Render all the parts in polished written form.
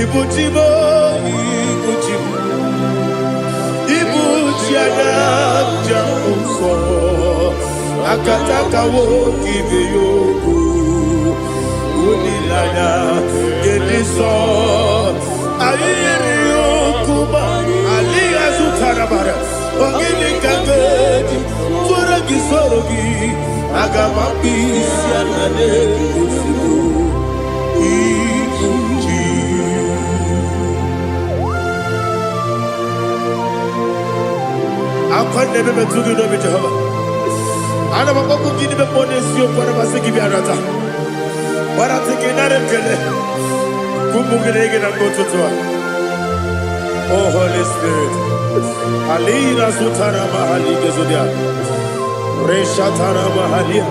Ibuchibo, Ibuchibo, Ibuchiana, Jamuso, Akataka wo kibeyoku, Unilana, Gediso, Ayeriyokuba, Aliya Zutarabara, Ogini Kangeti, Turagi Sorogi, Agamapi, Sianane, Usibu, Ibuchi. I can't never do it over Jehovah. I never go to give a bonus you for a give you another. But I'm thinking that I'm going to go to oh, Holy Spirit. Alina Sutana Mahali Gezudia. Reshatana Mahalia.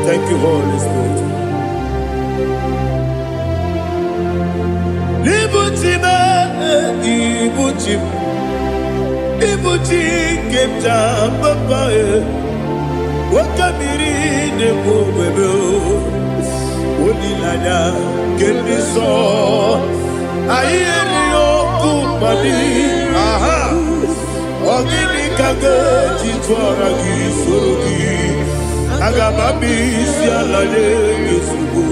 Thank you, Holy Spirit. Libutime, Ibuchim. Ibuchi kemta papa wakamiri de bobebe onilanya kendiso ayeri okupadi aha ogini kage jitwara gisorogi agamabi sialale yesugo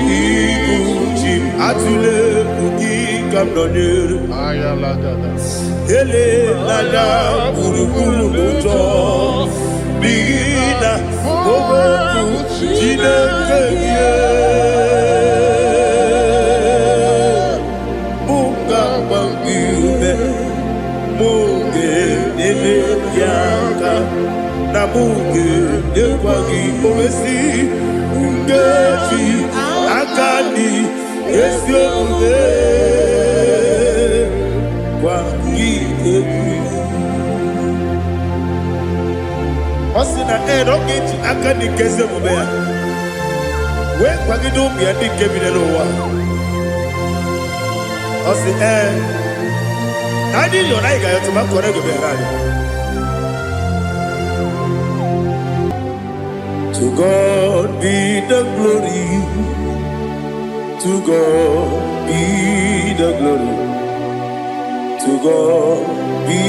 Ibuchi atule bugi kamdonir ayalagada ele lala buruburu muto bigina oboku jinekeye munga bangiume munge nene yaka na munge nekwagi owesi ungefi akani esiombe Osina don't get akani kese mubea. We kwagido biandi kebinelo wa. Osi nadi yona iga yotuma kore go behali. To God be the glory. To God be the glory. To God be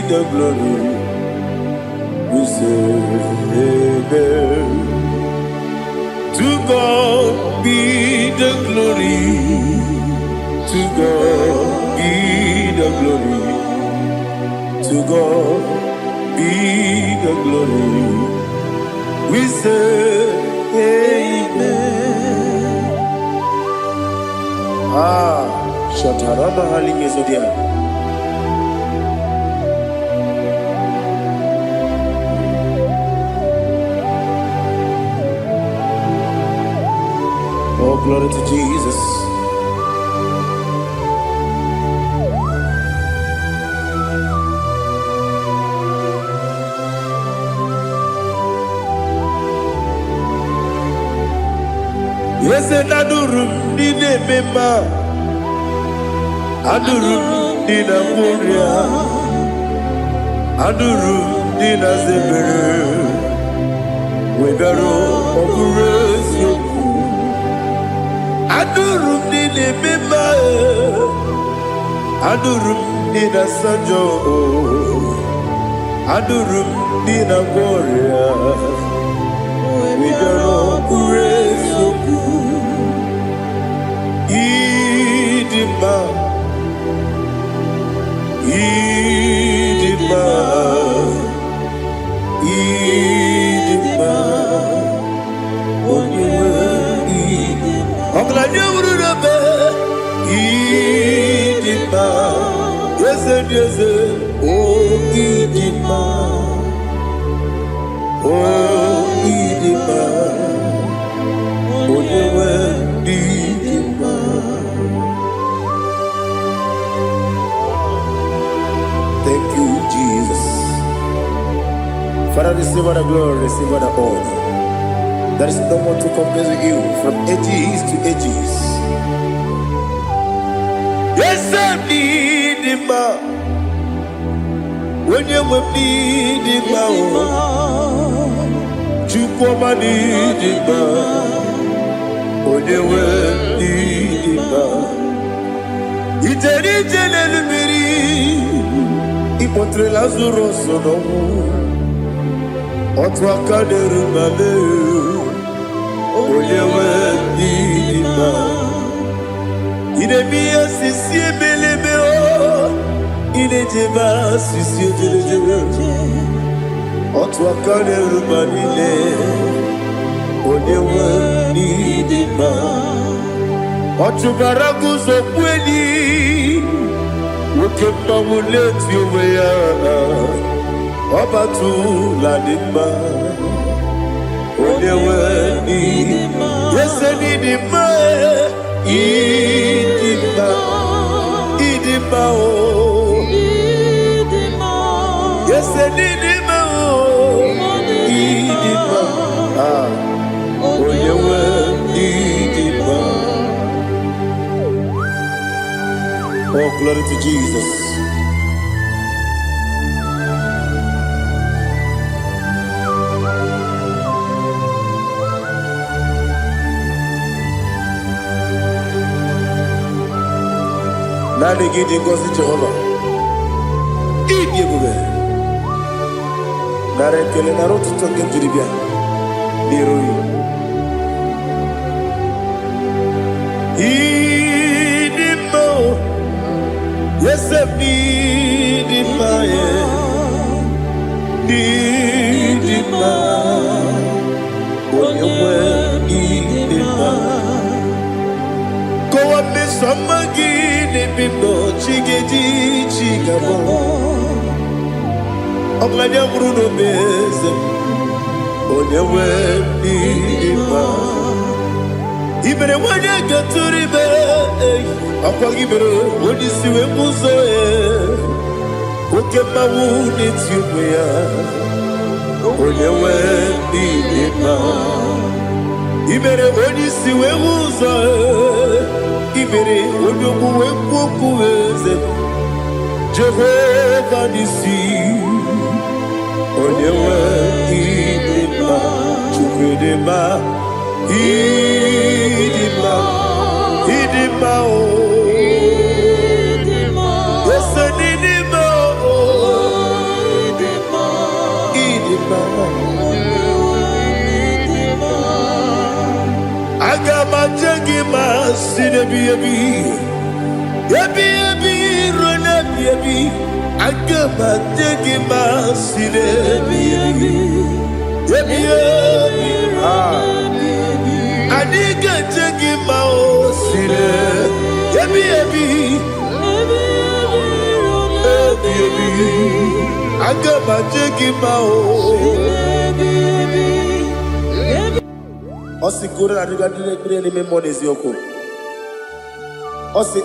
the glory. We say amen. To God be the glory. To God be the glory. To God be the glory. We say amen. Shataraba Halingezodia. Oh, glory to Jesus. Yes, and Adurum did a member. Adurum did a Moria. Adurum did a Zebere. We better operate you. Adurum did a member. Adurum did a Sanjo. Adurum did a Moria. We better operate you. Idima, Idima, Idima, Idima, yes, yes, oh, Idima, oh, Idima, oh, Idima. Thank you, Jesus. Father, receive all the glory, receive all the honor. There is no one to compare with you from ages to ages. Yes, I need him. When you need him, you come and need him. When you kpọtere Lazarus n'ọnwụ otu aka na-eru male onye nwe ndị mma ị na-eme ihe sisi emeleme ị na-ejebe sisi ejelejebe otu aka na-eru ma niile onye nwe ndị mma ọ chụbara gị ụzọ kweli nwoke mmanwụ na-eti onwe ya ọ batụla dị mma onye nwe ndị ese n'ịdị mma ịdị mma ịdị mma o ese n'ịdị mma o ịdị mma onye nwe ịdị mma. Oh, glory to Jesus. Nani gidi ngozi Jehovah. Idi ebube. Nare kele naro tuto ke jiribia. Niroyi. Idi mo. Yes, need in my need in my when you were need in my go up me some again if you know chigedi chigabo I'm like a Bruno Bez when you were need in my even when you get to the bed Akwagibere wodi siwe muzoe Oke mawu nitiwe ya Onyewe nidima Ibere wodi siwe muzoe Ibere wodi muwe kukuweze Jehovah nisi Onyewe nidima Chukwedema Idima Idima o Agama sine biyebi rona biyebi agama jegima sine biyebi adiga jegima o sine biyebi agama jegima o Osi gore na diga dire ni me monezi oko. Osi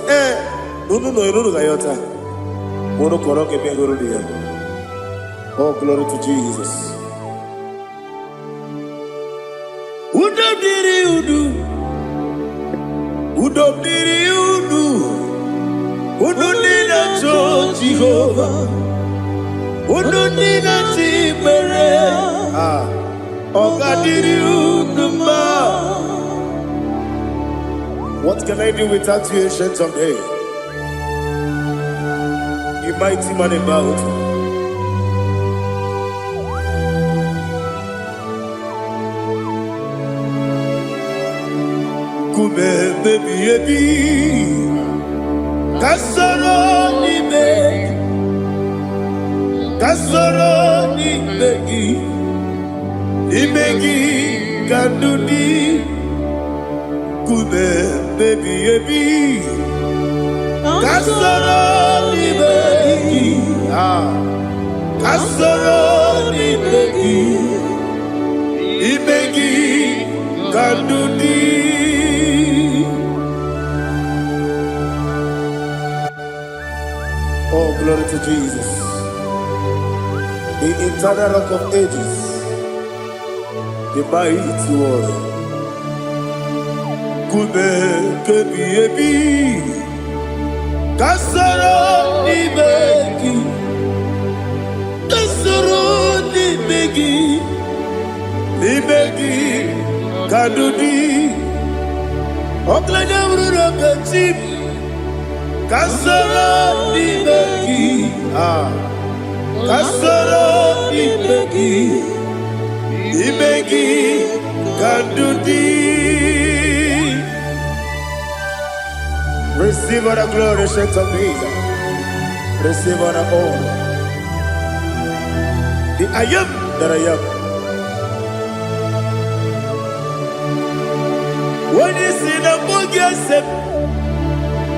nunu ga yota. Mono koro ke me goro dia. Oh, glory to Jesus. Udom diri udu. Udu nina cho Jehovah. Udu nina tibere. What can I do without you, ancient of days? You mighty man about. Kume baby kasoro ni begi Imegi kanduni Kume baby Kasoro ni begi Kasoro ni begi Imegi kanduni Oh, glory to Jesus. The eternal rock of ages, the mighty one. Kume kebi kasoro ni begi kadudi oklanya ururo petip kasoro ni begi Kasoro imegi kandudi. Receive all the glory, shake of me. Receive all the honor. The I am that I am. When you see the book,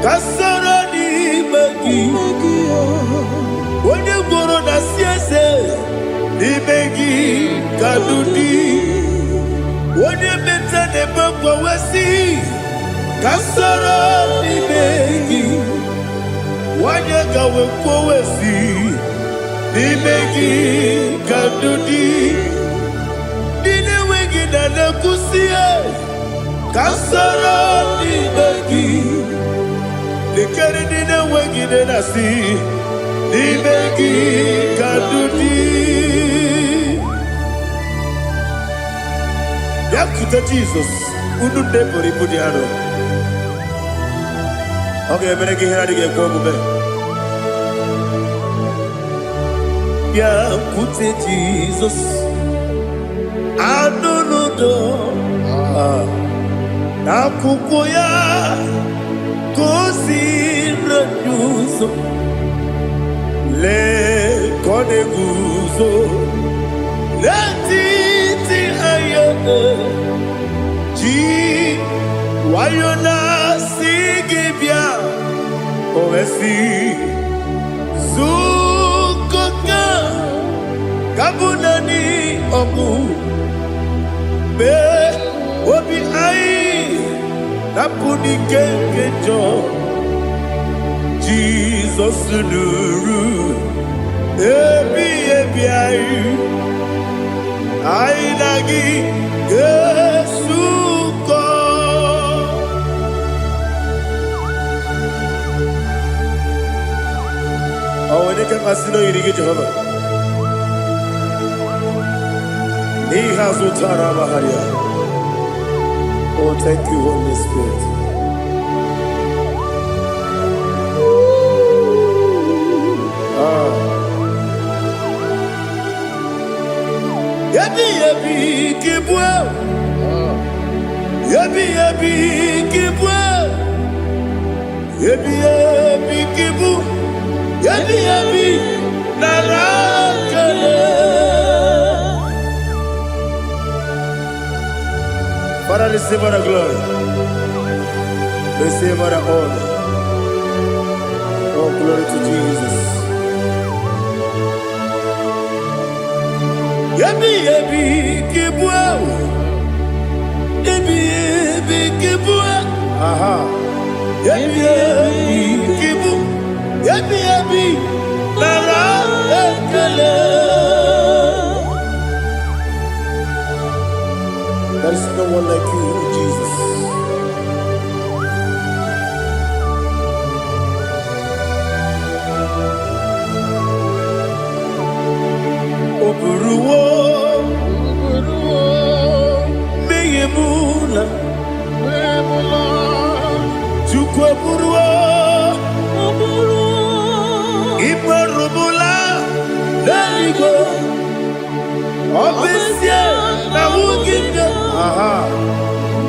Kasoro imegi. When you go on the siese, imegi kandudi. When you mention the book, we see Kasoro imegi. When you go we see imegi kandudi. Dine wegi na kusie Kasoro imegi. Nikere dine wegi na si. Imegi kandudi. Yakuta Jesus. Unu nebori pudiano. Okay, better get here to get go. Yakute Jesus. Anunudo. Nakukoya. Kosi renyuso. Le kone guzo. Le titi ayone. Ji wayona sigibia. Ovesi. Zukoka. Kabunani omu. Be obi ai. Napuni kenkejo. Jesus nuru. Ebi ayu. Ai lagi Yesuko. Awone ke masino irige Jehovah. Ni hazutara baharia. Oh, thank you, Holy Spirit. Yabi kibwa. Yabi kibwa. Yabi kibu. Yabi narakale. Father, receive all the glory. Receive all the honor. Oh, glory to Jesus. Yabi kibwa. Yabi kibwa. Aha. Yabi kibu. Yabi narakale. There is no one like you, Jesus. Oburuwo, meyemula, chukwu oburuwo, imarubula, leligo, obesie na wugide. Aha,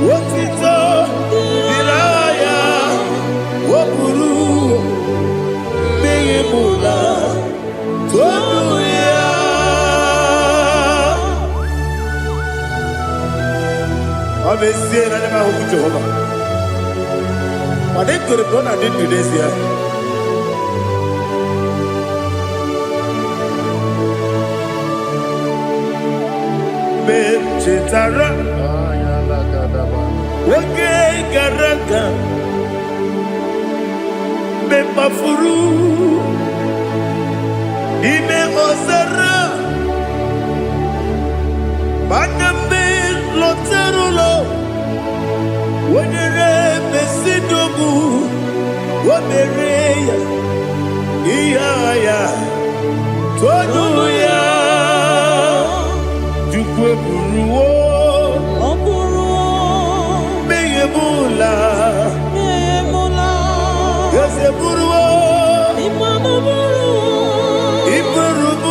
wotito, diraya, oburuwo, meyemula, toduya. Obesie na nema huku Jehovah. But they could have done I did today here. Chetara, Wage Garaka, Mepafuru, Ime Osara, Banambe Loterulo, Wenere Mesidogu, Wamereya, Iaya, Toduya. Buruwo, meyemula, yose buruwo, imarubu,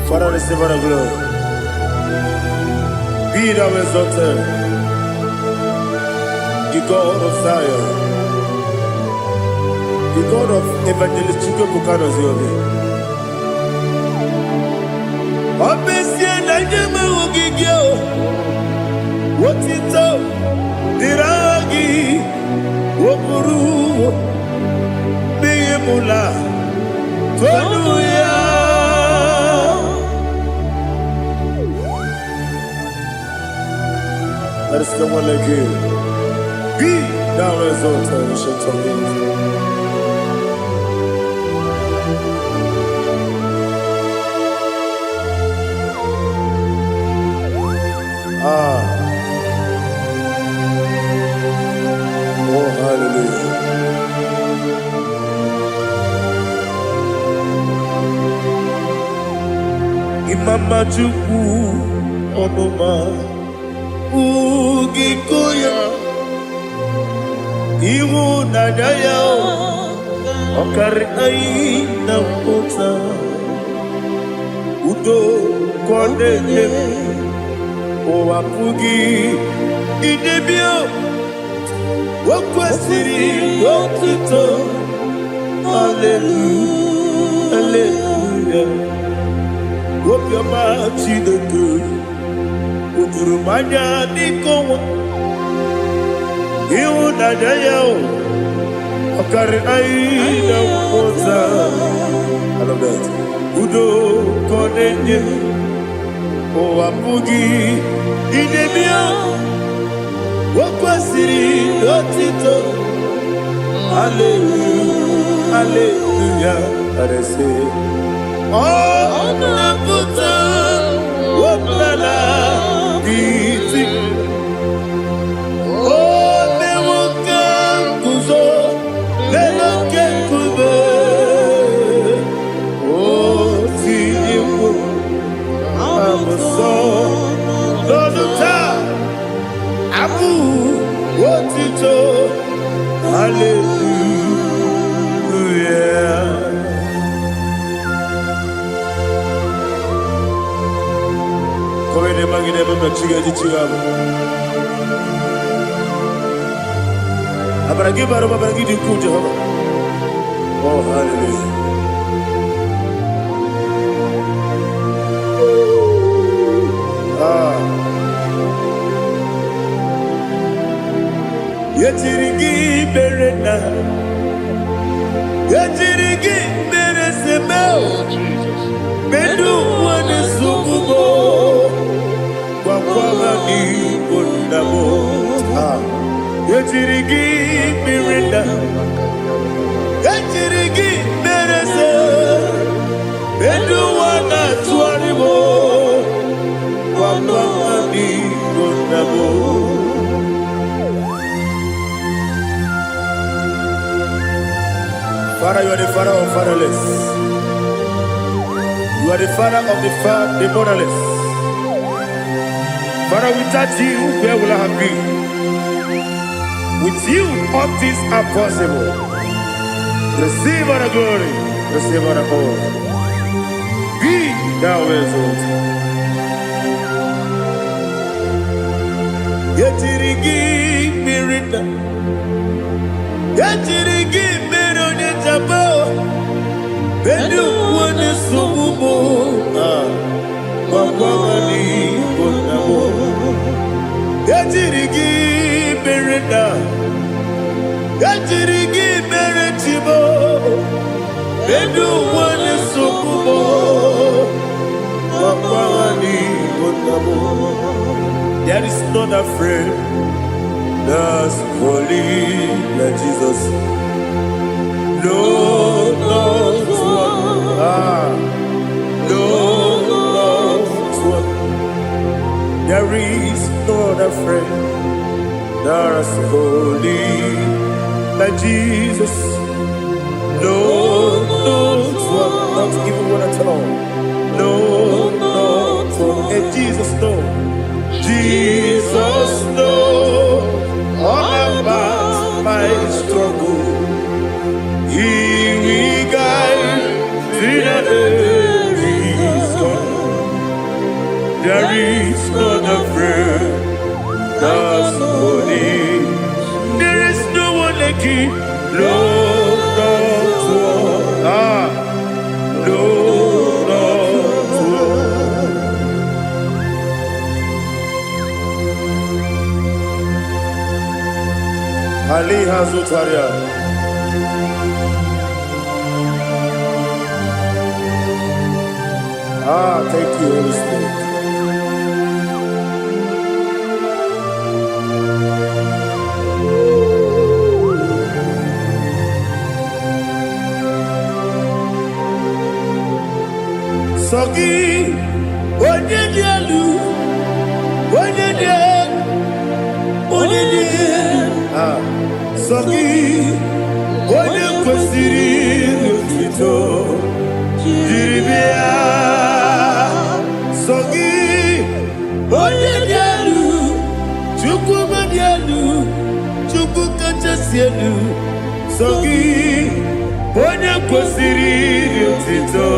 Father, receive all the glory. Be thou exalted, the God of Zion, the God of Evangelist Chike Bukano Ziobi. Obesia na nyama ogigio, wotito diragi, wopuru, biyemula, tonuya. There is no one like you. Be thou exalted, ancient of days. Oh, hallelujah. Imama Chukwu Onoma Ugikoya Iwu Nadaya Okari Aina Kota Udo Kondele Owapugi Idebio Wakwasiri Wakito Hallelujah Hallelujah Wapyama Chideke Udurumanya Nikowa Iwu Nadaya Okari Aina Kota I love that Udo Kondele Owapugi Idebio Wakwasiri Lotito Hallelujah Hallelujah I say Oh Naputa Wapala Biti Oh Mewoka Kuzo Leloke Kube Oh Tiyimu Amoso Loduta Abu Wotito Hallelujah Koine magine baba chiga chigabu Abaragi baro babaragi di ku Jehovah Oh hallelujah Yetirigi berena Yetirigi beresebel Bedu wane sukubo Wakwama ni bondabo Yetirigi berena Yetirigi beresebel Bedu wane tuaribo Wakwama ni bondabo Father, you are the father of fatherless. You are the father of the motherless. Father, without you, where will I have been? With you, all things are possible. Receive all the glory, receive all the honor. Be thou exalted. Yetirigi mirina, yetirigi mirone jabo, bedu wane sububo, wakwamani bonamo. Yetirigi mirina, yetirigi miretibo, bedu wane sububo, wakwamani bonamo. There is none afraid that's holy like Jesus. No, no, no, there is no other friend that's holy like Jesus. No, no, not even one at all. No, no, and Jesus, no. Jesus. Ali Hazutaria. Thank you, Holy Spirit. Sogi, onye dị elu, onye dị elu, onye dị elu. Sogi, onye kwesịrị otuto, jiri bịa. Sogi, onye dị elu, Chukwu dị elu, Chukwu kachasị elu. Sogi, onye kwesịrị otuto.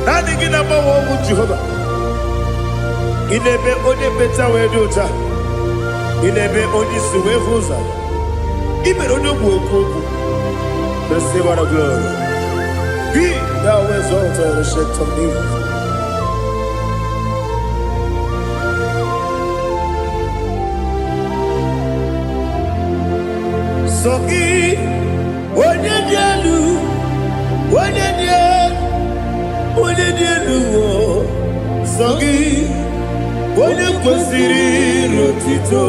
Nani gina mawa omu Jehova. Inebe onye beta wede ota. Inebe onye suwe vuza. Ibe onye woku. Receive our glory. Be thou exalted and shed to me. Sogi. Onye dị elu, onye dị elu, onye dị elu, sọ gị, onye kwesịrị otuto,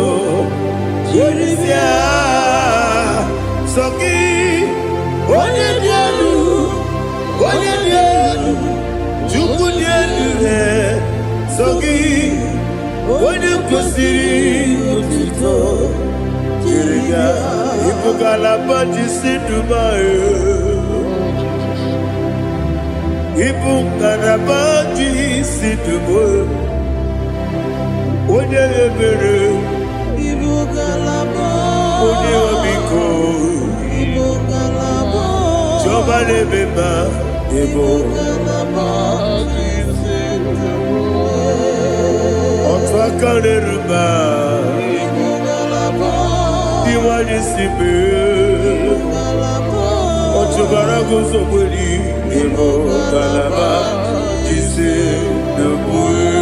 jiri bịa. Sọ gị, onye dị elu, onye dị elu, Chukwu dị elu, sọ gị, onye kwesịrị otuto, jiri bịa. Ibugalaba jisi Dubai. Ibugalaba jisi Dubai. Onye ebere. Ibugalaba. Onye omiko. Ibugalaba. Joba lebeba. Ibugalaba jisi Dubai. Otwakale ruba. Iwani sibe Otubara gozo kweli Ebo kalaba Jise debwe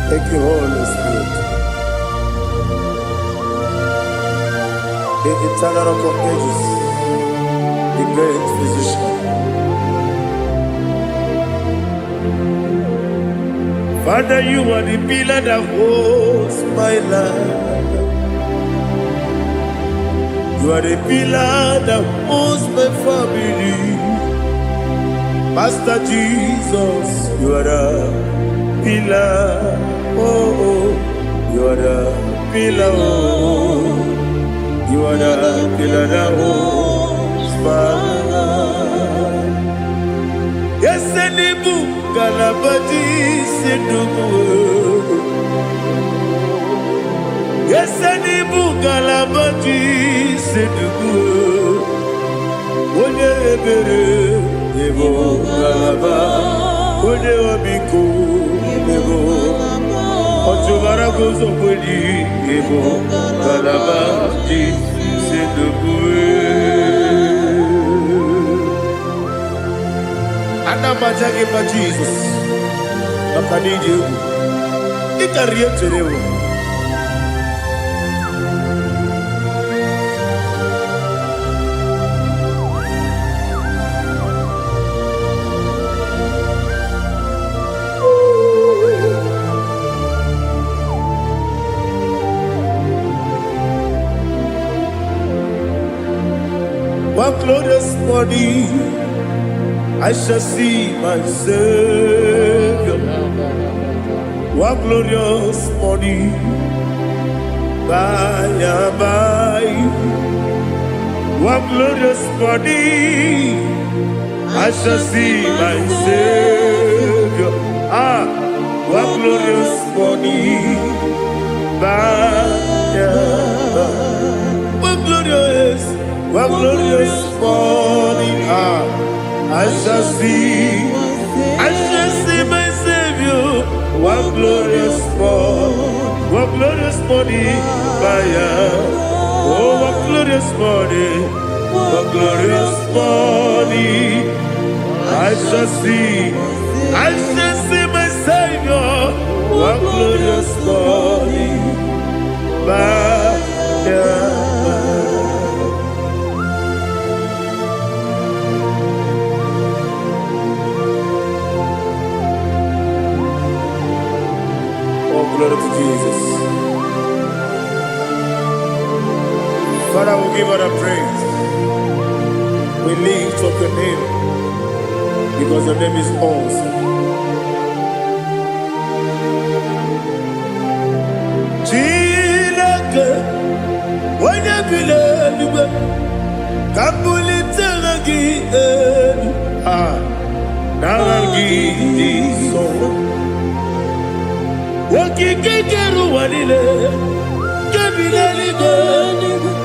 Thank you, Holy Spirit. The eternal rock of ages, the great physician. Father, you are the pillar that holds my life. You are the pillar that holds my family. Master Jesus, you are the pillar. Oh, you are the pillar. Oh. You are the pillar that holds my life. Yes, Enibu Galabadi Sidubu. Yes, Enibu Galabadi Sidubu. Onye ebere Ebo Galaba. Onye obiko Ebo. Otubara gozo kweli Ebo Galaba Anamajage pa Jesus. Nakanije u. Ikariye terewo. One glorious morning, I shall see my Savior. One glorious morning, by and by. One glorious morning, I shall see my Savior. One glorious morning, by and by. One glorious morning, I shall see my Savior. one glorious morning, oh, one glorious morning, one glorious morning. I shall see my Savior, one glorious morning, Oh, glory to Jesus. Father, we give all the praise. We lift up your name because your name is awesome. Chilake, when you believe, Kabulitagi, Naragi, so. Wakikeru wanile, Kabilaligo,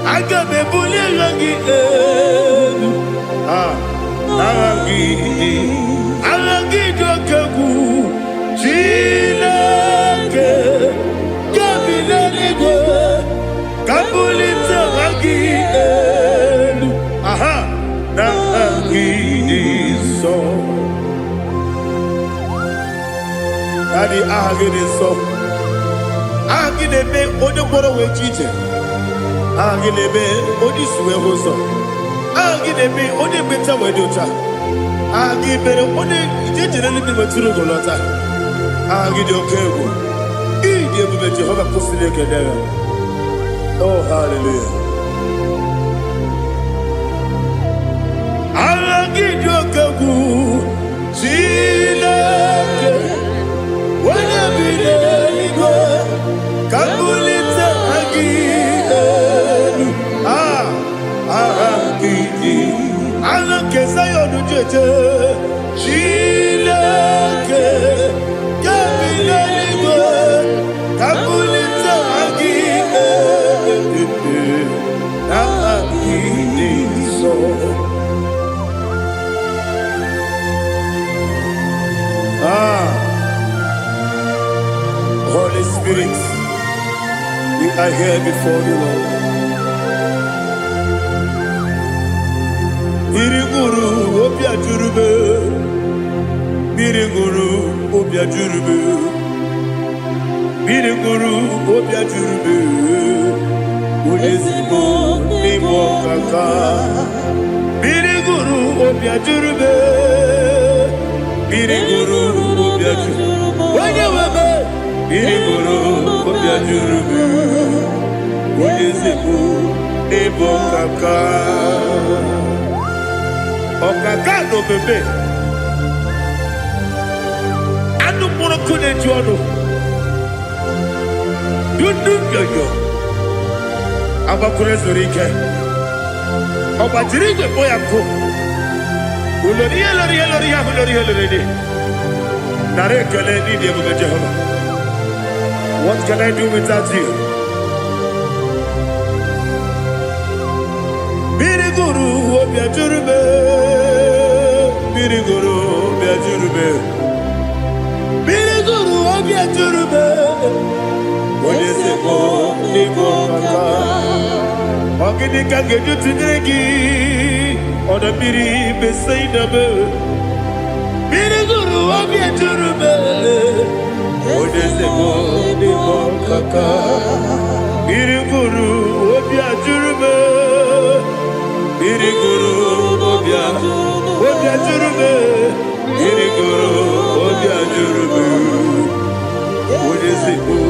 Agabe Bulirangi, Aragi Dokagu, Chilake, Kabilaligo, Kabulita Ragi, Naragi, so. Daddy, Agide so. Agide be odoboro we chiche. Agide be odisuwe hoso. Agide be ode beta we dota. Agide be ode jejere ni be turu golota. Agide okego. Ide be Jehovah kosile kedera. Oh, hallelujah. Agide okego. Chilake. When you believe, Kabulita again. Kesayo no jeje, Chilake, Kabilaligo, Kabulita again. So. Holy Spirit, we are here before you, Lord. Biriguru obia jurube, Biriguru obia jurube, Biriguru obia jurube, Udesibo nibo kaka, Biriguru obia jurube, Biriguru obia jurube, Wanyawame, Biriguru obia jurube, Udesibo nibo kaka. Okaka no bebe anu mono kune jono dundu yoyo abakure zorike obajirije boya ko ulori nare kele ni de bu Jehovah. What can I do without you? Biriguru obia jurube, Biriguru obia jurube, Biriguru obia jurube, Odesebo nibo kaka, Ogini kange jutinegi, Oda biri besaidabe, Biriguru obia jurube, Odesebo nibo kaka, Biriguru obia jurube. Biriguru obia jurube, Biriguru obia jurube, Odesibo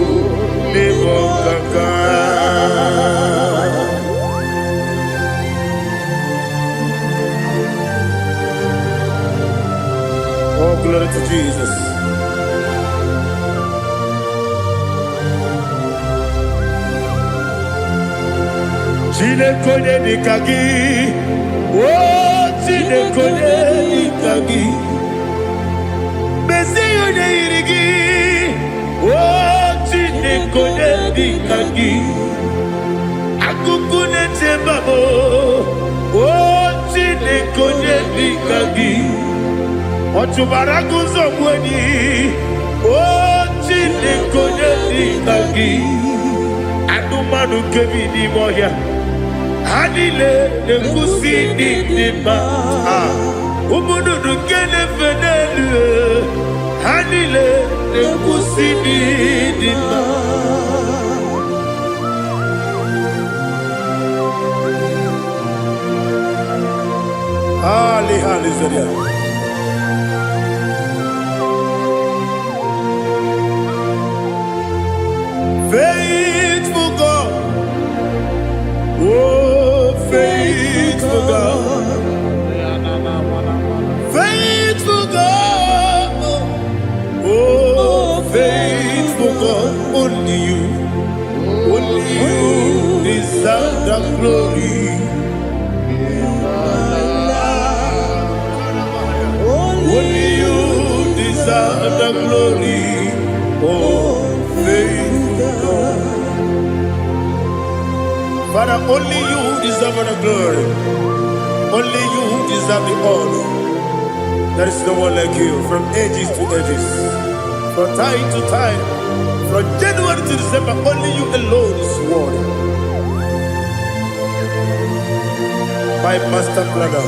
nibo kaka. Oh, glory to Jesus. Chinekone nikagi, oh Chinekone nikagi, Mesiyo ne irigi, oh Chinekone nikagi, Akukune tembabo, oh Chinekone nikagi, Otubaragu zomweni, oh Chinekonye Nikagi Anumanu Kevini Moya Hanile Nekusi Nidima Umudu Nukene Fenelu Hanile Nekusi Nidima Ali Halizaria Faithful God, oh faithful God, faithful God, oh faithful God, only you deserve the glory. Only you deserve the glory, oh faithful God. Father, only you deserve the glory. Only you deserve the honor. There is no one like you from ages to ages, from time to time, from January to December. Only you alone is worthy. My master planner,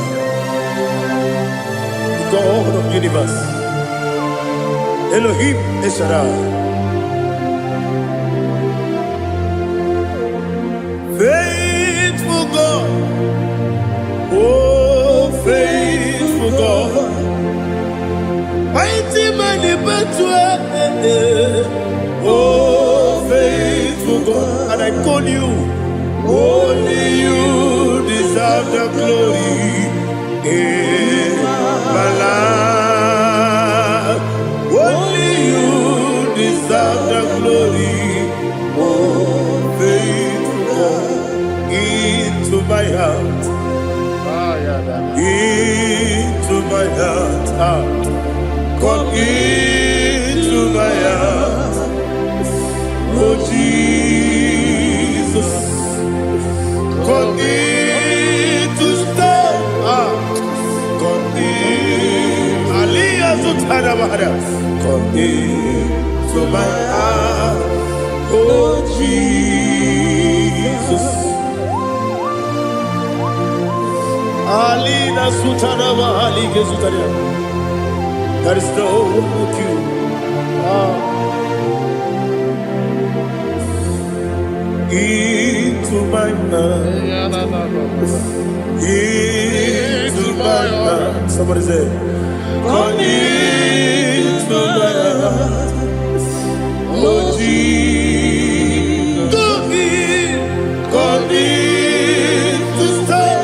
the God of the universe, Elohim Eshadai. Faithful God, oh faithful God, mighty man in battle, oh faithful God, and I call you, only you deserve the glory in my life, only you deserve the glory, oh faithful God. Into my heart, into my heart, come into my heart, oh Jesus, come in to stay, come in, Aliyah Zutanabara, come into my heart, oh Jesus. Alina Sutanava Alige Sutaria. There is no one like you. Into my mind. Into my heart. Somebody say, come into my heart. Oh Jesus. Come in to stay.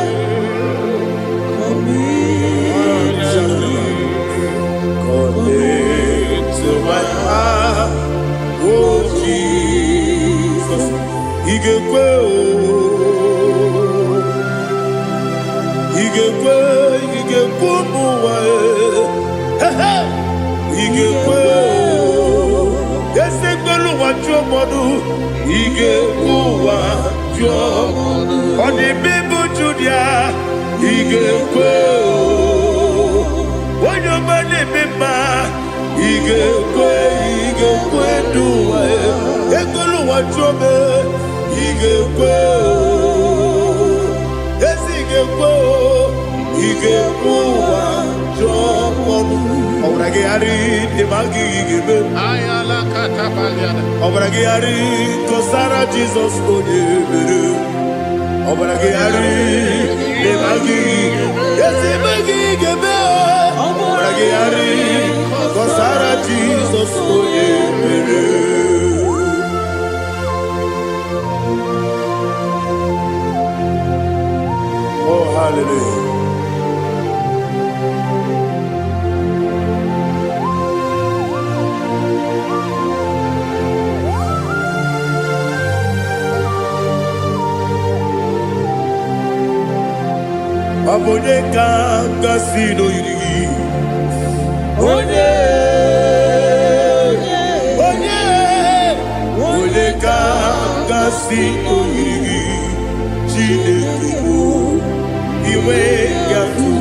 To my heart, oh Jesus, Igwe, Muwa, Igwe, Esegbelu wa Jomodu, Igwe wa Jomodu, Oni Bibu Judia, Igwe, Wanyomane Bima. Igekwe duwa Ekolu wa jobe Igekwe Igekwe wa jobe Obrage ari Demagi igebe Ayala katapaliana Obrage ari Kosara Jesus Onyebere Obrage ari Demagi Demagi igebe Obrage ari Kosara Jesus Onyebere. Oh hallelujah. Abone kanga sino yiri. Onye kanga sino yiri. Chineke iwe yatu.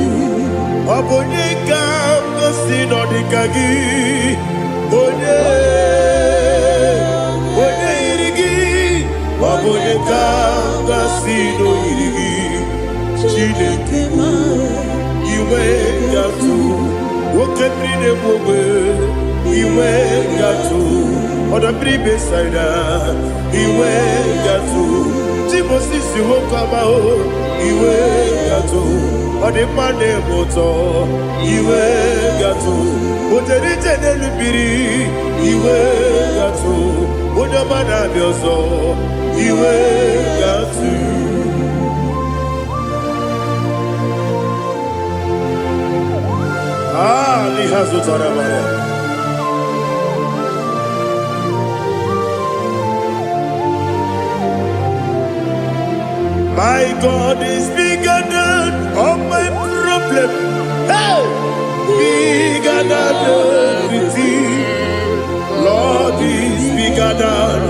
Abone kanga sino dikagi. Onye Kasino iri Chineke iwe gatu woke brine bobe iwe gatu oda bribe saida iwe gatu timosisi wokama o iwe gatu odi mane moto iwe gatu oterite nelubiri iwe gatu oda mana bioso iwe gatu. My God is bigger than all my problem. Hey, bigger than everything. Lord is bigger than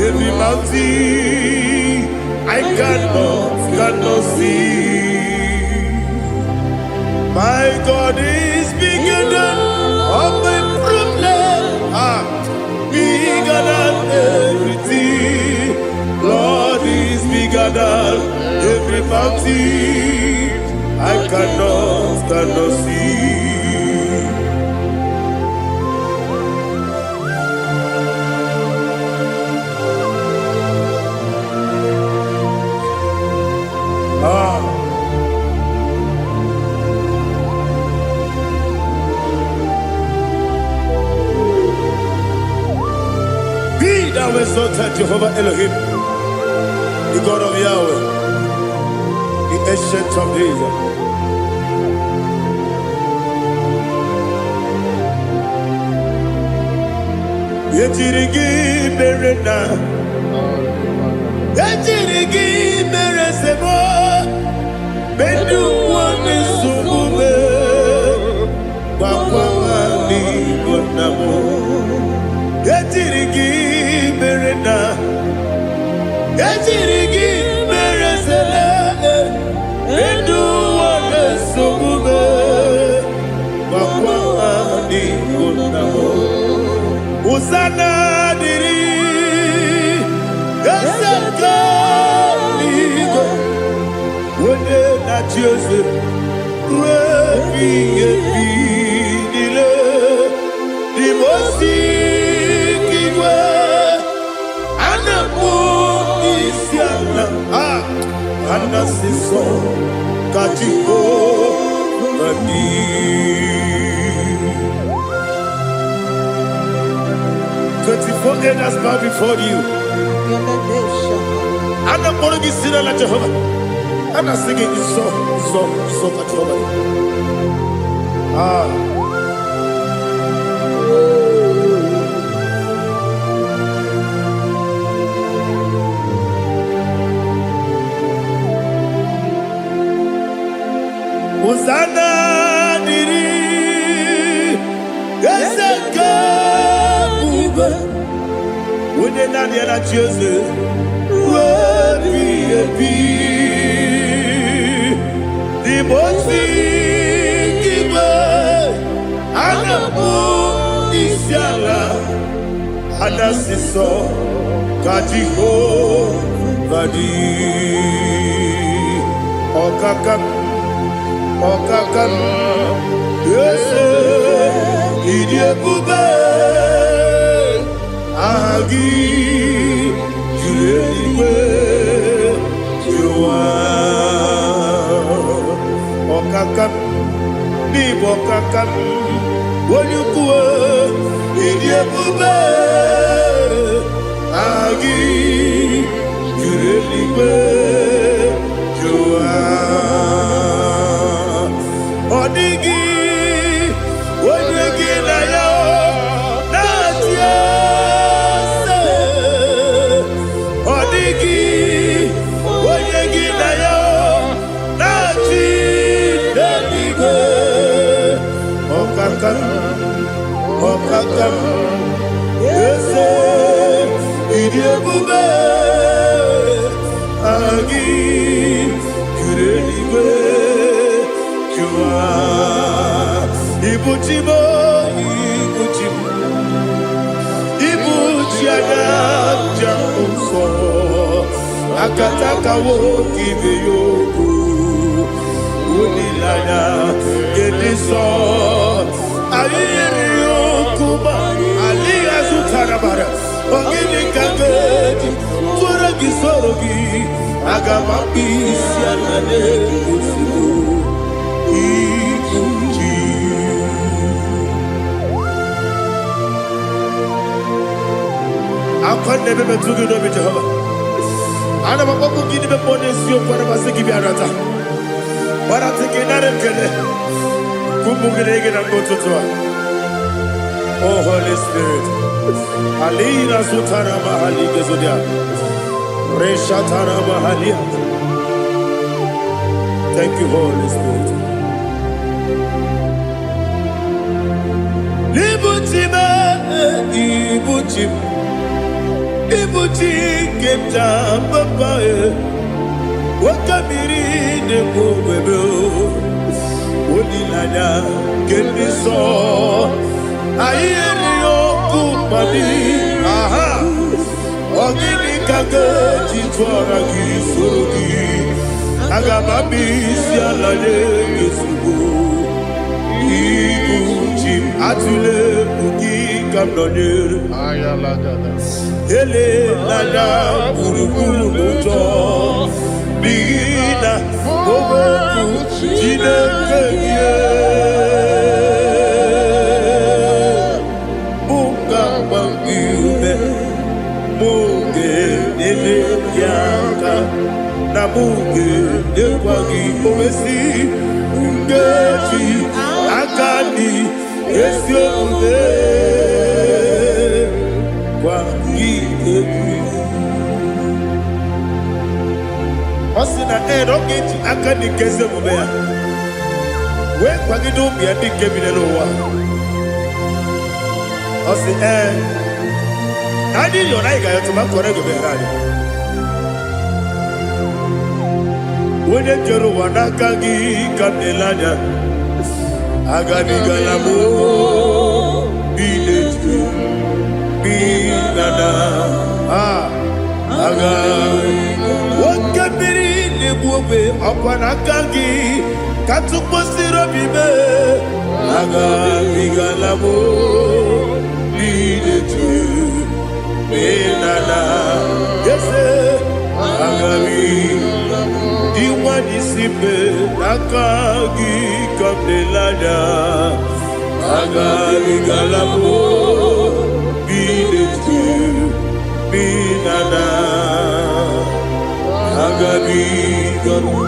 every mountain I cannot see. My God is bigger than all my problems. Bigger than everything. Lord is bigger than every mountain I cannot see. Be thou exalted, Jehovah Elohim, the God of Yahweh, the ancient of days. Yetirigi berena, yetirigi beresemo, bedu wane sumube, bakwani bonamo. Yetirigi berena, yetirigi beresele, bedu wane sumube, bakwani bonamo. Usana diri, esaka ligo, wone na Joseph, refi nile, di mosi kiwe, anapo isiana, anasiso kachiko mani. 24 elders bow before you. And I'm going to be singing like Jehovah. And I'm singing this song like Jehovah. Hosanna diri, Eseka. When they not yet at Jesus, the most and Siso Kajiho Vadi Okakam Yes, Idiabube Agi Juliwe Jua Okakam Nibokakam Wonyukue Idiabube Agi Juliwe Jua Odigi Wonyegi na yo Natia Odigi Wonyegi na yo Nati Deligwe Okakam Okakam Yese Idiabube Agi Jureligwe Jua Ibuchimo Ibuchiana Jamuso akataka wo kibe yoku unilanya gediso ayiri yoku ba aliya zutarabara ogini kagedi tora gisorogi agama bisi anane kusubu ikuji akwande bebe tugi no Jehova ana makoku gini be ponesio kwa na basiki bi arata bara tiki nare kele kumugirege na ngototoa. Oh Holy Spirit alina sutara mahali gezodia reshatara mahali. Thank you Holy Spirit. Libutime ibutim ibuti kemta papa wakamiri de bobebe onilanya kemiso ayeri okupali aha ogini kage titwara gisorogi agamabi sialale gesugo ibuti atule bugi kamnonir ayalagada ele nana buruburu moto bigina boboku jinekeye bunga bangiume muge ele yaka na muge ekwagi omesi ngeji akani esiombe Osina rogeji akani keze mubea we kwagido bia di kebile lowa osi nadi yo naiga yo tuma korego be radi wode jero wanakagi kabelanya agani galamo biletu binana aga wakabiri lebuwe akwana kangi katuposiro bibe aga bigalamo biletu binana yese aga diwani sipe nakagi kabelanya aga bigalamo biletu binana agabi garu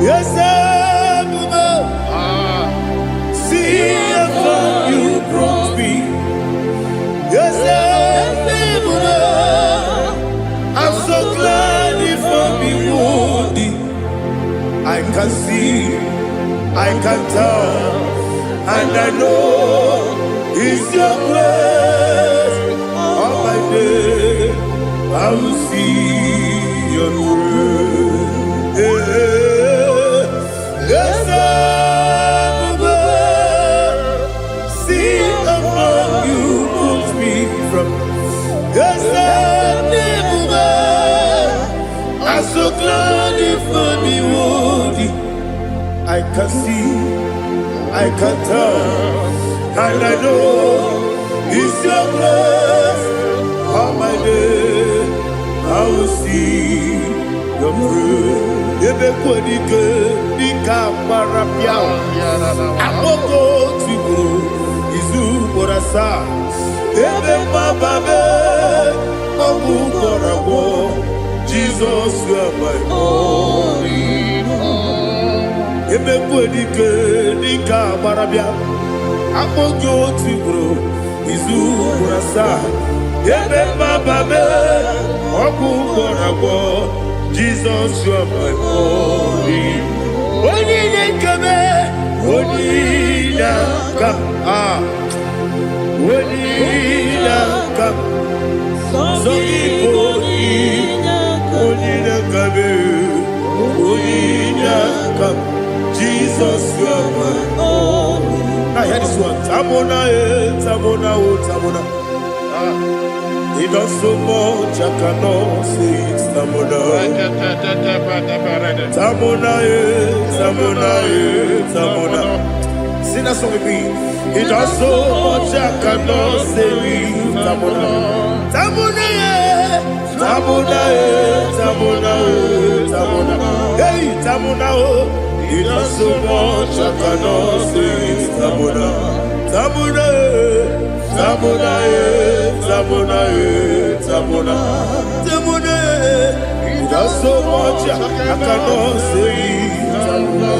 yes see how you brought me. Yes I'm so glad if I'm wounded. I can see, I can tell, and I know it's your grace. On my day, I will see your grace. Yes, see among you moves me from. Yes, I'm so glad if I'm wounded. I can see, I can tell, and I know it's your grace. On my day, I will see your grace. Ebe kwenike nika marapia, amoko tibu izu morasa. Ebe mababe, obu korawo. Jesus, you are my only home. Ebe kwenike nika marapia, amoko tibu izu morasa. Ebe mababe, obu korawo. Jesus, you are my only. Only come, only come, only come. So only come. Now hear this one. Tamona, Tamona, Tamona. He does so much, I cannot say it. Tamona, Tamona, Tamona, Tamona. Sing that song with me. He does so much, I cannot say it. Tamona, Tamona, Tamona, Tamona, Tamona. Hey, Tamona, he does so much, I cannot say it. Tamona, Tamona, Tamona, Tamona, Tamona, Tamona. He does so much, I cannot say it. Tamona.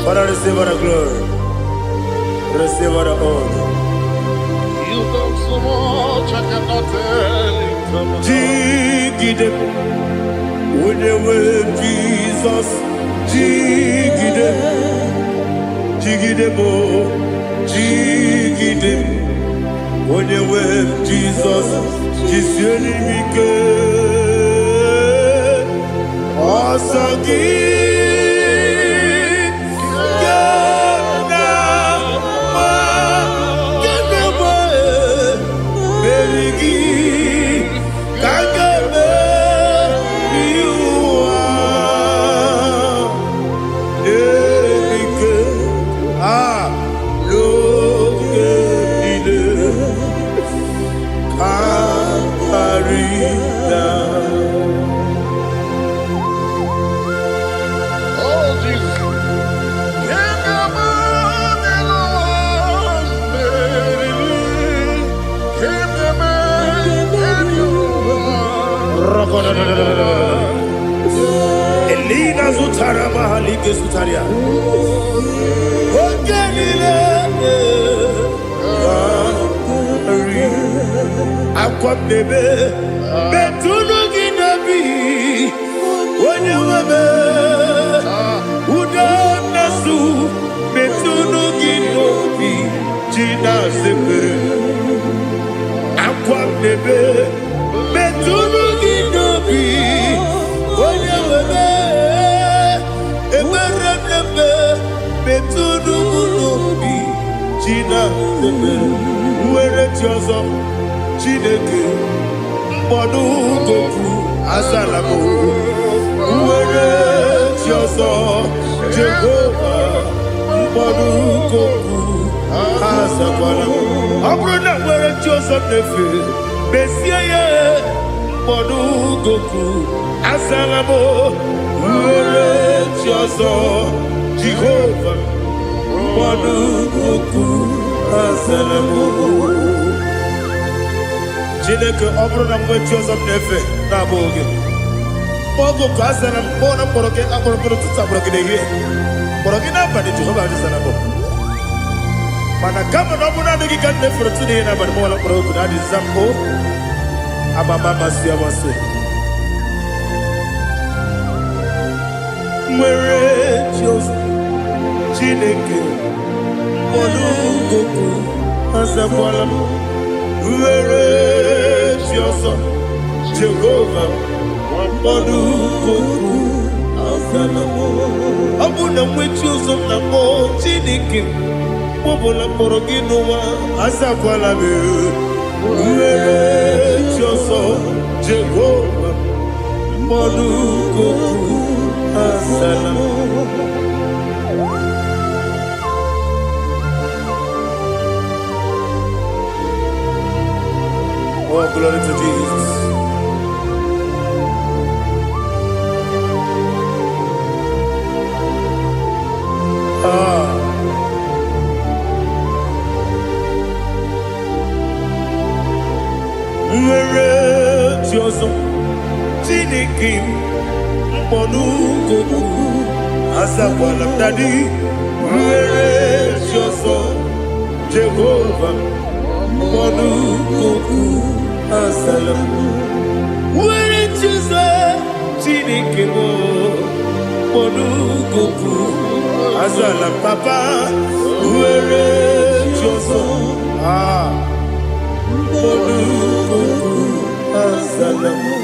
Father, receive all the glory. Receive all the honor. You done so much, I cannot tell it. Jigide, with the way Jesus. Jigide, jigide mo, jigide, with the way Jesus. Jisieni mike, osagi. Elina Zutara Mahalike Sutaria. Aqua bebe, Betuno Ginabi, when you were Udanasu, Betuno Ginobi, Gina Sepe. Aqua bebe, Betuno Ginobi, when you were Betuno Ginobi, Gina Sepe. Where it yours up. Chineke mbodu goku azalamo uwere tioso Jehovah mbodu goku azakwalamo abrona were tioso nefe besiye mbodu goku azalamo uwere tioso Jehovah mbodu goku azalamo. Chineke ọbụrụ na mgbe chi ọzọ m na-efe na-abụ oge mgbe oge asara m kpọọ na mkpọrọ gị akpọrọ mkpọrọ tụta mkpọrọ gị n'ehihie mkpọrọ gị n'abalị Jehova adịzana bụ mana kama na ọ bụ naanị gị ka m na-efere tụ n'ihe n'abalị mụọla mkpọrọ ogu na adịza mbụ amama amasị amasị nwere chi ọzọ Chineke mkpọrọ ogu azakwala m were Jioso Jehovah mmadụ koku azalamo ọ bụ na nwechi ụzọ na mbọ Chineke mụbụla mkpọrọ gị n'ụwa azakwala m were Jioso Jehovah mmadụ koku azalamo. Oh, glory to Jesus. Where Jioso Chineke mkpọnụ goku azakwala m daddy. Where Jioso Jehovah mkpọnụ goku azalamo. Were Jioso Chineke mkpọnụ goku azalam papa. Were choso. Ah. Monukuku asalamu.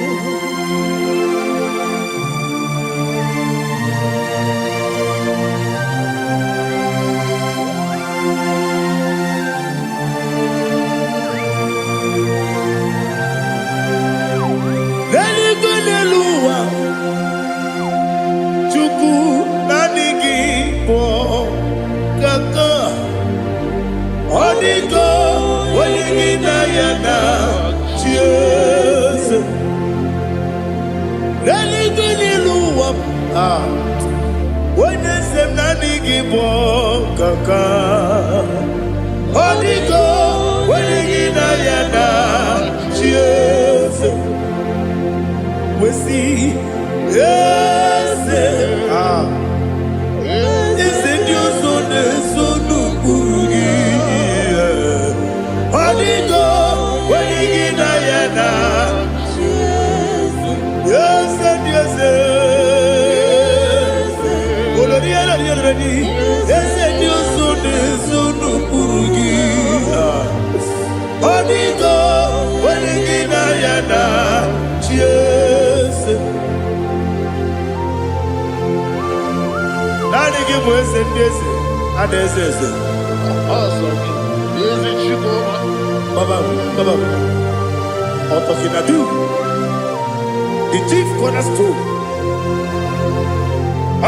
The chief cornerstone.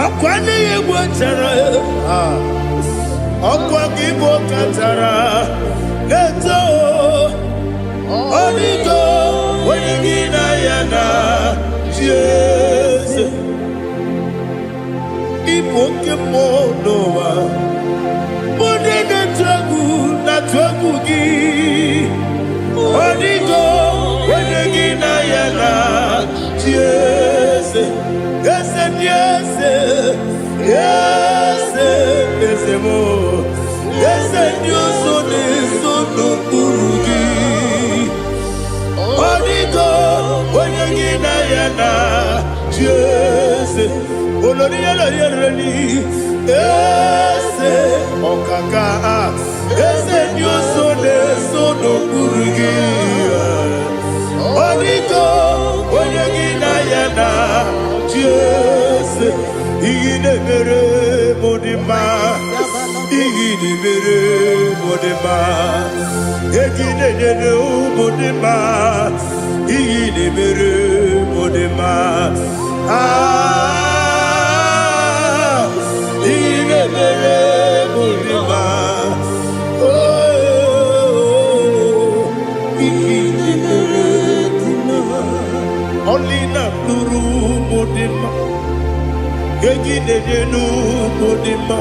Akwani Igbo chara. Akwa Igbo katara. Leto. Onigo. Wenigina yana. Jesus. Igbo kemo noa. Mune na tragu gi. Onigo. Wenigina yana. Yes, yes, yes, yes, yes, more. Yes, you so no burugi. Onigo, when you get na yes, olori olori, yes, okaka, yes, you so no burugi. Onigo, when you get Jesus, Igide mere modima, Igide mere modima, Igide mere modima, Igide mere modima, ah, Igide mere modima, oh, Igide mere modima, only na pluru modima. Gegine jenu modima,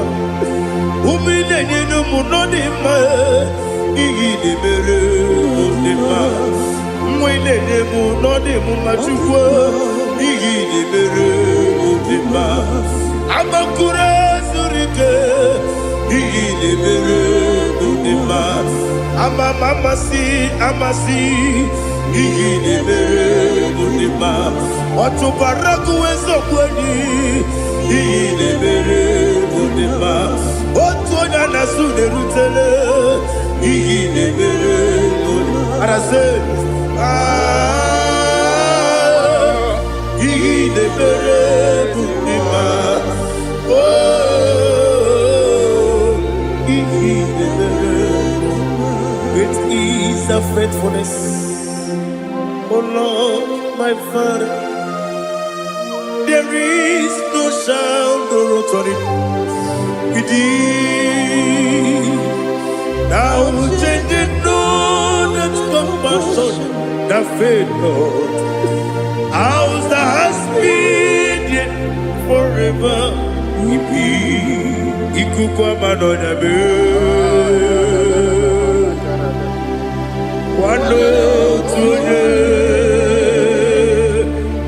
umine jenu munodima, igide mere modima, mwine jenu nodimu machukwa, igide mere modima, amakure surike, igide mere modima, amasi, igide mere modima, watu baraku wezo kweni. Igide mere modima, otonya na sude rutele. Igide mere modima, arase. Igide mere modima, oh, igide mere modima. Great is the faithfulness, oh Lord, my Father. There is no sound or authority within. Thou changing not that compassion, that faith, Lord. Ours that has been yet forever will be. Ikukwa madonya be. Wando tuone,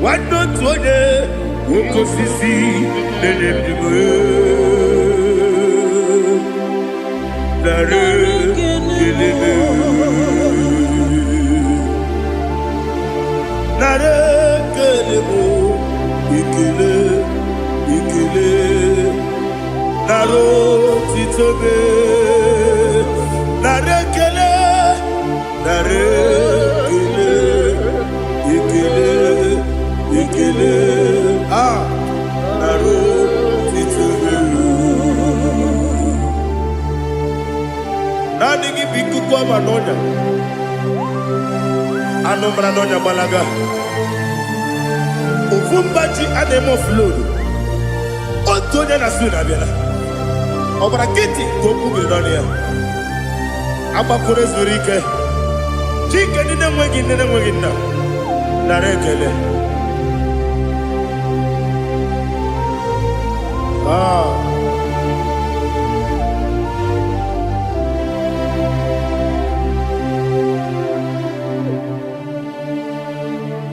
wando tuone. Woko sisi nenemdiwe Nare kelebe Nare kelebo Ikele Naro titobe n'ọnya anụ mara n'ọnya gbalaga ofu mbaji a na-eme oflodu otu onye na-asụ na-abịala ọbara kịtị ka o kwubiri n'ọnụ ya agbakọrọ ezuru ike chike ndị na-enweghị nne na-enweghị nna nara ekele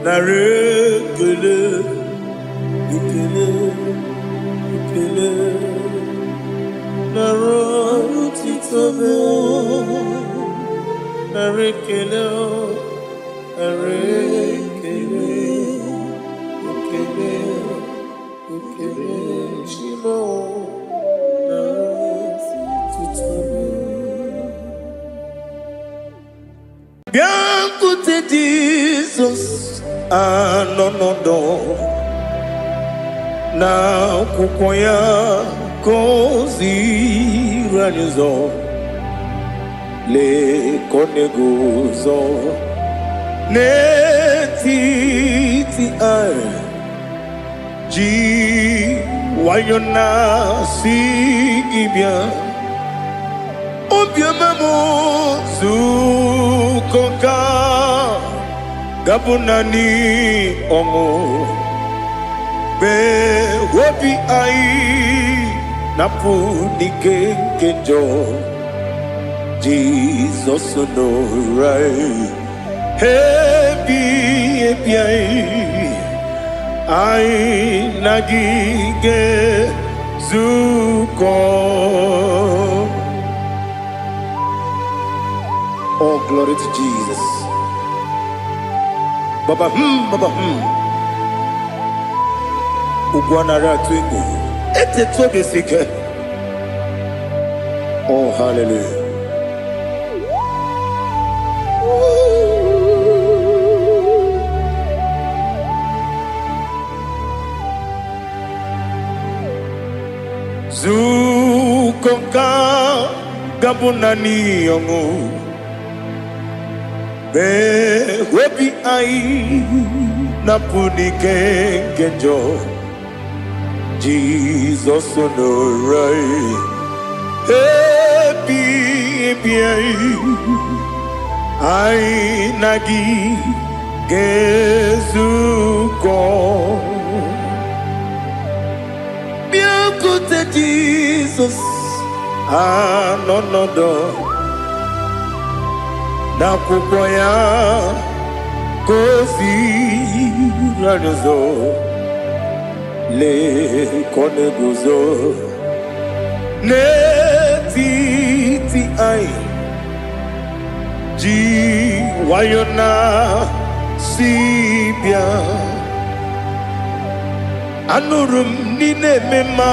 nara ekele ekele ekele nara otito nara ekele nara ekele ekele ekele chimo nara otito bịakwute Jizọs anọ n'ọdụ n'akwụkwọ ya ka o ziri anyị ụzọ lee ka ọ na-eguzo n'etiti anyị ji nwayọ na-asị gị bịa obiọma m zukọ ka gabụ naanị ọṅụ mgbe obi anyị na-apụ n'ike nke njọ Jizọs nọrọ anyị ebi anyị na gị ga-ezukọ. Oh, glory to Jesus. Baba Baba Ugwanara twingo ete tobe sike. Oh, hallelujah. Zukonka gabunani yongo be webi ai napuni kenjo Jesus onorai happy ai nagi gezuko biakute Jesus anonodo n'akwụkwọ ya kozi ranozo le koneguzo n'etiti anyị ji nwayọ na sibịa anụrụ m n'ime mma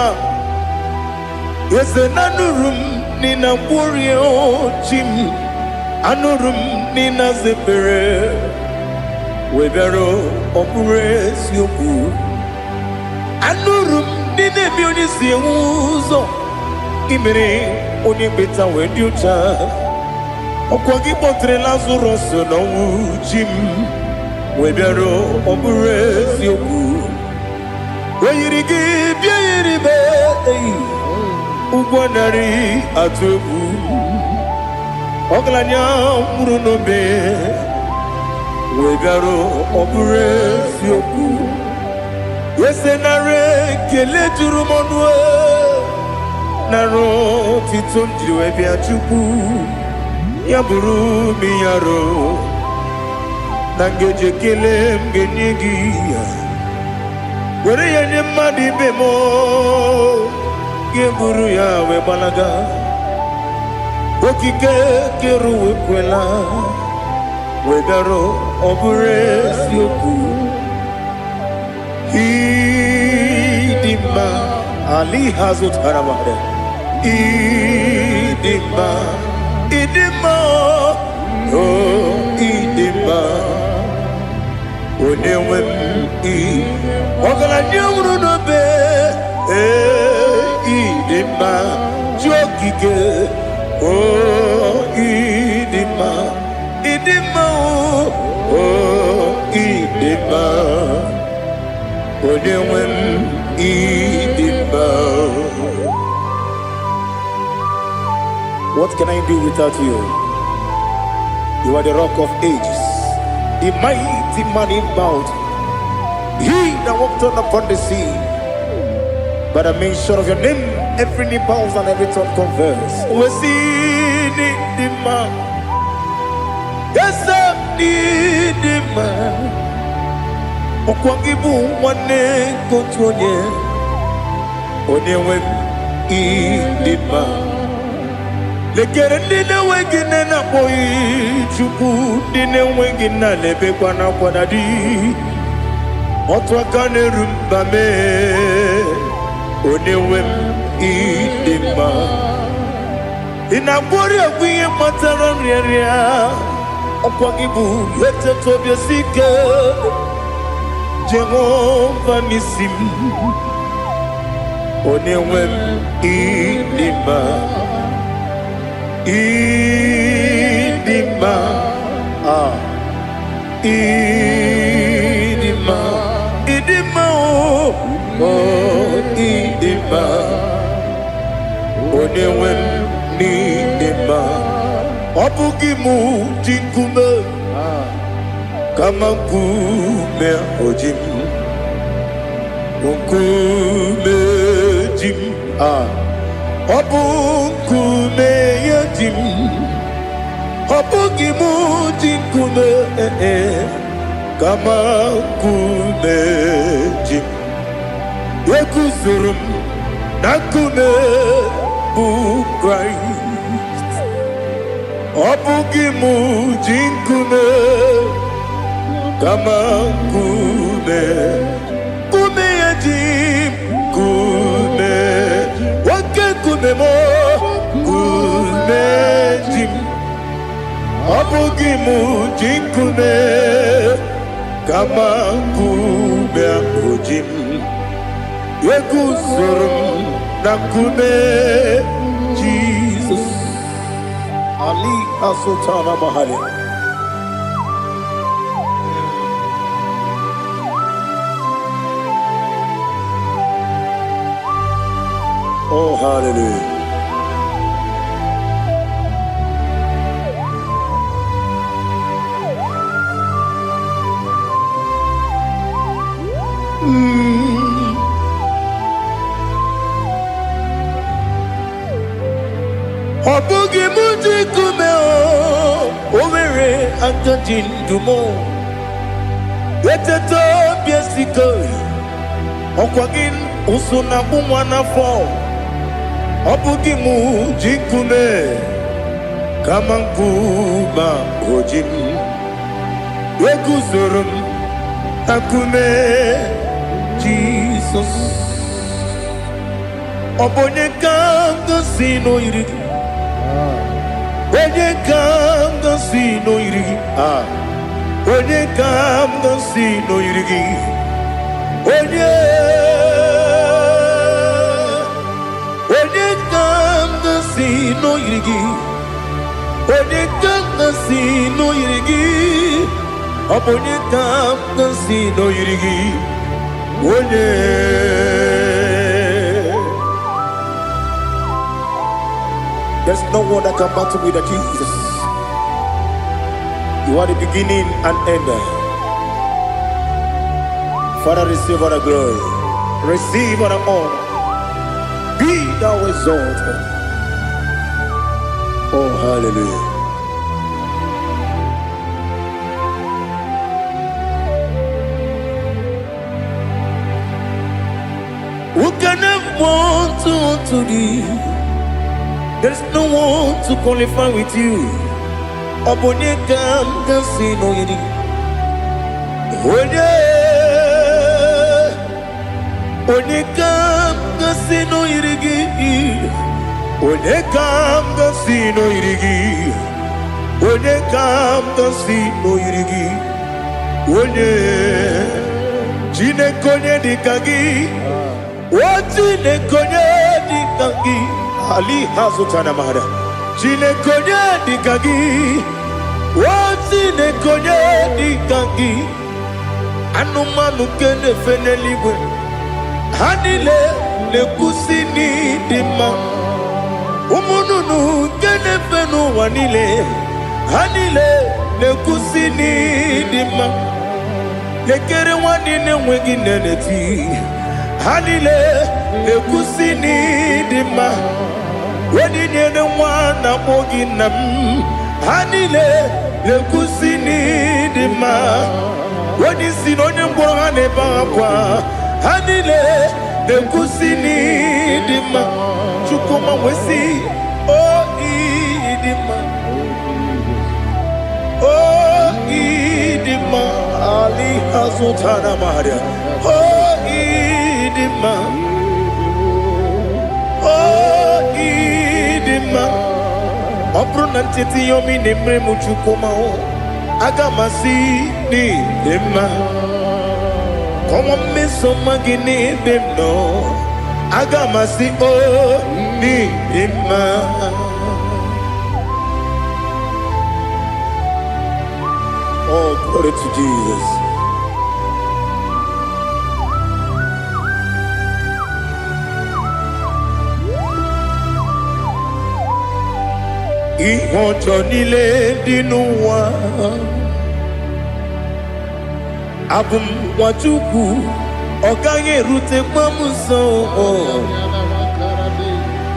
eze na anụrụ m n'ina mkpụrụ ochi m anụrụ m n'ina zebere webere ọbụrụ eziokwu anụrụ m n'ina ebe onye si enwe ụzọ imere onye kpeta wee dị ụcha ọkwa gị kpọtere Lazarọs n'ọnwụ ji m webere ọbụrụ eziokwu o yiri gị bịa yiri be ụgwọ narị atụ egwu ọgaranya mkpụrụ n'obe wee bịara ọ bụrụ eziokwu ese nara ekele juru m ọnụ nara otito m jiri wee bịa Chukwu ya bụrụ m ya ro na ngeji ekele m ga-enye gị ya were ya nye mmadụ ibe m ga-eburu ya wee gbalaga okike kere wekwela wegara ọ bụrụ eziokwu ịdị mma ala ihe azụtara mmadụ ịdị mma ịdị mma ịdị mma onye nwe m ọgaranya nwụrụ n'obe ịdị mma ji okike ịdị mma idima, oh, idima, onewem, idima. What can I do without you? You are the rock of ages, the mighty man in battle. He that walked on upon the sea. By the mention of your name, every knee bows and every tongue converse. We see the man. Yes, the man. Okwangibu wane kontonye. Onyewe idima. Lekere ndine wengine na boyi chuku ndine wengine lebe kwa na kwanadi. Otwakane rumbame. Onewem idima. Inabori agwiye matara nyeria. Okwagibu yete tobye sike. Jehovah nisim. Onewem idima. Idima. Idima. Idima. Oh, idima. Onewem idima. Obugimu jinkume. Kama nkume ojim. Nkume jim. Obukume yajim. Obugimu jinkume. Kama nkume jim. Yekuzurum nakume bu Christ. Obugimu jinkume. Kama kume, kume yajim, kume, wake kume mo, kume jim, abugimu jim kume, kama kume ojim, yekuzurum na kume, Jesus, Ali Asultana Mahali. Oh, hallelujah. Obugi muji kume o, omere anjajin dumo. Yeteto biesiko, okwagin usuna umwana fo. Obugi muji kume, kama nkuma ojim. Wekuzurum akume, Jesus. Obonye kanga sino irigi. Onye kanga sino irigi. Onye kanga sino irigi. Onye kanga sino irigi. Onye kanga sino irigi. Onye kanga sino irigi. Onye. There's no one that can battle with Jesus. You are the beginning and end. Father, receive all the glory. Receive all the honor. Be thou exalted. Oh, hallelujah. Who can have one to thee? There's no one to qualify with you. Obonye kam kasino yidi. Onye kam kasino yidi. Onye kam kasino yidi. Onye kam kasino yidi. Onye jine konye dikagi. Wajine konye dikagi. Ali Hazutana Mahara. Chile konye dikagi. Wati ne konye di kangi anumanu kene feneligwe hanile ne kusini dima umununu kene fenu wanile hanile ne kusini dima lekere wani ne nwegi neneti hanile ne kusini dima wani ne wana mogi nam hanile ne kusini dima wani sinonye mbora ne bakwa hanile ne kusini dima chukuma wesi oh idima oh idima ali hazutana maria oh idima oh idima Obrunantiti yomi nemre muchukuma agamasi ni dema Como miso magini demno agamasi o ni dema Oh, glory to Jesus. Ihojo nile dinuwa abum wajuku oganye rute pamuso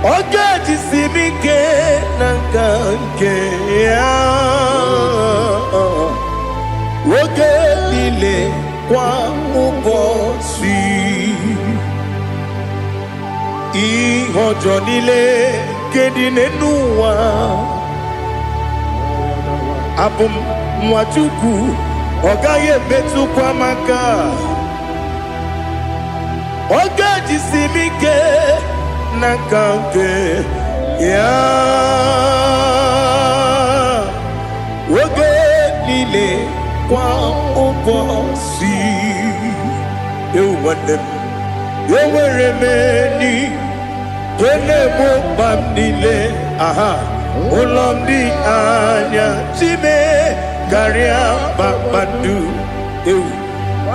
oga jisimike nankanke ya woge nile kwa ubosi ihojo nile kedinenuwa abum mwachuku ogaye betu kwa maka oga jisimike nakanke ya woge nile kwa ubosi ewanem yeweremeni Kele mo bandile, aha, ulomdi anya, chime, garia babadu,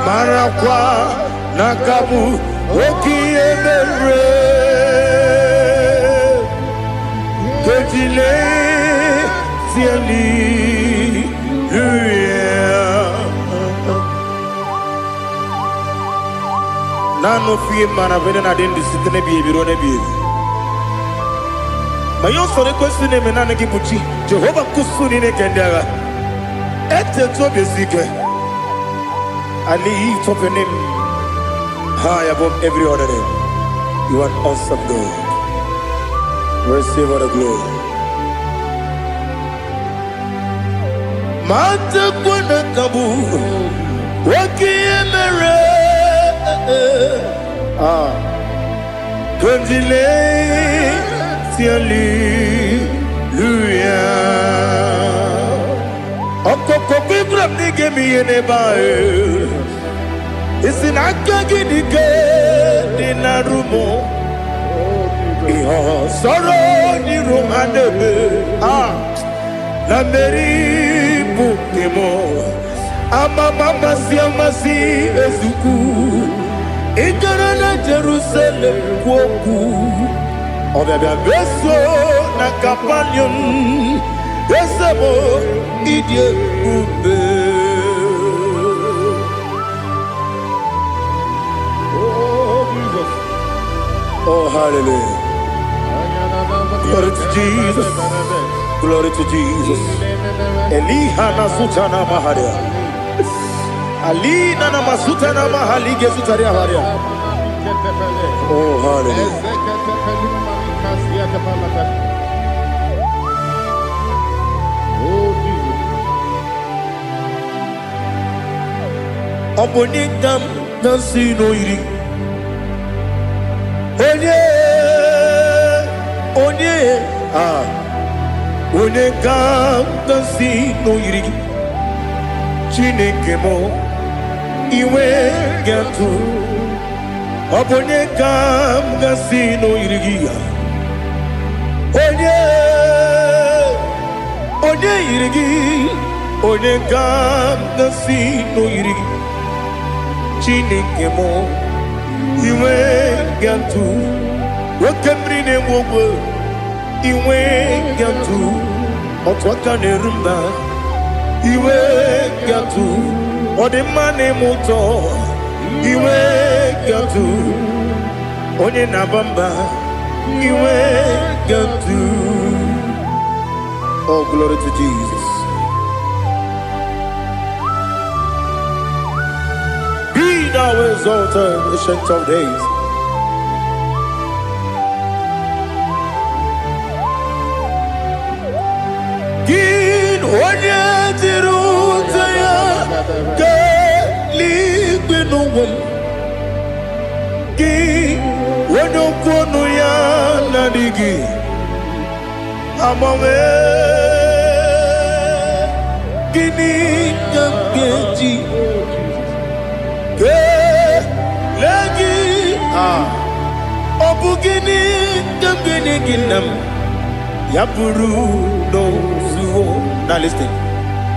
marakwa, nakabu, oki emere, kejile, siali, Nano fiye manavene na dendi sitene biye birone biye. Mayon sore kwesi ne menane kibuchi Jehovah kusuni ne kendaga ete to besike I lift up your name high above every other name. You are an awesome God. Receive all the glory. Mata kuna kabu waki emere Kandile Hallelujah. Okoko kibram nige mi yene bae. Isinaka gidike dinarumo. Iho soro ni rumanebe. Na meri bukemo. Ama mama si amasi ezuku. Ikara na Jerusalem kwoku. Obia beso na kapanion Yesebo idie ube Oh Jesus. Oh hallelujah. Glory to Jesus. Glory to Jesus. Eliha na sutana maharia Alina na masutana mahali gesutaria haria Oh hallelujah. Obonikam nasino iri Onye Onekam nasino iri Chineke mo iwe gatu Obonekam nasino iri Onye irigi onye ka ngasi n'oyiri Chineke mo iwe gantu nwoke mmiri na-enwe ogwe iwe gantu otu aka na-eru mba iwe gantu ọ dị mma na-eme ụtọ iwe gantu onye na-aba mba iwe gantu. Oh, glory to Jesus. Be thou exalted, ancient of days. Gin onye dịrị ụzọ ya ka eluigwe n'ụwa. Gị onye okwu ọnụ ya na-adịghị agbanwe. Gịnị ka m ga-eji kelee gị? Ọ bụ gịnị ka m ga-enye gị nna m? Ya bụrụ n'ozuo. Now listen.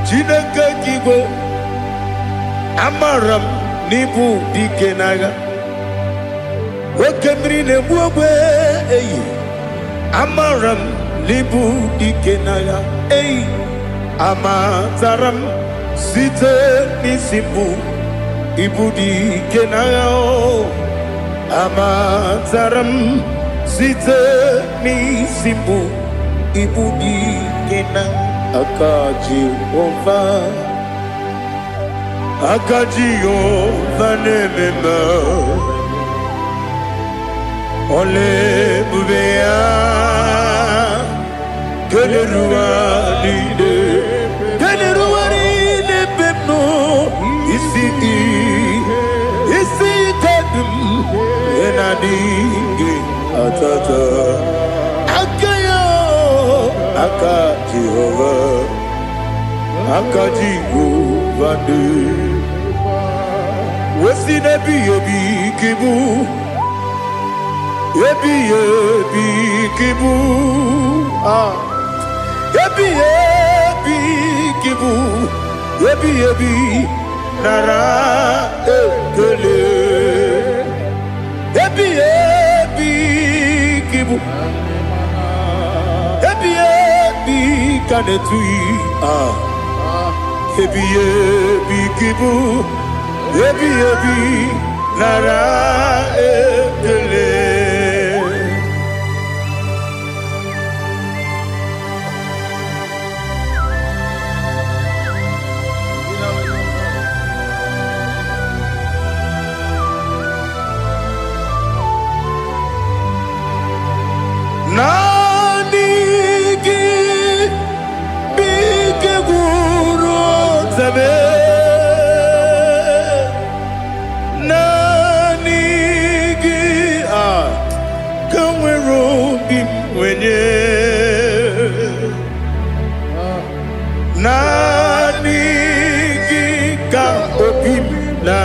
Chineke gị igwe, amara m n'ịbụ dike n'agha. Nwoke mmiri na-egbu ogwe eyi. Amara m n'ịbụ dike n'agha. Eyi. Amatara m site n'isi mbụ ịbụ dike n'agha. Amatara m site n'isi mbụ ịbụ dike n'agha. Aka Jehova, aka Jehova na-eme mma. Ole ebube ya keleruwa niile. Isi kadum enadinge atata. Aka ya, aka Jehova, aka Jehova de. Wesi nebi ebi kibu, ebi kibu. Ebi kibu, ebi nara ekele. Ebi kibu, ebi kanetui. Ebi kibu, ebi nara ekele. Nani gi bige guru zabe. Nani gi kamwero bim wenye. Nani gi ka obim na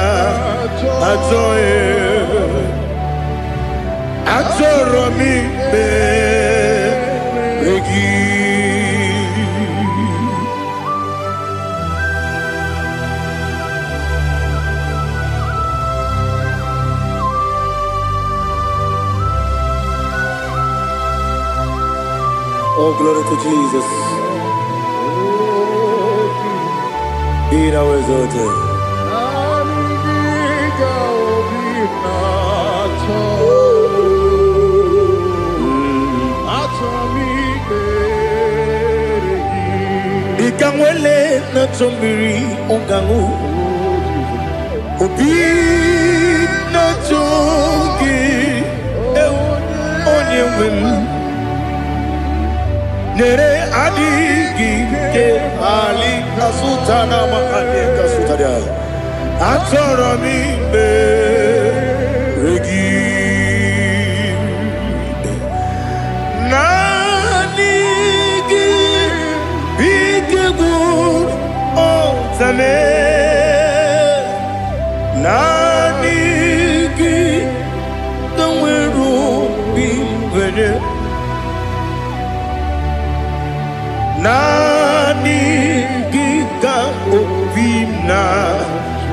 ajoe. Atoro mi beregi. Oh, glory to Jesus. Be thou exalted. Ikanwele na chombiri ongangu. Obi na chogi onye wem. Nere adigi ke ali kasutana ma ali kasutaria. Atoro mi beregi. Nani gi kamwero bimwene. Nani gi ka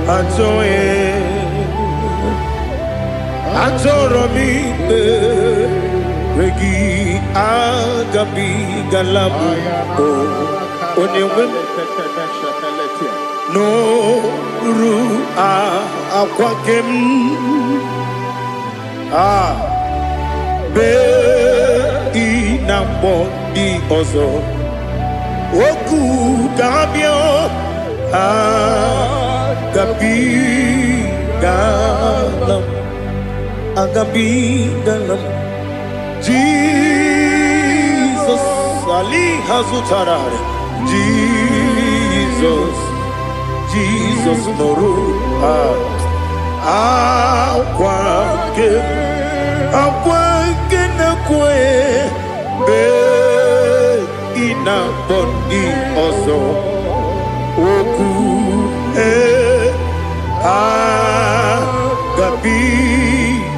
Antoye, Antoromi, Regi, Agabi, Galabu, Onewim, No, Ru, Aquakem, Be, Inambo, Di Ozo, Oku, Gabio, Agabi galam Jesus Ali Hazutarare Jesus Noru Akwake na kwe Be ina bondi ozo Oku Gabi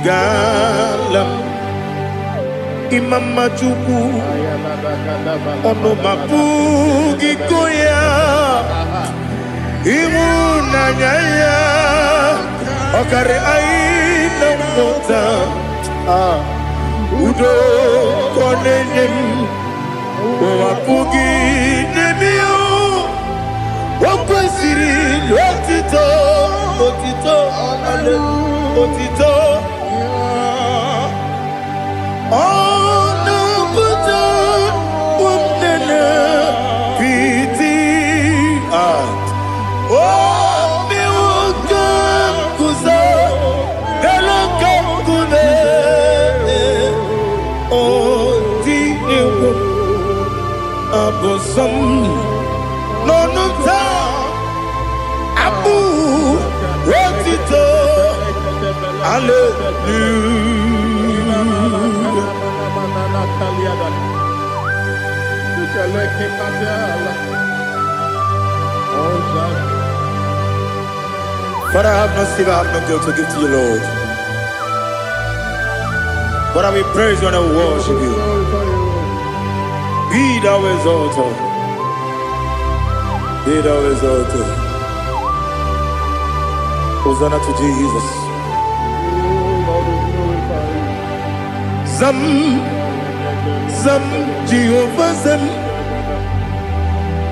galam Imam Majuku Ono mapugi koya Imu nanyaya Okare aina mota Udo konenyem Wapugi nemio Wakwasiri Otito Otito Ono buto Umnena Piti Miwoka Kuza Neloka Kune Oti Abosam Nonota Abu Otito Father, I have no silver, I have no gold to give to you, Lord. But I will praise you and I will worship you. Be thou exalted. Be thou exalted. Hosanna to Jesus. Zam, Jehovah Zam,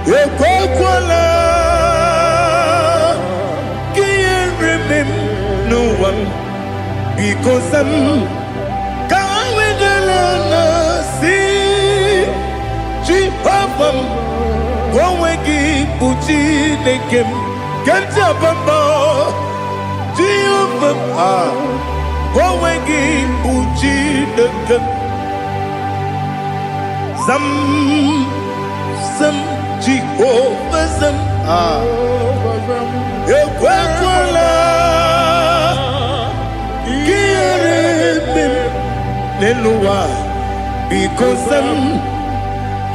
Ekwakwala, can't remember no one, because Zam, can't wait alone, see, Jehovah, go away, Puchi, Nekem, can't jump Jehovah, go away, Puchi, Nekem. Zam Jehovah Zam Ekwakwala Kiyarebe Neluwa Because Zam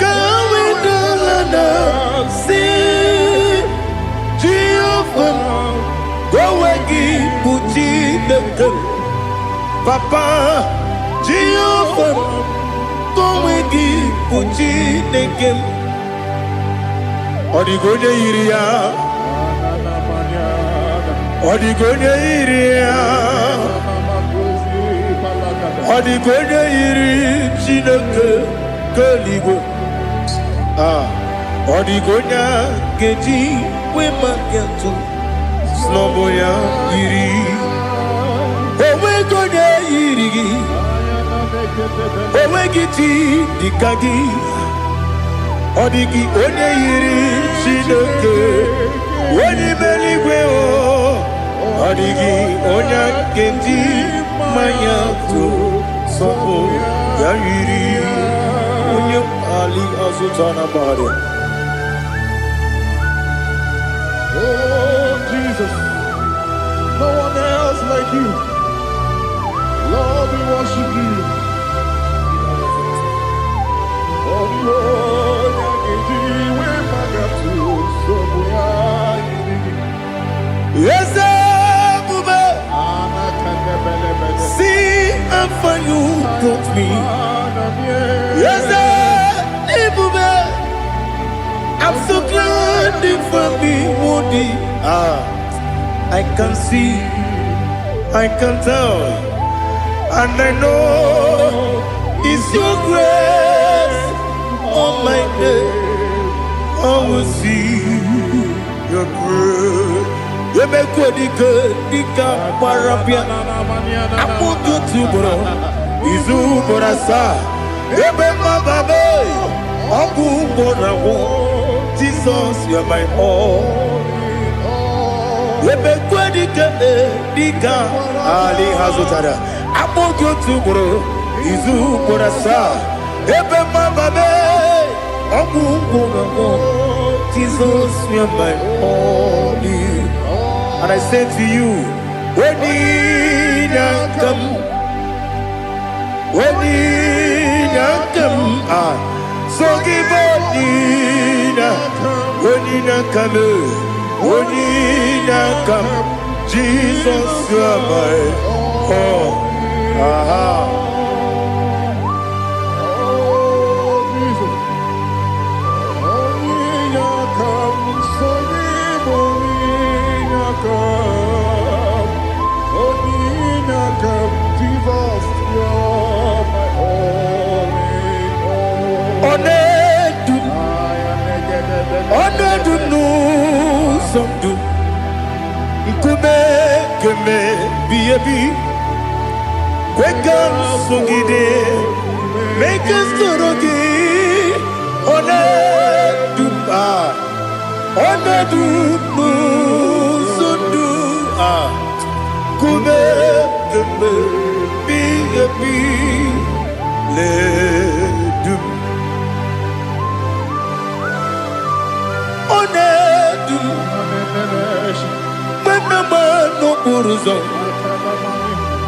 Kawedalana Si Jehovah Gowagi Puji Nekem Papa Jehovah Gowagi Puji Nekem Odigonya Iria Odigonya Iri Chineke Keligo Odigonya Geji Wemakiatu Sloboya Iri Owegonya Iri Owegiti Dikagi Odigi onye yiri Chineke onye meligwe Odigi onye kendi manya to sopo ya yiri onye ali azutana bare. Oh Jesus, no one else like you. Lord, we worship you. Oh Lord, yes, Bube. See how far you brought me. Yes, Bube. I'm so glad for me, Woody. I can see, I can tell, and I know it's your grace on my day. I will see your grace. You make good, dika parapia. Apu tu bro, izu borasa. Ebe mababe, apu borawo. Jesus, you are my all. Ebe good, dika ali hazutara. Apu tu bro, izu borasa. Ebe mababe, apu borawo. Jesus, you are my all. And I say to you, when you come, so give when you come, Jesus, you are my all. Make us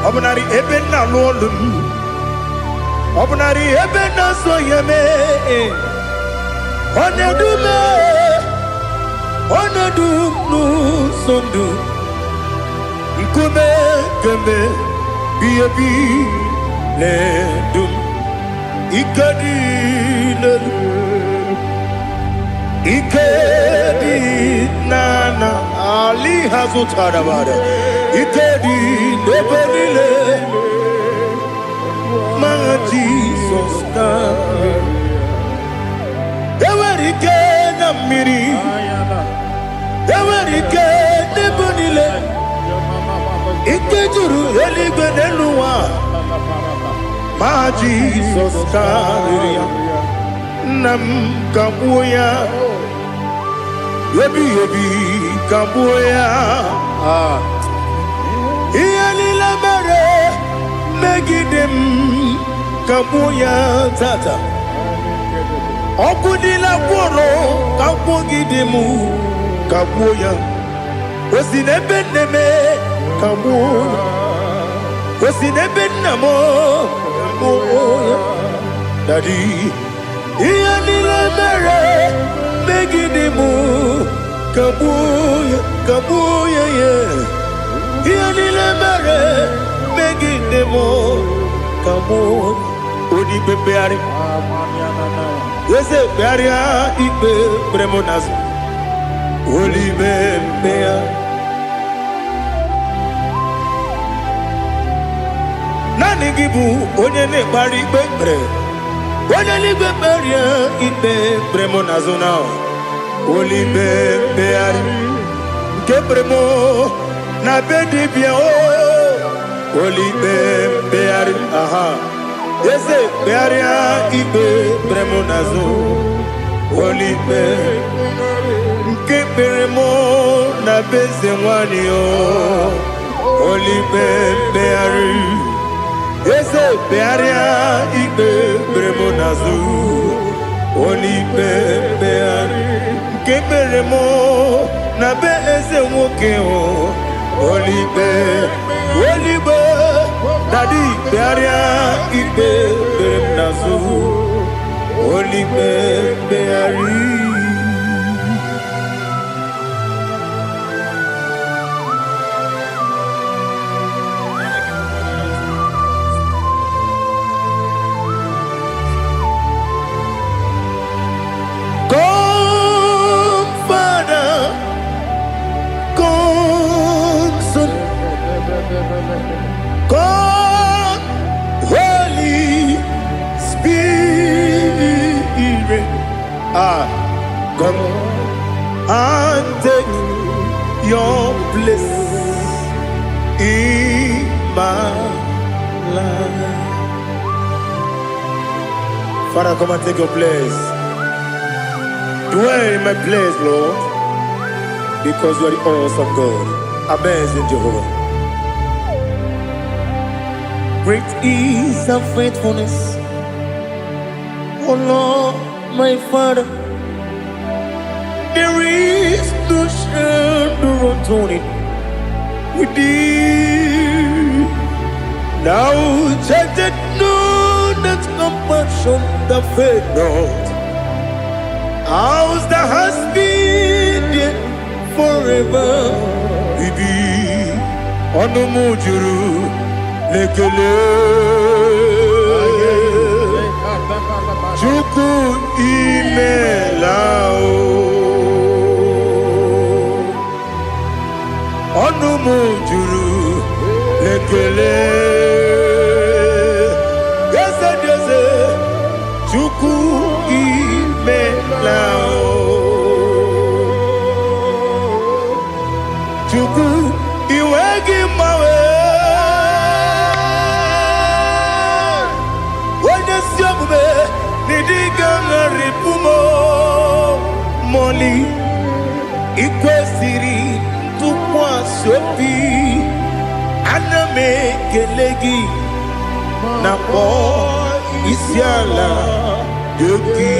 Obnari ebena lolum, obnari ebena soyeme, onedu nu sondu, ikume keme biyebi ledum, ikedi nana ali hazutara bada. Ikedi neberile, my Jesus name. Ewerike na miri, ewerike nebonile. Ikejuru eligwe neluwa, my Jesus name. Nam kabuya, yebi kabuya. Iyalila mere megidem kabuya tata. Okudila kworo kabugidemu kabuya. Osinebenneme kabuya. Osinebennamo kabuya. Daddy. Iyalila mere megidemu kabuya yeah. Iyalila mere megidemo kabuya. Odi bebeari. Yese bearia ibe premonas. Oli bebea. Nani gibu onye ne bari bebre. Onye ni beberia ibe premonas now. Oli bebeari. Kebremo na bedi bia o. Oli bebeari aha. Yese bearia ibe bremonazo olipe nke beremo na beze nwani o olipe beari yese bearia ibe bremonazo olipe beari nke beremo na beze nwoke o olipe Daddy, bearia ibe beremnazu, oli beari. Come, Father, come. Come and take your place in my life. Father, come and take your place. Dwell in my place, Lord, because you are the awesome God. Amazing Jehovah. Great is thy faithfulness, O Lord, my Father. There is no shadow of turning with thee. Now check that no, that compassion that faith not. Ours that has been there forever. Bibi, ono mujuru, lekele. Chuku imelao. Ono mujuru, lekele. Yese, chuku imelao. Chuku iwegi mawe. Wanya siyabume nidiga ngaripumo. Moli ikwesiri tukwa sopi. Aname kelegi na po isiala yoki.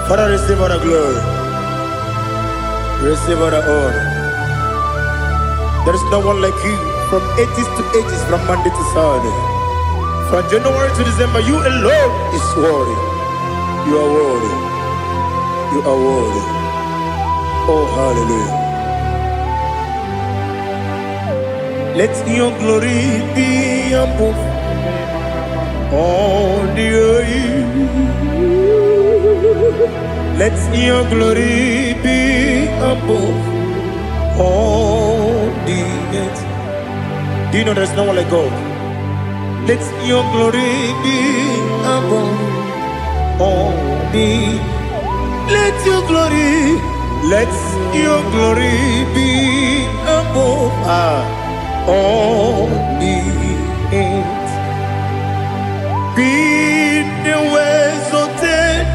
Father, receive all the glory. Receive all the honor. There is no one like you from ages to ages, from Monday to Sunday. From January to December, you alone is worthy. You are worthy. You are worthy. Oh, hallelujah. Let your glory be above all the earth. Let your glory be above all the earth. Do you know there's no one like God? Let your glory be above all the. Let your glory be above all the earth. Be the ways of death,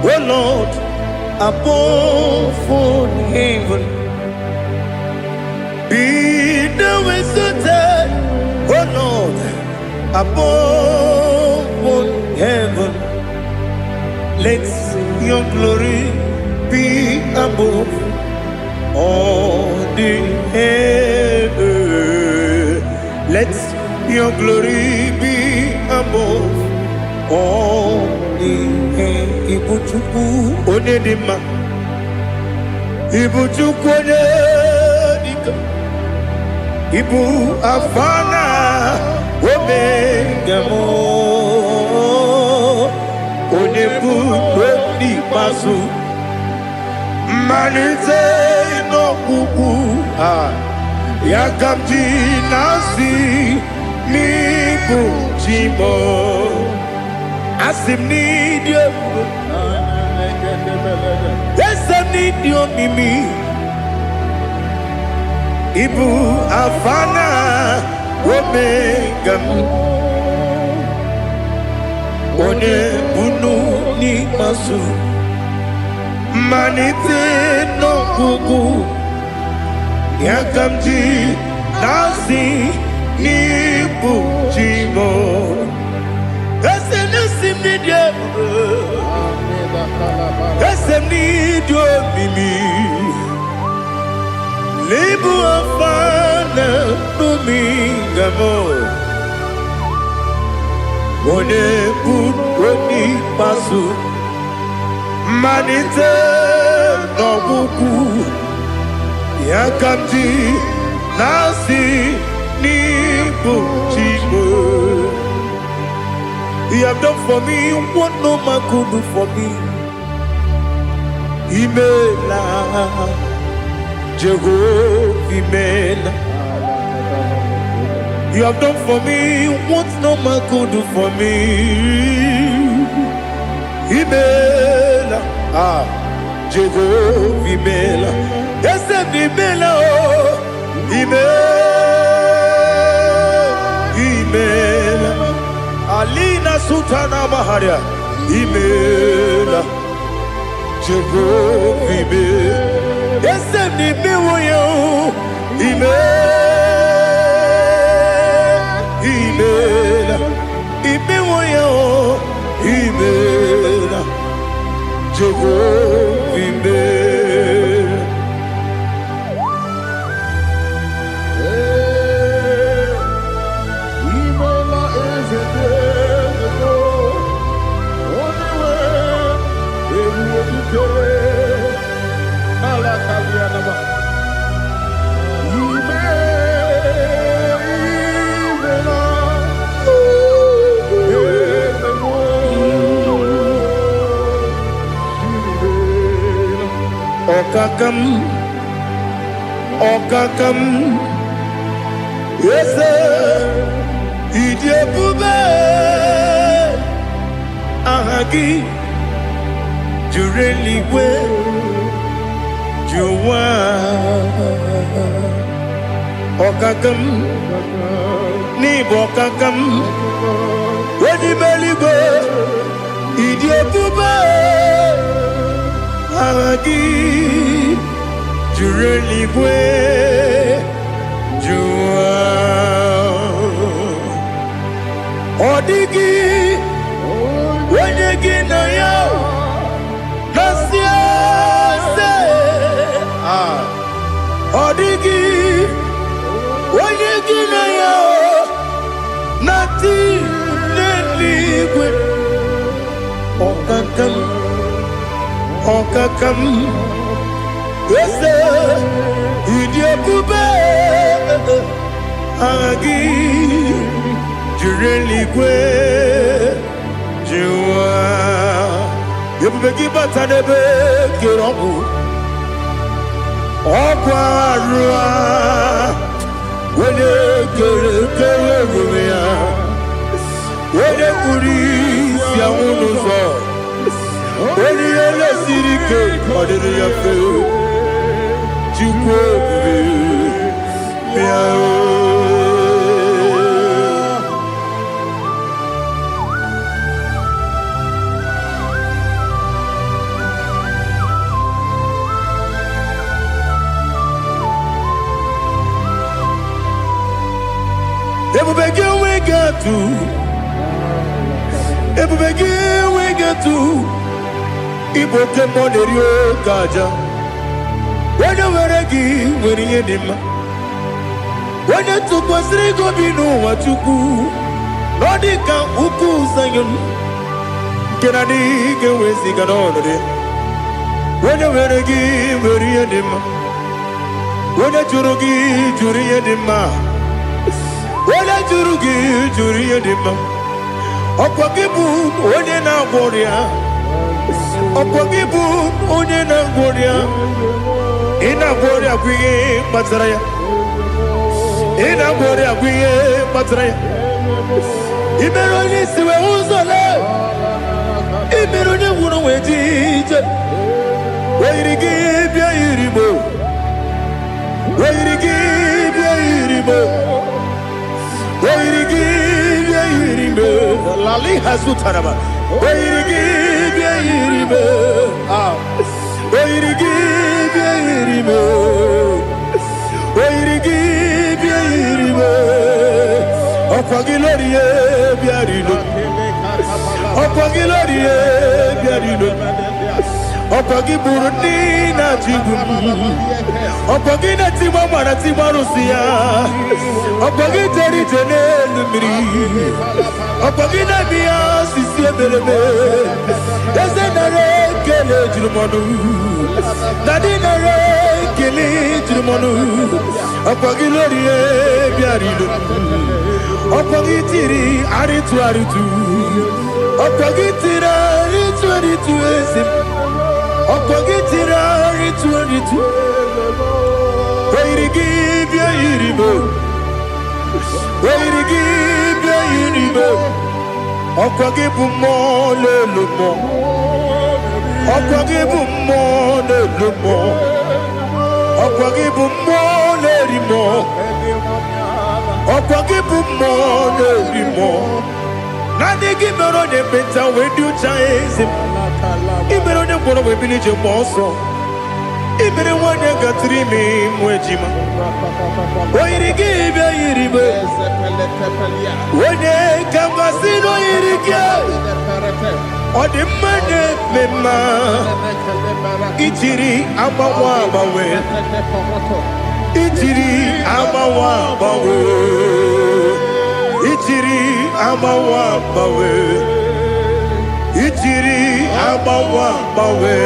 oh Lord, above all heaven. Be the ways of death, oh Lord, above all heaven. Let your glory be above all the earth. Let your glory be above all the earth. Ibuchuku onedima, Ibuchuku onedika, Ibu afana omega mo, onebu weni pasu, manite no kuku yakamji nasi nibu chimo. Asim need you. Yes, I need you, Mimi. Ibu afana omega. One bunu ni masu. Manite no kuku. Yakamji nasi nibu chimo. Esem need you, Mimi. Lebu afana numingamo. One weni pasu. Manite no buku. Yakamji nasi nibu chimo. He have done for me what no man could do for me. Imela, Jehovah Imela. You have done for me what no man could do for me. Imela, Jehovah Imela, yes, Imela, Imela, Alina Sutana Maharia, Imela, Jehovah Imela, yes, Imela, Imela, Jehovah Imela. Imela is a day, only way we will Alakalianaba. Okakam, Okakam, yes, Idiabube, Ahagi, Jureligwe, Juwa, Okakam, Nibokakam, Wedibeligo, Idiabube. Ahagi, Jureligwe, Jua, Odigi, Wedigi na yo, Nasia se, Odigi, Wedigi na yo, Nati Leligwe, Okakam. Okakam, yes, Idiabube, Agi, Jureligwe, Jua, Yabegi Batanebe, Kiromu, Okwarua, when you when you Kuris, Yamunuzo. When you are sirike, what did you feel? You we get to Igbo kemo nerio kaja. When you were a gi, when you did when you took was Rigo Bino, what you do, Nodika Uku Sayon. Can I dig away Sigadon? When you were a gi, when you did when a Jurugi, Juriadima, when a Jurugi, Juriadima, Okwakibu, when you now warrior. Opogibu onye na ngoria ina ngoria kwiye matraya ina ngoria kwiye matraya imero ni siwe uzole imero ni wuno wetije weirigi bia iribo weirigi bia iribo weirigi bia iribo lali hasutaraba weirigi bia iribo weirigi bia iribo weirigi bia iribo okwagilorie bia rilo okwagilorie bia rilo okwagiburu na jibu okwagina timama na timarusia okwagiteri tenelu miri okwagina biya sisi ebelebe ezenare kele jirumonu dadinare kele jirumonu okwagilorie bia rilo okwagitiri aritu aritu okwagitiri aritu aritu esim Okogitira ritu ritu Weirigi bia iribo Oyirigi bia yiribe. Okwagi bu mo lelu mo. Okwagi bu mo lelu mo. Okwagi bu mo leri mo. Okwagi bu mo leri mo. Nadi gibero de beta we do chase. Ibero de koro we bilije moso. Ibere wane gatri mi mwejima. Oyirigi bia yiribe. Wene kamasino yirige. Odi mane mema. Ichiri amawa bawe. Ichiri amawa bawe. Ichiri amawa bawe. Ichiri amawa bawe.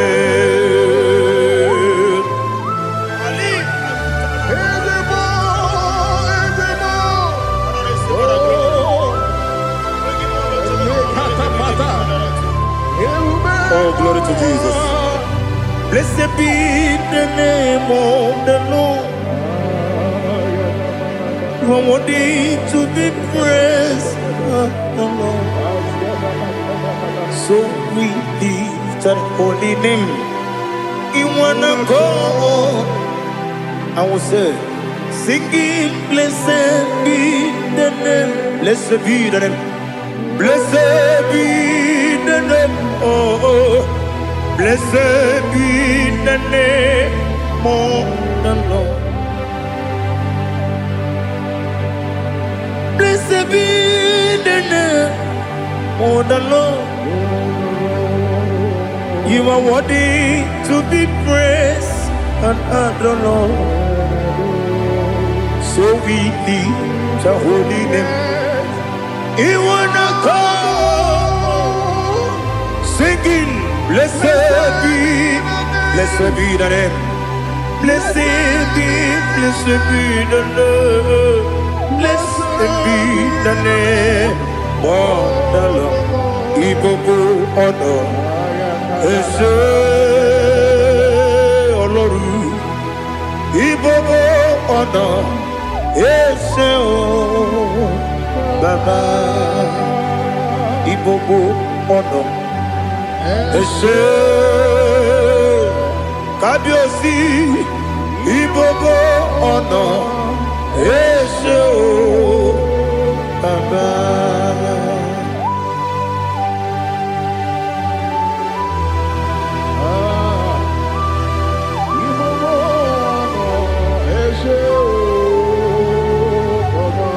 Oh, glory to Jesus. Blessed be the name of the Lord. You are worthy to be praised, the Lord. So we lift our holy name. You wanna go? I will say, singing, blessed be the name. Blessed be the name. Blessed be the name. Oh, blessed be the name of the Lord. Blessed be the name of the Lord. You are worthy to be praised and adored, Lord. So we lift your holy name. You wanna call, singing, blessed be the name. Blessed be the Lord. Blessed be the name of the Lord. Igbo honor. Ese Oloru. Igbo honor. Ese o Baba. Igbo honor. Ese Kabiosi. Igbo honor. Ese o Baba.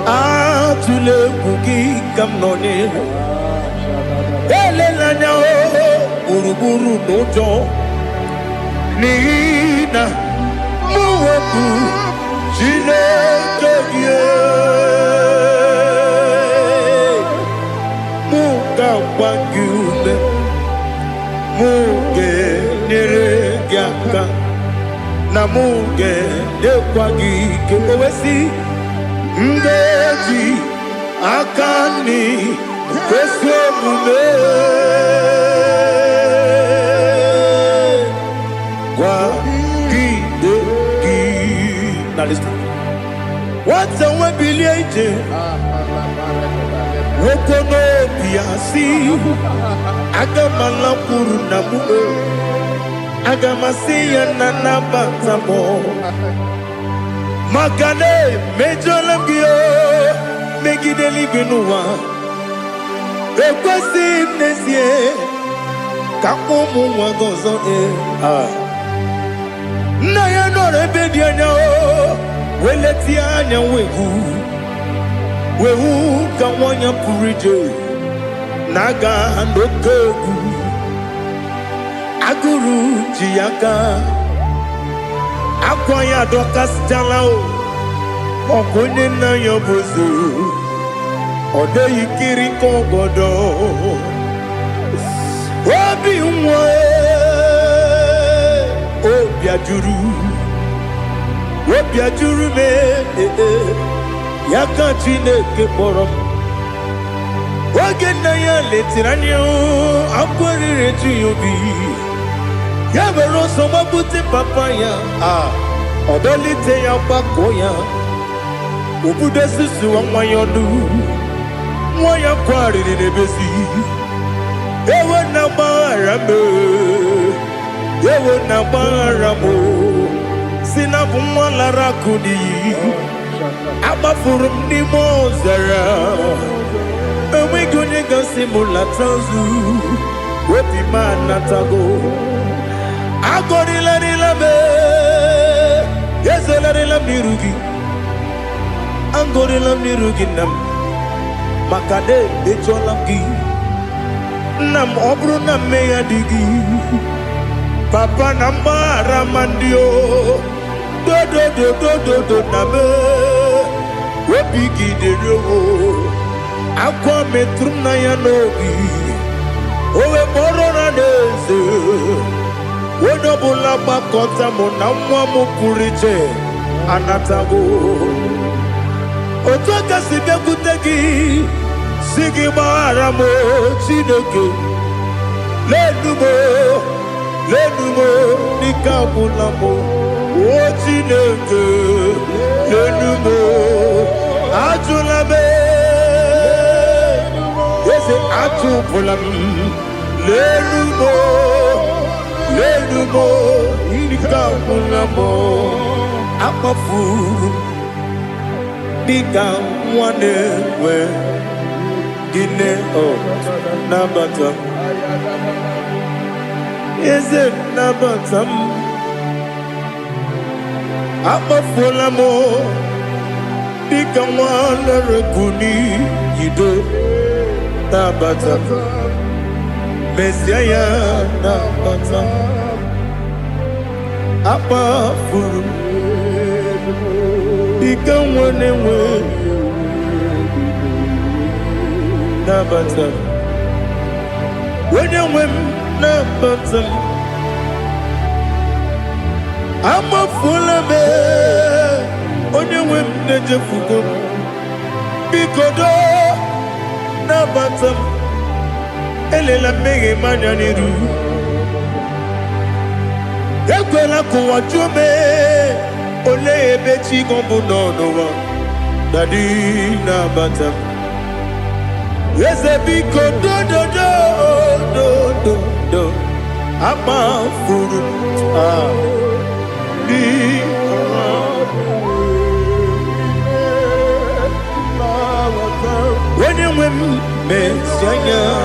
Atule kuki kamnoni. Elelanya o uruburu nojo. Nina muweku Chineke ye. Muga wagyume. Muge neregiaka. Na muge dekwagike owesi. Ndeji akani kweso mume kwa gidegi. Now listen. What's a webili eje? Wokono biasi agamala puru namu agamasiya nanabatamo. Magane mejolamgio megideli benua ekwesi nesie kakomu wagozo na ya nore bedianya o weleti anya wehu kawanya purije naga ndokogu aguru jiyaka akwanya dokas jalao okonye na yobozu ode yikiri kogodo obi nwe obi ajuru me yaka Chineke kpọrọ oge na ya letirani o akwarire tu yobi ya bero so mabute papa ya odolite ya gbako ya Ubudesi suwa yonu Mwaya kwari ni nebesi Ewe na barame Ewe na baramo Sinabu mwala kuni Abafurum ni mozara Ewe gune gasi mulatanzu Wepi manatago Agorila nilabe Yezela nilamirugi Angorila mirugi nam Makade becholamgi Nam obru na meya digi Papa namara mandio Do do do do do do name Webigi de rogo Aqua metrum na yanogi Owe moro na neze Wodobula bakota mo namwa mo puriche Anatago Otoka sibe kutegi Sigi baramo Chineke Lenumo Nikabulamo O Chineke Lenumo Ajulabe Yese Ajupulam Lenumo Nikabulamo Amafu Bika wane we Gine Nabatam Is it Nabatam Amafulamo Bika wane rekuni Yido Nabatam Messiah Nabatam Amafulu Bika wane we Nabatam When you win Nabatam I'm a full of it When you win Nejafuko Bikodo Nabatam Elela mege manyaniru Ekwela kuwa chume Ole ebechi gombu nonowa Dadi Nabatam Yes, a big do. I'm a fool. When you win, Messiah,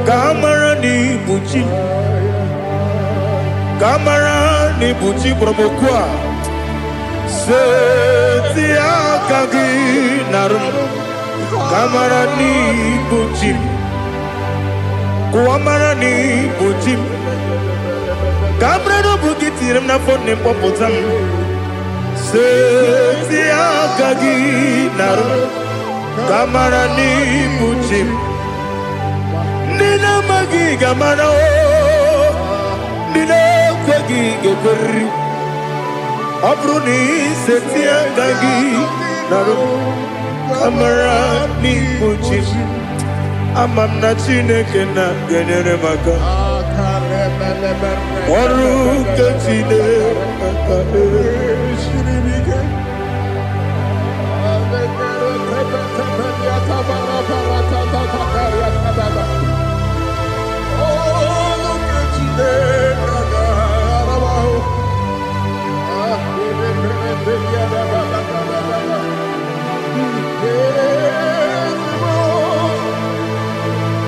Kamara ni Buchi. Kamara ni Buchi Promokwa. Setia Kagi Narum. Kamarani Buchim Kuamarani Buchim Kamrano Bukitirim na phone popotam Setia Kagi Naru Kamarani Buchim Nina Magi Gamano Nina Kwagi Geberi Abruni Setia Kagi Naru Kamarani Buchim Amamna Chineke na genere maka Oru Kachine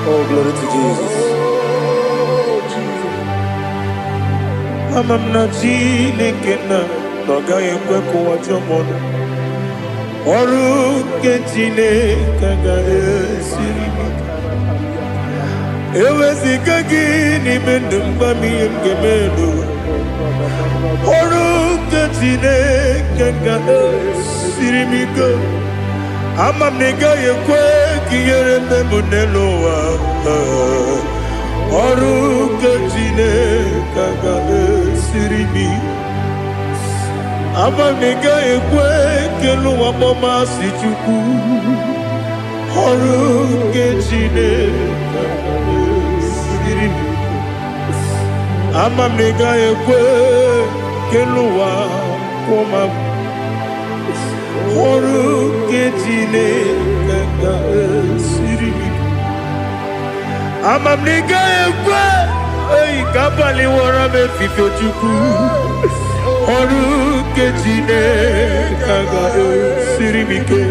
Oh, glory to Jesus. Amamna Chineke na noga yekwe kuwa chomono Oru Chineke ga esiri Ewezi kagi ni mendumba miyenge menu Oru Chineke ga esiri miko Amamnega yekwe kiyere memuneloa Oru Chineke ga esiri Amamnega yekwe keluwa mama si chuku Oru Chineke ga esiri Amamnega yekwe keluwa mama Oru kejine kanga siri. Amamniga ekwe. Ei kabali wora me fifo chuku. Oru kejine kanga siri mike.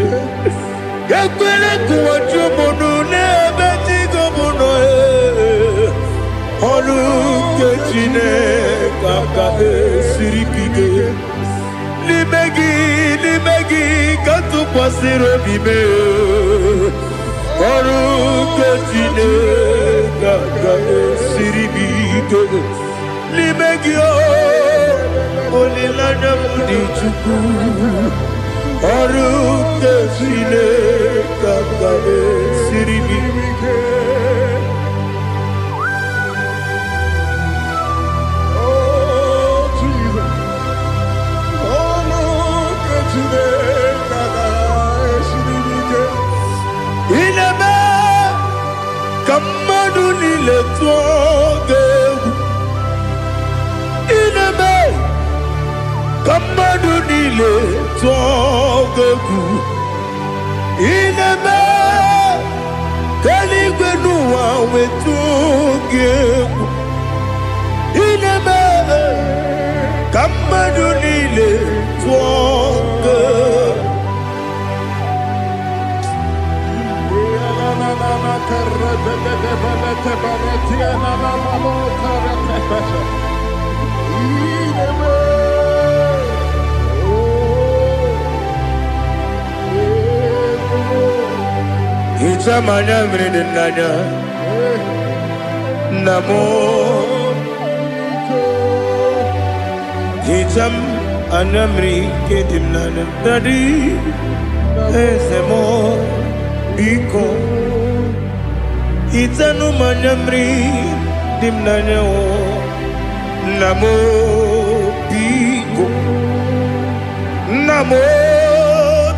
Yakwele kuwa chumunu nebe tigo muno. Oru kejine kanga siri mike. Limegi katu kwasiro bime. Oru kejine kanga siri mike. Limegi olilanya mudi chuku. Oru kejine kanga siri mike. Inebe kamadu nile tuoge. Inebe kamadu nile tuoge. Inebe kaligwe nuwa wetuge. Inebe kamadu nile tuoge. Ichamanya mridinanya namo. Icham anamri kedimnana dadi ezemo biko. Itanu manamri dimnanya o namo biko. Namo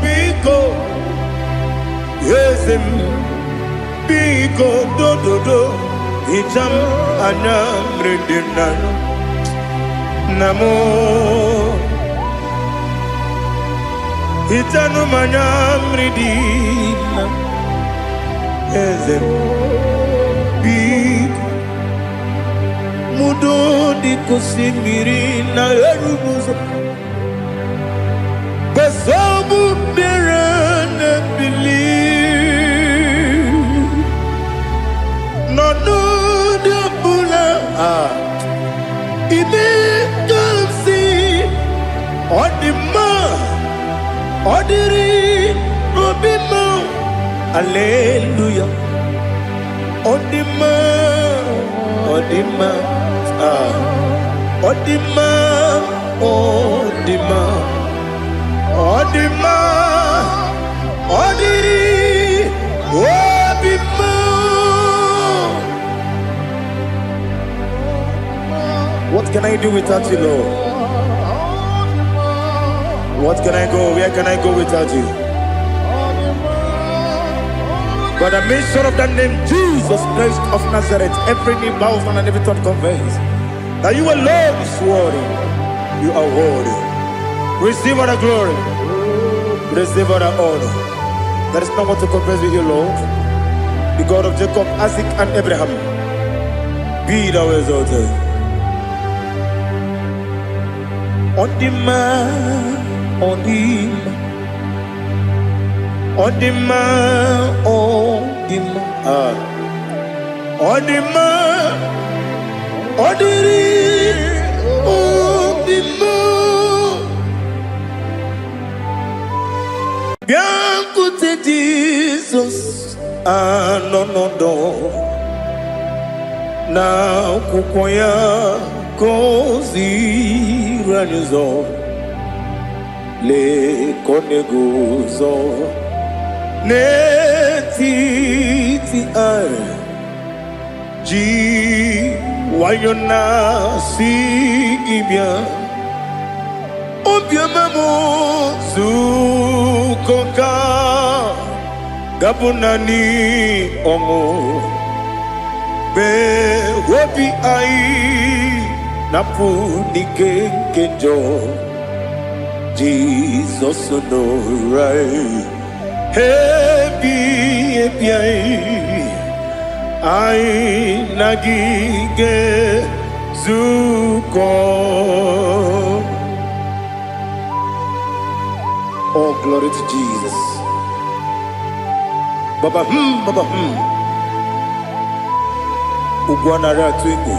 biko. Yesem biko do do do. Icham anamri dimnanya namo. Itanu manamri dimnanya. Yesem mudo di kusimiri na erubuzo. Besobu mirane believe. No no de bula. Ibe kamsi odima odiri obima. Hallelujah. Odima, odima, odima, odima, odima, odiri, odima. What can I do without you, Lord? What can I go? Where can I go without you? By the mention of that name, Jesus Christ of Nazareth, every knee bows down and every tongue confesses that you alone is worthy. You are worthy. Receive all the glory. Receive all the honor. There is no one to compare with you, Lord. The God of Jacob, Isaac, and Abraham. Be thou exalted. Odima, odima. Odima, odima, odima, odiri, odima. Biancote Jesus, no no no. Na kukoya kozi ranizo, le koneguzo. Netiti ay ji wayona si ibia obia mamo sukoka gabunani omo be wobi ai napu nike kenjo Jesus no right. Happy, happy, I nagige zuko. Oh, glory to Jesus. Baba, Baba, Ugwanara twingu.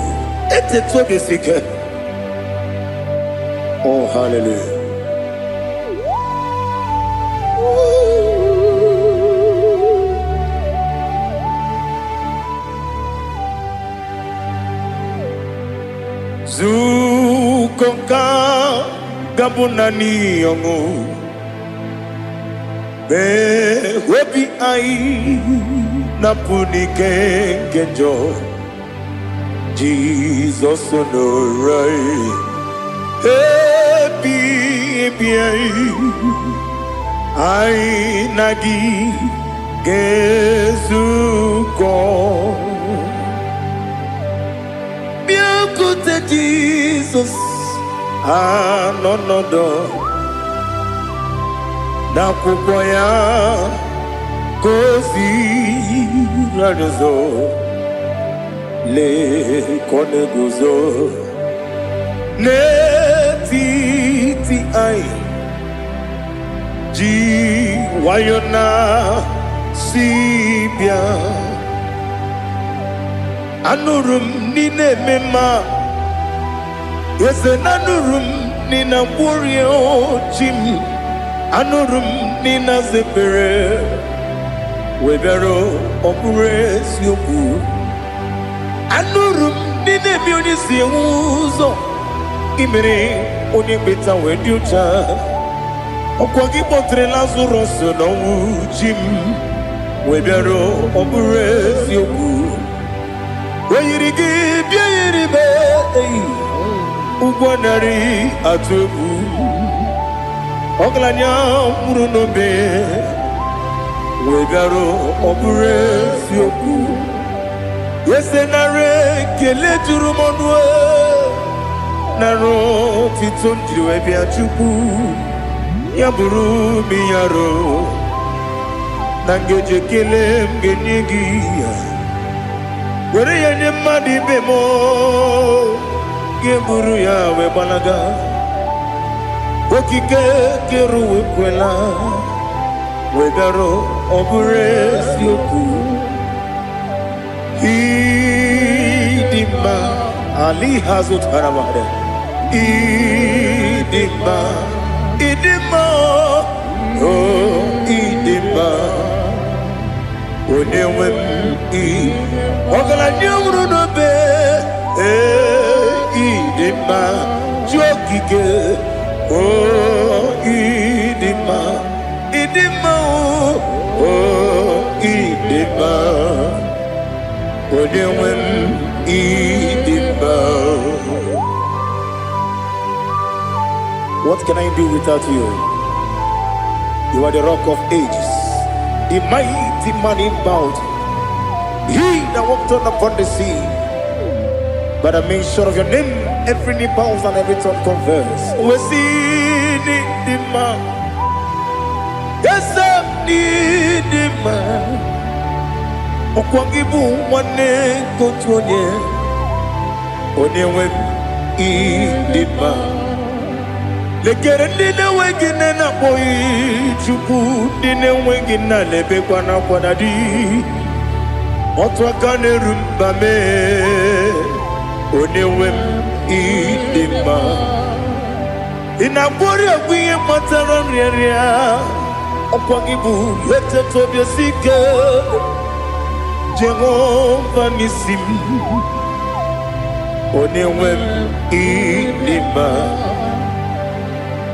Ete toge sike. Oh, hallelujah. Zukonka gabunani yongu be webi ai napunike kenjo Jesus no right happy ai nagi gezuko Jesus, no, na kupoya kozi radozo le koneguzo ne titi ai ji wayona sibia anurum nine mema. Yes, anurum nina warrior Jim, anurum nina zepere, webero operates yoku, anurum nina munisi uzo, imere onibeta weducha, okwagi potre Lazarus no Jim, webero operates yoku, weyirigi biiribe. Ugwanari atubu Oglanya murunobe Wegaro obure sioku Yesenare kele turumonwe Naro titondriwe biachuku Yaburu miyaro Nangeje kele mgenyigia Were yanye madi bemo Geburu ya webalaga Okike keru wekwela Wegaro obure sioku Idima Ali hazut haramade Idima Oh idima Onewem Ogala nyumru nobe Idima jokike oh idima oh idima odewem idima. What can I do without you? You are the rock of ages, the mighty man in battle, he that walked on upon the sea. By the mention of your name, every knee bows and every tongue confess. We see the man. Yes, I need the man. Okwangibu wane kotonye. Onewe idima. Lekere dine wegine na boy chuku dine wegina lebe kwa na kwa dadi. Otwa kane rumba me. Onewem idima Inabori agwiye matara nriaria Okwangibu yete tobye sike Jehova nisim Onewem idima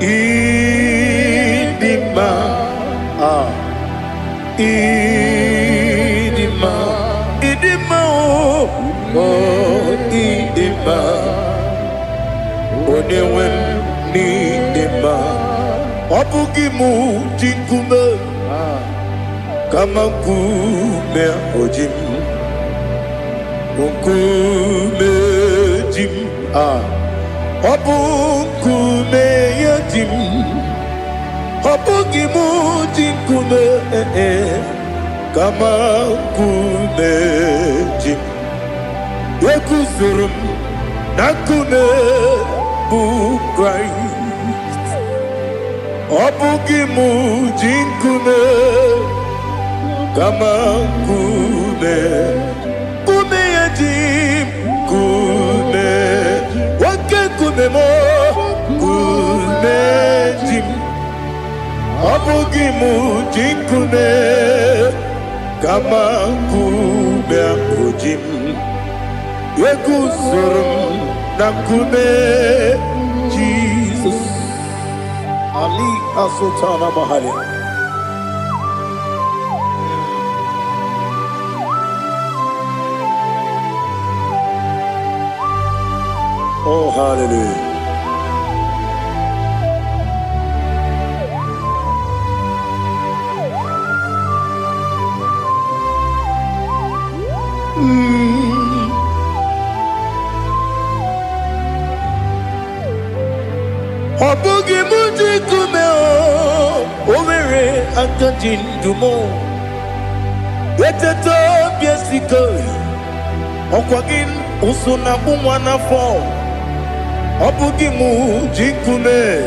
Idima Idima Idima oh idima Onewem nidima Obugimu jinkume Kama kume ojim Unkume jim Obukume yajim Obugi muji nkume kama nkume ji Yekuzuru na nkume bụ Christ. Obugi muji nkume kama nkume Kume ya ji kume Wake kume mo kume ji Obugi muji nkume kama nkume akujim Yekuzuru na nkume Jesus Ali Asultana Mahali. Oh, hallelujah. Obugi muji kume Owere akajin dumo Weteto biesiko Okwagin usuna bumwana fo Obugi muji kume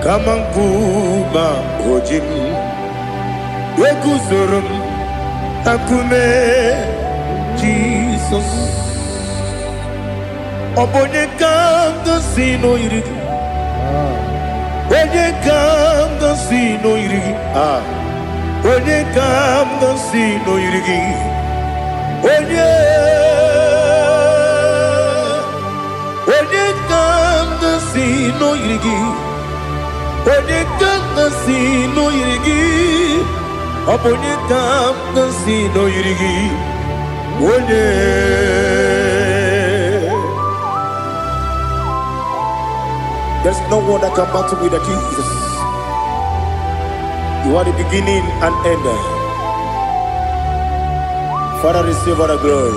Kama nkuma ojim Wekuzorum akume Jesus Obonye kanga sino irigi Onye kanga sino irigi Onye kanga sino irigi Onye kanga sino irigi Onye kanga sino irigi Onye kanga sino irigi Onye There's no one that can battle with Jesus. You are the beginning and end. Father, receive all the glory.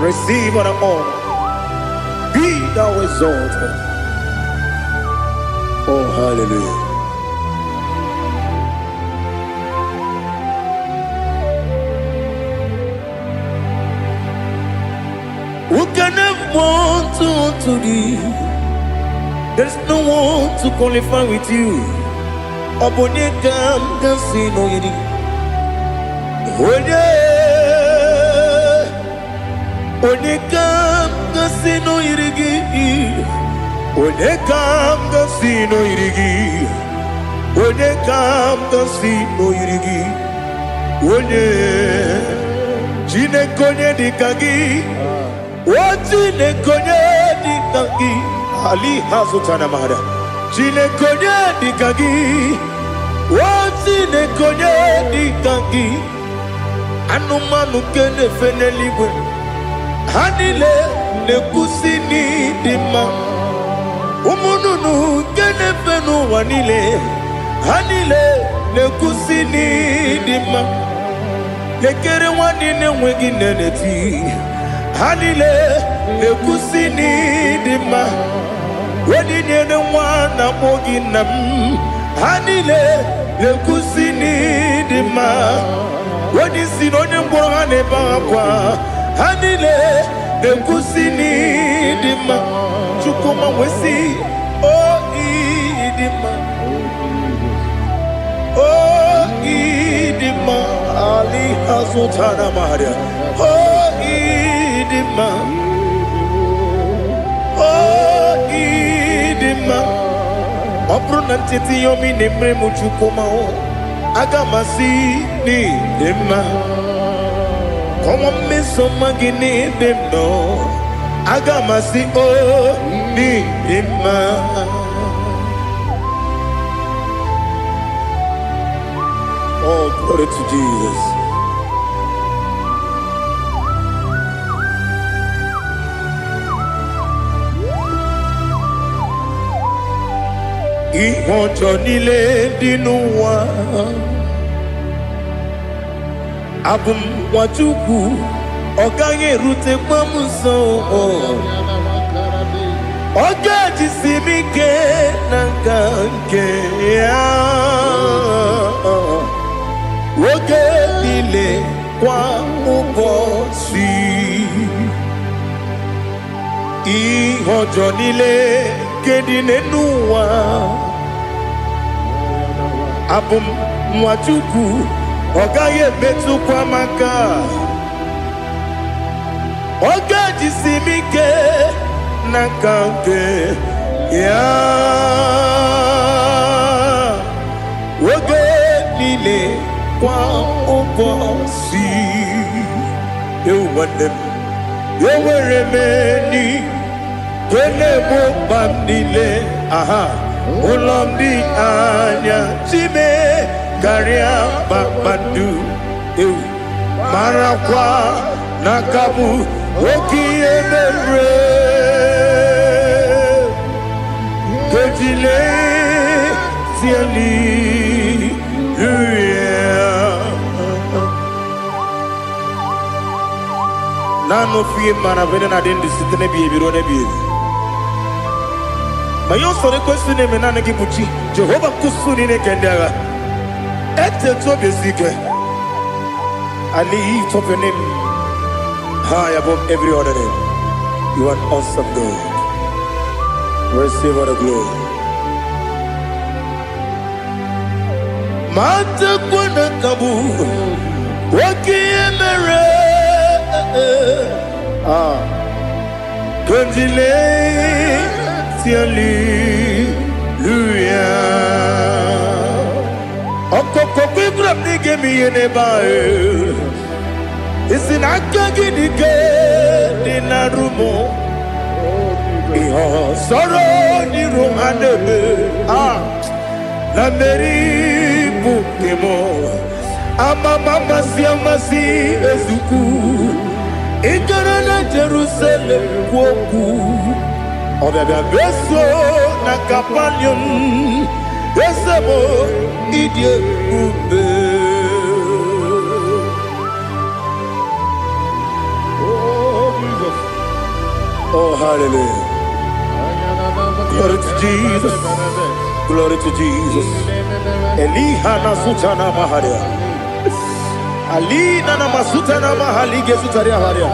Receive all the honor. Be thou exalted. Oh, hallelujah. Who can have one to thee? There's no one to qualify with you. Obonye kam kasino yidi. Onye kam kasino yidi. Onye kam kasino yidi. Onye kam kasino yidi. Onye Chinekonye dikagi. Chinekonye dikagi. Ali Hazutana Mahada. Chinekonye dikagi. Chinekonye dikagi. Anumanu kene feneligwe. Hanile nekusini dima. Umununu kene fenu wanile. Hanile nekusini dima. Nekere wanine wengi neneti. Hanile nekusini dima. Wedi nyene wana mogi nam Hanile nekusini dima Wedi sinonye mbwangane bakwa Hanile nekusini dima Chukuma wesi Oh idima Oh idima Ali Hazutana Maria Oh idima Obruna titi yomi nemre muchukoma Agamasi ni dema Koma meso magini demno Agamasi o ni dema Oh, glory to Jesus. Ìwọ̀njọ́ nílé dínú wa Abumwachukwu ọ̀gá yẹ̀rùtẹ̀ pọ́mùsàn Oge jisimike na nke ya oge niile kwa ụbọchị ihe ọjọọ niile nke dị n'ụwa abụ m nwa Chukwu ọ gaghị emetụkwa m aka oge jisimike na nke ya oge niile kwa ụbọchị nwanne m enwere m enyi na-egbo mkpa m niile ụlọ m dị anya chime karịa kpakpando marakwa n'aka m oke ihe mere kejile tieli nano fie mana vene na den disitene bi ebiro ne bi ma yo sore kwesi ne mena ne gibuchi Jehova kusuni ne kendaga ete to besike I lift up your name high above every other name. You are awesome God. Receive all the glory. Mata kuna kabu wakiemere Kondile tiali luya Okoko kwikrap nige miyene bae Isi nakagi nige dina rumo Iho soro ni romanebe La meri bukemo Ama mama siamasi ezuku Ikara na Jerusalem woku Obebe beso na kapanium Besemo idye ube Oh hallelujah Glory to Jesus Glory to Jesus Eliha na sutana maharia Alina na masuta na mahali gesutaria haria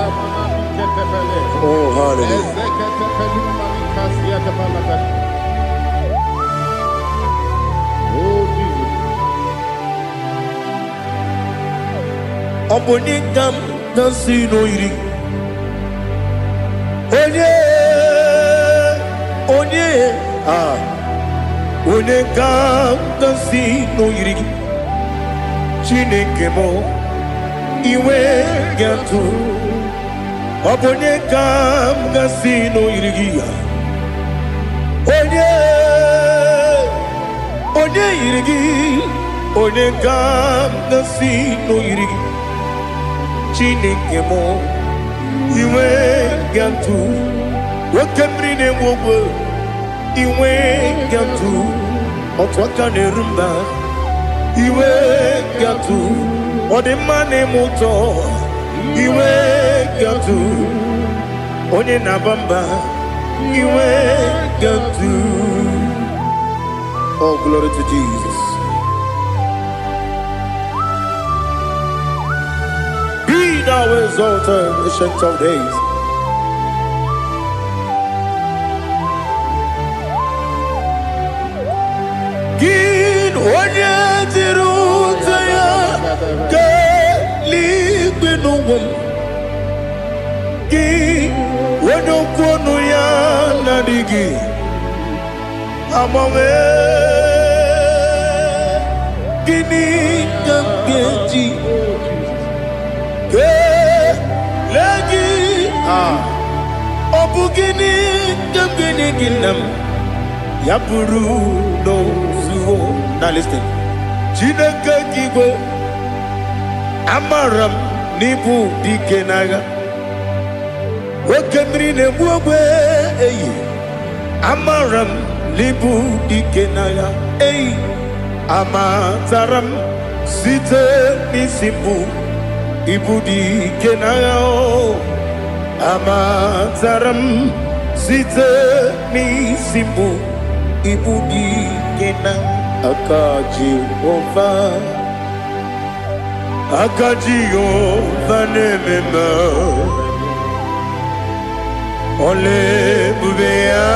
Oh hallelujah Obonikam nasino iri Onikam nasino iri Chineke mo iwe gatu Obonikam nasino iri Onye iri Onikam nasino iri Chineke mo iwe gatu Wakemri ne mwogo iwe gatu Otwaka ne rumba iwe gatu Odemane moto iwe gatu Onye nabamba iwe gatu Oh glory to Jesus Be thou exalted, ancient of days Gin onye tiruta ya ke ligbe n'ụwa Gin onye kwonu ya na-adịghị agbanwe Gịnị ka m ga-eji kelee gị Ọ bụ gịnị ka m ga-enye gị nna m ya bụrụ n'ozuo na listen Chineke gigwe amara m n'ibu dike n'agha oke mmiri na-egbu ogbe eyi amara m n'ibu dike n'agha eyi amatara m site n'isi mbụ ibu dike n'agha amatara m site n'isimu ibu dike na aka Jehova na-ememe ole ebube ya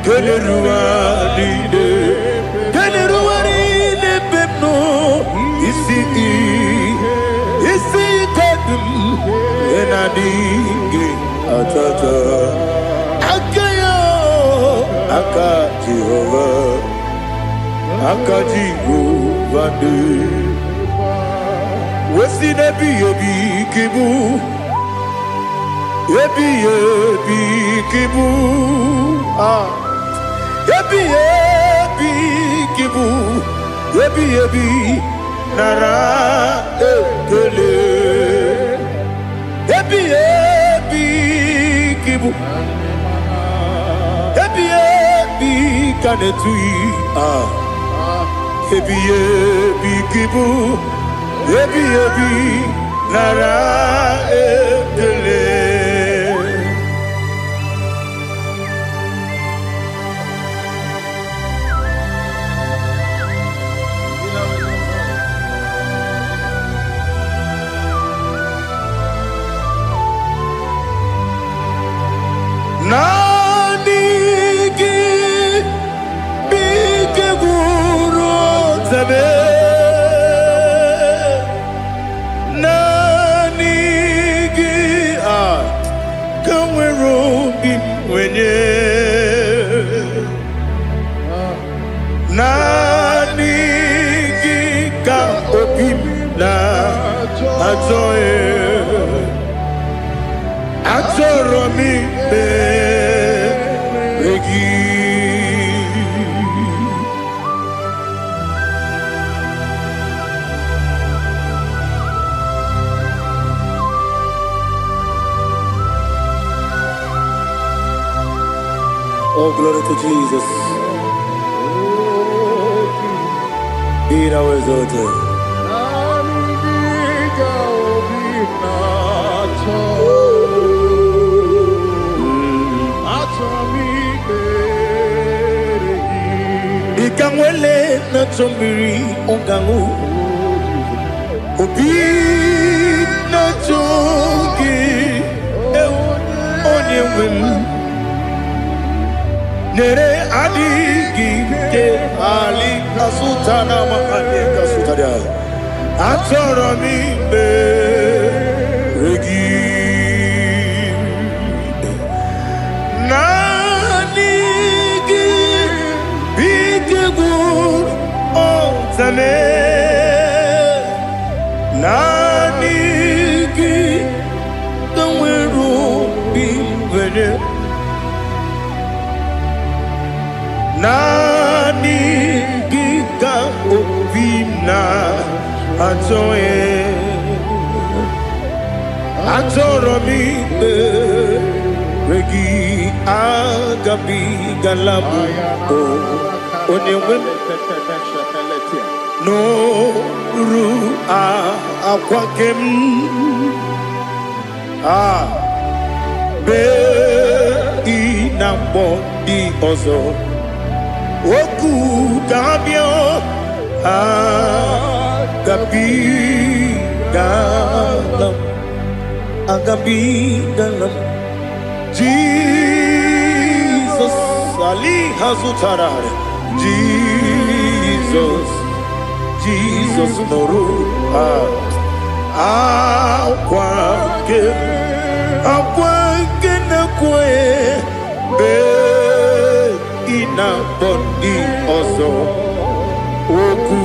keleruwa niile bepno isi kadum enadinge atata aka Jehova ne wesi nebi kibu ebi kibu kibu ebi nara ekele ebi kibu ebi kanetui ebi kibu ebi nara ekele Nanigi bike guru zabe Nanigi kamweru bimwenye Nanigi ka opim na ajoye Atoromi beregi Oh, glory to Jesus. Be thou exalted. Ikamwele na chombiri ongangu Obi na chogi onye wim Nere adigi ke ali asutana mahane kasutaria Atoro mi beregi Zame Nanigi Kamweru bimwenye Nanigi ka opina atoye Atoromi regi agabi galabu onyewe no ru akwakem be inambo di ozo oku gabio agabi galam Jesus Ali Hazutarare Jesus Moru Akwake na kwe be ina bondi ozo oku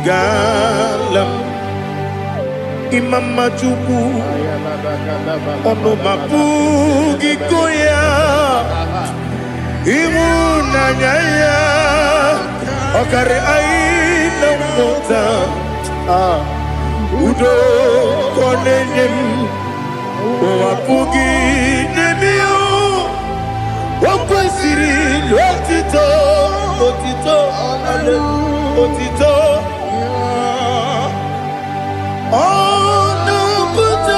gabigalam imama chuku ono mapugi koya imunanyaya okare aina mota udo konenyem mapugi nemio wakwesiri lotito otito Oh, no, but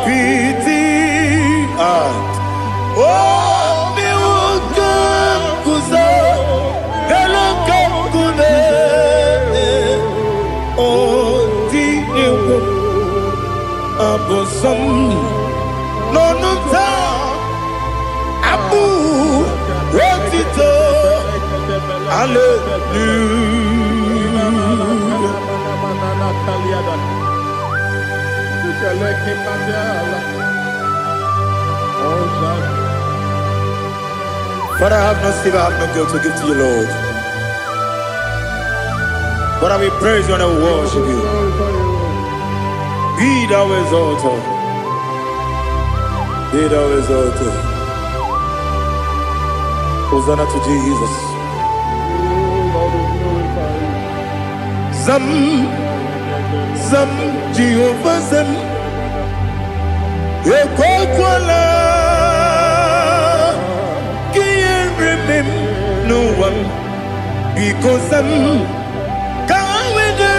pity. Oh, me welcome, Kusa. Hello, Kune. Oh, Tinu. Abosom. No, no, Abu. Retito. Hallelujah. Father, I have no silver, I have no gold to give to you, Lord. But I will praise you and I will worship you. Be thou exalted. Be thou exalted. Hosanna to Jesus. Zam, Zam, Jehovah Zam. Ekwakwala, can't remember no one because I'm going to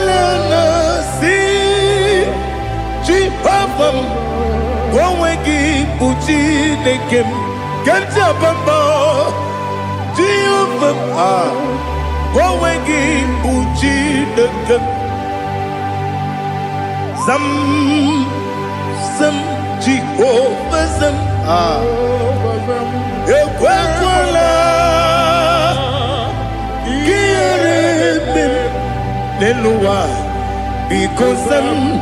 see Jehovah. Wawegi Puchi Nekem, Gantapamba, Jehovah. Wawegi Puchi Nekem, Zam, Zam. Jehovah Zam, Ekwakwala, Kiyarebe, Neluwa, because I'm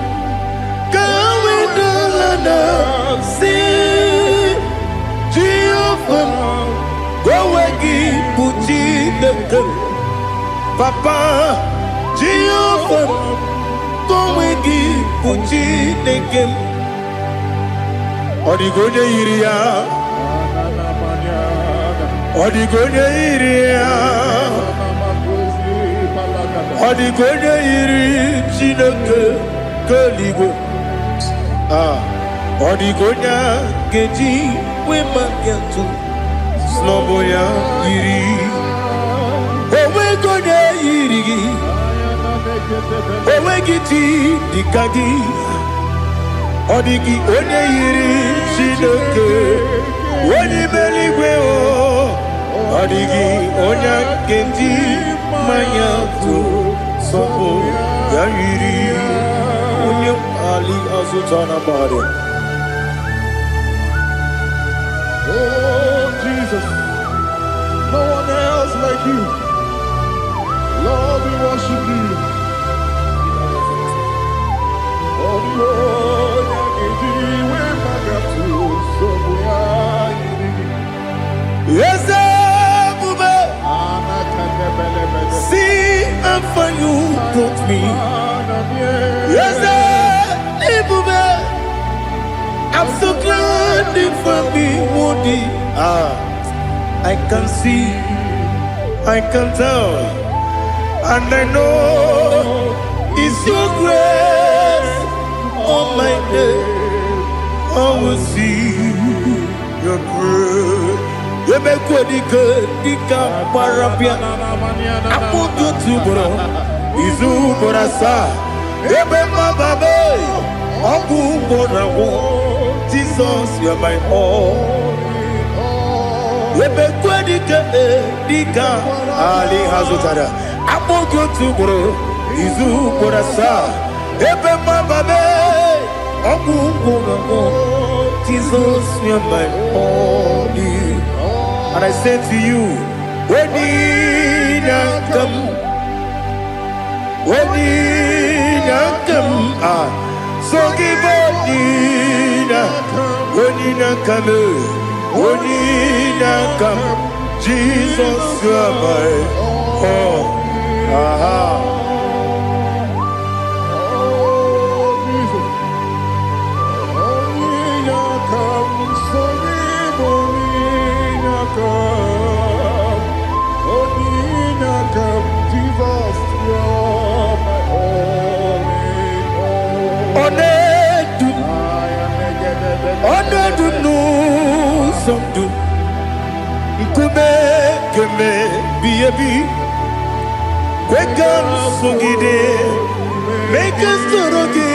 going to see Jehovah, Gowagi Puchi Nekem, Papa, Jehovah, Gowagi Puchi Nekem. Odigonya iria, Odigonya iria, Odigonya iri chineke keligo. Odigonya keji wemakiatu, snoboya iri. Owegonya iri, owegiti dikagi. Odigi onye yiri Chineke onye meligwe o Odigi onye kenji manya to sopo ya yiri onye ali azutana bade. Oh Jesus, no one else like you. Lord, we worship you. Yes, see how far you brought me. Yes, I'm so glad for me, Woody. I can see, I can tell, and I know it's your grace. On my day, I will see your grace. You make what you could, you can't parapia. I put you to bro. Izu borasa. You make my baby. Abu bonawo. Jesus, you're my all. You make what you could, you can't. Ali Hazutada. I put you to bro. Izu borasa. You make my baby. Jesus, you're my only. And I say to you, when you come, so give up, when you come, Jesus, you're my all. Keme biyebi, kwekam sungide. make us turugi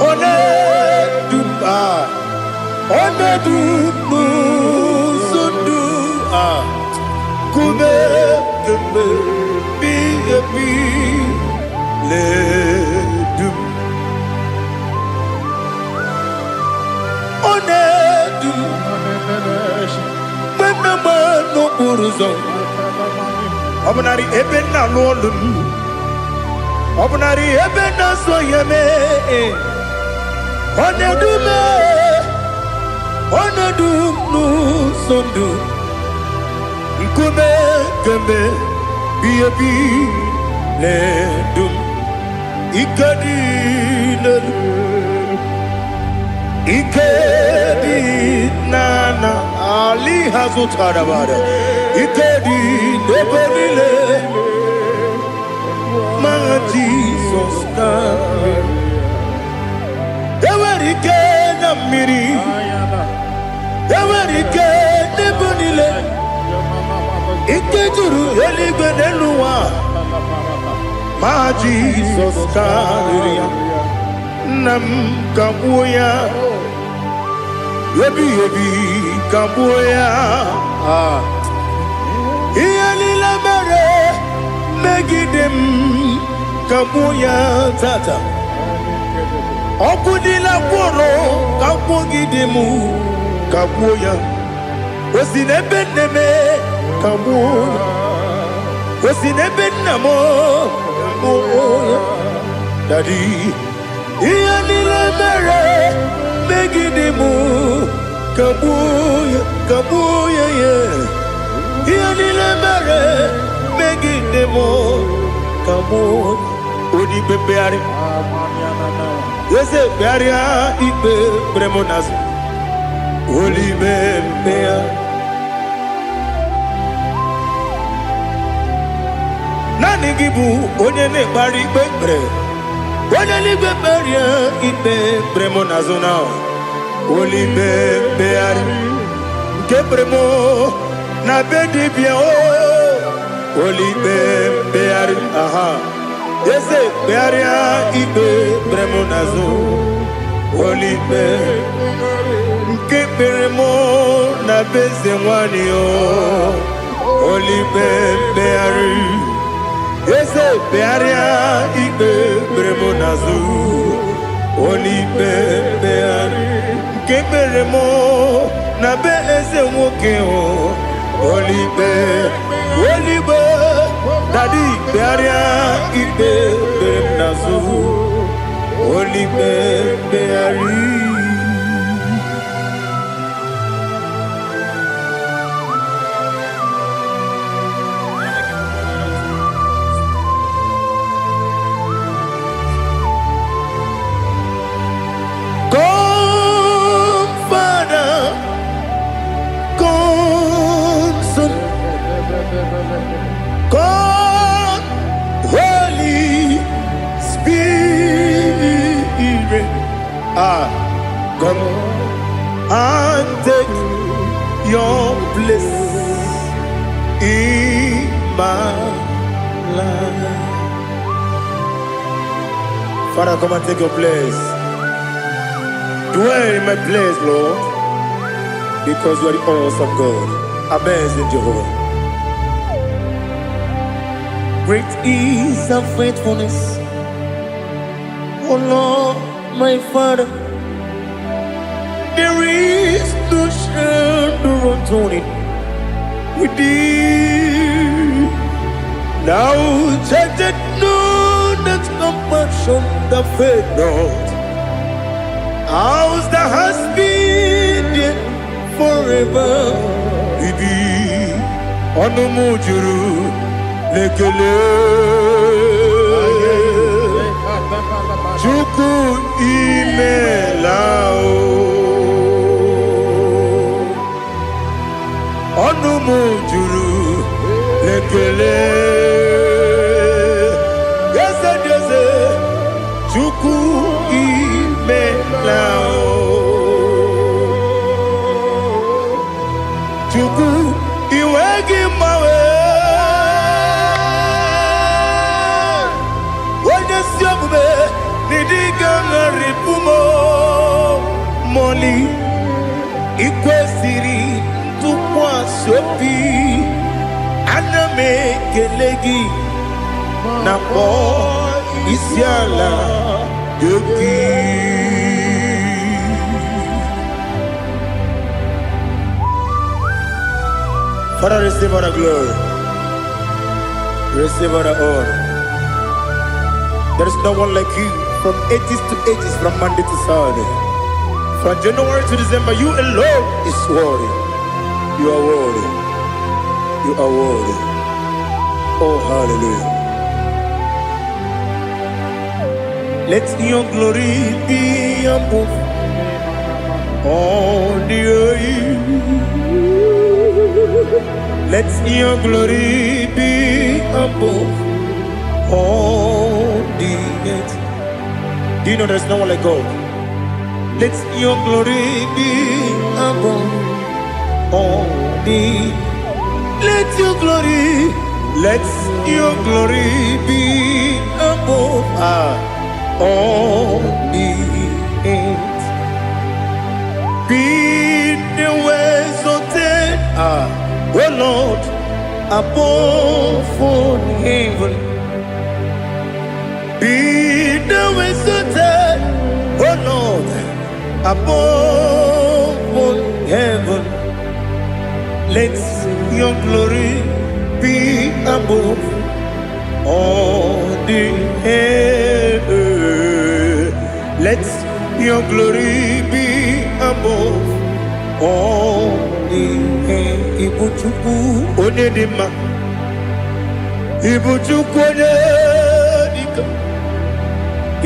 one dumba one dumu sundu kume kume bi le dum one dum menama no buruzo obunari ebe na lolum obunari ebe na soyeme onedume onedumu sondu nkume kembe biebi le dum ikadi lelu ikadi nana ali hazutarabada ikadi nebelile ma Jesus name ewerike na mmiri ewerike nebelile ikejuru eligwe n'eluwa ma Jesus karịrị ya nna m kagbuo ya ebi kagbuo ya ihe niile mere megide m kagbuo ya tata ọkụ niile gwụrụ kagbugide m kagbuo ya o si n'ebe nne m kagbuo o si n'ebe nna m kagbuo ya Daddy ihe niile mere megide m kagbuo ya ihe niile mere megide m kagbuo odibe mkpegharị eze mkpegharịa ikpe kpere m n'azụ olibe mkpegharị naanị gị bụ onye na-ekpegharị ikpe kpere onye n'igwe kperie ikpe kpere m n'azụ na olibe mkpegharị nke kpere m na be dibịa olibe mkpegharị aha eze kpegharịa ikpe kpere m n'azụ olibe nke kpere m na be eze nwanyị olibe mkpegharị eze kpegharịa ikpe kpere m n'azụ olibe mkpegharị nke kpere m na be eze nwoke olibe dadi kpegharịa ikpe kpere m n'azụ olibe mkpegharị God, Holy Spirit, come and take your place in my life. Father, come and take your place. Dwell in my place, Lord, because you are the awesome God. Amazing Jehovah. Great is thy faithfulness, O Lord, my Father. There is no shadow unto it with thee. Now judgeth none that compassion that faith not. Ours that has been there forever with thee. Onomujuru lekele Chukwu imelao ọnụ m juru lekele eze dị eze Chukwu imelao Chukwu iwe gị mgbanwe Only ikwesiri tụkwasị obi ana m ekele gị na kpọ isi ala gị. Father, receive all the glory, receive all the honor. There is no one like you from ages to ages, from Monday to Saturday. From January to December, you alone is worthy. You are worthy. You are worthy. Oh, hallelujah. Let your glory be above all the earth. Let your glory be above all the earth. Do you know there's no one like God? Let your glory be above all the. Let your glory be above all the earth. Be the ways of oh Lord, above all heaven. Be the ways of oh Lord, above all heaven. Let your glory be above all the earth. Let your glory be above all the earth. Ibu Chukwu onye dị mma, Ibu Chukwu onye dị ka,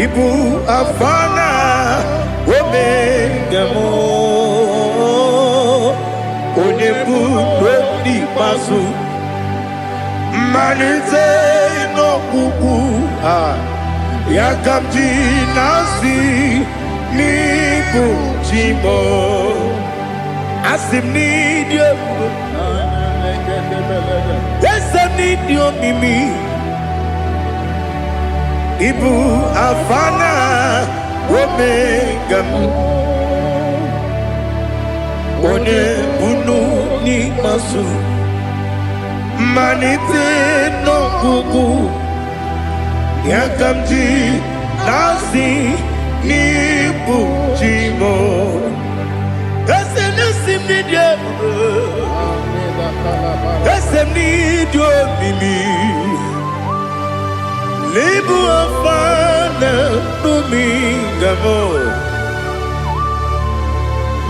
Ibu Alpha na Omega mo, onye bụ n'ikpeazụ, mmalite n'ọgwụgwụ ya ka m ji na-asị n'ịbụ chi m. Asị m n'ịdị ebube, ese m n'ịdị omimi, Ibu Alpha na Omega m, onye bunu n'ikpeazụ, mmalite n'ọgwụgwụ ya ka m ji na-asị n'ịbụ chi m. Ese n'isi m n'ịdị ebube, ese m n'ịdị omimi, Ibu Alpha na Omega m,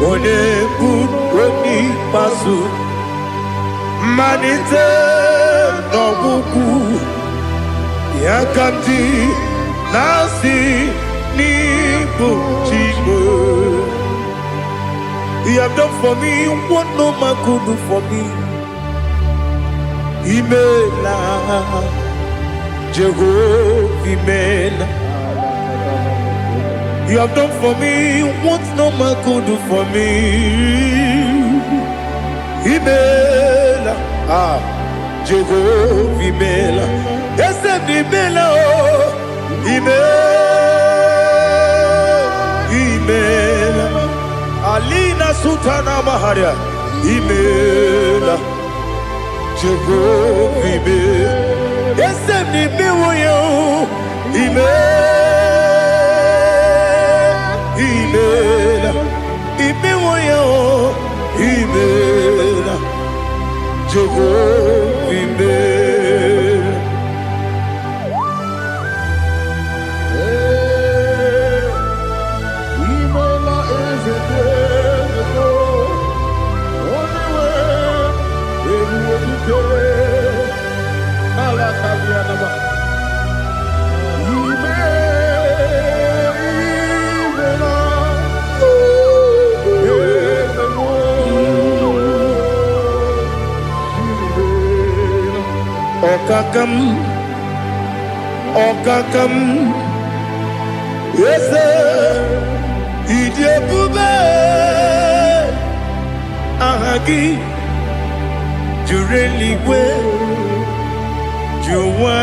onye bụ n'ikpeazụ, mmalite n'ọgwụgwụ ya ka m ji na-asị n'ịbụ chi m. You have done for me what no man could do for me. Imela, Jehovah, Imela. You have done for me what no man could do for me. Imela, Jehovah, Imela. Yes, Imela, oh, Imela. Alina Sutana Maharia, Imela, Jehovah, Imela. Yes, Imela, Imela, Imela, Jehovah, Imela. Imela is a only way, everyone you Okakam, yes, Idiabube, Ahagi, Jureliwe, Juwa,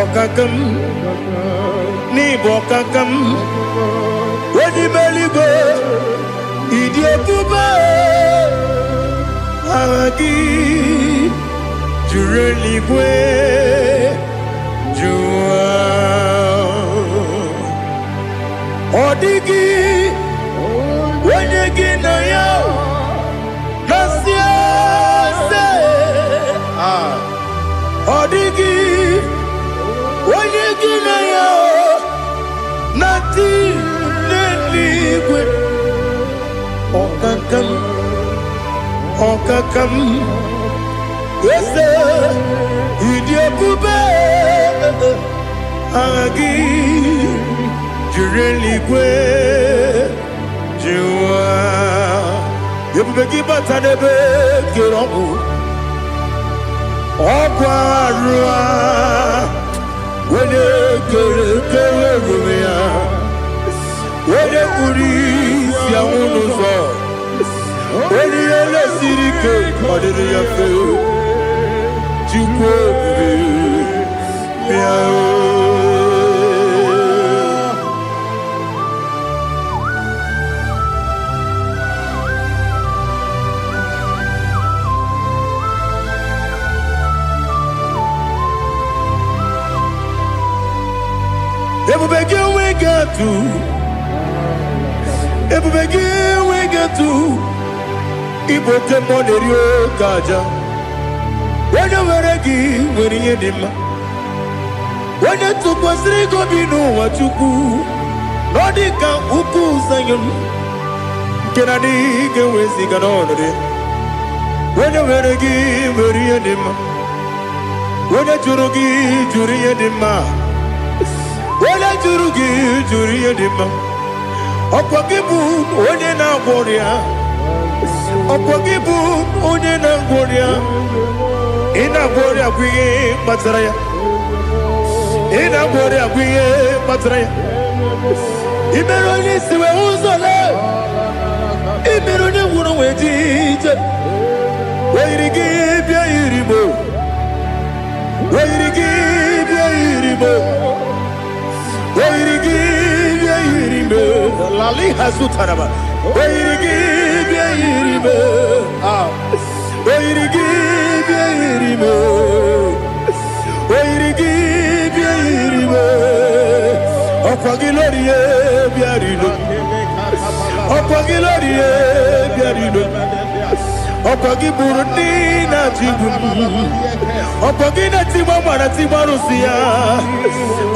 Okakam, Nibokakam. Odi meligo idiekuba Agi Jureligwe Jua Odigi Wenyegi na yo Nasia se Odigi Wenyegi na yo Nati Neligwe Okakam Wese Idiekube Agi Jureligwe Jua Yebubeki batanebe Kiromu Okwarua Wene kere rumia Wene kuri Siya unuzo Wene ele sirike Kadiri ya fe Jukwe Miao Ebubegi we get to Ebubegi we get to Igbo kemo nerio kaja Wanya weregi weri yedima Wanya tukwasiri gobinu wachuku Nodika uku sanyon Kenani gewezi ganonore Wanya weregi weri yedima Wanya jurugi juri yedima Wala jurugi juri yedima Okwagibu onye na gworia Okwagibu onye na gworia Ina gworia kwiye mataraya Ina gworia kwiye mataraya Imero ni siwe uzole Imero ni wuro wejije Wairigi bia irimo Wairigi bia irimo Wairigi bia irimo Lali hazutaraba Wairigi bia irimo Wairigi bia irimo Wairigi bia irimo Okwagilorie bia rino Okwagilorie bia rino Okwagiburundi na jibun Okwagina timama na timarusia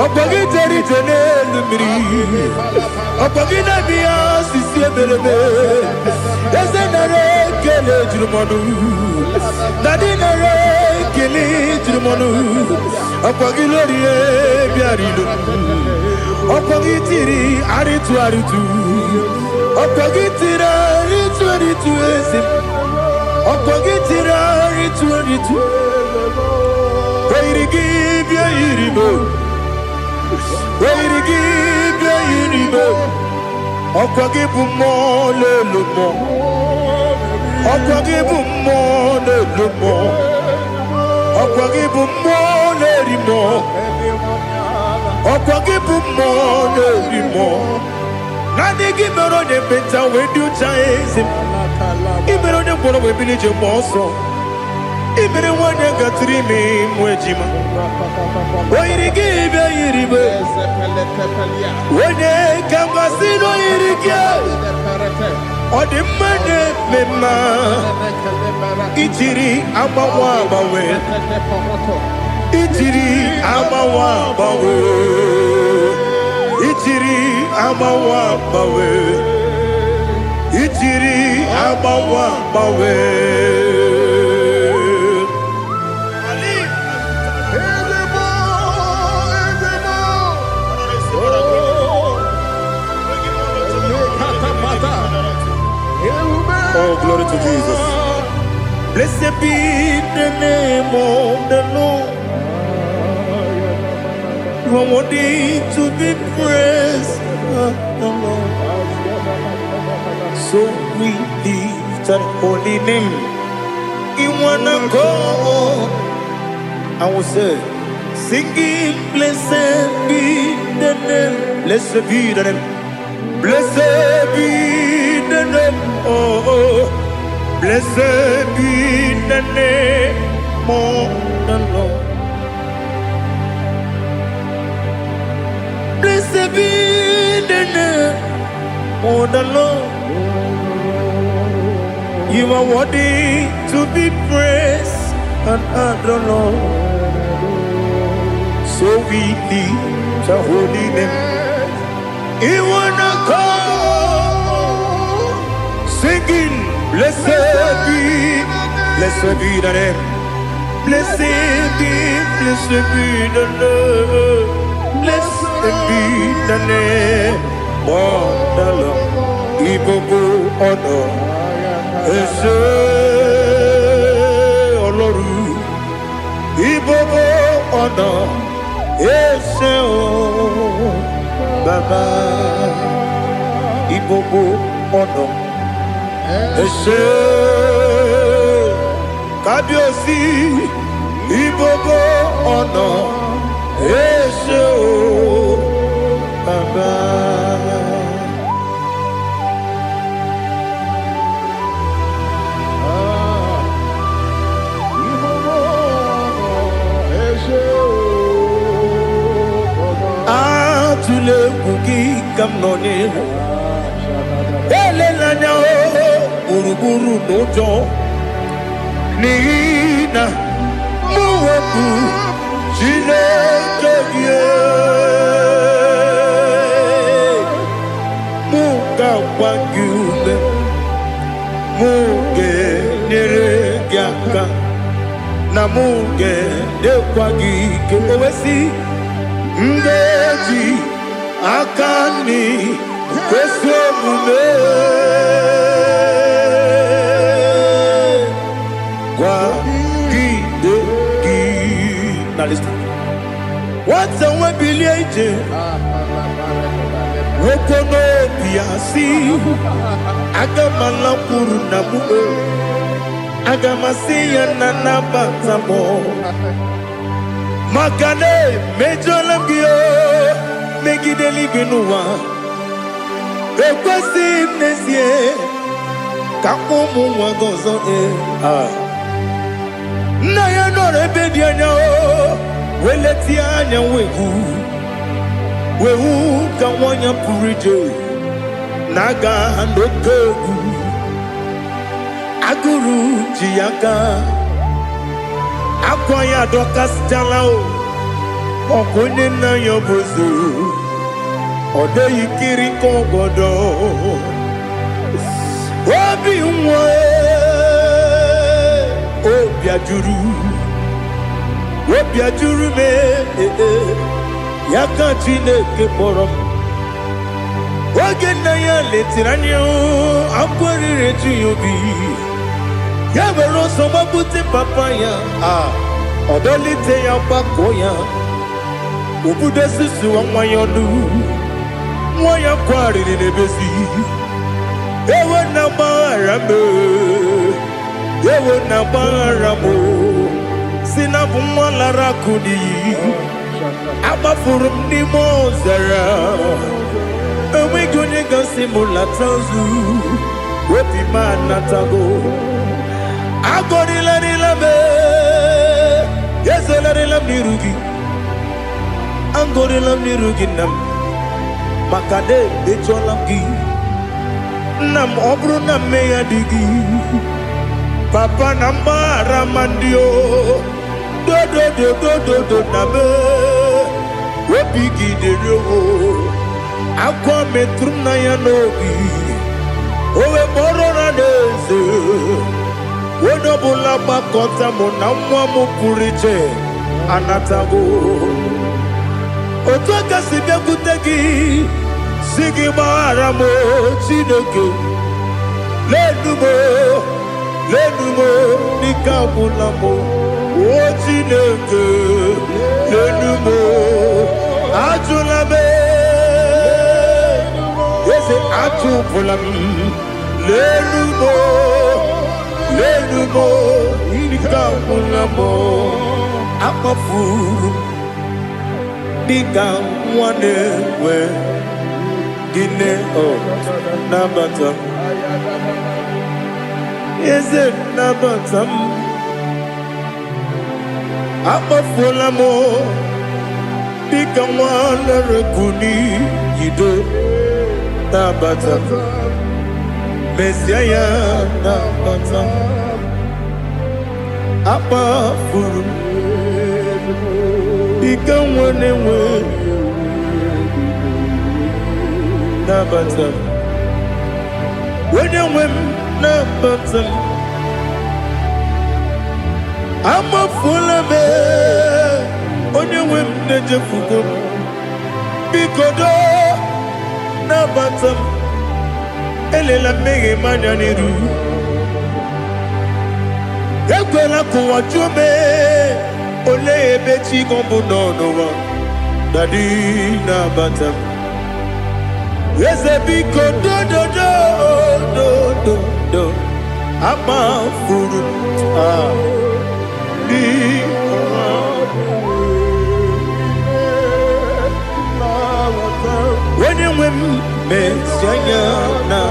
Okwagiteri jene numiri Okwagina biya sisi eberebe Eze nare kele jirumonu Nadi nare kele jirumonu Okwagilorie biarilo Okwagitiri aritu aritu Okwagitiri aritu aritu esim Okwagitiri aritu aritu Wairigi bia irimo Wairigi bia irimo Okwagibu mo lelumo Okwagibu mo lelumo Okwagibu mo lerimo Okwagibu mo lerimo Nani gimero ne benta wedu chaezim Imero ne bono webilije moso Imere wane gatrimi mwejima Wairigi bia iribe Wane kambasino irike Odimane mema Ichiri amawa bawe Ichiri amawa bawe Ichiri amawa bawe Ichiri amawa bawe Oh, glory to Jesus. Blessed be the name of the Lord. You are worthy to be praised, the Lord. So we lift that holy name. You wanna go, I will say, singing, blessed be the name, blessed be the name. Blessed be the name, oh, blessed be the name of the Lord. Blessed be the name of the Lord. You are worthy to be praised and adored, Lord. So we lift your holy name. You wanna come singing, blessed be the name. Blessed be the name. Blessed be the name of the Lord. Igbo honor. Ese Oloru. Igbo honor. Ese Baba. Igbo honor. Ese Kabiosi. Igbo honor. Ese Baba. Tule kuki kamnoni elelanya uruburu nojo nina muweku Chineke muka wangume muge neregiaka na muge dekwagi kewesi ngeji akani kwesomume kwa gidegi. Now listen. What's a webileje? Wokono biasi agamala kurunamu agamasiya nanabatamo Makane mejolambio megideli benua ekwesi nesie kakomu wagozo na ya no rebedi anya weleti anya wehu kawanya purije naga ndokogu aguru jiyaka Akwaya dokas jalao Okonye na yobozu Ode yikiri kogodo Obi mwe Obi ajuru me Yaka Chineke morom Oge na ya letiranyo Akwarire tuyobi Yabero soma buti papaya Odolite ya bakoya Ubude susu wa mwayonu Mwaya kwari nebezi Ewe na marame Ewe na maramo Sinabu mwalara kudi Abafurum ni mozara Ewe gonye gasi mulatanzu Wepi manatago Agorila nilabe Yesela nilam nirugi Angorila nirugi nam Makade becholam gi Nam obru nam meya digi Papa nambara mandio Do nabe Wepigi de roho Akwa metrum na yanogi Owe morona neze Wodobula bakota mona mwamu puriche Anatago Otoka sibya kutegi Sigi maramo Chineke Lenumo Nikabulamo O Chineke Lenumo Ajulame Yese Ajupulam Lenumo Nikabulamo Akafuru Nika mwanewe Gine oh nabatam Eze nabatam Abafola mo Bika mwana rekuni Yido nabatam Mesiaya nabatam Abafuru Bika mwana nabatam when you win nabatam I'm a full of it when you win the jefugo bikodo nabatam elela mege mananiru ekwela kuwa chume ole ebechi gombu nono dadi nabatam Yes, a big do. I'm a fool. When you win, Miss Yana,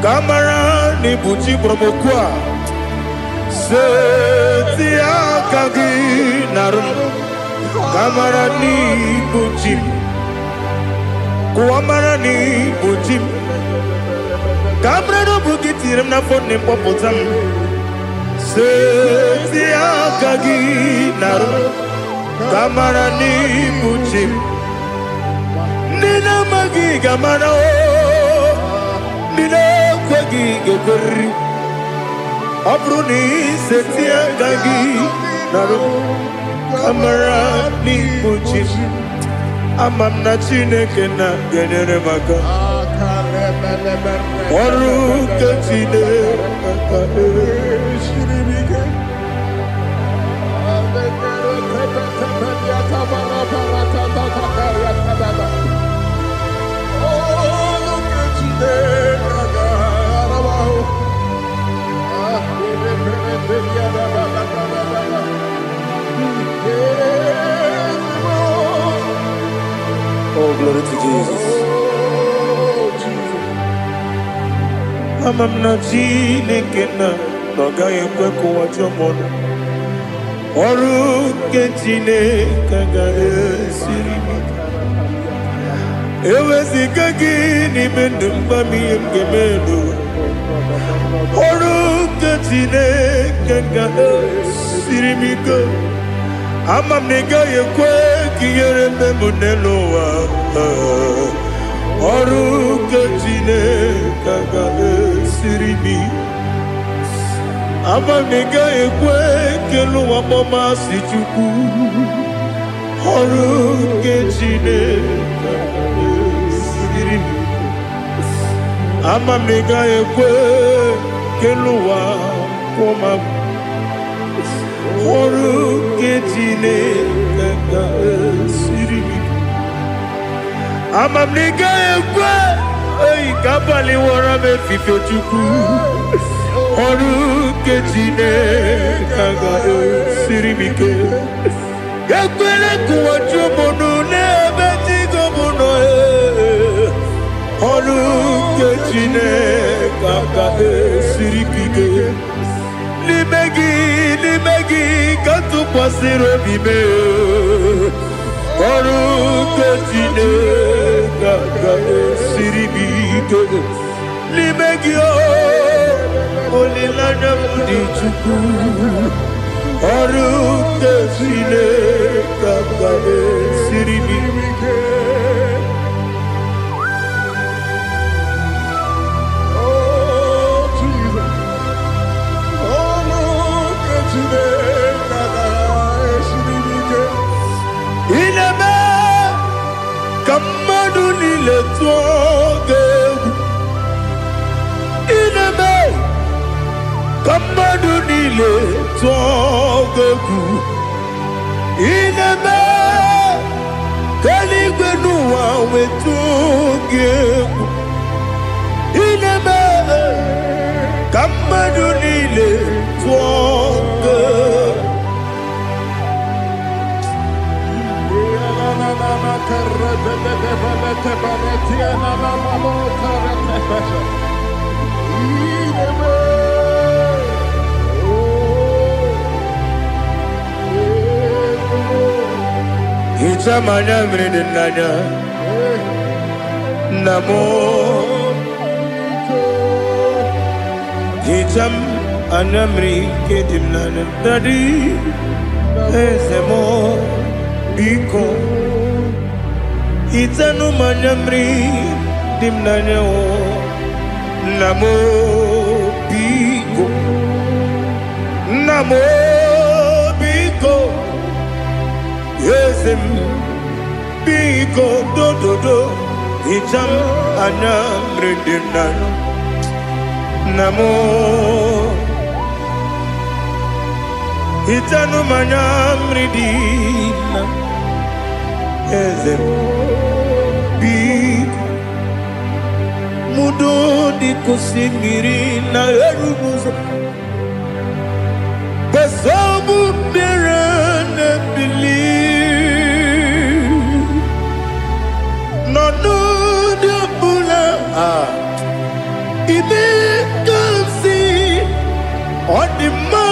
Camara ni Buchi Promokwa. Setia Kagi Narum. Kamarani Bujim Kuamarani Bujim Kamrano Bukitiram na phone Popotam Setia Kagi Naru Kamarani Bujim Nina Magi Gamana Nina Kwagi Gokuri Abruni Setia Kagi Naru Kamarani Bujim Amamna Chineke na genere maka Oru kachine shiribike Oh, glory to Jesus. I'm not Chinekena, no guy in Quaco, what your mother. Oru Ketine Kagare Sirimi. Ewesi Kagini Mendumami and Gemedo. Oru Ketine Kagare Sirimi. I'm a nigga, you quake, you're in the Muneloa. Oru Kajine Kagale Siribi. I'm a nigga, you quake, you know, I'm a Masichuku. Oru Kajine Kagale Siribi. I'm a nigga, you quake, you know, I'm a Oru Ketine Kaka Siribi. Amam nigga ekwe, ey kapali wara me fifo chuku. Oru Ketine Kaka Siribi ke. Ekwele kuwa chumono ne beti gomono e. Oru Ketine Kaka Siribi ke. Limegi, kantu pasiro bime. Oru Ketine Kaka Siribi ke. Limegi olilana mudi chuku. Oru Ketine Kaka Siribi ke. Kamadunile togeku ineme kaligwenu wawe togeku ineme kamadunile togeku Itamanya mridinanya Namo Itam anamri kedimnana Dadi Ezemo Biko Itanu manyamri dimnanya Namo Biko Namo Biko Yesem Biko do Itam anamri dimnanya Namo Itanu manyamri dimnanya Ezem Biko Mudo di kusimiri na erubuzo Basabu birane bili Nono de bula Ibe kansi Odima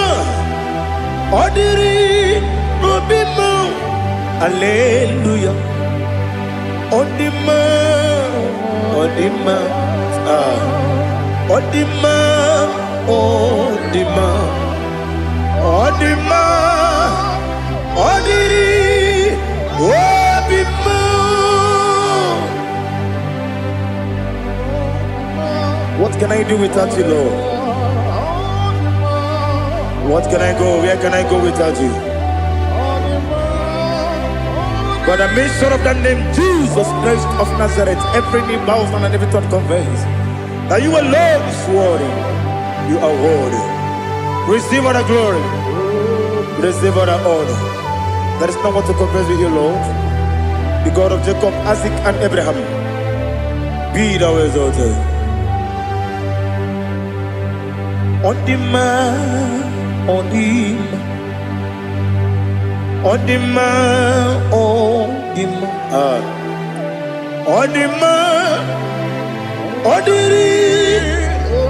Odiri Obima Alleluia Odima Odima Odima Odima Odima Odiri Obima. What can I do without you, Lord? What can I go? Where can I go without you? By the mention of that name, Jesus Christ of Nazareth, every knee bows down and every tongue confesses that you alone is worthy. You are worthy. Receive all the glory. Receive all the honor. There is no one to confess with you, Lord. The God of Jacob, Isaac, and Abraham. Be thou exalted. On the man, on the man. Odima, Odima, Odima, Odiri,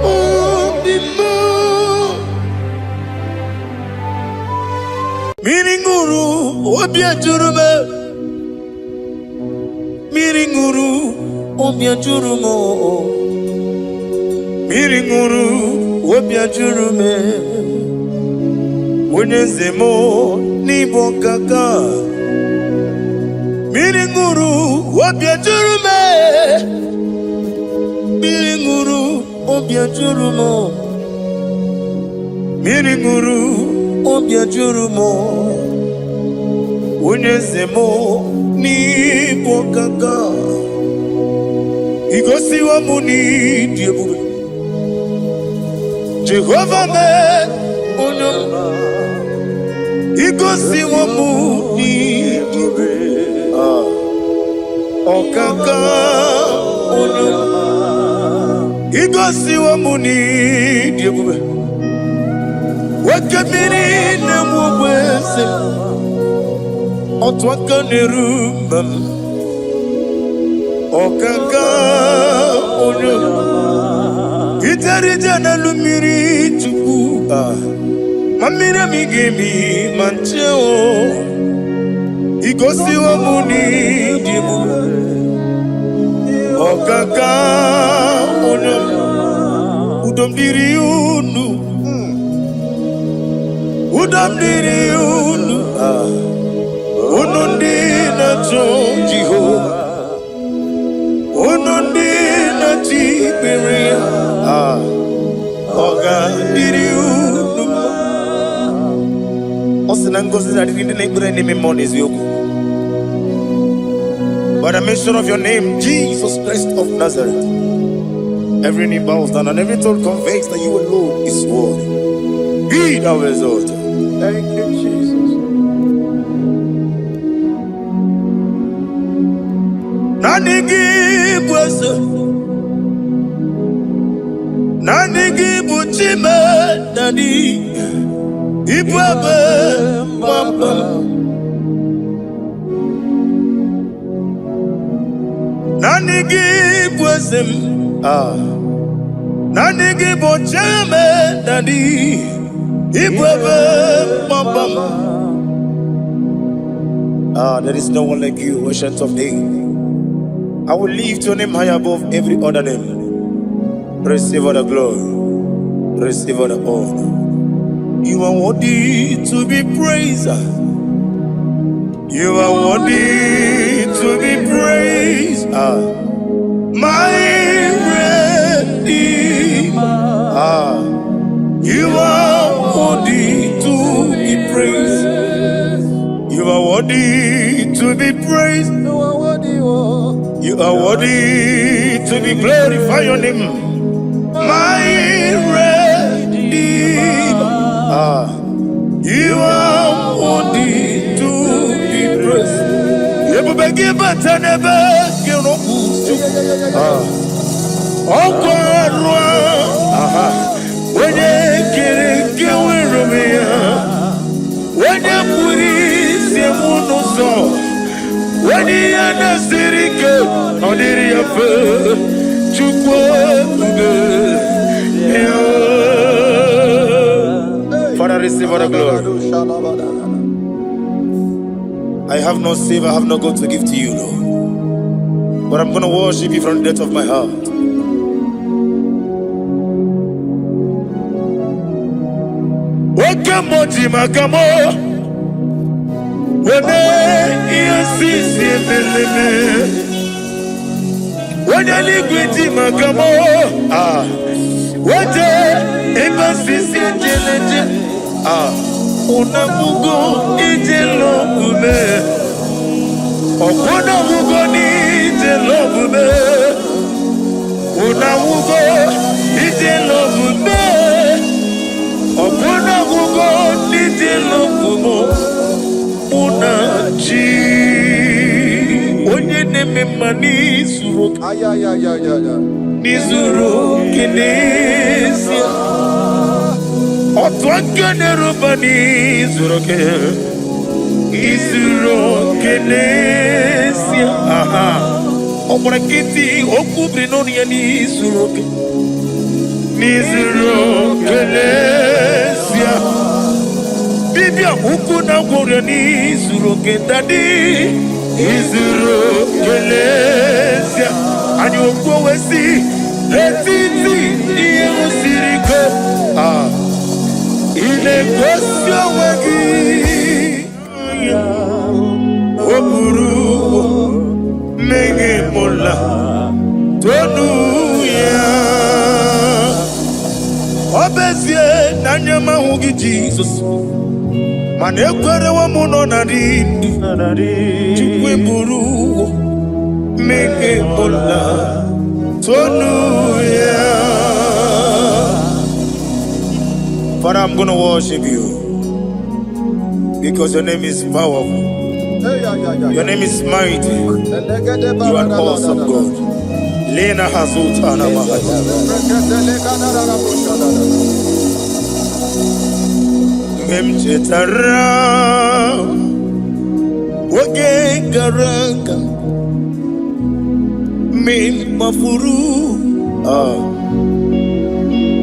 Odima. Miringuru, Obiajurume, Miringuru, Obiajurumo, Miringuru, Obiajurume, Unezemo. Nibo kaka Miringuru Obiajurume Miringuru Obiajurumo Miringuru Obiajurumo Unezemo Nibo kaka Igosi wa muni diebube Jehovah me Unyama Igosi wa muni Okaka Onyama Igosi wa muni diebube Wakabiri na mwese Otwaka nerumam Okaka Onyama Itarija na lumiri chuku Mamina migemi mancheo Igosi wa muni dimu Okaka Onyama Udomdiri unu Udomdiri unu Unundi na Jehova Unundi na Tiberia Okandiri unu By the mention of your name, Jesus Christ of Nazareth, every knee bows down and every tongue confesses that you alone is worthy. Be thou exalted. Thank you, Jesus. Nanigi bwese, nanigi buchime, nani. Ibwebe mama give wisdom. Nani give o chame nani. There is no one like you, ancient of days. I will lift your name high above every other name. Receive all the glory. Receive all the honor. You are worthy to be praised. You are worthy to be praised. My Redeemer. You are worthy to be praised. You are worthy to be praised. You are worthy to be glorified. Your name, my Redeemer. You are worthy to be praised. You will give a never you know. Oh God, when you get when you put it, you won't so. When you understand it, on the Father, receive all the glory. I have no save, I have no God to give to you, Lord. But I'm going to worship you from the depth of my heart. Wakamoji makamo wene yasisi meleme wene ligwiti makamo wete ebasisi jeleje unamugo ijelo bume okona mugo ni ijelo bume unamugo ijelo bume okona mugo ijelo bumo unachi onye neme mani zuru nizuru kinesia otwangene rubani zuru ke izuru kinesia omora kiti okubri noni ya nizuru ke nizuru kinesia bibia ukuna ngore nizuru ke dadi izuru kinesia ani okwo wesi letiti iye usiriko ile kwesio wegi oburu menge mola tonu ya obezie nanyama hugi Jesus mane kwere wa muno na dindu chukwe buru menge mola tonu ya. Father, I'm going to worship you because your name is powerful. Your name is mighty. You are an awesome God. Lena Hazutana Mahaya. Memchetara Wage Garanga Min Mafuru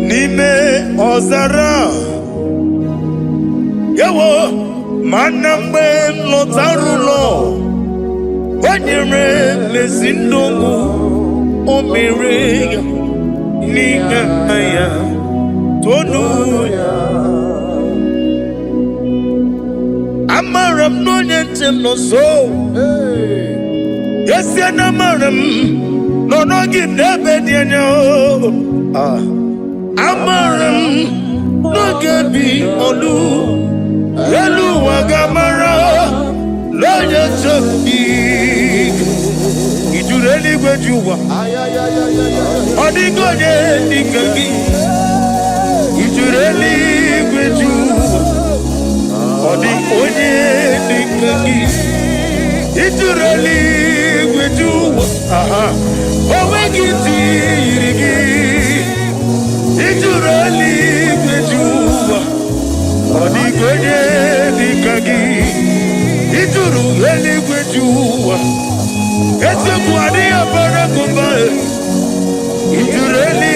Nime Ozara Yawo Manambe Lotarulo Wanyere Mesindongo Omere Nigaya Tonuya Amaram no Yentem no so Yes Yanamaram No give never Daniel Amaram no gebi olu Elu wagamara Loya choki Ijureli gwejuwa Odigoye nikagi Ijureli gwejuwa Odigoye nikagi Ijureli gwejuwa Owegiti irigi Ijureli gwejuwa Odigoye nikagi Ijureli gwejuwa Eti kuani abara kumba. Ijureli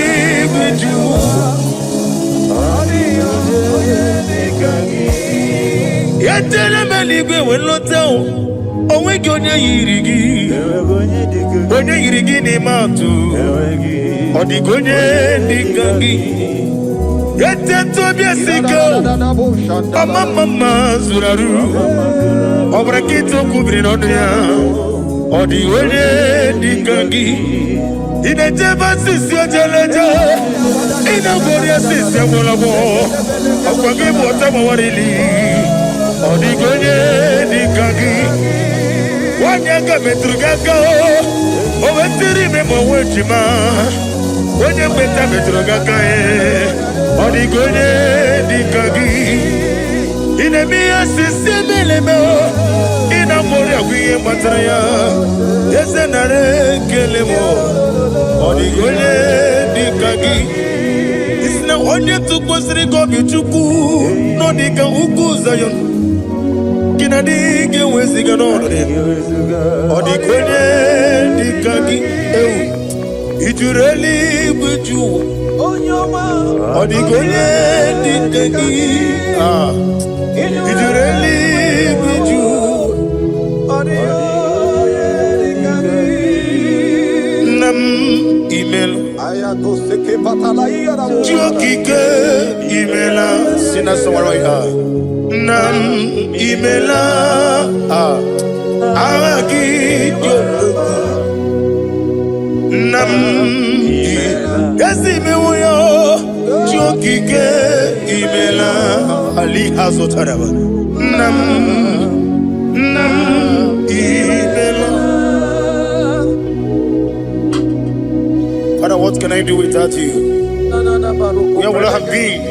biju. Yetele meligwe wenloteo. Onwegi onye yirigi. Onye yirigi ni matu. Odigo onye dikangi. Yetento biasiko. Mama zuraru. Obrakito kubri nonya. Odigo onye dikangi. Inejeba sisi ojeleje. Inagoria sisi amulabo. Akwagibu otama warili. Odigo onye dikangi. Wanyanga metrugaka. Owetiri memo wechima. Onye mbeta metrugaka. Odigo onye dikangi. Inemiya sisi melemo. Inamori akwiye matraya. Yese nare kelemo. Odigo onye dikangi. Isina onye tukwasiri gobi chuku. Nodika uku zayon. Kinadike weziga nore. Odigo onye dikangi. Ijureli buju. Odigo onye dikangi. Ijureli buju. Nam email. Jokike emaila. Sina sawaroi Nam emaila. Agi joko. Nam Yasi mewoyo. Jokike emaila. Ali azotaraba. Nam emaila. Father, what can I do without you? Where would I have been?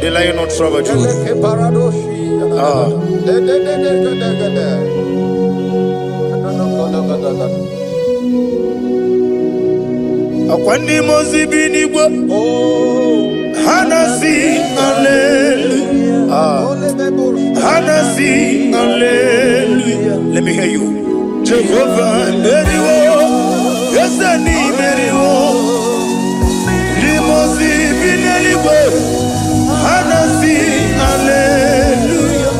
The lion not troubled you. Akwani mozibi Igbo. Hanasi hallelujah. Hanasi hallelujah. Let me hear you. Jehovah Meriwo. Yes, I need Meriwo. Limozibi Igbo. Hanasi hallelujah.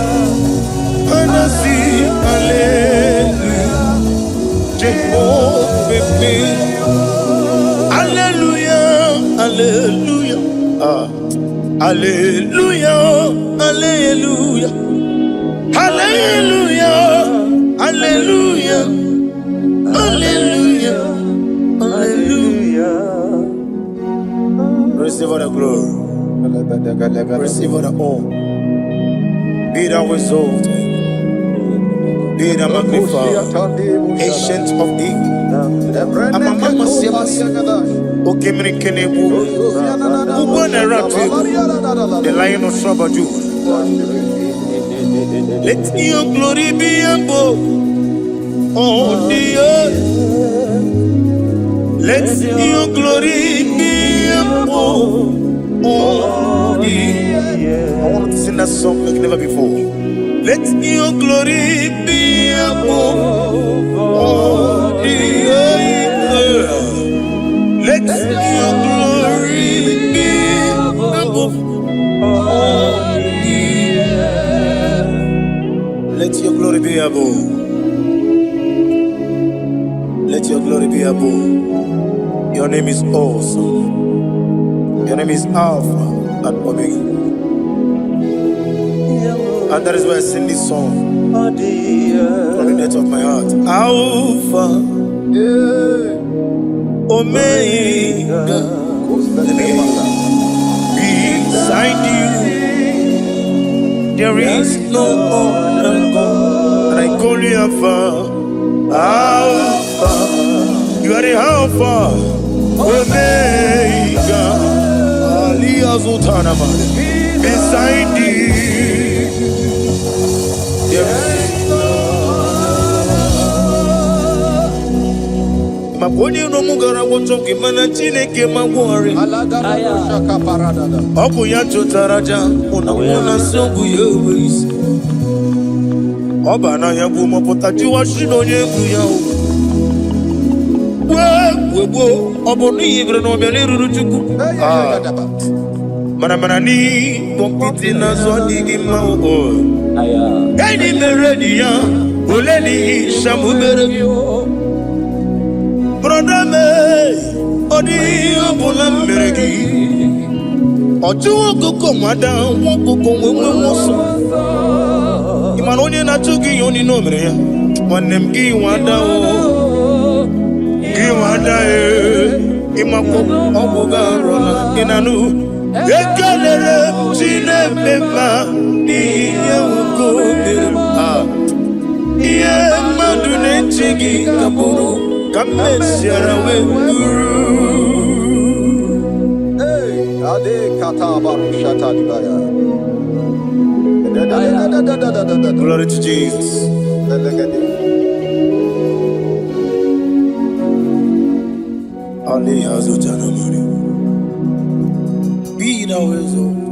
Hanasi hallelujah. Jehovah hallelujah. Hallelujah. Hallelujah. Hallelujah. Hallelujah. Hallelujah. Hallelujah. Hallelujah. Receive all the glory. Receive all the honor. Be thou exalted. Be thou magnified. Ancient of days. Amama Silas. Okemri Kenebu. The lion of Sabaju. Let your glory be above all the earth. Let your glory be above all the earth. I want to sing that song like never before. Let your glory be above all the earth. Let your glory be above all the earth. Let your glory be above. Let your glory be above. Your name is awesome. Your name is Alpha and Omega. And that is why I sing this song from the depth of my heart. Alpha, Omega. Let me hear you. Beside you, there is no other God. And I call you Alpha. Alpha. You are the Alpha, Omega. Beside you, there is no Maponi no mugara wotoke mana Chineke magwari. Oku ya chotaraja una songu yewis. Oba na ya gumo potaji wa shino yengu ya. Obonu yibre no bele ruru chuku. Mana ni kompiti na so digi ma o. Eni meredi ya oleni shamu beregi. Brother me odi obula meregi. Oju okoko mada wokoko wewe woso. Imano onye na chugi yoni no mere ya. Wanem gi wada o. Giwada imako obugarona inanu ekelele chinemema iye ukomerema iye madune chigi kaburu kamesiara wenguru. Ade kata baru shata dibaya. Glory to Jesus. Ali hazojana mari. Be thou exalted.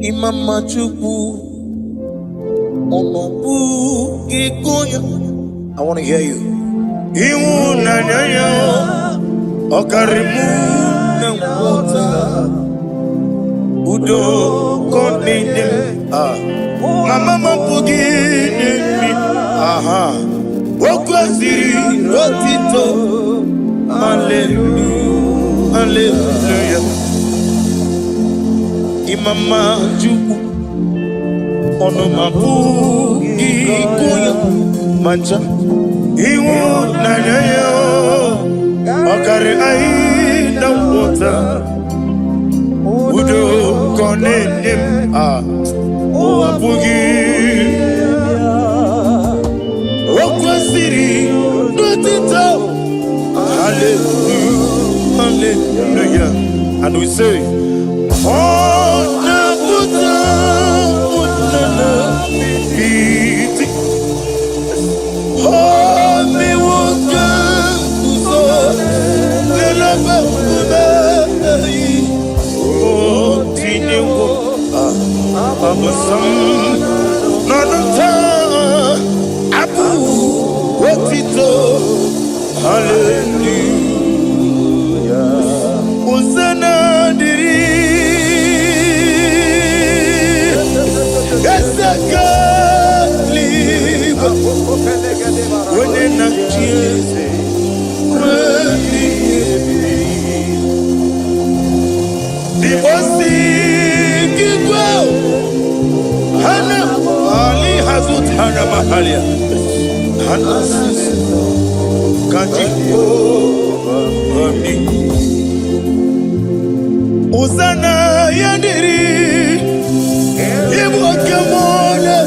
Imama chukwu onobu ikoya. I want to hear you. Iwu nanyanya okarimu nangota udo konene mama mapugi nemi aha. Okwasiri rotito, hallelujah, hallelujah. Imama juku, ono mabu ikuya mancha, iwu nanyayo, okare ai na wota, udo konenim oapugi. Okwasiri rotito, hallelujah, hallelujah. And we say, oh, Nabuta, Iti, oh, me woka, Uso, Nelaba, oh, Tinewo, Abasam, Nanata, Abu, Wotito, hallelujah. Hosanna diri, Esaka liba, wenena chiese, Dibosi kikwa, Hana Ali Hazut Hana Mahalia, Hana Kajiko Bami. Hosanna yandiri, Ibo kemole,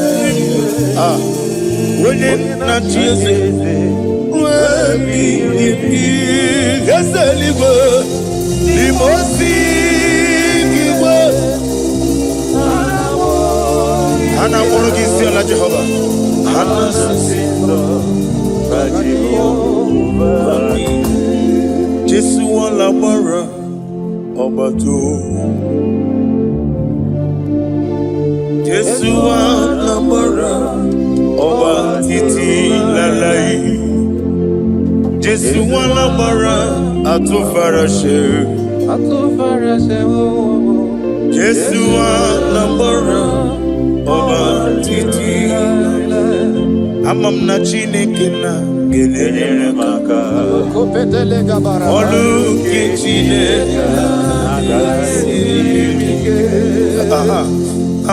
wenena chiese, Eseligo, Dibosi kikwa. Hana morogisi ala Jehovah. Hana sisindo Jehovah. Jesu wala bara obato. Jesu wala bara obatiti lalai. Jesu wala bara atufarashe. Jesu wala bara obatiti. Amam na Chineke na gelele maka. Olu ke Chineke na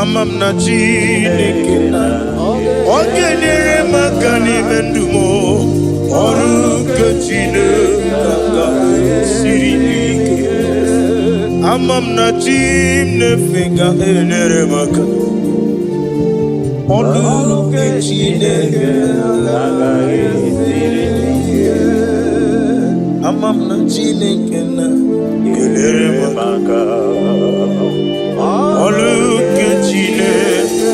amam na Chineke na ogelele maka ni mendumo. Olu ke Chineke na sirike. Amam na Chineke elele maka. Olu ke Chineke amam na Chineke na gelere maka. Olu ke Chineke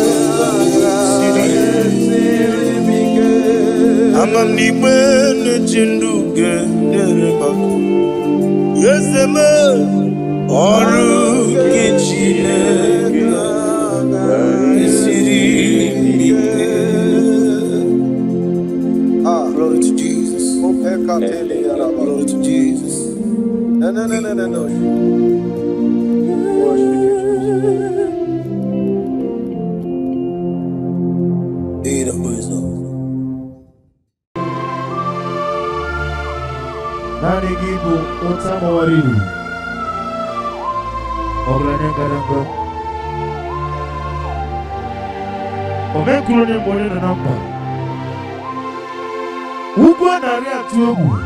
amam ni bene chindu gelere maka. Yeseme olu ke Chineke Glory to Jesus. No. Worship you, Jesus. Need a wisdom. Nani Igbo Otamawariru Oglanyangaranga Omenkuru ni mwone na namba Ugwa na ria tuogu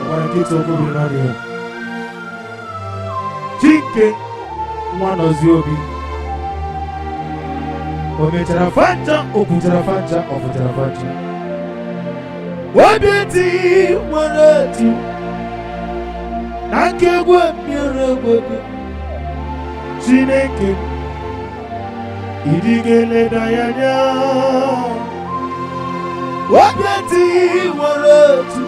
Obana kito okubiri na ria Chike Mwano ziobi Omechara fanja Okutara fanja Ofutara fanja Wabiti warati Nakegwe mirewebi Chineke Idigele dayanya Wabiti warati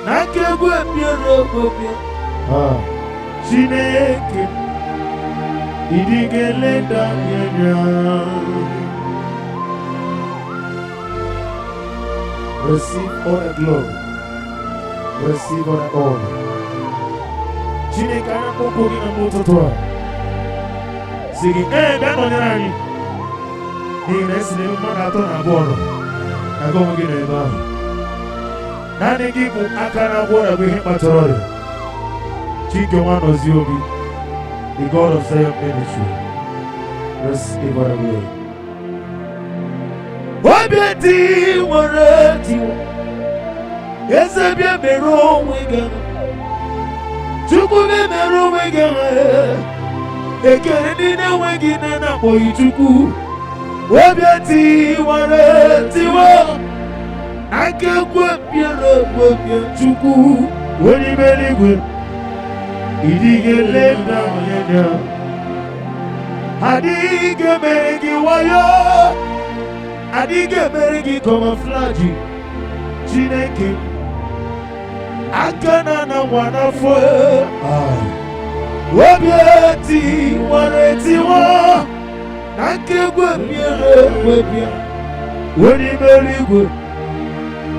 Nakegwe mirewebi Chineke Idigele dayanya Receive all the glory. Receive all the honor. Chineke anakpọkpọ gị na n'ụtụtụ a. Sị gị, bịa nọnyere anyị. N'ihi na esi n'ebe mmadụ atọ na abụọ nọ. Aga onwe gị n'ebe ahụ. Naanị gị bụ aka na-agwọ ọrịa bụ ihe kpatara ọrịa. Chike nwa nọzie obi. The God of Zion ministry. Receive all the glory. Wabiti waratiwa Ezebia mero wega Chukwu be mero wega Ekere nine wegine na boyi chukwu Wabiti waratiwa Akekwe piere kwebie chukwu Wani beligwe Idigele na yenya Adige meregi wayo Adige merigi camouflage Chineke Akana na wanafo Wabieti waretiwa Nakegwe miere webia Weni merigwe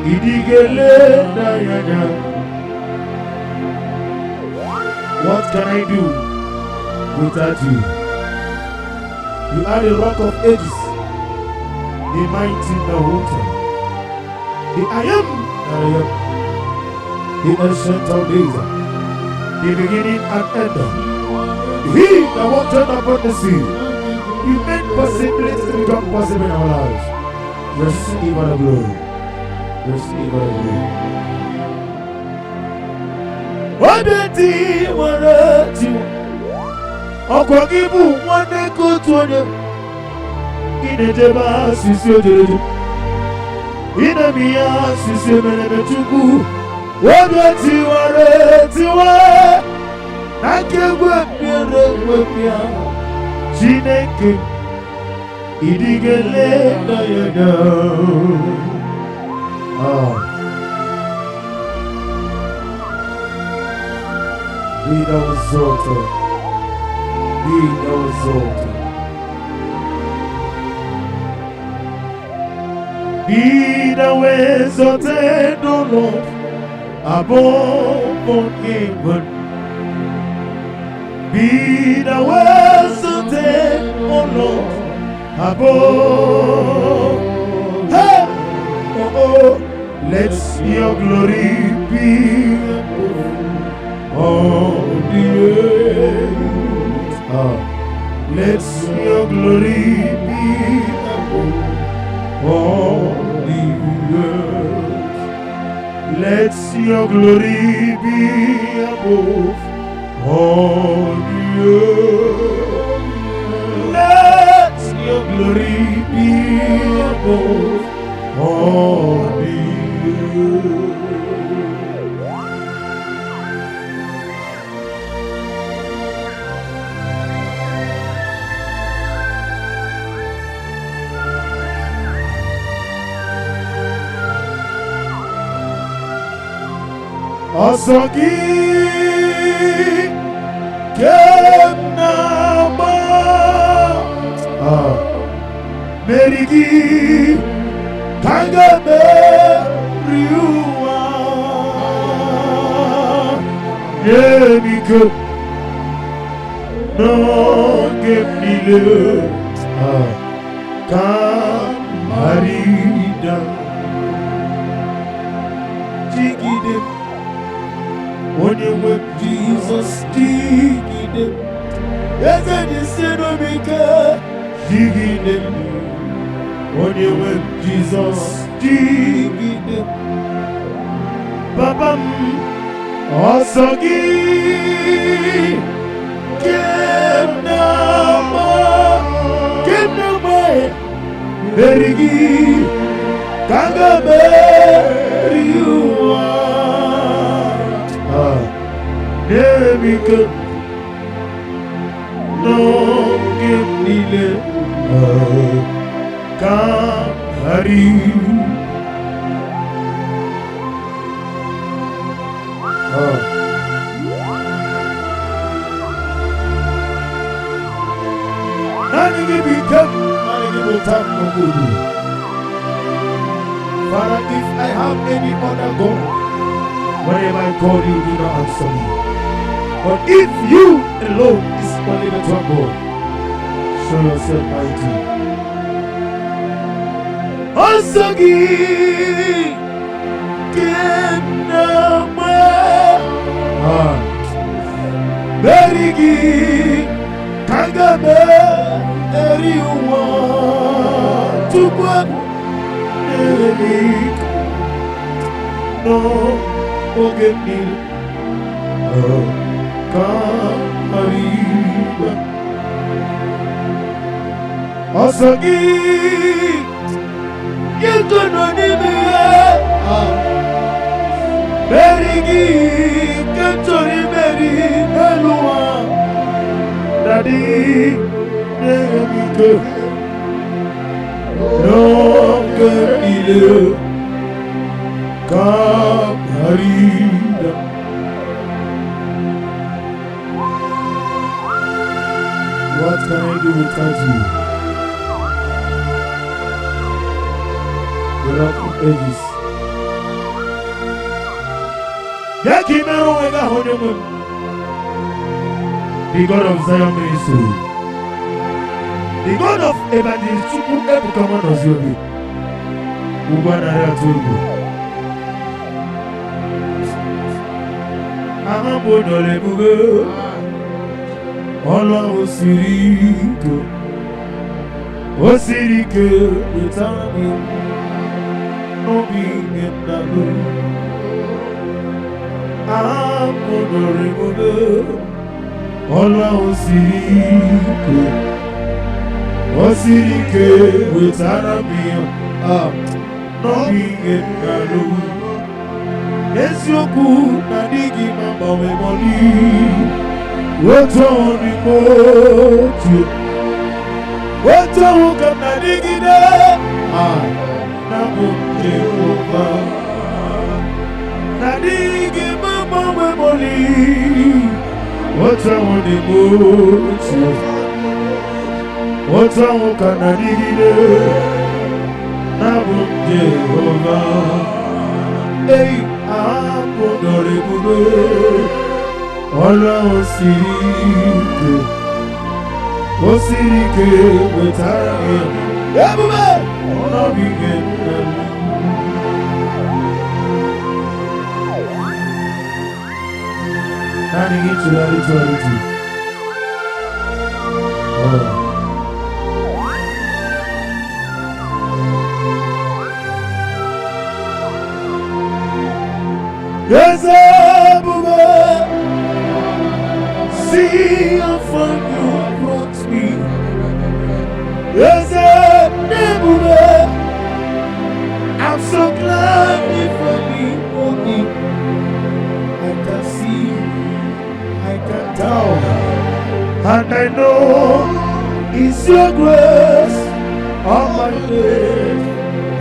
Idigele na yanya. What can I do without you? You are the rock of ages, the mighty Nahota, the I am that I am, the ancient of days, the beginning and end, he that walked upon the sea. You made possibilities to become possible in our lives. Receive all the glory. Receive all the glory. Wabeti warati Okwagibu wane kutuone Inejeba sisi ojereju Inemiya sisi menemechuku Wabeti warati wa Nakegwe miere wepia Chineke Idigele na yeda Be thou exalted. Be thou exalted. Be thou exalted, O Lord, above all heaven. Be thou exalted, O Lord, above. Hey! Oh, let your glory be above. On the earth, let your glory be above. On the earth, let your glory be above. On the earth, let your glory be above. On the earth. Asagi Kemnama Merigi Kangame Riwa Yemiko No Gemnile Kamarida Jigide Onye web Jesus Jigide Yezeni Senomika Jigide Onye web Jesus Jigide Babam Osogi Kemnama Berigi Kangame Riwa Nemika No Gemnile Kamari Nani become Father, if I have any other God, whenever I call you, do not answer me. But if you alone is only the one God, show yourself mighty. Osagi Kenama Berigi Kangame Eriwa Tukwa Erik No Ogemil Kamariba Osagi Yetononime Berigi Kentori Beri Elua Daddy Nemike Longue ile Kamarida What can I do without you? The Rock of Ages Yakimero Wega Honemu The God of Zion Ministry The God of Evangelist Chukwu Ebuka Noziobi Ubanara Tugu Ahambo Dole Bugo Ọlọ́run Sirike O Sirike Etami Nobi Ngemnago Ahambo Dole Bugo Ọlọ́run Sirike O Sirike Etami Nobi Ngemnago Eziokwu na digi mgbanwe mọni Otu ọnụ otu Otu ọnụ ka na digide Na bụ nke ụba Na digi mgbanwe mọni Otu ọnụ otu Otu ọnụ ka na digide Na bụ nke ụba Ei, Apodore Budo Ọlọ́run Sirike O Sirike wetara Ebube Ọlọ́bi Gẹ̀ẹ́nà Nani gị tụgharị Yes, Ebube See how far you brought me Yes, Ebube I'm so glad you for me I can see I can tell And I know it's your grace on my face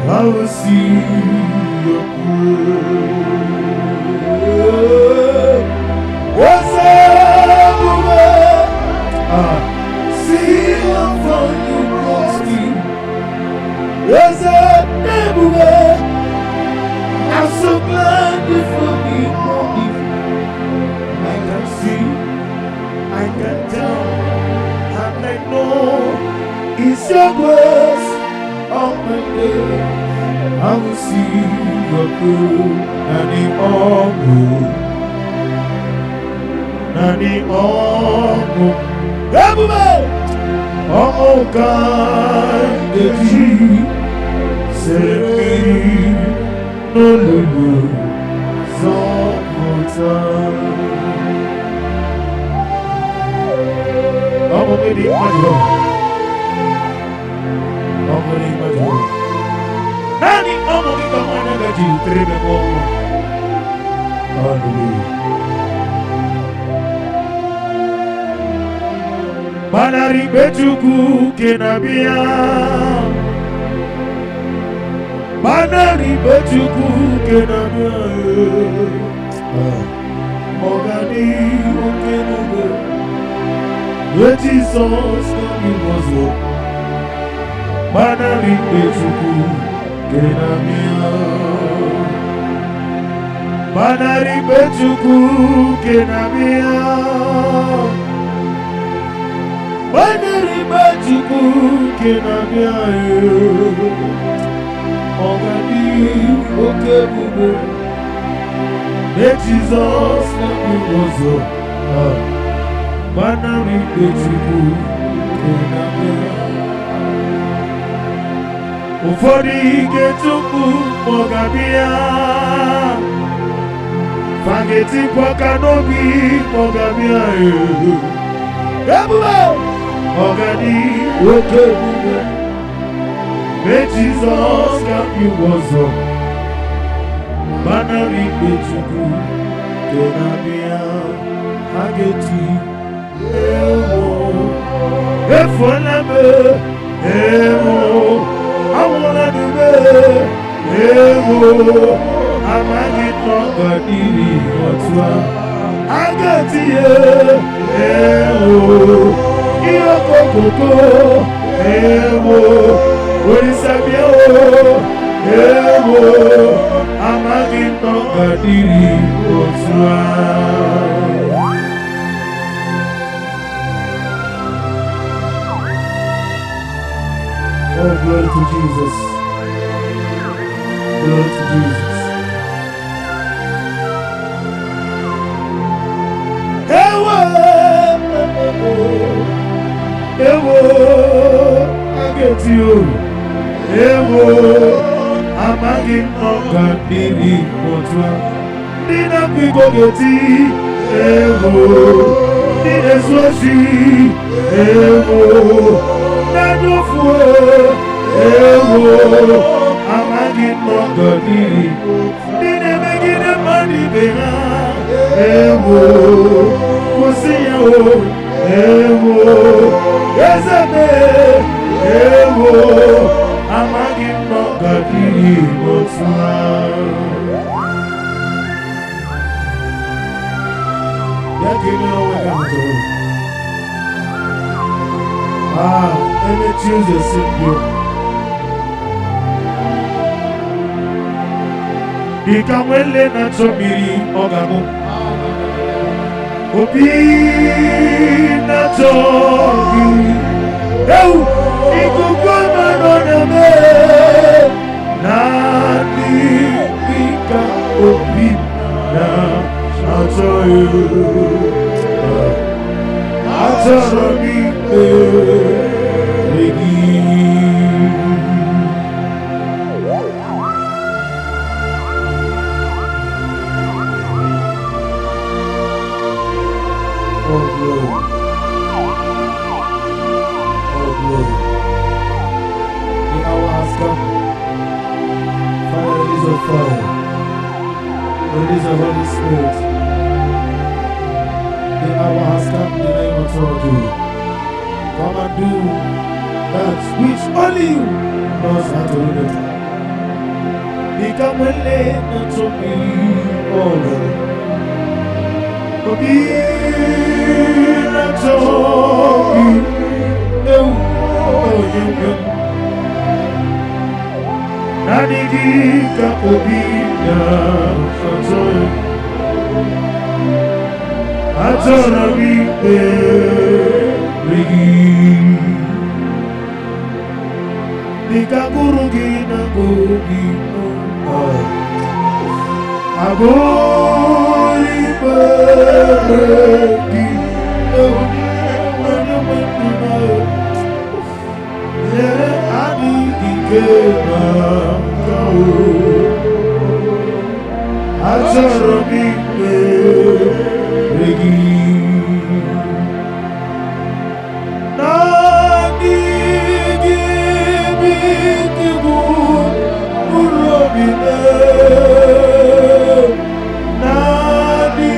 I will see your grace What's up, see how far you lost me What's up, It's your grace on my day. I will see your good and the honor. Nani ọmọ ebube ọmọ kandeji sẹ́mi n'olulu zọpụta. Ọmọ mi dị mmadụ ọmọ dị mmadụ naanị ọmọ gị ka nwaanyị gaji tere m ọmụ. Hallelujah. Banari betuku kenabia, banari betuku kenabia, ogani okenube, Jesus kamiwazo. Banari betuku kenabia, banari betuku kenabia. Banari bajuku kenabia ogani okebube Jesus kamiwazo. Banari bajuku kenabia ụfọdụ ga-etupu mogabia fagetikwa kanobi mogabia ebube ogani okebube Jesus kamiwazo. Banari bejuku kenabia ageti ewo efoname ewo awonadube ewo amagi tongadiri otwa ageti ewo iyokokoko ewo orisabia ewo amagi tongadiri otwa. Oh, glory to Jesus. Glory to Jesus. Ewo, ewo, I get you. Ewo, amagi nogandiri otwa. Nina kwiko geti. Ewo, nina swashi. Ewo. Ewo amagi nogandiri nine megide mani bena ewo kusiya o ewo ezebe ewo amagi nogandiri otwa. Yakini owe kanto any Tuesday sit you. Ikamwele na chomiri ogamu. Obi na chomi. Eu ikugwa manoneme. Nani ika obi na chomi. Achoromi Release the Holy Spirit. The hour has come, the name of God. Come and do that which only you knows how to do it. Become a lane to me, oh Lord. Be not to me, no, oh, you. Nanigika obina Atora bibe rigi Nikagurugi na gogi Agori beregi Yere adi ikema kau Azoromi beregi Nani gibi urobine Nani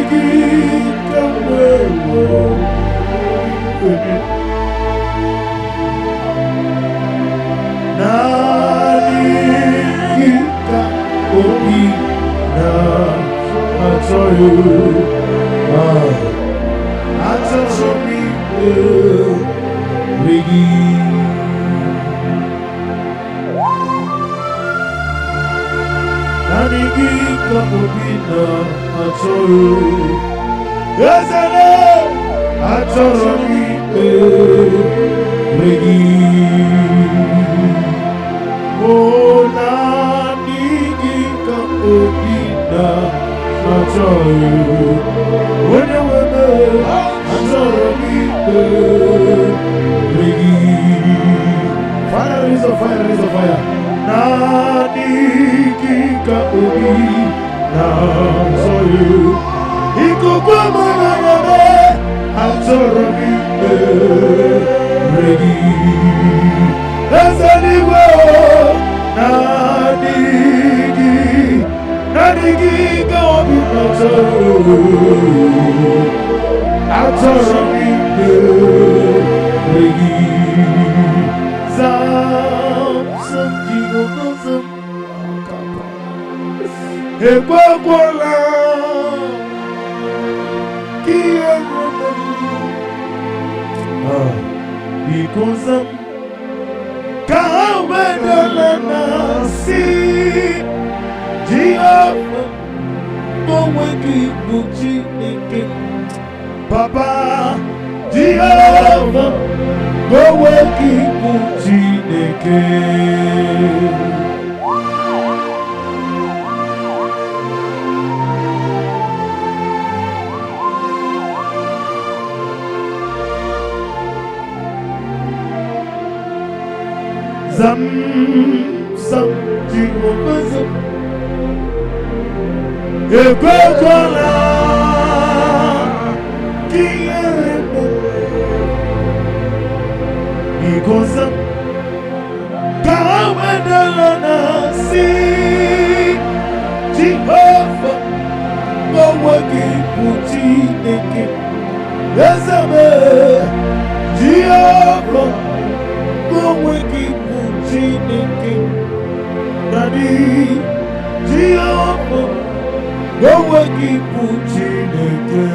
gikawewo Nani gika obi na atoyu Atoshomi Rigi Nanigi Kamubina Atoru Yazane Atoromi Rigi Oh Nanigi Kamubina Atoru Whenever Atoromi Rigi Fire is a fire is a fire Nani kika ubi na soyu Iko kwa mana yame Atoromi Regi Esaniwe Nani kika ubi na soyu Atoromi Regi Some jigo some Ekwakwala Because Kawendelana si Jehovah Moweki Buchi Nike Papa Jehovah Moweki Buchi Nike Zam Jehovah Zam Ekwakwala Kiyerebo Because Kawendelana si Jehovah Moweki Buchi Neke Ezebe Jehovah Moweki Buchi Neke Daddy Jehovah Moweki Buchi Neke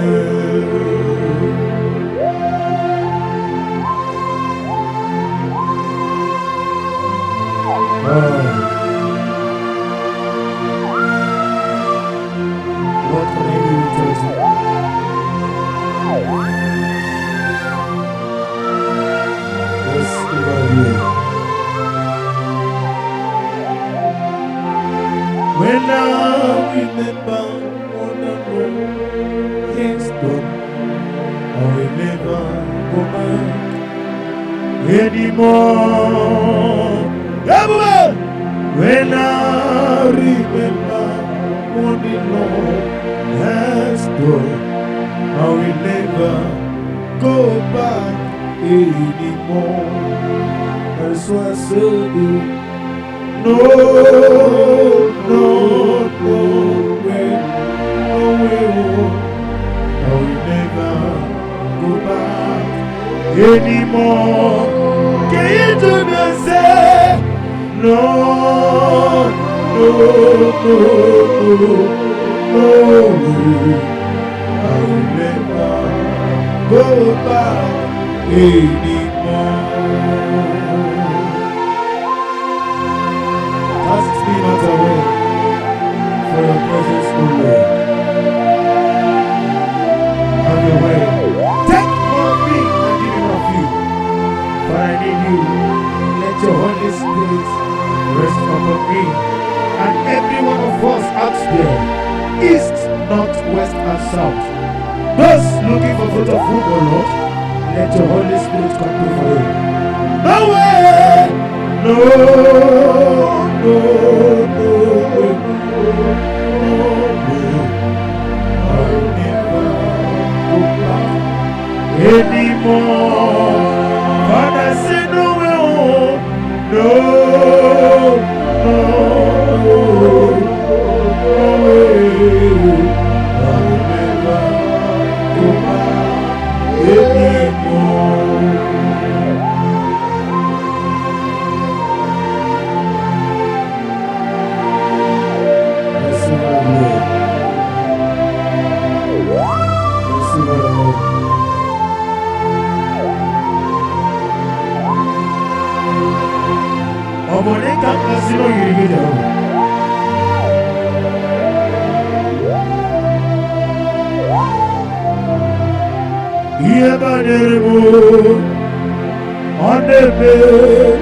What can I do to you? Yes, when I remember what I know is done, I will never go back anymore. Everywhere. When I remember what the Lord has done, I will never go back anymore. That's why I said no way, I will never go back anymore. Can you do the same? No way, I will never go back anymore. Cast me not away for your presence, O Lord. Have your way. Take more of me and give me more of you. For I need you. Let your Holy Spirit rest upon me and every one of us out there, east, north, west, and south. Those looking for fruit of womb, O Lord, let your Holy Spirit come through for you. No way! No, no, no, no way. I'll never go back anymore. Father, say no way, oh, no, no, no way. I'll never go back anymore. Omoneka kasino yirigide o. Iye banyere mo, onebe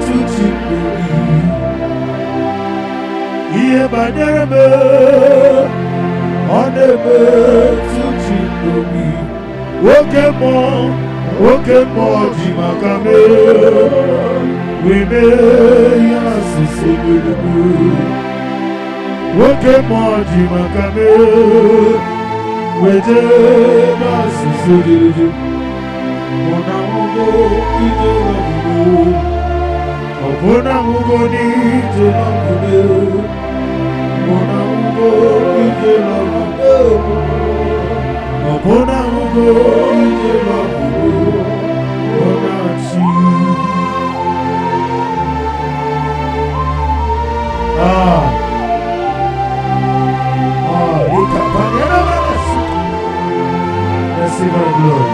tuchi kuri. Iye banyere mo, onebe tuchi kuri. Oke mo jimakame. We may associate Woke Moji Makame, we did associate Monamugo, Ijelamu, Obonamugo, Ijelamu, Monamugo, Ijelamu, Obonamugo, Ijelamu, Monachi. Receive our glory.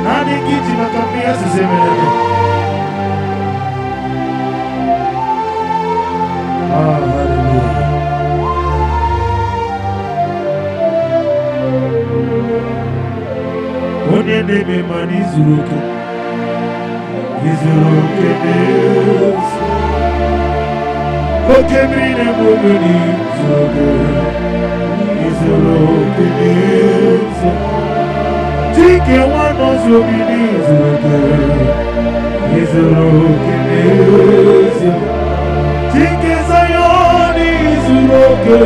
Nani kiti makambia sisemelele. Hallelujah. Onye neme mani zuruke. Izuruke nesu. Oke mine muguni zuruke. Izuruke nesu. Tike wano zubini zuruke. Izuruke nesu. Tike zayoni zuruke.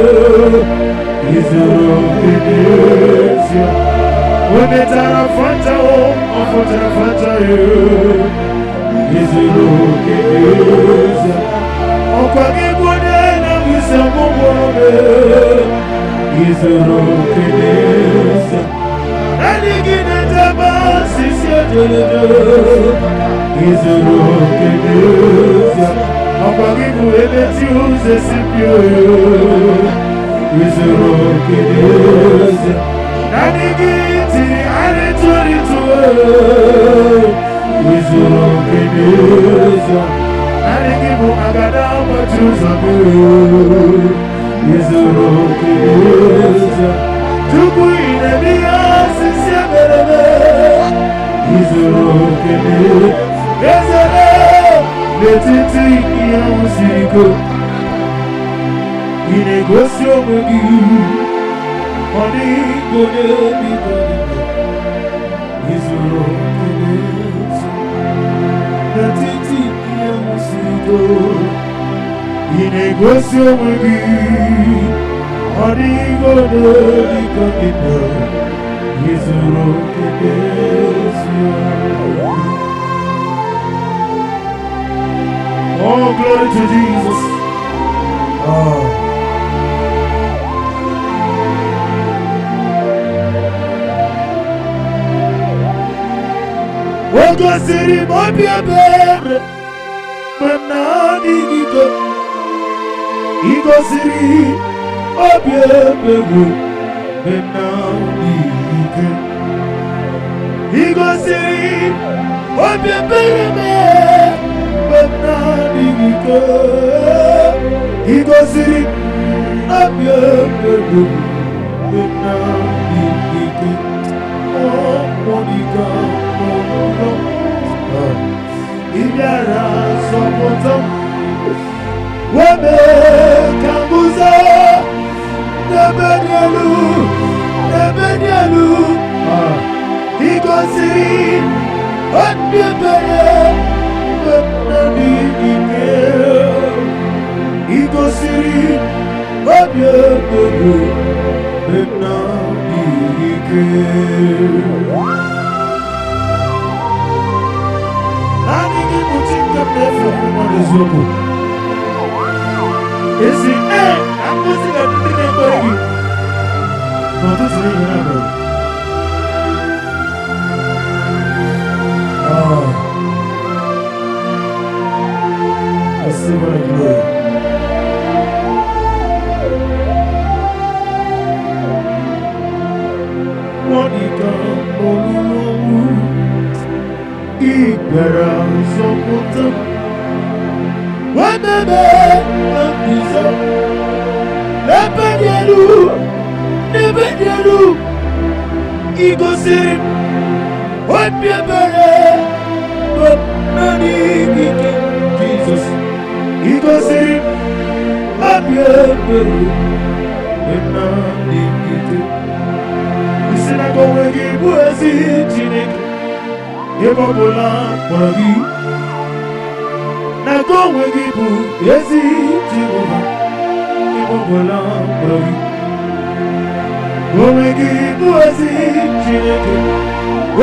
Izuruke nesu. Onetara fanta o, afotara fanta yo. Izuruke nesu. Okwagi bode na wisa mumone. Izuruke nesu. Adigine taba sisi adelede. Izuruke nesu. Okwagi bode ti uze sipyo yo. Izuruke nesu. Adigiti aritori tuwe. Izuruke nesu. Adigibu agada machuzabu. Izuruke nesu. Tuku inebia sisi adelede. Izuruke nesu. Ezele letiti iya musiko. Inegosio mugi. Money go dey go. Izuruke nesu. Letiti iya musiko. Inegosio mugi. Money go dey go. Izuruke nesu. Oh, glory to Jesus. Ogo siri mobi ebere, manani gigo. Igo siri mobi ebere, manani gigo. Igo siri mobi ebere, manani gigo. Igo siri mobi ebere, manani gigo. Oh, Monica, oh, bịara zọpụta m webe ka nguzo n'ebe dị elu n'ebe dị elu ị gosiri obi ebere mgbe m na-adịghị ike ị gosiri obi ebere mgbe m na-adịghị ike naanị gị bụ chi nke m na-efe ofufe n'eziokwu esi akụzi ga ndị na-ekpere gị n'ụtụtụ n'ihi na abụọ receive my glory. Monica Olulu Ibera Soputa Wabebe Ambizo Nebedielu Igosiri Wabebere Nani Jesus Igosiri Wabebere Nani Isi na gowe gị bụ ezi Chineke ebe ọ bụla kpọrọ gị na gowe gị bụ ezi Jehova ebe ọ bụla kpọrọ gị gowe gị bụ ezi Chineke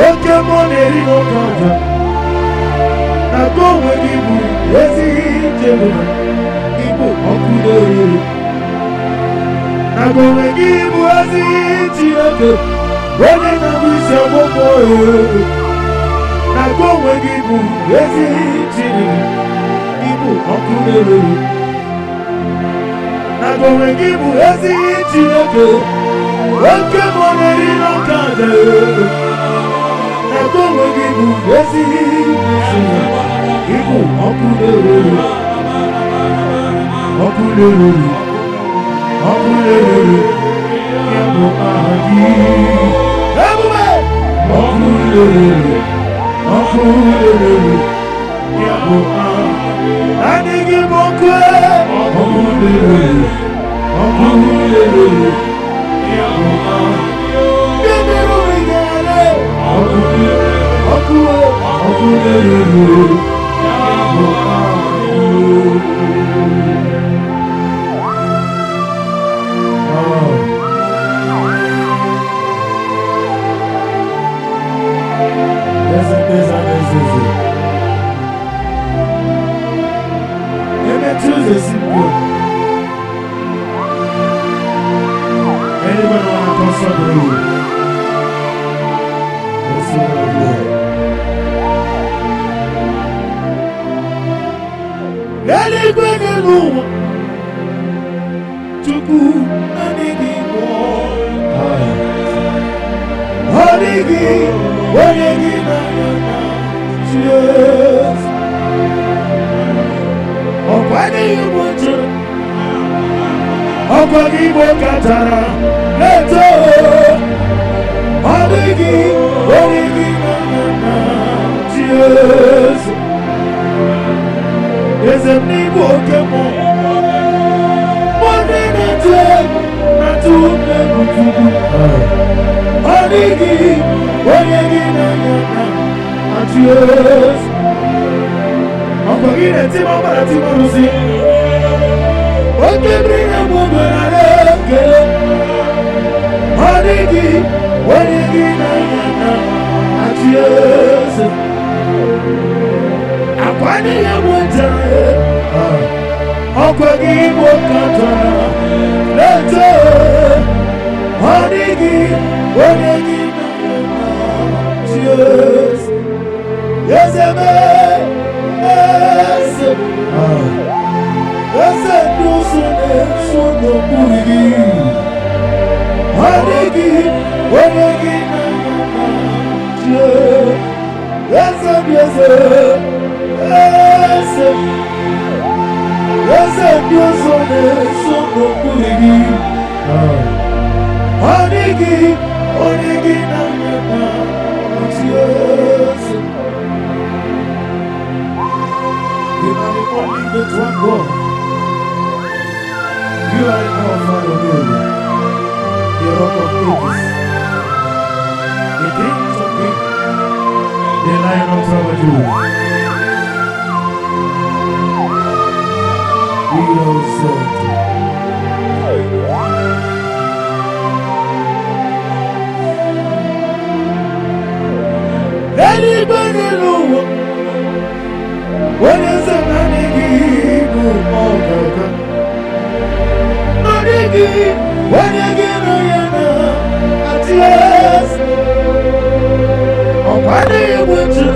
oke mmụọ na-eri n'oke ọja na gowe gị bụ ezi Jehova ịbụ ọkụ na-eri na gowe gị bụ ezi Chineke onye na-abụ isi ọgbọgbọ na gowe gị bụ ezi Chineke ịbụ ọkụ na-ere na gowe gị bụ ezi Chineke oke mmụọ na-eri n'ọka aja na gowe gị bụ ezi Chineke ịbụ ọkụ na-ere ọkụ na-ere ọkụ na-ere ya bụ aha gị ebube ọkụ na-ere ọkụ na-ere ya bụ aha naanị gị bụ ọkụ ọkụ na-ere ọkụ na-ere ya bụ aha gị mere onwe gị ala ọkụ ọkụ ọkụ na-ere ya bụ aha Anybody want to come somewhere? Let's see what I'm doing. Anybody know? Chuku, anigi mo. Anigi, anigi na na. Cheers. Ọ̀pẹ́ni ìwò jù, ọ̀pẹ́ni ìwò kàtàrà lẹ́tọ̀, ọ̀nìgì, onígì nànà, Jésù. Eze m n'igbo oke mụ, mụ ndị na-atụ egwu Chukwu. Ọnìgì, onígì nànà, Jésù. Ọ̀pọ̀gí rẹ̀ tí wọ́n bára tí wọ́n rú sí. Ó kébí rẹ̀ mú bẹ̀rẹ̀ rẹ̀ kéré. Ọ̀nìgì náà àti ẹ̀ẹ́sẹ̀. Àpáníyàn mú jẹ́ ọ̀pọ̀gí mú kàtà lẹ́tọ̀. Ọ̀nìgì náà àti ẹ̀ẹ́sẹ̀. Yẹ́sẹ̀ bẹ́ẹ̀. Ese nusu nesuno kurigi Hanigi, wanigi na je Ese nusu nesuno kurigi Hanigi, wanigi na je you. We exalt you. Anybody know what is a man Igbo Ogaga? Manigi, what again I am at last. Oh, what are you with you?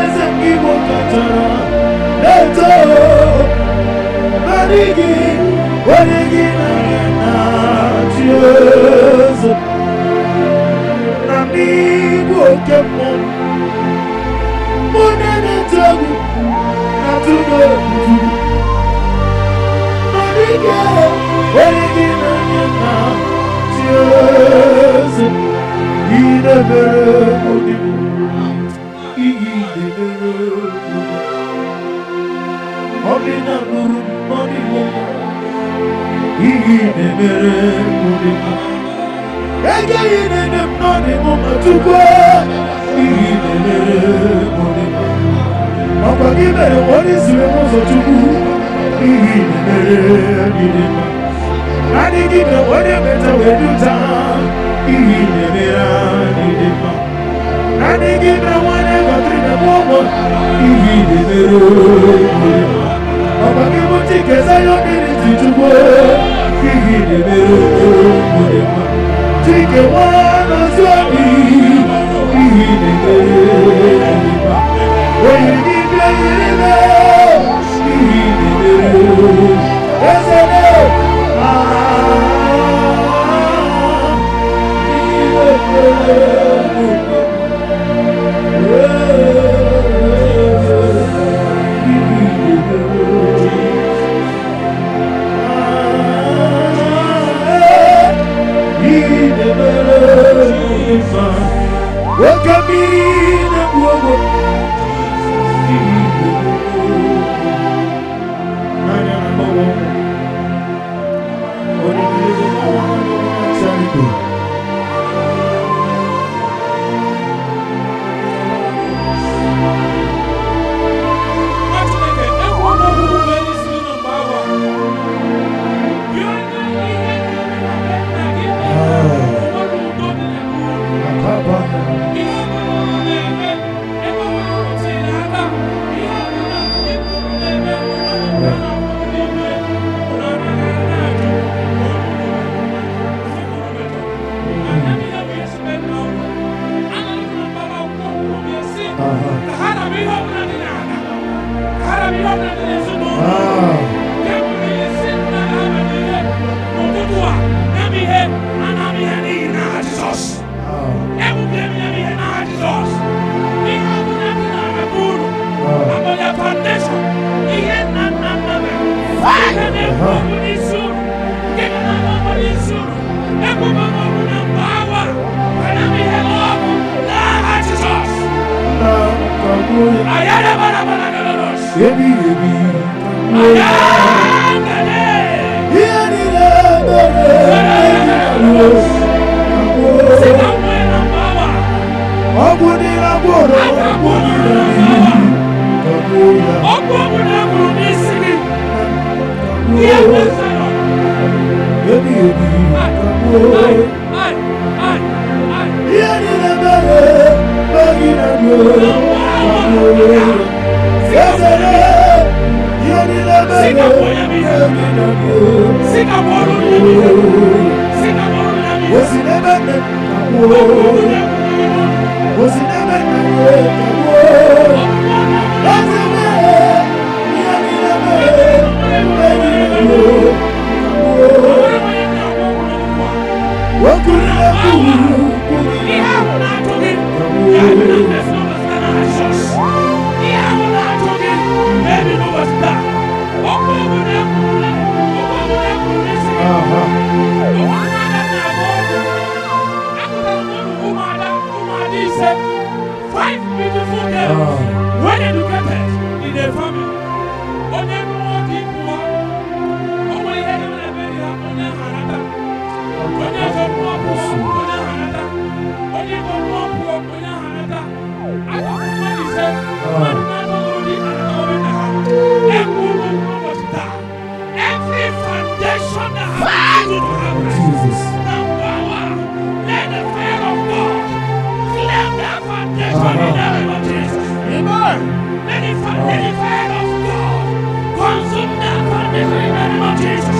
As a Igbo Katana, let's go. Manigi, what again I am at last. Amigo Kepon. Monene tabu na tuno Marike Werigi na nyena Tiyoze Ide bere mudi Ide bere mudi Obina nuru modi momo Ide bere mudi Ege ide ne modi momo tukwe Ide bere mudi Ọkwa gị mere onye siri ụzọ Chukwu ihe mere gịnị ma adị gị mere onye meta wee duta ihe mere gịnị ma adị gị mere onye gọtịrị na ụgbọ ihe mere gịnị ma ọkwa gị bụ Chike Zion dị Chukwu ihe mere gịnị ma Chike nwa n'ozi obi ihe mere gịnị ma onye gị in the name of Jesus. Amen. Let the fire of God consume that condition in the name of Jesus.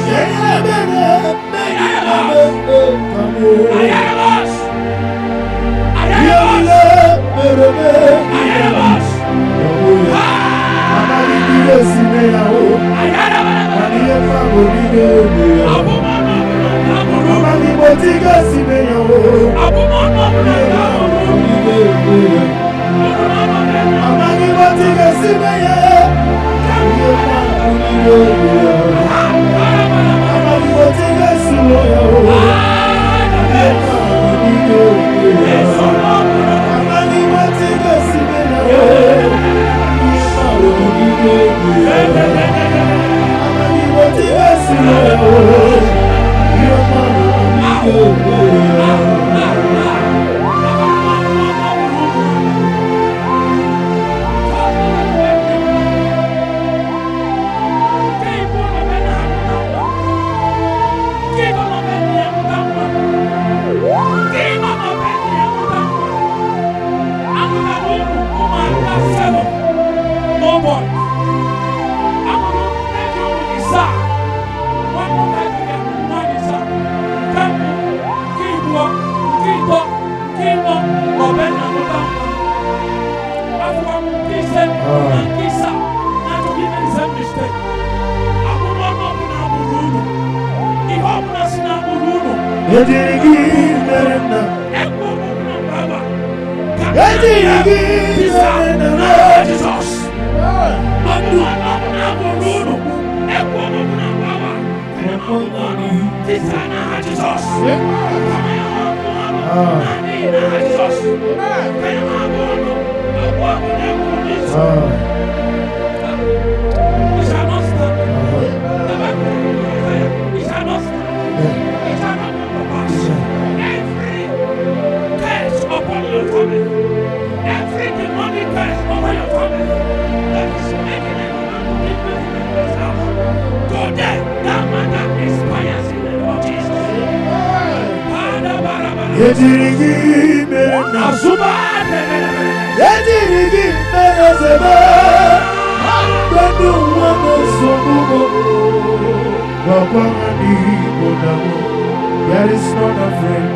There is not a friend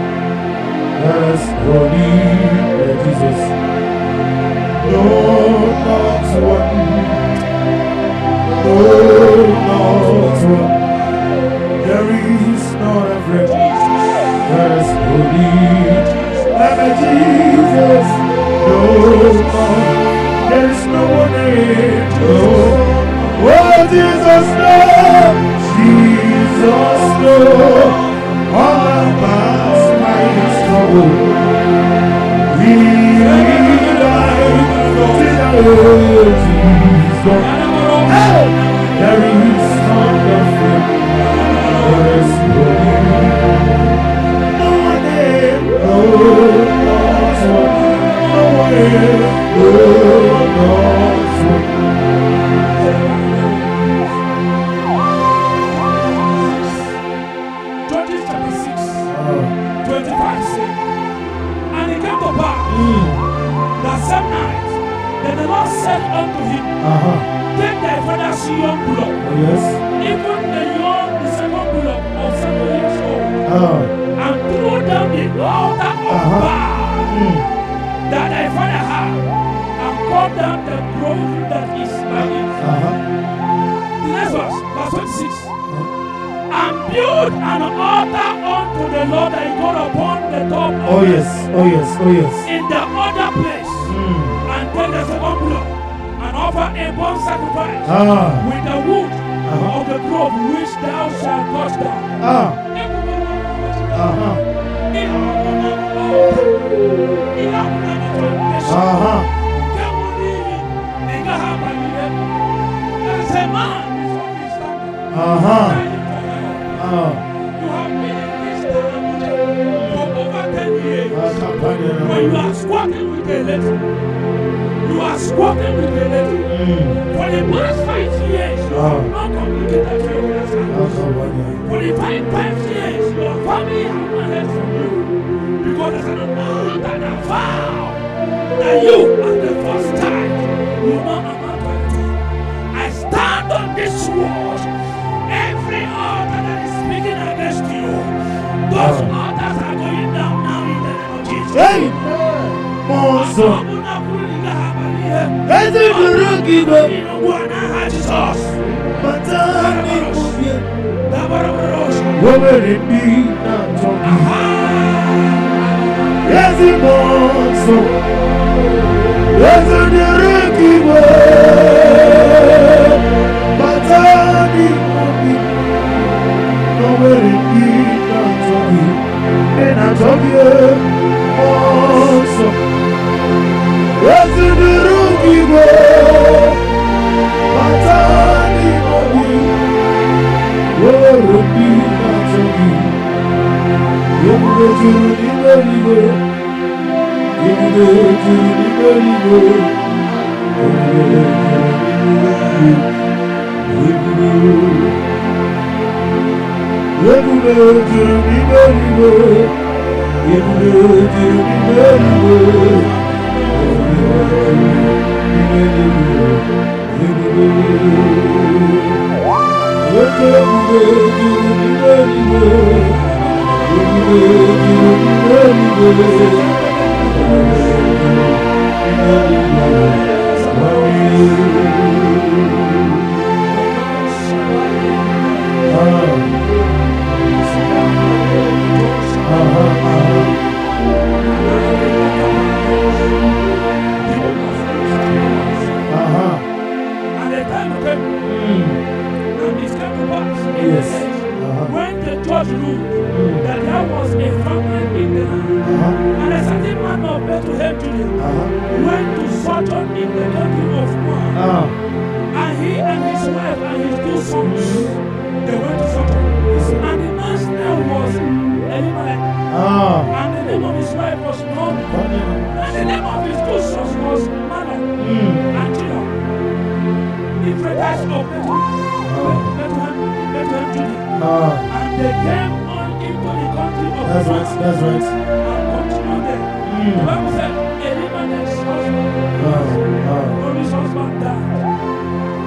as holy as Jesus. No, not one. No, not one. There is not a friend as holy as Jesus. No, there is no one in. No, oh Jesus, no. Jesus, no. All about my trouble, we like Jesus. Hey, there is nothing that is holy. No one else, no one else, no one. 25 said, and it came to pass that same night, that the Lord said unto him, take thy father's young blood, even the second blood of 7 years old, and throw down the altar of Baal that thy father had, and cut down the grove that is by it. The next verse 26. And build an altar unto the Lord thy God upon the top of in the other place, and take the second blood and offer a burnt sacrifice with the wood of the grove which thou shalt cut down. You have been in this town for over 10 years. When you are squatting with a lady, you are squatting with a lady. For the past 5 years, you have not communicated to your husband. For the 5 years, your family has not heard from you. Because there's an altar and a vow that you at the first time will not amount to anything. I stand on this word. Every altar that is speaking against you, those altars are going down now in the name of Jesus. Amen. When the judge ruled that there was a famine in the land, and a certain man of Bethlehem, Judah, went to sojourn in the country of Moab, and he and his wife and his 2 sons, they went to sojourn. And the man's name was Elimelech, and the name of his wife was Naomi, and the name of his 2 sons was Mahlon and Chilion, the Ephrathites of Bethlehem, Judah. And they came on into the country of That's right. and continued there. The Bible said Elimelech's husband, Naomi's husband died,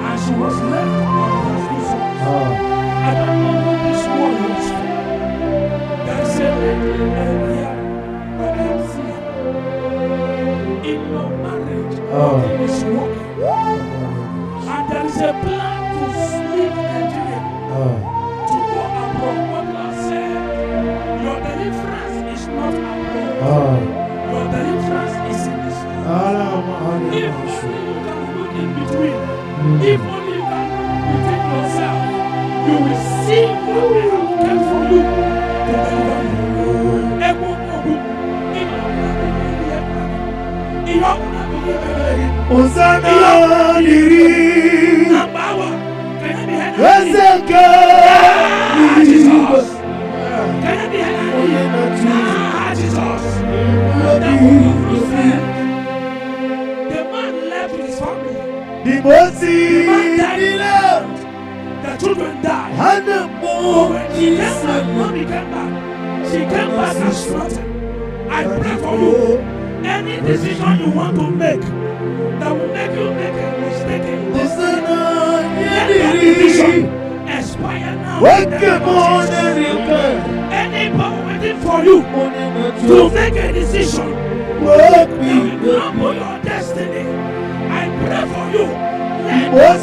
and she was left on her 2 sons. I don't know who this word was for. There is a lady here where I am seeing in your marriage, nothing is working. And there is a plan to leave Nigeria. To go abroad. What God said, your deliverance is not abroad. Your deliverance is in this house. If only you can look in between, if only you can look within yourself, you will see what I have kept for you to deliver you. Jesus. Can I be Jesus. The man left with his family. The man died. The children died. But when she came back, mommy came back. She came back and slaughtered. I pray for you. Any decision you want to make that will make you make a mistake in decision expire now. Any power waiting for you to make a decision that will crumble your destiny, I pray for you. Let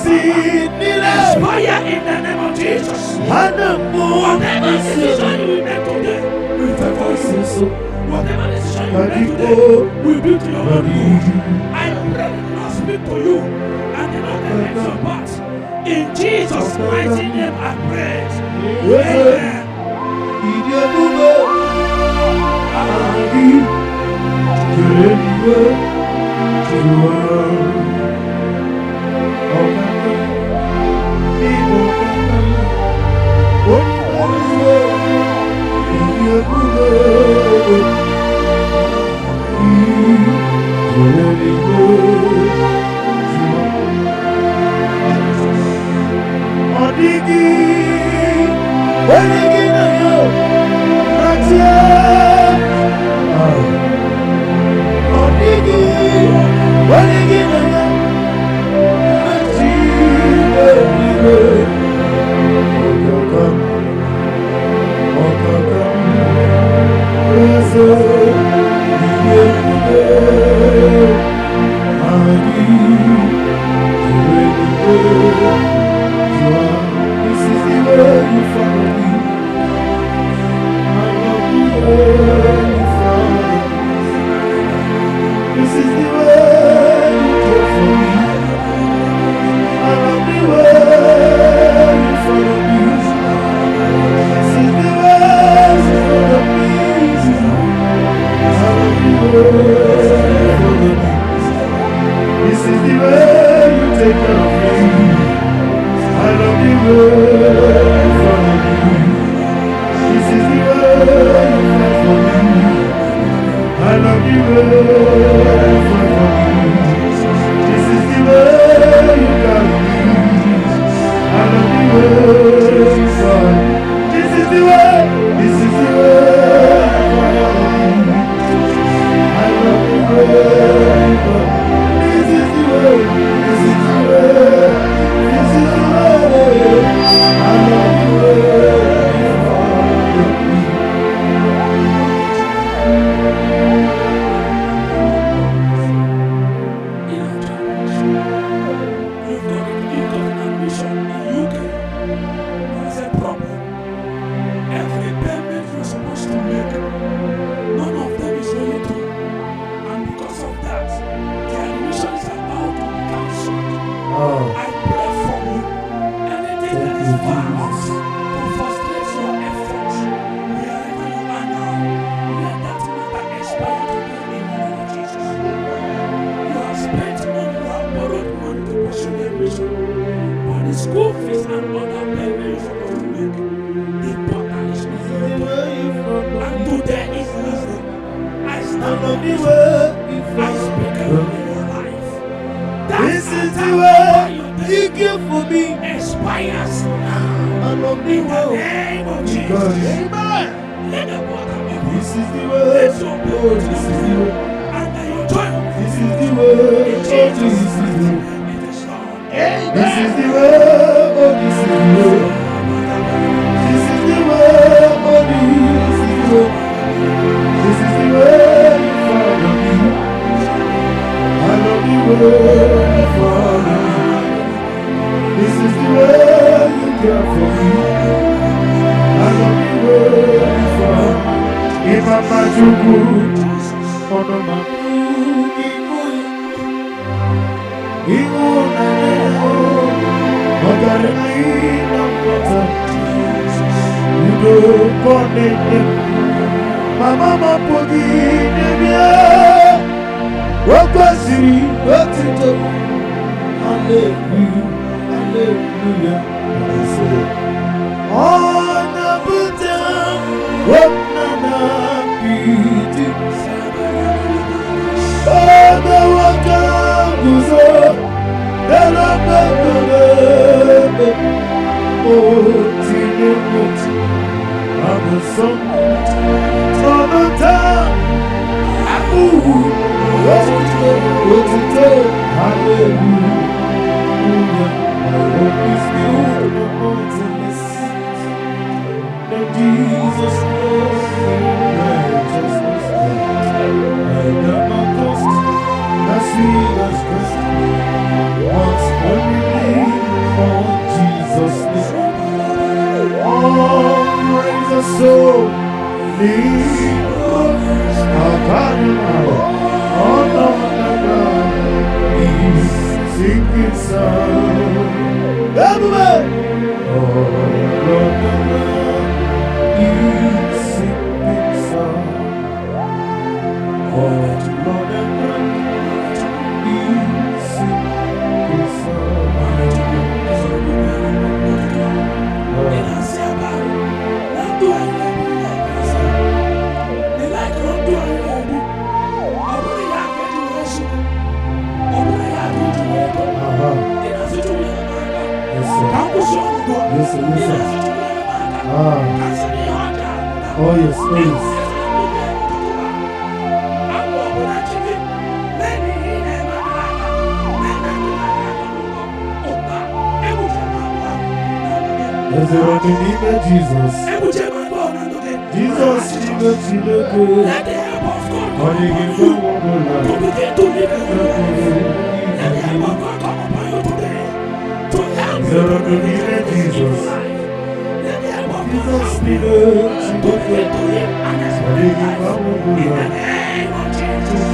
expire in the name of Jesus. Whatever decision you will make today, we favor you. Whatever decision you make today will be to your own good. I pray the Lord speak to you and the Lord takes your part. In Jesus' mighty name I pray. Amen. Odigi love you for me. This is the way you got me. I love you for me. This is the way. This is the way for me. I love you for me. This is the way. This is the way. This is the way. I love you for me. School fees and other payments you're supposed to make. The portal is not open. And today is Wednesday. I stand on this way. I speak over your life. This is the way you give for me. Expires now. In the name of Jesus. Amen. Let the water open. This is the way. Let's open. This is the way. And then you join. This is the way. In Jesus' This is the way. It is done. This is the way, oh this is the way. This is the way, oh this is the way. This is the way you follow me. I love you way you follow me. This is the way you care for me. I love you way you follow me. If I'm not too good, oh no man. Mama Pogini, what was he? What's it? Hallelujah, hallelujah. And I say, oh, Nabuta, what Nana Piti, oh, the water goes up, the love, oh, Tina, I'm a son from the town. I'm hallelujah. My hope is built upon that Jesus knows righteousness. I never cost, I see us trust. Once believe on Jesus' name. Raise a soul, lead us, oh no, he's sinking sound. Everybody, oh no, he's sinking sound. Oh Lord, he's sinking sound. Yes, sir. Oh, yes, please. Is there any name of Jesus? Jesus, let the help of God come upon you to begin to live a good life. Let the help of God come upon you today to help you to live a Jesus. Let the help of God come upon you to begin to live an experience life. In the name of Jesus.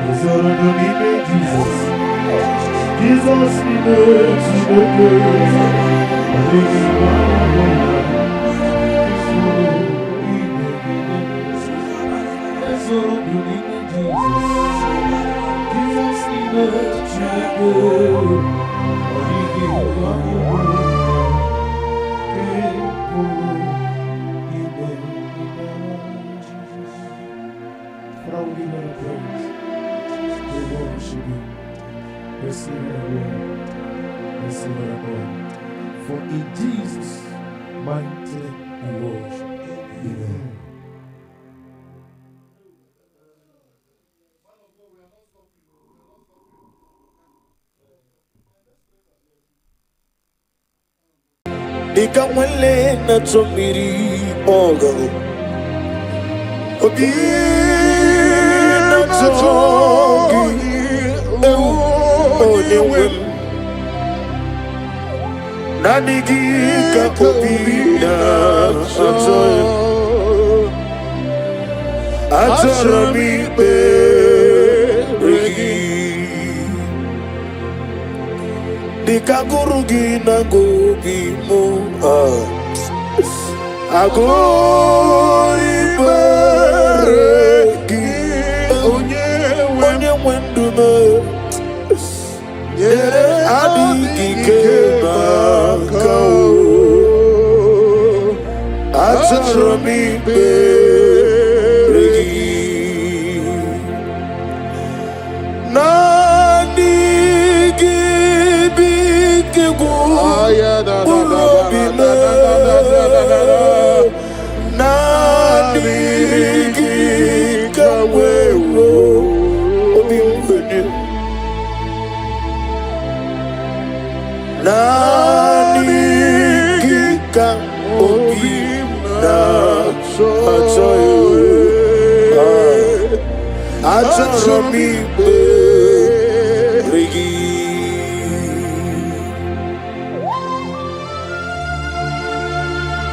Is there any name of Jesus? Jesus, we live to the good. Father, we give you the praise. We worship you. Receive the glory. Receive the glory. For in Jesus' mighty name we worship. Amen. Ikamwele na tumiri ogo Obi na tongi Oniwem Nanigi ka obi na tongi Atarami beregi Dikagurugi na gobi mo Agoi beregi Onye wendume Yere adigi kema kau Atarami beregi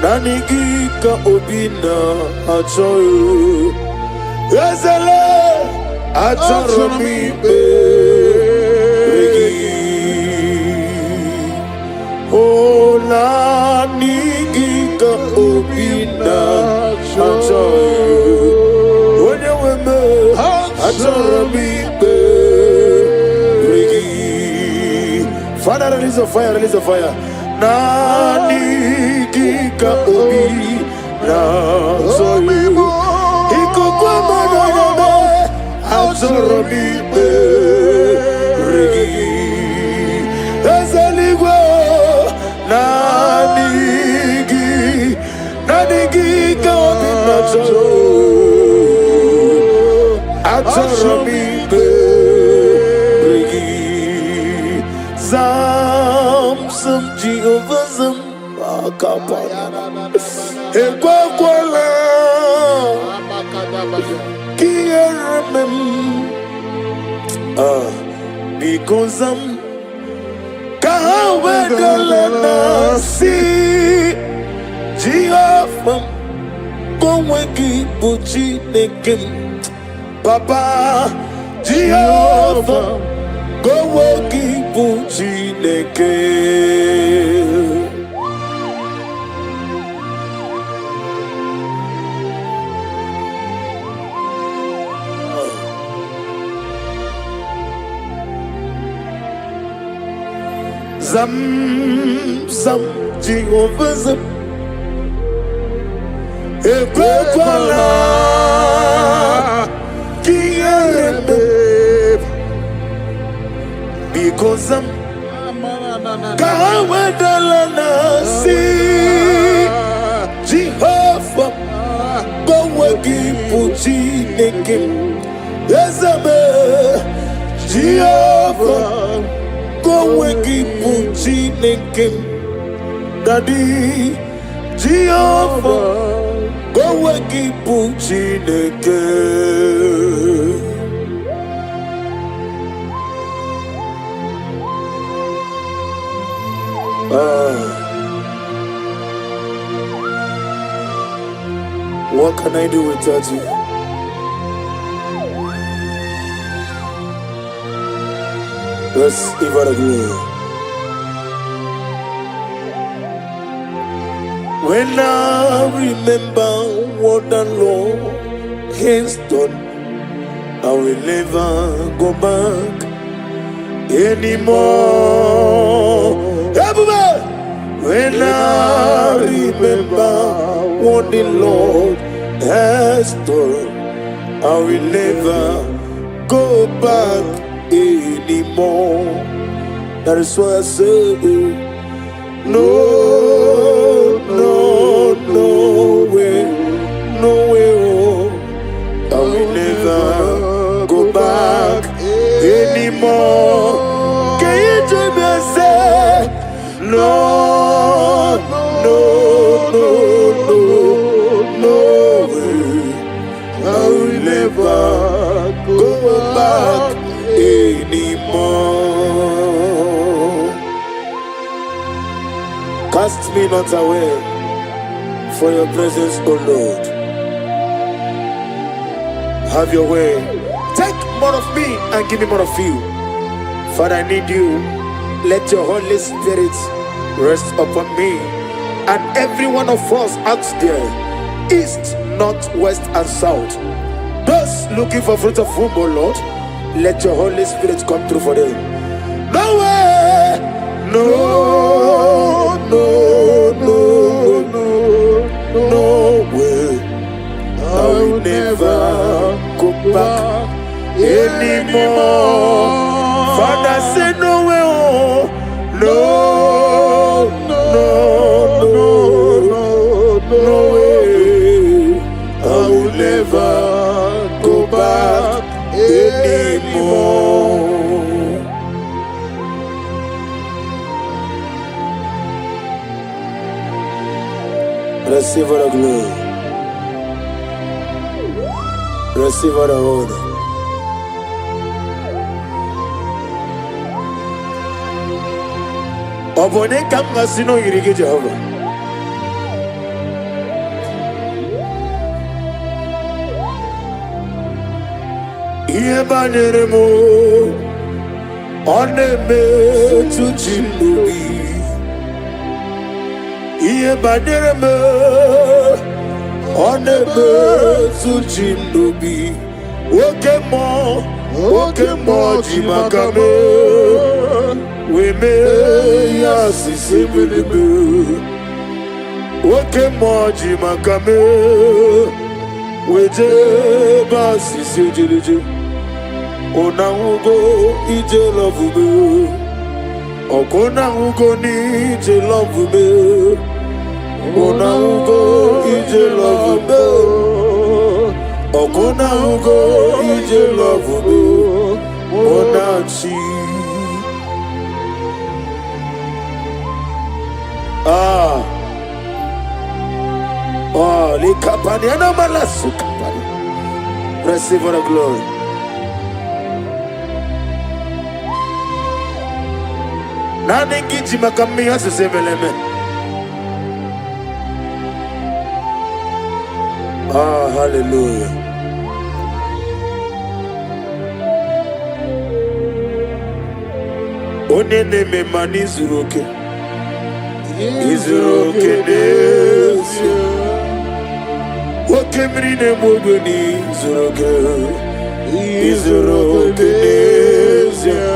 Nanigika obina achoyo Ezele achomi beregi O nanigika obina achoyo Onye weme achomi beregi Father, release a fire, release a fire. Nanigika obi na zoimu Ikukwa manonome Azorobi beregi Ezeligwe Nanigika obi na zoimu Azorobi beregi Some Jehovah some akapana ekwakwala kiyeremem because kahawedalana si Jehovah koweki buchi nekem Papa Jehovah koweki buchi nekem Zam Jehovah zam ekwekwala kiyerebe because kahawedalana si Jehovah koweki puchi nekim Ezebe Jehovah koweki puchi nekim Daddy Jehovah koweki puchi nekim What can I do without you? Let's give it a glory. When I remember what the Lord has done, I will never go back anymore. Everybody! When I remember what the Lord has done, I will never go back anymore. That is why I say, no, no, no way, no way, oh. I will never go back anymore. Can you join me and say, no, no, no, no, no way. I will never go back anymore. Cast me not away for your presence, O Lord. Have your way. Take more of me and give me more of you. Father, I need you. Let your Holy Spirit rest upon me and every one of us out there, east, north, west, and south. Those looking for fruit of womb, O Lord, let your Holy Spirit come through for them. No way, no, no, no, no, no way. I will never go back anymore. Father, say no way, oh, no, no, no, no, no way. I will never go back anymore. Receive all the glory. Receive all the honor. Obone kama sino yirige Jehovah. Iye banyere mo oneme tuchinubi. Iye banyere mo oneme tuchinubi. Oke mo jimakame. We may assist him. Oke mo jimakame. We jeba sisi jiliji. Ona ugo ije love me. Okona ugo ni ije love me. Ona ugo ije love me. Okona ugo ije love me. Ona chi. Oh, likapani ana malasu kapani. Receive all the glory. Nani giji makami asesebeleme. Hallelujah. Onene me mani zuroke. Izuroke nesia. Wakemri ne mogoni zuroke. Izuroke nesia.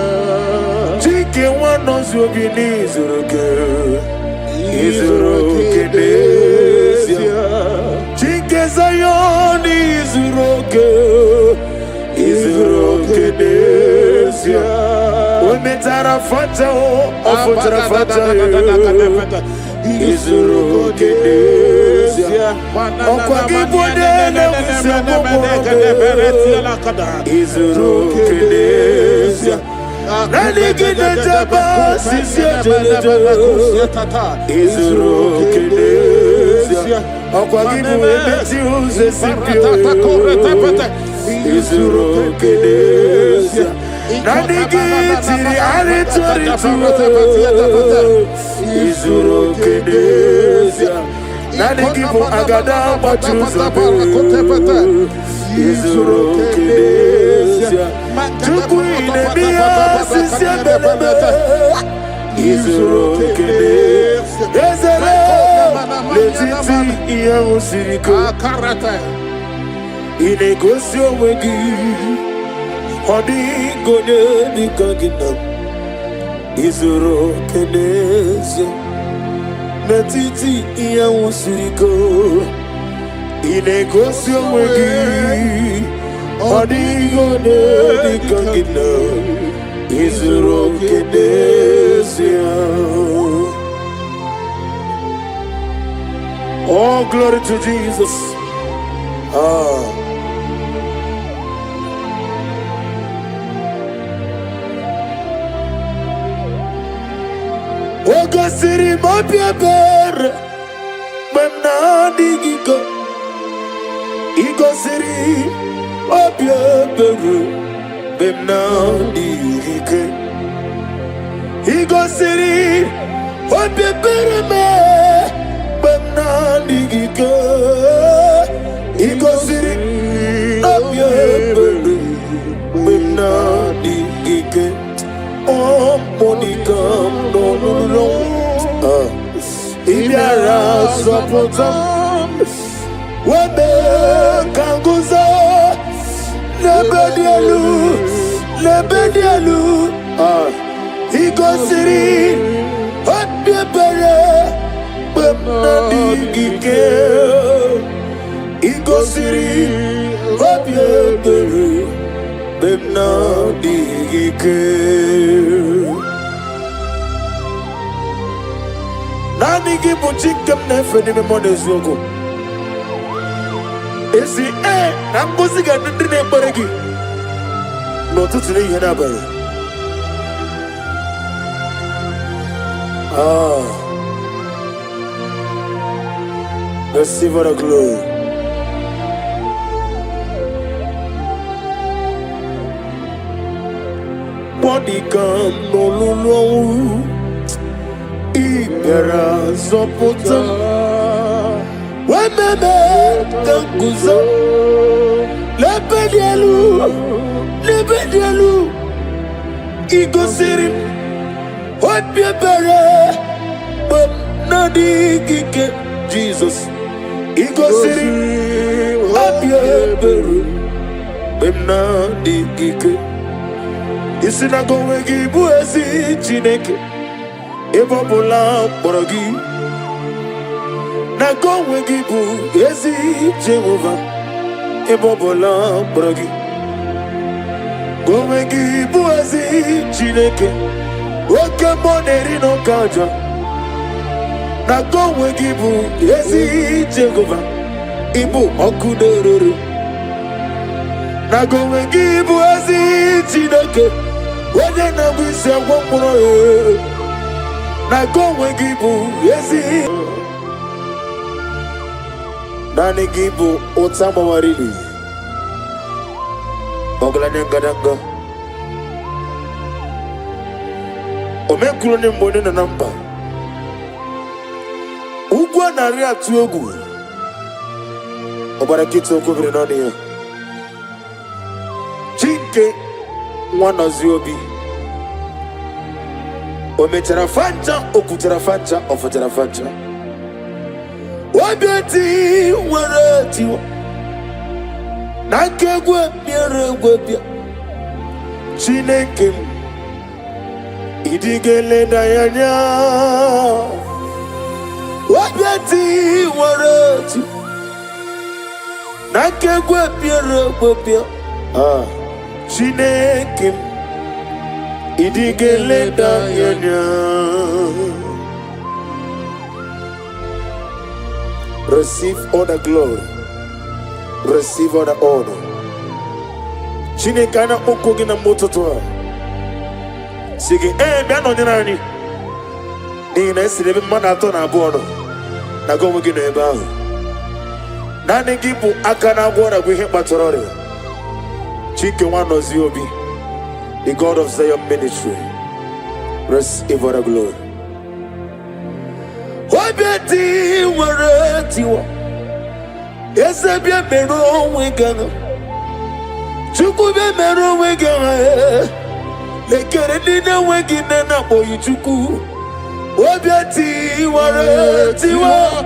Chike wano zubini zuroke. Izuroke nesia. Chike zayoni zuroke. Izuroke nesia. Ometara fata o ofutara fata Izuroke nesia. Okwa kibode na wisemo Izuroke nesia. Nani gine jaba sisi jelejo Izuroke nesia. Okwa kibu emeti uze simpio Izuroke nesia. Nani gitiri aritori Izuroke nesia. Nani gibu agada machuza Izuroke nesia. Chukwine miya sisi belebe Izuroke nesia. Ezele letiti iya usiriko Inegosio wegi Hodi gode bikagina Izuroke nesia. Letiti iya usiriko Inegosio wegi Adigone dikangina izuro kedesia. Oh, glory to Jesus. Oga siri mapia ber Memna digiko Igo siri mapia ber Memna digike Igo siri mapia ber Memna digike Igo siri mapia ber Memna digike Oh, Monica, no. Ibiara Sopotam, Webe Kanguza, Lebedialu, Igo Siri, Hotbebere, Bemnadike, Igo Siri, Hotbebere, Bemnadike. Nani gibu chikem nefe ni memone zoko. Esi na mbuzi ga ndine baregi. No tutu ni yana bare. Receive the glory. Body come no lulu. Ibera Zopota Wememe Kanguzo Lebedialu Igo Siri Hotbebere But Nadi Kike Jesus Igo Siri Hotbebere But Nadi Kike Isinago Wegi Buezi Chineke Ebobola Borogi Nago Wegibu Ezi Jehovah Ebobola Borogi Go Wegibu Ezi Chineke Oke Moneri no Kaja Nago Wegibu Ezi Jehovah Ibu Okuderuru Nago Wegibu Ezi Chineke Wede na wise wapuro Na go wegibu yezi Nani gibu otama warili Ogla nengadanga Omekulo ni mbone na namba Ugwa na ria tuogu Obara kitu okubiri nani ya Chinke Mwana ziobi Ometarafancha, okutarafancha, ofutarafancha. Wabiati, warati. Nakegwe, miregwebia. Chineke. Idigele dayanya. Wabiati, warati. Nakegwe, miregwebia. Chineke. Idigele dayanya. Receive all the glory. Receive all the honor. Chinekana okogi na mototoa. Sige biano nirani. Ni na esirebe mana ato na abuono. Na go wegi na ebe ahụ. Nani gibu aka na abuo na gwe ihe kpatorore. Chike wanozi obi. The God of Zion ministry, receive all the glory. Wabeti waretiwa, Yesabia mero wegana, Chukube mero wegana, Lekeredina wegina na boyu chuku. Wabeti waretiwa,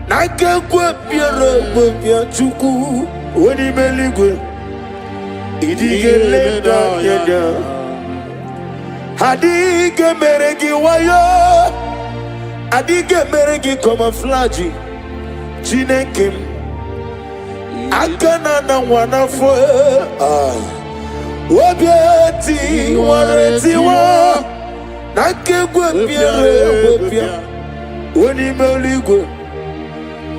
Nakakwa pia chuku, Wadi meligwe. Idigele dayanya. Adige meregi wayo. Adige meregi camouflage. Chineke. Akana na wanafo Obieti wareti wa Nakegwe biere Oni meligwe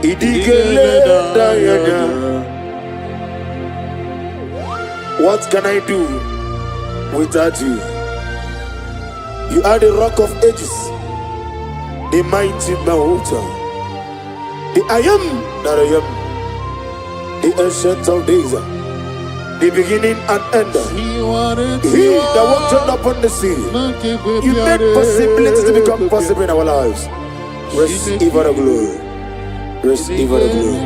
Idigele dayana. What can I do without you? You are the rock of ages, the mighty mountain, the I am that I am, the ancient of days, the beginning and end. He that walked upon the sea. You made possibility to become possible in our lives. Receive the glory. Receive the glory.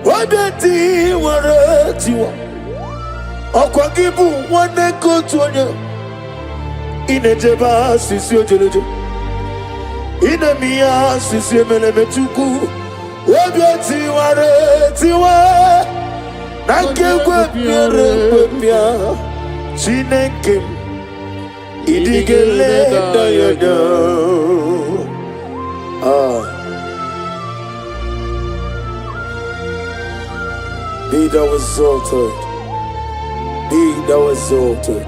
Wabeti waretiwa Okwagibu waneko tuonye Inejeba sisi ojeleje Inemia sisi emelemetuku Wabeti waretiwa Nakegwe pierepepia Chineke Idigele dayada Be thou exalted. Be thou exalted.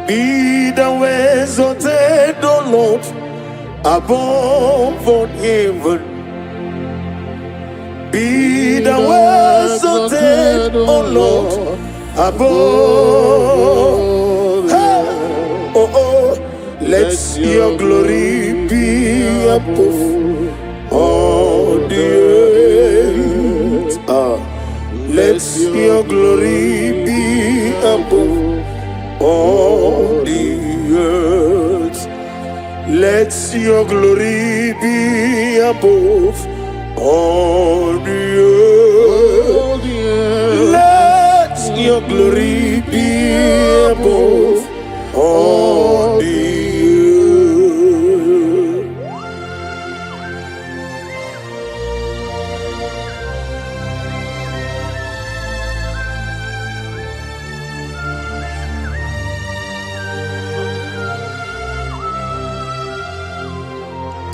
Be thou exalted, O Lord, above all heaven. Be thou exalted, O Lord, above. Oh, let your glory be above all the earth. Let your glory be above all the earth. Let your glory be above all the earth. Let your glory be above all the earth.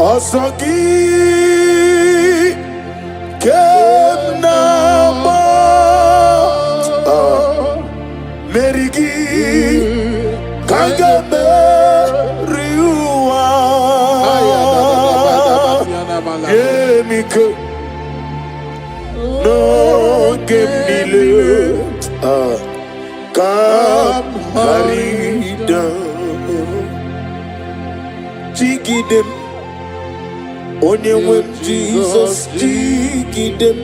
Asagi Kemnama Merigi Kagame Riua Yemike No Gemile Kam Harida Chigidem Onye Jesus jigidem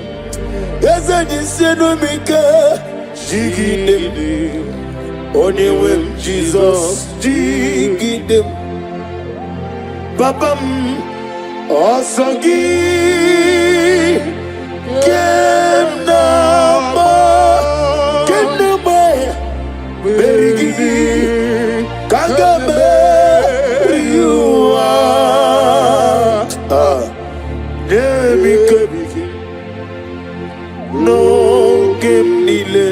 Eze jisenu mike jigidem Onye Jesus jigidem Babam Osagi Kenama Berigi Kagame Riua No Gemnile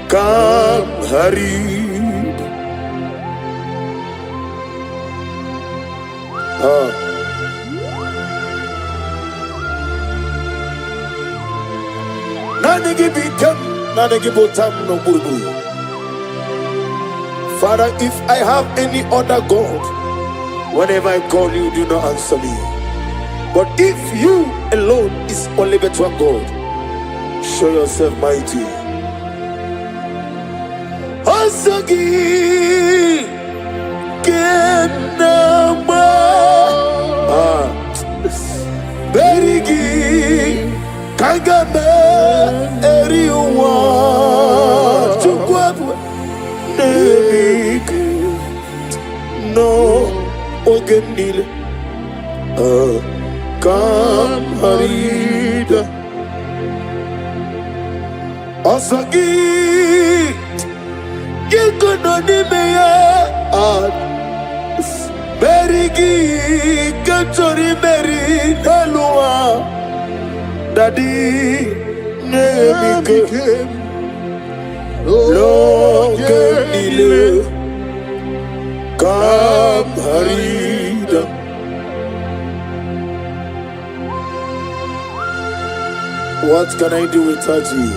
Kam Harid Nanigi Bikem Nanigi Botam no Buru. Father, if I have any other God, whenever I call you, do not answer me. But if you alone is only better God, show yourself mighty. Asagi Kenama Berigi Kagame Eriwa Chukwabu Nebik No Ogenile Kam Harida Asagi Yekononimeya Berigi Kachori Meri Nalua Daddy Nebike Logenile Kam Harida What can I do without you?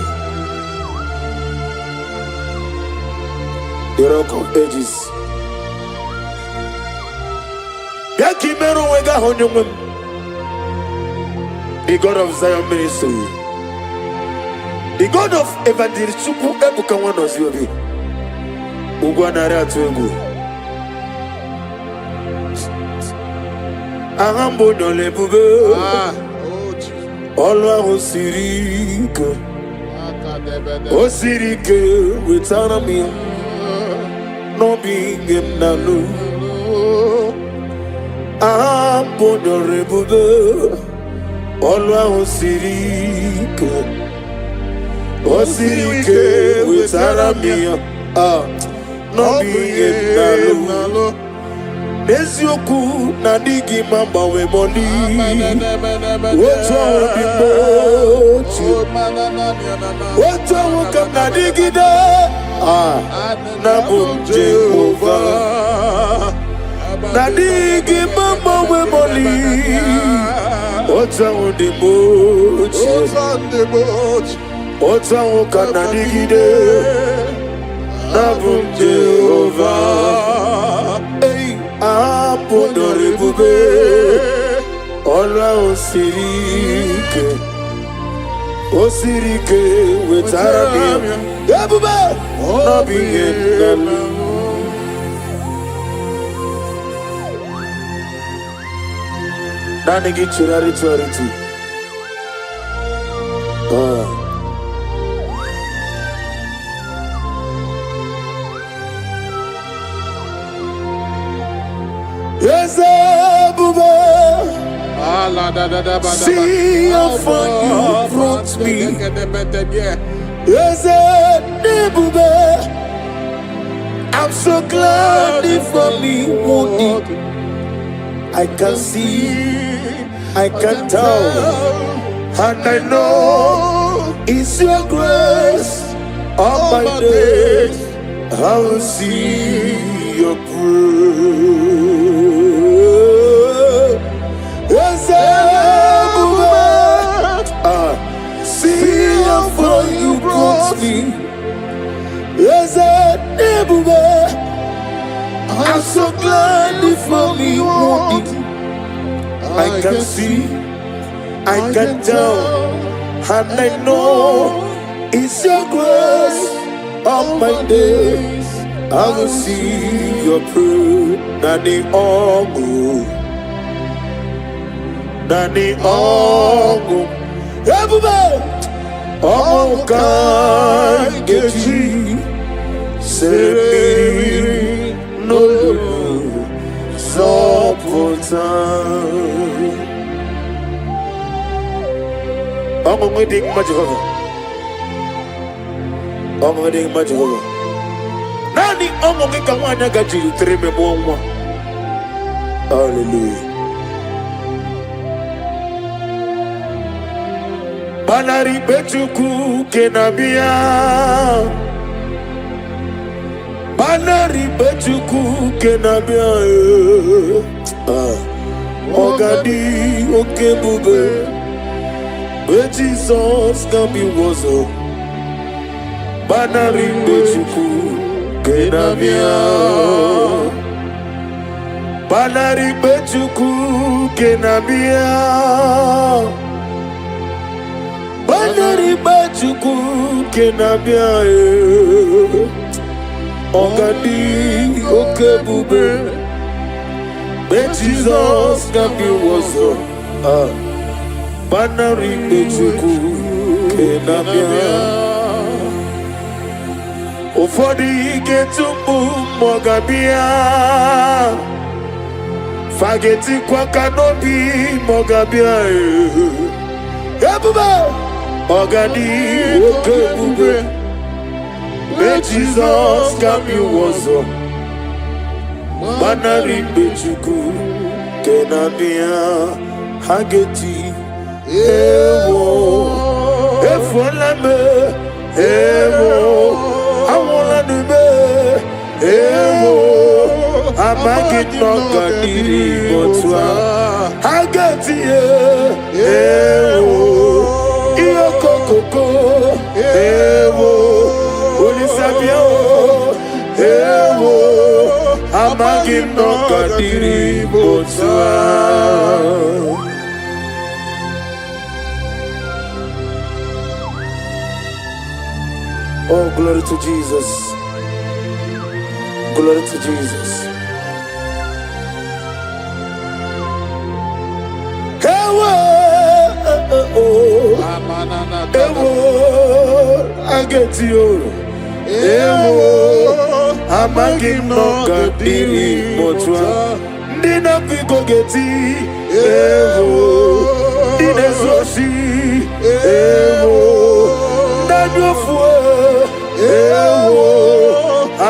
The Rock of Ages. The God of Zion Ministry. The God of Evangelist Chukwu Ebuka Nwanoziobi. Ugwanare Atuegu. Ahambo Dole Bube. Olwa Osirike. Osirike without me. No being him nalu. Ahambo Dole Bube. Olwa Osirike. Osirike without me. No being nalu. Nesioku na digi mamba we moni. Woto bibochi. Woto wuka na digi da. Na bunje over. Na digi mamba we moni. Woto wudibochi. Woto wuka na digi de. Na bunje over. Apodore bube, Olwa Osirike, Osirike wetara bube, no bingen. Nani gichurari charity. Yes, Bube. See how far you brought me. Yes, Bube. I'm so glad for me. I can see, I can tell, and I know it's your grace. All my days, I will see your praise. See how far you brought me. Yes, I'm so glad for me. I can see, I can tell, and I know it's your grace. All my days I will see your proof. Nani Ogu, Nani Ogu, everybody. Oh, God, get you. Say, no, so put on. I'm going to dig my Jehovah. I'm going to dig my Jehovah. Nani, I'm going to come on and get you 3 more. Hallelujah. Banari betuku kenabia. Banari betuku kenabia. Ogadi okebube. Jesus can be wozo. Banari betuku kenabia. Banari betuku kenabia. Banari bajuku kenabia Ogadi okebube Jesus kabi wozo Banari bajuku kenabia Ufodi getumbu mogabia Fageti kwa kanobi mogabia Ebube Ogadi okebube Jesus kabi wozo Banari bechuku kenabia Hageti ewo Efolame ewo Awolanibe ewo Amagit nogadiri botwa Hageti ewo Iyoko gadiri motua. Oh, glory to Jesus. Glory to Jesus. I get you. Amagi no gadiri motua. Dina pico geti. Dina soshi. Nadu fue.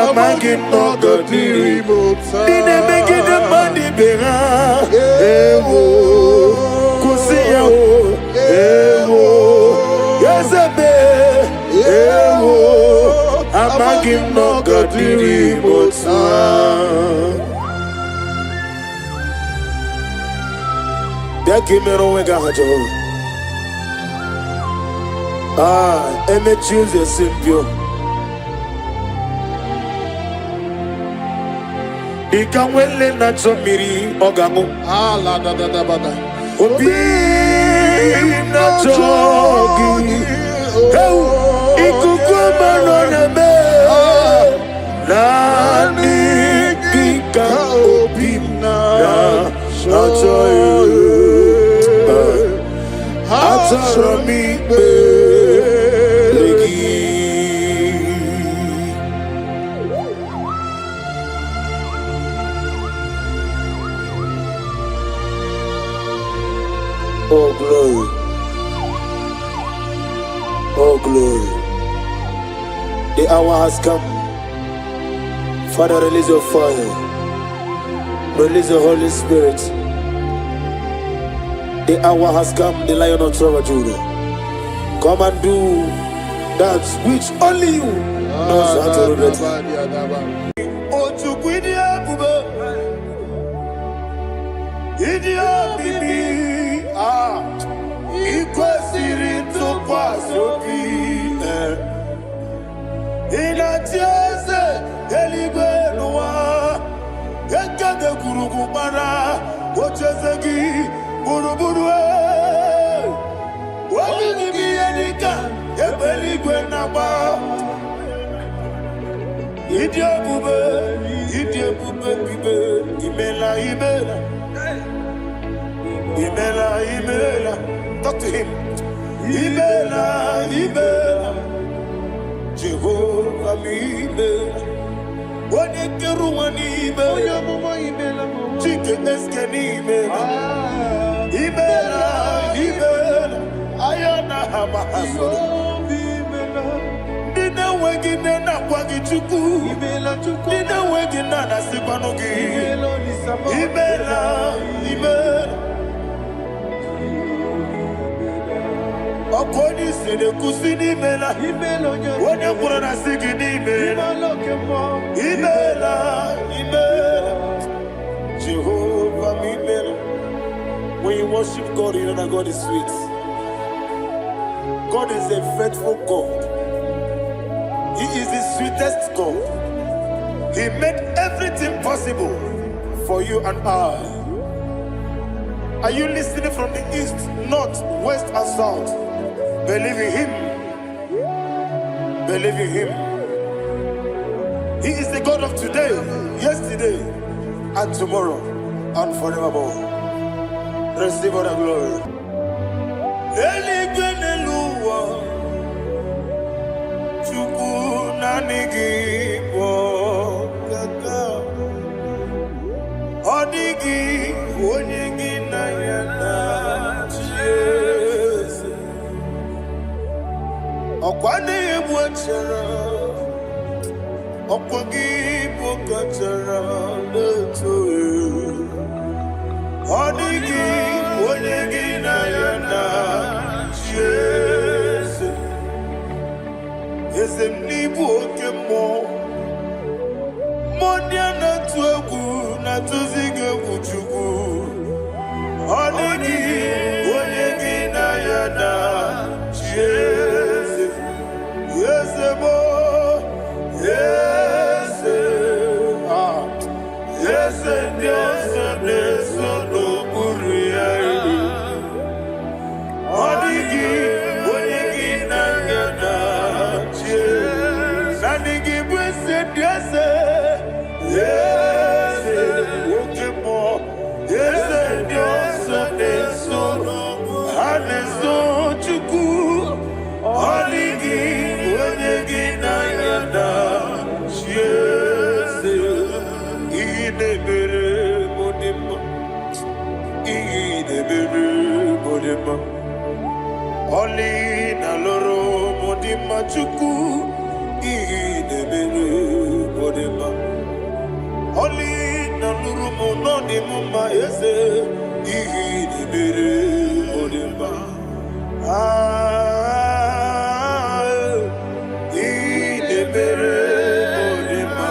Amagi no gadiri motua. Dina make the money bera. Kusiya. Amagim no gadiri motua. Dakimero wega hajo. Eme choose simpio. Ikanwele na chomiri ogamu. La da da da bada. Obi na chogi. Ikukuba no nebe. Nani kika obi na chogi. Atarami beregi. Oh glory. Oh glory. The hour has come. Father, release your fire. Release the Holy Spirit. The hour has come, the Lion of Tribe of Judah. Come and do that which only you knows how to do. Imela. Talk to him. Imela. Jehovah Imela. What a Keruani Imela. Chicken Eskani Imela. Ayana Hamahaso. Dina wegina na kwagi chuku. Dina wegina na sipanogi. Imela. Okoni se de kusini mela. Wone kurana sigini mela. Imela. Jehovah Imela. When you worship God, you know that God is sweet. God is a faithful God. He is the sweetest God. He made everything possible for you and I. Are you listening from the east, north, west, and south? Believe in Him. Believe in Him. He is the God of today, yesterday, and tomorrow, and forevermore. Receive all the glory. Yes, idebere modema. Oli na loro modima chuku idebere modema. Oli na luru monodi mumma eze idebere modema. Idebere modema.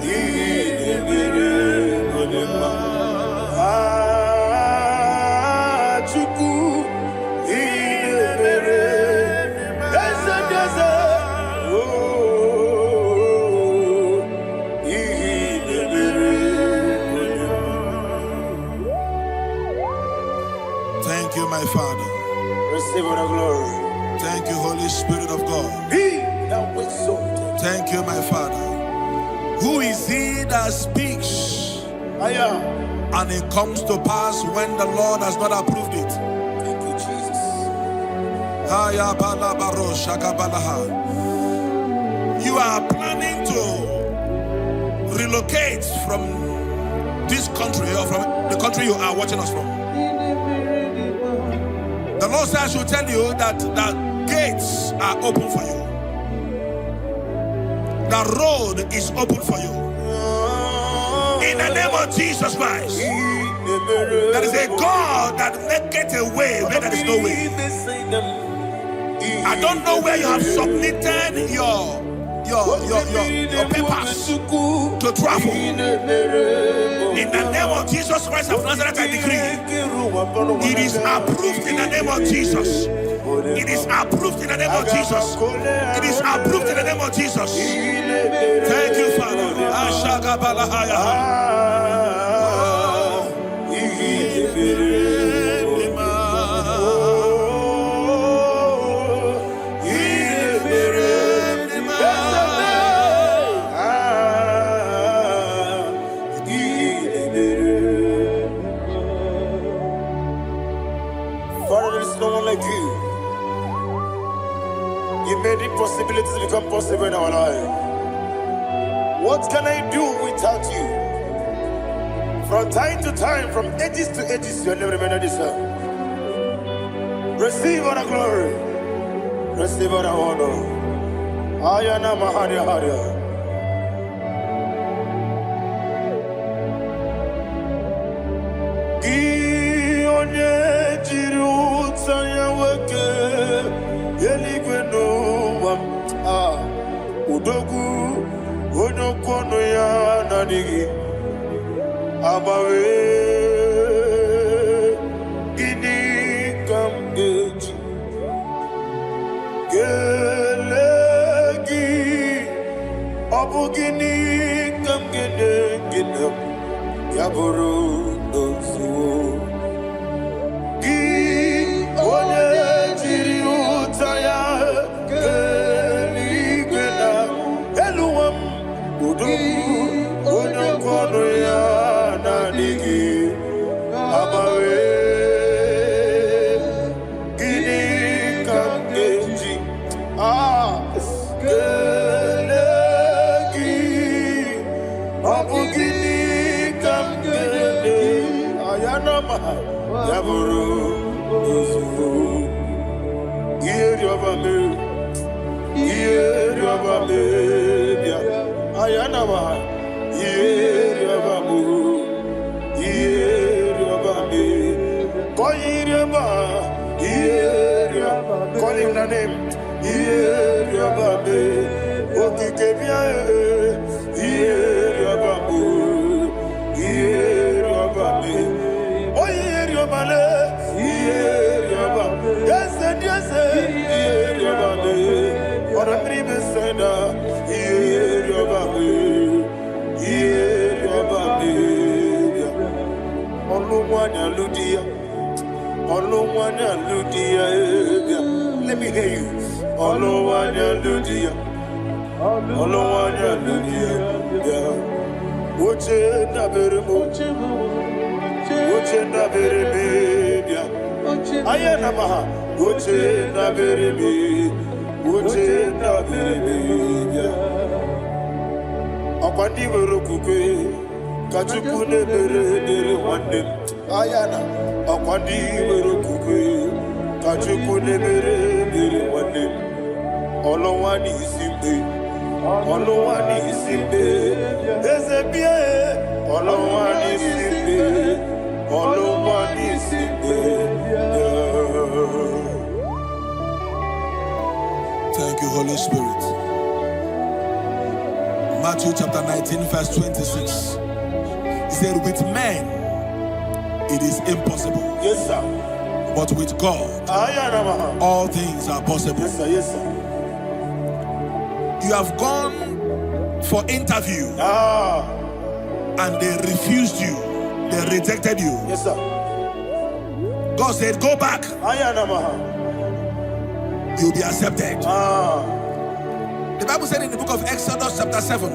Idebere modema. Chuku idebere. Eze eze. Thank you, my Father. Receive all the glory. Thank you, Holy Spirit of God. He that was exalted. Thank you, my Father. Who is he that speaks Aya. and it comes to pass when the Lord has not approved it? Thank you, Jesus. Aya bala baro shaka balaha. You are planning to relocate from this country or from the country you are watching us from. The Lord says I should tell you that the gates are open for you. The road is open for you. In the name of Jesus Christ. There is a God that maketh a way where there is no way. I don't know where you have submitted your papers to travel. In the name of Jesus Christ of Nazareth, I decree it is approved in the name of Jesus. It is approved in the name of Jesus. It is approved in the name of Jesus. Thank you, Father. Ashaka Father, there is no one like you. You made impossibilities become possible in our life. What can I do without you? From time to time, from ages to ages, you have never been this. Receive all the glory. Receive all the honor. Ayana Maharia Haria. Udogu onokono ya nadigi abawe ini kamgeji gelegi abugini kamgene gina yaburu dosuo gi onye jiri utaya onokono ya nadigi abawe gini kamgeji gelegi abugini kamgene ayanama yaburu ozufu iyeriobame bia ayanama iyeriobame koyiriaba call him the name iyeriobame okikebia iyeriobame oyeriobale iyeriobame yes iyeriobame ora tribe senda iyeriobame Olumwanya Ludia, let me hear you. Olumwanya Ludia, Uche na bereme, ayana maha. Uche na bereme. Okwandi Verokukwe, Kachukune Bere Wande, Ayana, Okwandi Verokukwe, Kachukune Bere Wande, Olowani Simbe, Olowani Simbe, Ezebie, Olowani Simbe, Olowani Simbe. Thank you, Holy Spirit. Matthew chapter 19, verse 26. He said, with men, it is impossible. Yes, sir. But with God, all things are possible. Yes, sir. Yes, sir. You have gone for interview and they refused you. They rejected you. Yes, sir. God said, go back. You'll be accepted. The Bible said in the book of Exodus chapter 7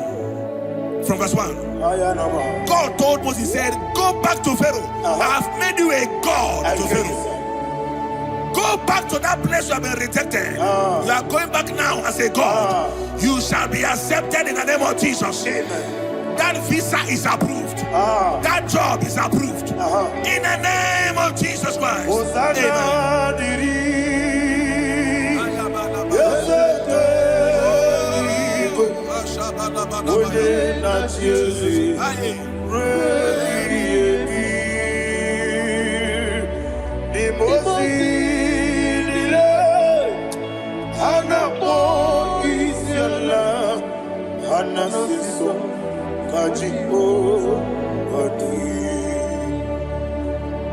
from verse 1, God told Moses, he said, go back to Pharaoh. I have made you a God to Pharaoh. Go back to that place you have been rejected. You are going back now as a God. You shall be accepted in the name of Jesus. Amen. That visa is approved. That job is approved. In the name of Jesus Christ.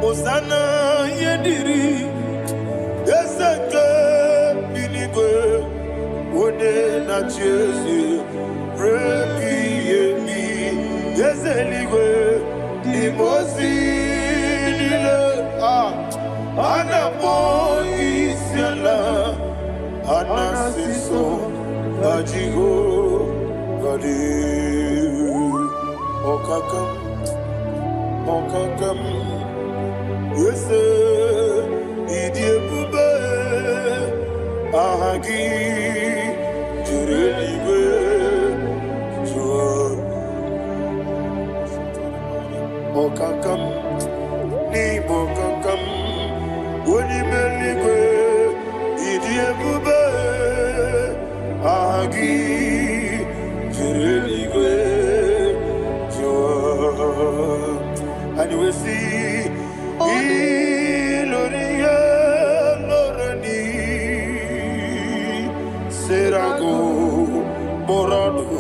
Osana yediri Yeseke binigwe Ode na Chezi Reki yemi Yezeligwe Imosi nile Anapo isyala Anasiso Ajigo Gadi Okakam Okakam Yes, Idiabube, Ahagi, Jurelibe, Jua, Okakam, Nibokakam, Unimelibe, Idiabube, Ahagi, Jurelibe, Jua, and we see. Iloria Lorani Serago Morado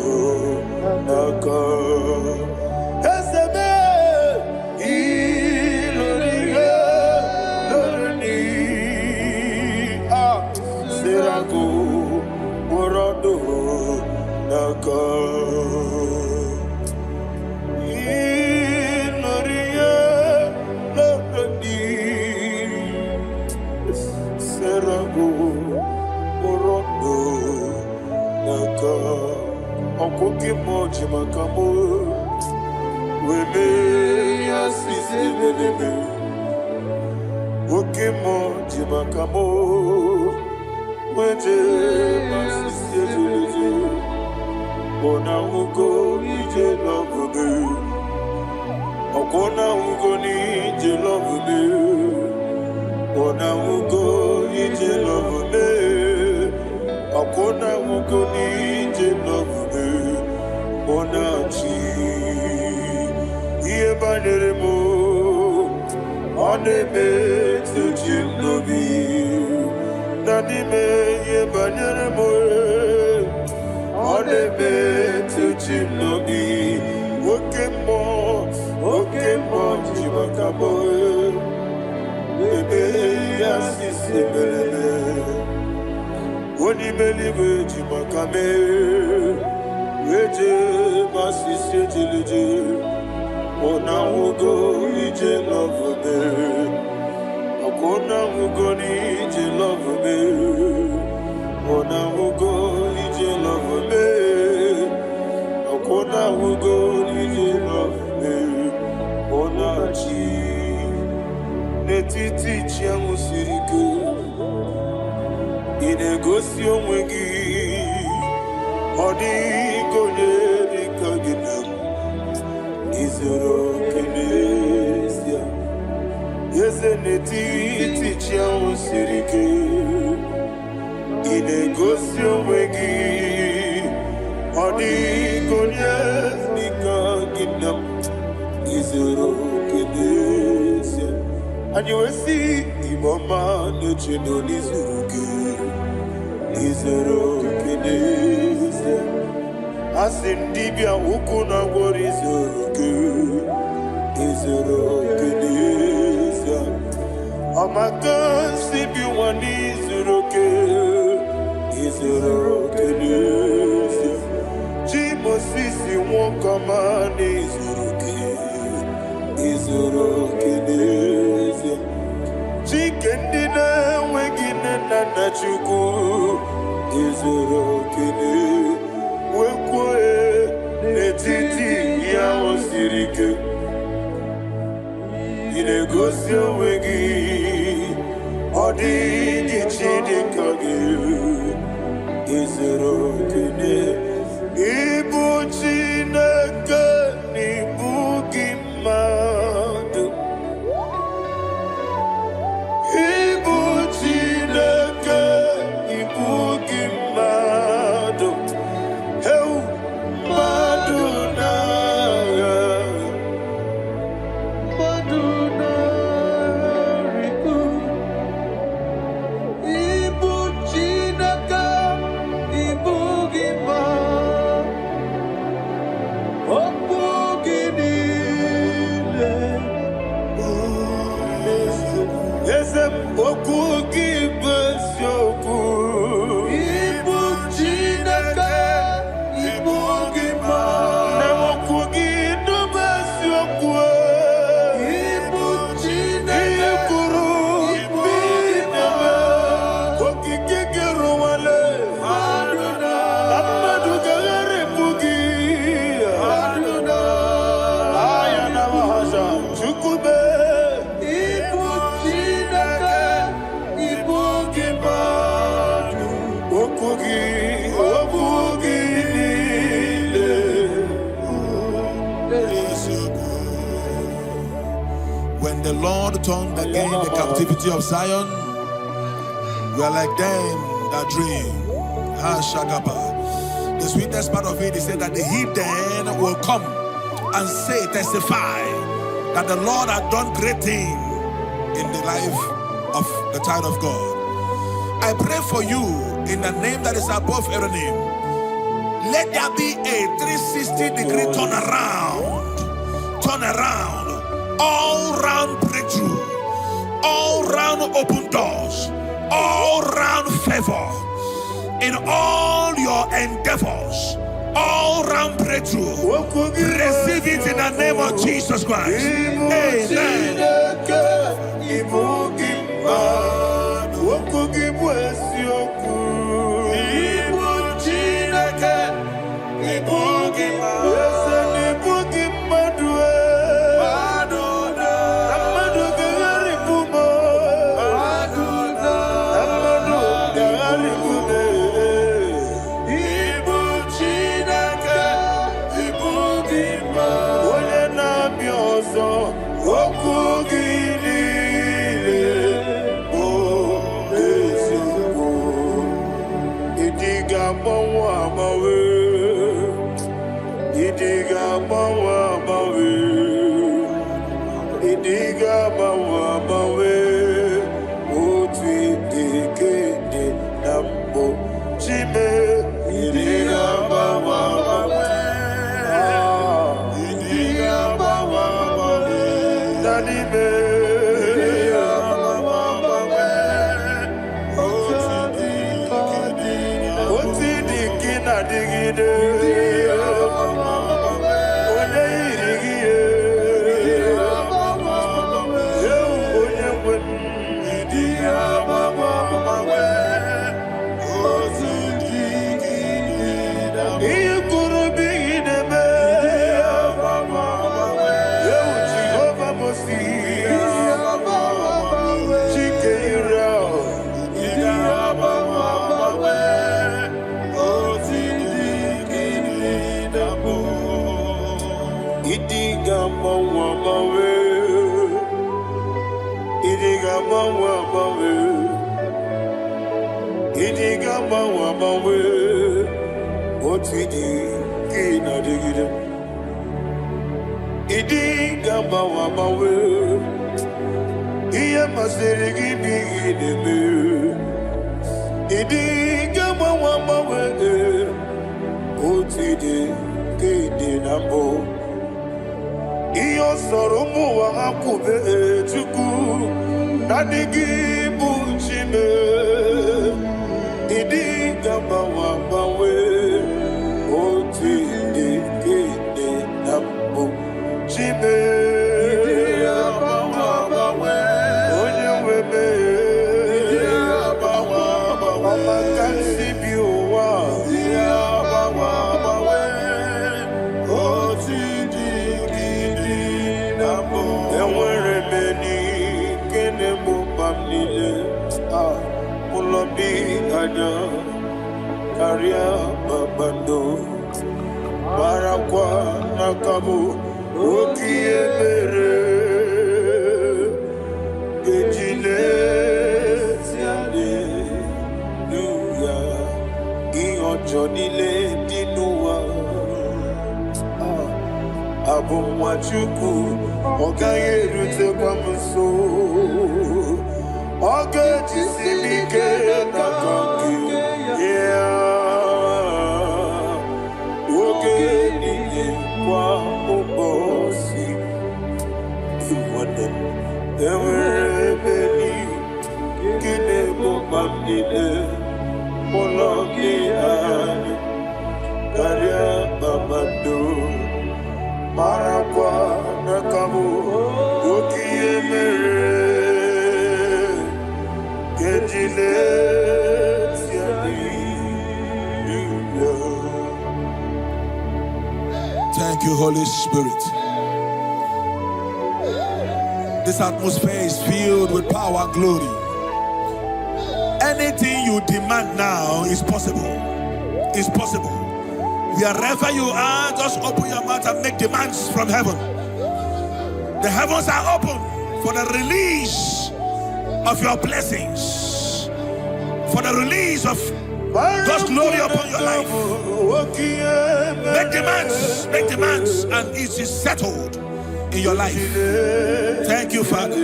Naka Eseme Iloria Lorani Serago Morado Naka Okoke moji makamo Weme yasisi belebe Oke moji makamo Weje masisi jeleze Ona ugo ije lovebe Okona ugo ni ije lovebe Ona ugo ije lovebe Okona ugo ni ije lovebe Onachi Iye banere mo Onebe tuji nobi Nanime iye banere mo Onebe tuji nobi Oke mo jimakabo Ebe yasisi belele Onimeliwe jimakame Weje masisi jilije Ona ugo ije love me Akona ugo ni ije love me Ona ugo ije love me Akona ugo ije love me Ona chi Netiti chiamu siriku Inegosi onwegi Odi konye di kagin izuru kenesia eze n'etiti chi ahụ siri ike ị na-egosi onwe gị ọ dịghị onye dịka gị na m izuru kenesia anyị wee sị Igbo ọma na-eche na n'izuru gị izuru kenesia asị m dibịa ukwu na gwọrọ izuru gị izuru kenesia ọmaka nsị bi nwa n'izuru gị izuru kenesia chi Mosisi nwokọma n'izuru gị izuru kenesia chike ndị na-enweghị nne na nna Chukwu izuru kenesia wekwue n'etiti ya o siri ike ị na-egosi onwe gị ọ dịghị chi dịka gị izuru kenesia ịbụ Chineke n'ịbụ gị mmadụ ịbụ Chineke ịbụ gị mmadụ When the Lord turned again the captivity of Zion, we are like them that dream. The sweetest part of it is said that the heathen will come and say, testify, that the Lord had done great things in the life of the child of God. I pray for you in the name that is above every name. Let there be a 360-degree turn around, all round breakthrough, all round open doors, all round favor in all your endeavors, all round breakthrough. Receive it in the name of Jesus Christ. Amen. Iyo soromu wa akube chuku nadigi buchime idi gamba wa bawe oti dikede nambo chime idi gamba wa bawe onye webe idi gamba wa bawe makansi biwa idi gamba wa bawe oti Karia babando barakwa nakabu okiemere gejile siale luya iyojo nile dinuwa abumwachuku ogayerute kwamuso ogejisimike nakangi kwa ubosi iwade ewerebeli kine mubamnile mologi ani karia babando marakwa nakabu ukiemere kejile Thank you, Holy Spirit. This atmosphere is filled with power and glory. Anything you demand now is possible. It's possible. Wherever you are, just open your mouth and make demands from heaven. The heavens are open for the release of your blessings, for the release of God's glory upon your life. Make demands, and it is settled in your life. Thank you, Father.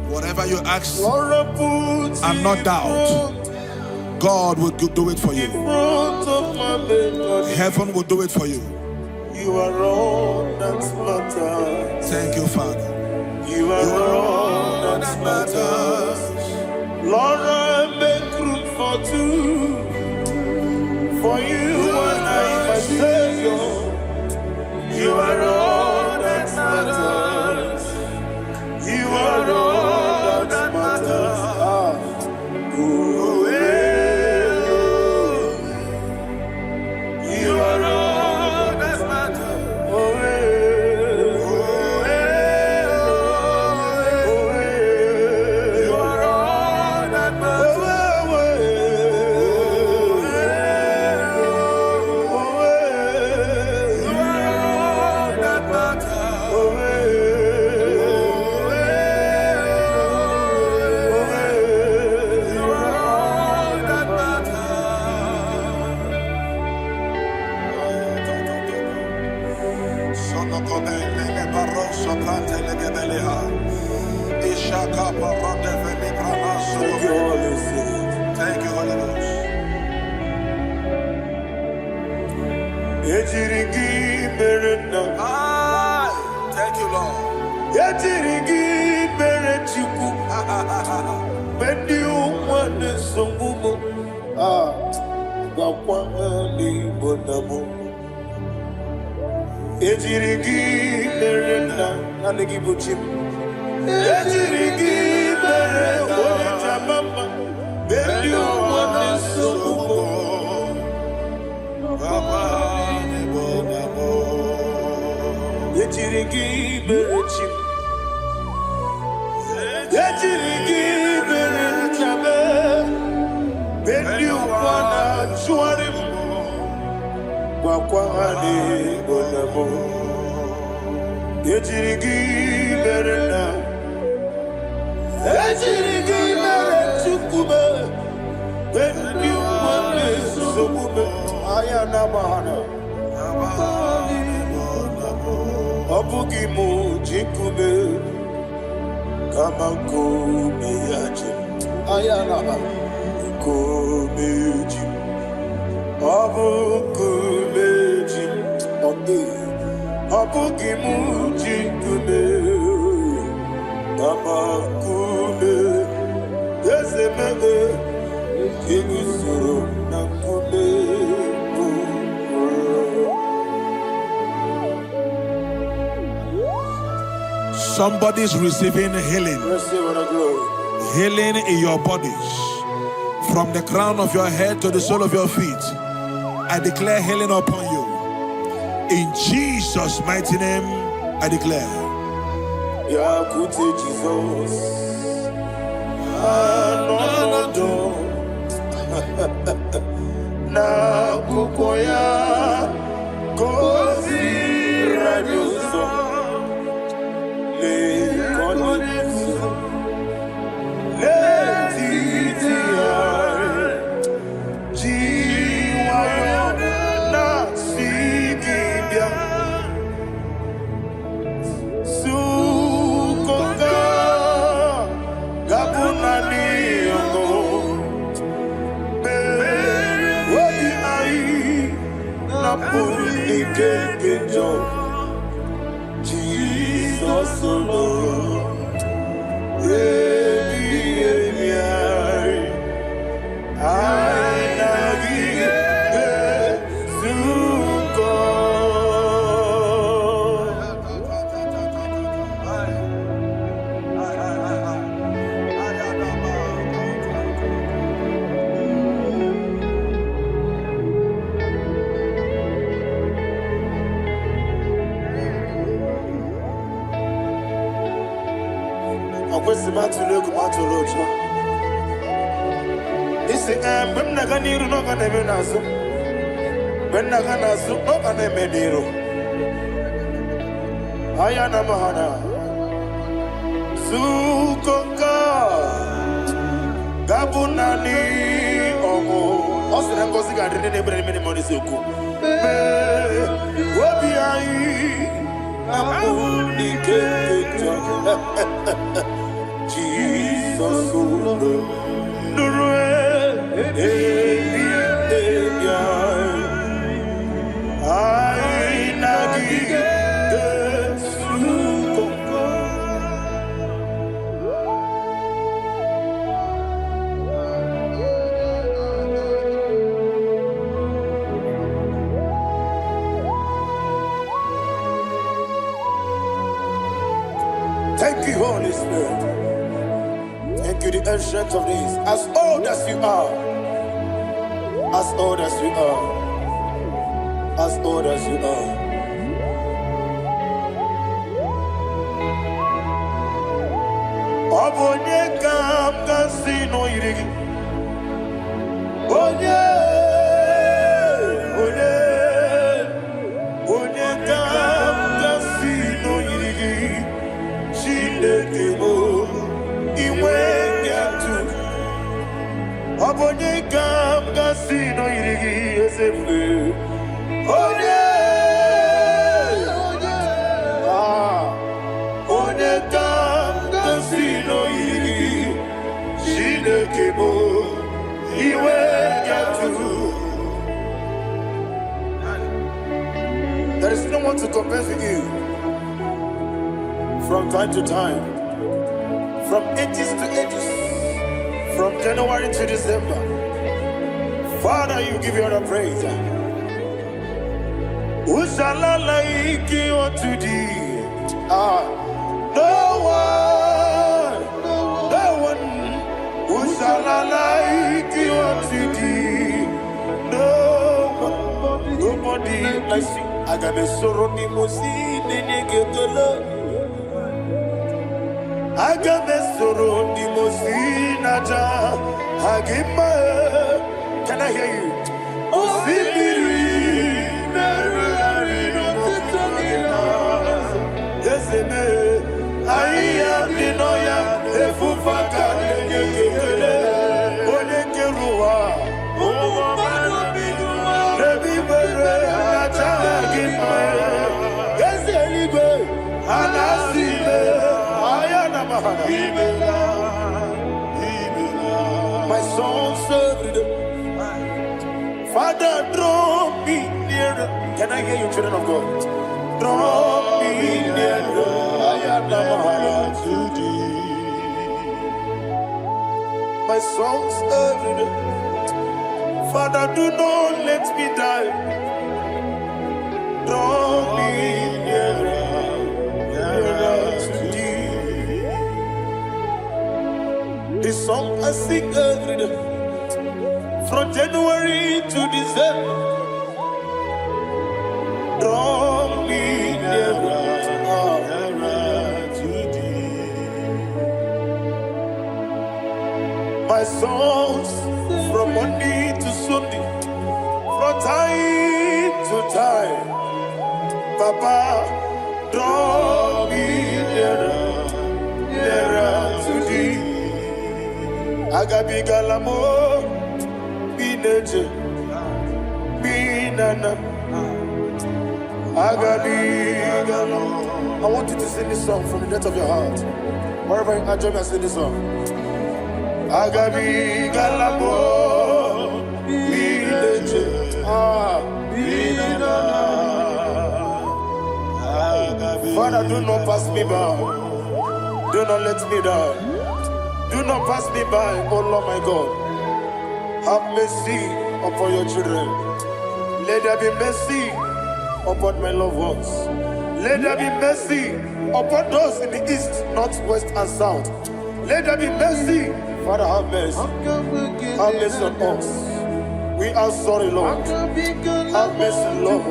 Whatever you ask and not doubt, God will do it for you. Heaven will do it for you. You are all that matters. Thank you, Father. You are all that matters. Lord, I make room for two. For you and I, my Savior. You are all that matters. You are all that matters. You are all that matters. You are all that Thank you, Holy Ghost. Thank you, Lord. Ejirigi merechim. Ejirigi merechabe. Bendi wana chuarim. Wakwani bonamo. Ejirigi merena. Ejirigi merechukube. Bendi wana subume. Ayana mahana. Abugi mo jikume. Kamakume yaji. Ayana kumeji. Abukumeji. Abugi mo jikume. Kamakume. Ezemebe. Kigusoro nakume. Somebody's receiving healing. Healing in your bodies. From the crown of your head to the sole of your feet. I declare healing upon you. In Jesus' mighty name, I declare. Yakute Jesus. Anodo. Na kukoya. Kozi radioso. Jesus alone. When Nagani no can even answer. When Naganasu no can even hero. Ayana Mahana Sukoka Gabunani Omo Osram Kosika didn't bring many money Suku. Wabiai Napuni Jesus Thank you, Holy Spirit. Thank you, the ancient of days. As old as you are. As old as you are. As old as you are. Obonye kam kasino irigi. Onye kam kasino irigi. Shindekimo iwe nyatu. Obonye kam kasino irigi esefe. Onye kam kasino irigi. Shindekimo iwe nyatu. There is no one to compare with you. From time to time, from ages to ages, from January to December. Father, you give your praise. Who shall I like you unto thee? No one. Who shall I like you unto thee? No one. Nobody like you. I got a sorrow in Agamesoro di Mosinaja Agima. Can I hear you? Osibiri Merari Notitamina Yeseme Aya Binoya Efufaka Nekele Onekerua Umumano Bidua Rebi Bere Atagima Yeseligwe Anasime Ayana Mahana my soul served. Father, draw me nearer. Can I hear you, children of God? Draw me nearer. I am to thee. My songs every day. Father, do not let me die. Draw me nearer, nearer to thee. This song I sing every day. From January to December, draw me nearer to thee. My songs from Monday to Sunday, from time to time, Papa, draw me nearer to thee. Agabi Galamo. I want you to sing this song from the depth of your heart. Wherever you are, join me and sing this song. Agabi Galabo Father, do not pass me by. Do not let me die. Do not pass me by, oh Lord my God. Have mercy upon your children. Let there be mercy upon my loved ones. Let there be mercy upon those in the east, north, west, and south. Let there be mercy. Father, have mercy. Have mercy on us. We are sorry, Lord. Have mercy, Lord.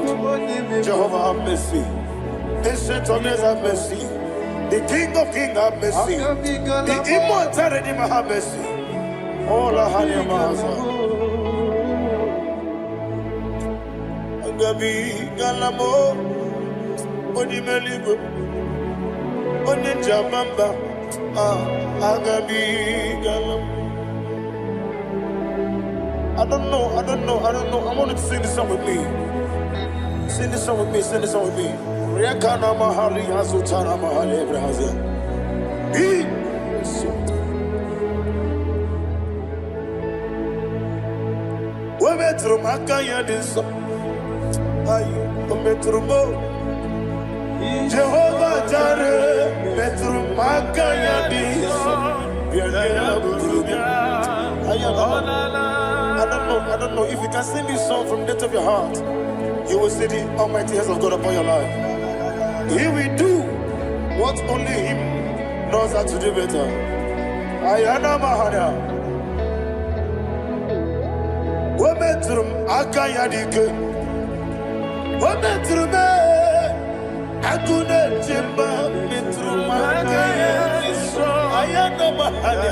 Jehovah, have mercy. Ancient of days, have mercy. The King of Kings, have mercy. The immortal Redeemer, have mercy. Oh, la hania maza. Agabi galamo, oni meligo, oni jabamba. Agabi galamo. I don't know. I want you to sing this song with me. Sing this song with me. Sing this song with me. Riakana mahali azutana mahali Brazil. Metro Makaya Diso Metro Mo Jehovah Jare Metro Makaya Diso I don't know if you can sing this song from the depth of your heart, you will see the almighty hands of God upon your life. He will do what only Him knows how to do better. Ayana Mahana Wometrum akayadike Wometrum Akune Jemba Metrum akayadike Ayana Mahana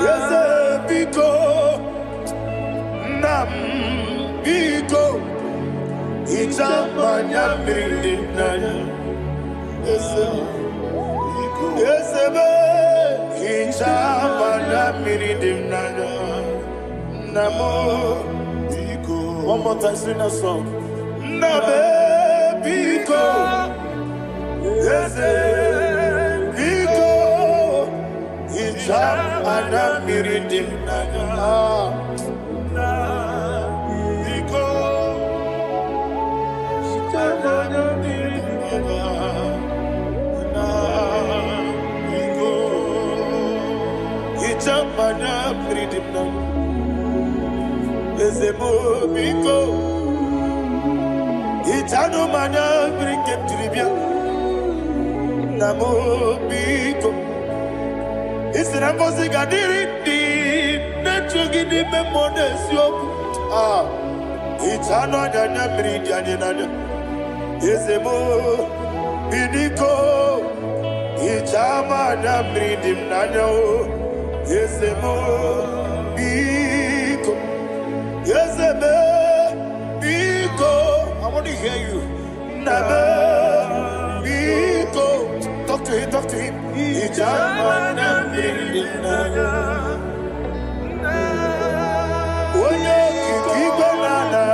Yese Biko Nam Biko Ichamanya Mirinaya Yese Yese Ichamanya Mirinaya Namo Biko. One more time, sing a song. Nabe Biko Yese Biko Ichamanya Mirinaya Biko Ichamanya Mirinaya Ichamanya Mirinaya Ezemo Biko Itano Mana Brinket Tribia Namo Biko Isrambosi Gadiri Nechugi di Memones Yoku Itano Dana Meridian Yesemo, Bidiko, Ichama Nabridim Nano, Yesemo, Biko, Yeseme, Biko. I want to hear you. Nabe, Biko. Talk to him, Ichama Nabridim Nano. Oye, Kiki Banana,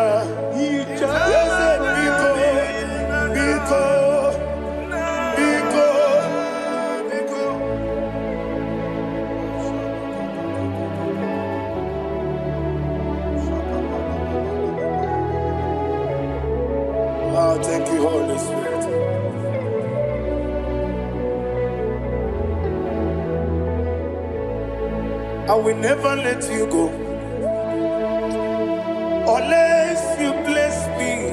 Oh, thank you, Holy Spirit. I will never let you go unless you bless me.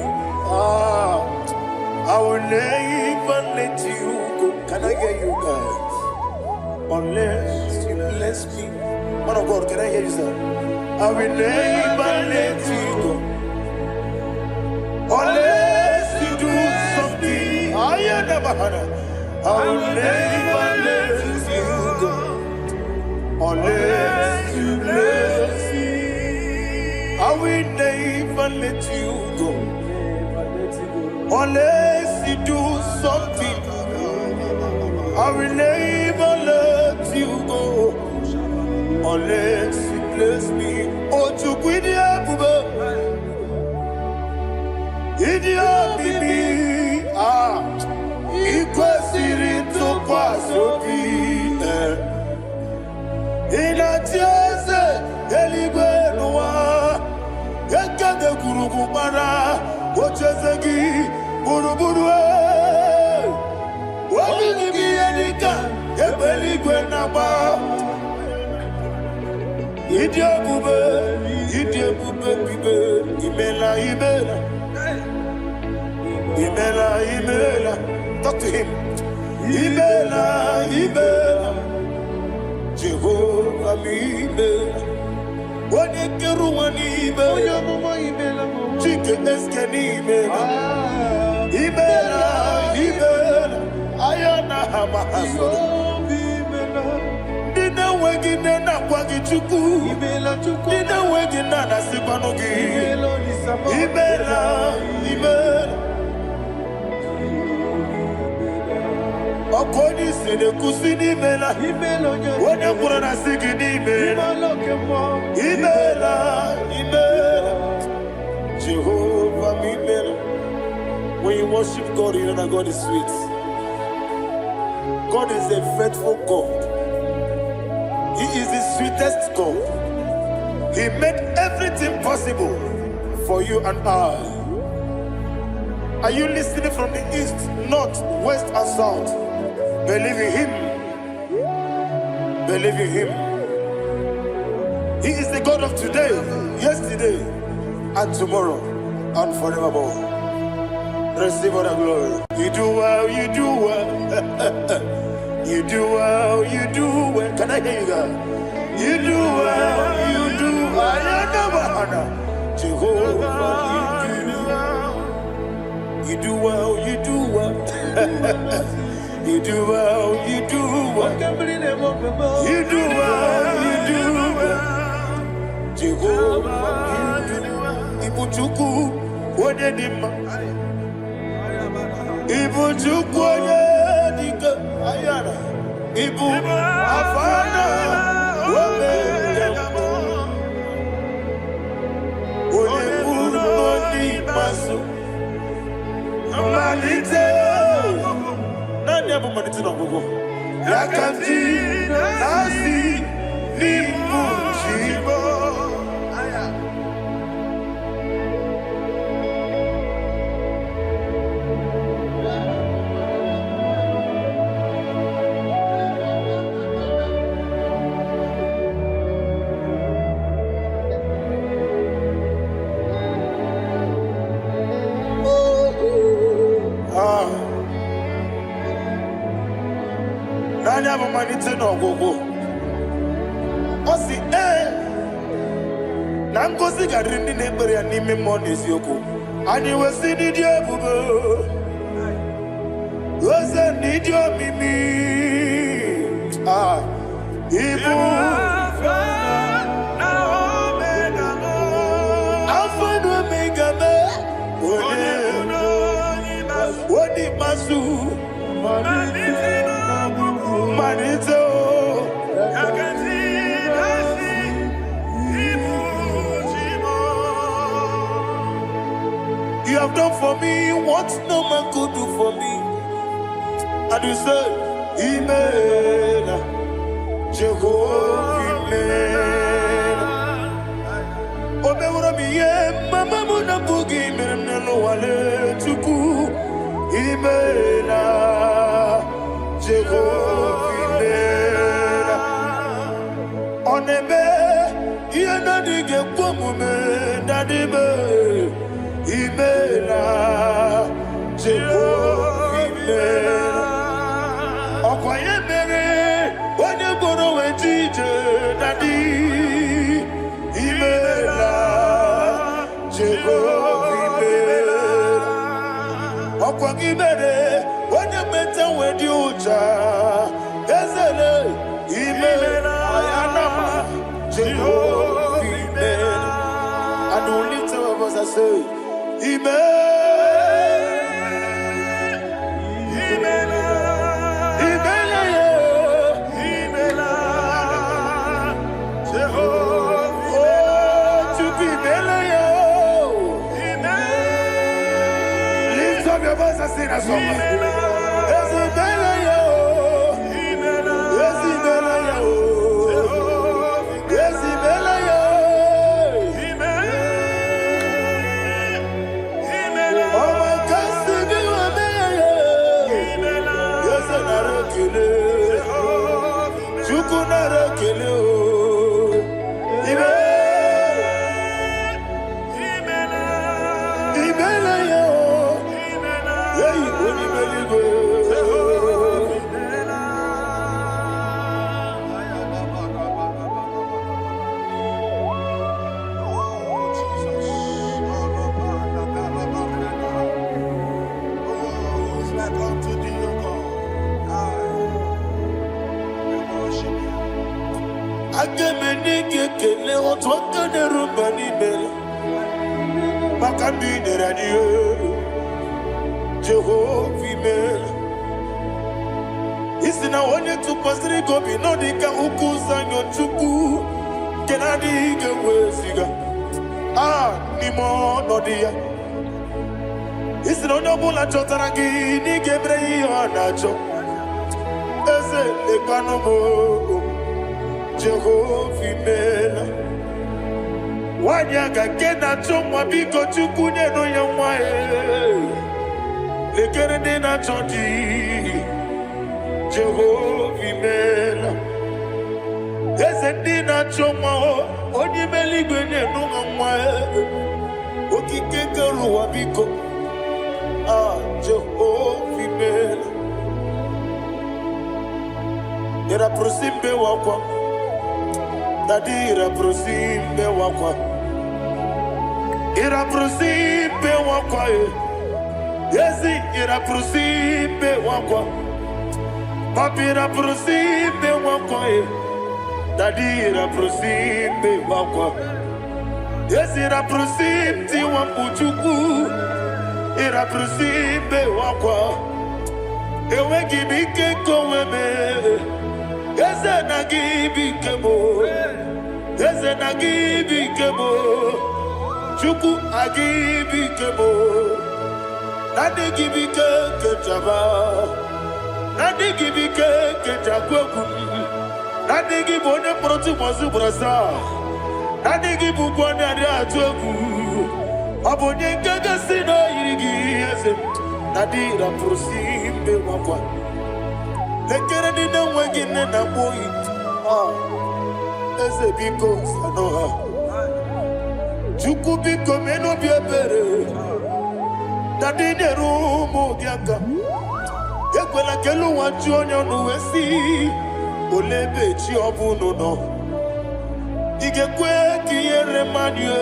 I will never let you go. Can I hear you guys? Unless you bless me. Man of God, can I hear you, sir? I will never let you go. Unless you do something. I will never let you go. Unless you bless me. I will never let you go. Unless you do something, I will never let you go. Unless you bless me. Oh, to quit the idiot, baby. Equal to pass your in a tears, Eligua, Yakade Kurubara, Ochesagi, Buruburu. What will you be Edika? Ebeligua, Idia Bube, Imela. Talk to him. Imela. Jehovah Imela. What you do, Imela. Chicken Escanimela. Imela. Ayana Hamahaso. Dina Wagina Naquagichuku. Dina Wagina Nasipanogi. Imela. Okoni sede kusini mela. Wone kurana sigini mela. Imela. Jehovah Imela. When you worship God, you know that God is sweet. God is a faithful God. He is the sweetest God. He made everything possible for you and I. Are you listening from the east, north, west, and south? Believe in him. Believe in him. He is the God of today, yesterday, and tomorrow, and forevermore. Receive all the glory. You do well, you do well. You do well, you do well. Can I hear you guys? You do well, you do well. Jehovah, you do well, you do well. You do well, you do well. You do well, you do well. Jehovah, you do well. Ibuchuku, Wodedima. Ibuchuku, Wodedika. Ayana. Ibu, Afana, Wodedama. Wodedama, Wodedama. Amalite. Nani abu maniti na gogo. Yakanti nasi nimu chibo. Nani abu maniti na gogo. Osi Nangozi garini nebere ya nime monesi yoko. Ani wesi ni diye bube. Idio mimi. Igbo. Odi masu manito you have done for me what no man could do for me, and you say Amen, Jehovah Amen. Omewura miye mama muna bugi mirna no wale tuku Imela Jehovah Imela Onebe Yena dige kwomume Nadime Imela Jehovah Imela Okwaye mere Wanye goro wejije Nadi Imela Jehovah Imela Okwangibere Wanye meta wedi ucha Ezele Imela Ayanama Jehovah Imela And only two of us I say Imela Imela Imela Imela Jehovah Oh to be Imela Lift up your voice and sing a song. Kele otwaka ne rubani bela Makambi ne radio Jehovah Imela Isina onye tupasiri gobi no dika ukuza nyochuku Kenadi gewesiga Nimo no dia Isina onye bula chotaragi ni gebrei anacho Eze lekanomo Jehovah Imela Wanyaga kena chomwa biko chukunye no yamwa Lekere dena chondi Jehovah Imela Eze dina chomwa Onye meligwe no yamwa Okike keruwa biko Jehovah Imela Yera prosimbe wakwa Dadira prosimbe wakwa Ira prosimbe wakwa Yesi ira prosimbe wakwa Papira prosimbe wakwa Dadira prosimbe wakwa Yesi ira prosimti wambuchuku Ira prosimbe wakwa Ewe gibike koweme Eze na gibi kebo, Eze na gibi kebo, Chuku agibi kebo, Nadi gibi ke jaba, Nadi gibi ke jagweku, Nadi gibi one proti mazu brasa, Nadi gibi kwane ade atueku, Abonye gaga sino irigi eze, Nadi ra prosimbe wakwa. Lekere di na wegine na boy Eze biko sanoha Chuku biko meno biebere Nadi neru mo diaka Ekwela kelu wanchu onyo nuwesi Olebe chi obu no Igekwe kiyere manye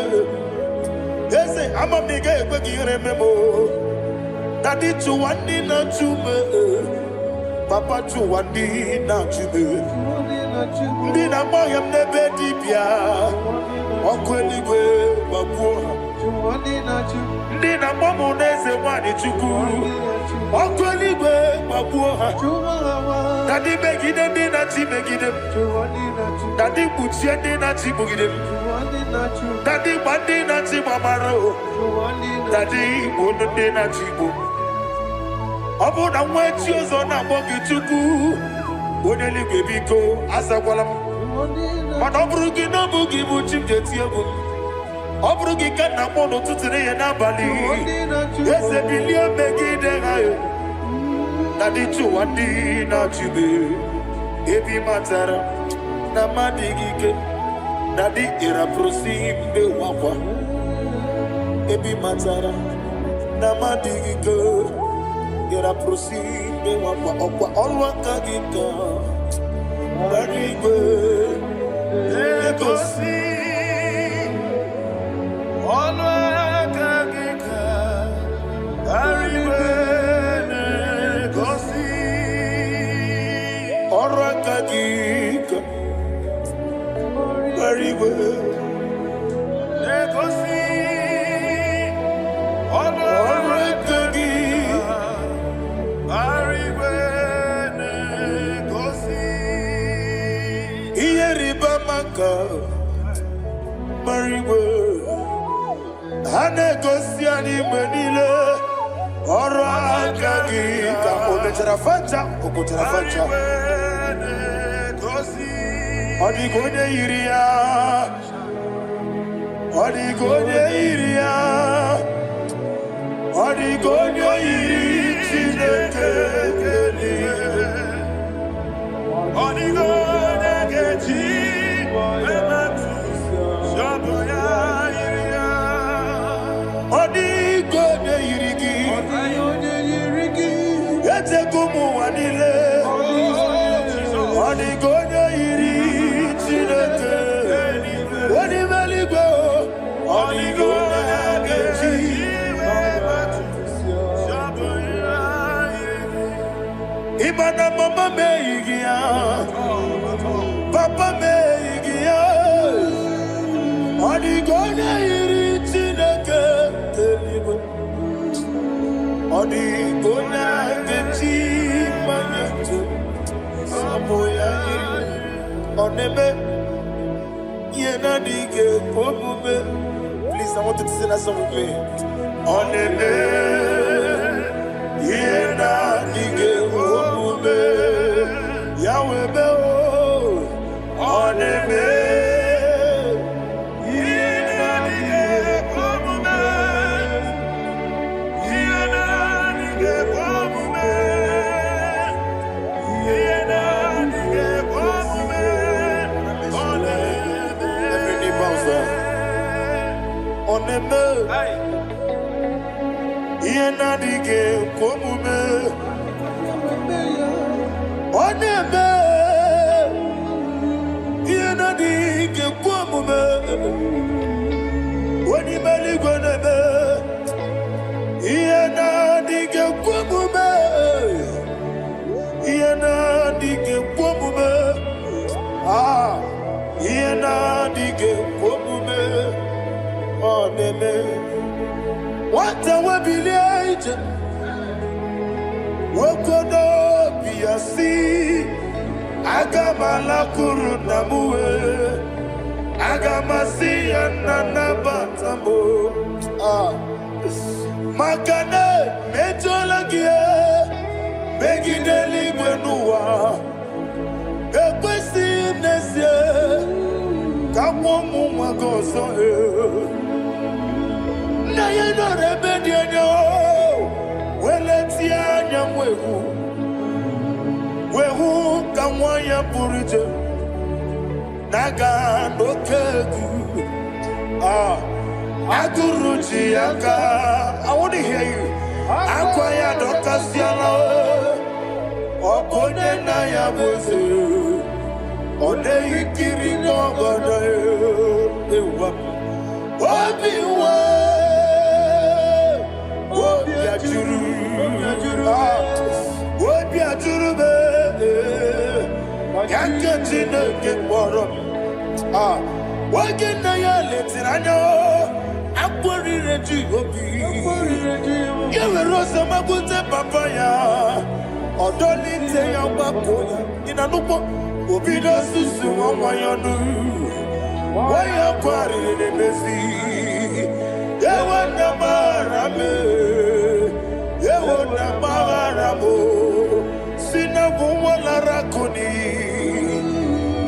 Eze amamiga ekwe kiyere memo Nadi chuwani na chume Papa Chuwandi na Chube. Ndina Moyam Nebe Dibia. Okweligwe Babuha. Ndina Momo Neze Wani Chuku. Okweligwe Babuha. Daddy Begide Dina Chibegide. Daddy Butchie Dina Chibugide. Daddy Bandi na Chibamaro. Daddy Bono Dina Chibu. Abu na mwechi ozo na bogi chuku. Oneli bebiko asagwalam. Mana obrugi na bugi buchim jetiabu. Obrugi kana mono tutire ya nabali. Ese bilia begide gayo. Nadi chuwandi na chibe. Ebi matara na madigike. Nadi ira prosimbe wakwa. Ebi matara na madigike. Ira prosimbe wakwa okwa olwaka gika. Barigwe Legosi olwaka gika. Barigwe Legosi olwaka gika. Barigwe Legosi olwaka gika. Mariwe Hanegosi animenile Ora Gagika Obeterafanja Obeterafanja Odigone Iria Odigone Iria Odigone Iri Chineke Odigone Geji Odigone Irigi Etekumu Wanile Odigone Iri Chineke Onimeligwe Odigone Geji Imana mama meigia Papa meigia Odigone Iri Chineke Telibu Odigone Geji Manyetu Saboya Onebe Yena Dige Pomube. Please, I want you to sing that song with me. Onebe Yena Dige Pomube Yahweh Beo Onebe Oneme Yena Dige Pomube Oneme Yena Dige Pomube Onimeligwe Nebe Yena Dige Pomube Yena Dige Pomube Yena Dige Pomube Oneme what a webillage Wokodo Biasi Agamala Kurunamue Agamasi Anana Batambo Makane Metolagie Begideli Benua Ekwesi Nesie Kamomu Magoso Na yeno rebediano Weletia nyamwehu Wehu kamwaya purije Naga nokegu Aguruji aka I want to hear you Akwaya dokasiala Okone na ya boze Ode ikiri nogada Ewa Obiwa Obi ajuru Obi ajuru be Yankatino get water. Working the letting I know. I'm worried that you will be. You will also put the papaya. Or don't need to your baboya. In a look, Obido Susu, one way on you. Why are party in the messy? You want the marame. You want the maramo. Sinabu wala rakuni.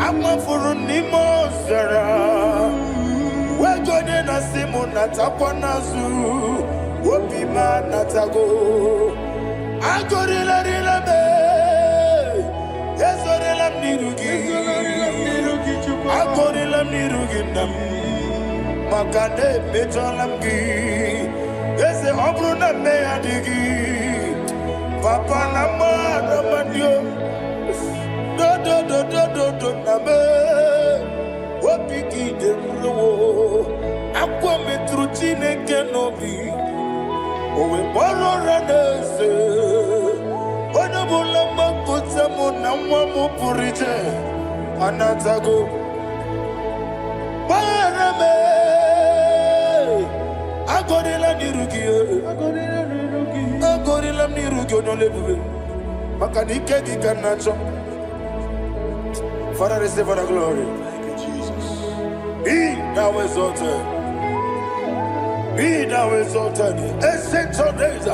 I'm a for Nimo Zara. We're going to Simon Natapanazu. Wopi man Natago. I got it a yes, I'm Nirugi. I got it a Niruginam. Makane Metalamgi. Yes, the Obruna Meadigi. Papa Nama Ramandio. Do Nabe. Wapiki de Ruo. Aqua Metrucine Kenobi. Owe boro ranese, ona bola makuta mona mwamu purite, anatago. Barame, agorila nirugi onolebube, makanike gikanacho. Father, receive the glory. Thank you, Jesus. Be thou exalted. Be thou exalted, ancient of days,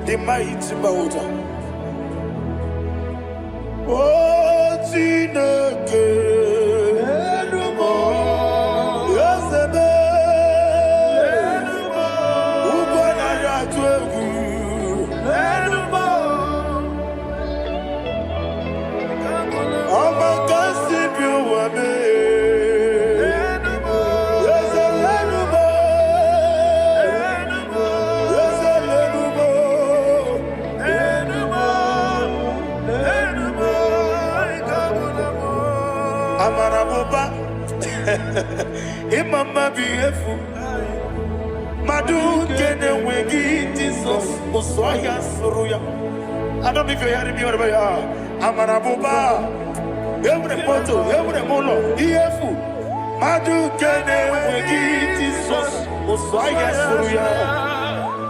the mighty mountain. Oh, Tineke, Enumo, Yosebe, Enumo, Ubanaya Twegu, Enumo, Amakasi Biwame. Amaraboba, Imama beautiful. Madu kene wegi Jesus, Usoya Suruya. I don't know if you're hearing me wherever you are. Amaraboba, every photo, every molo, beautiful. Madu kene wegi Jesus, Usoya Suruya.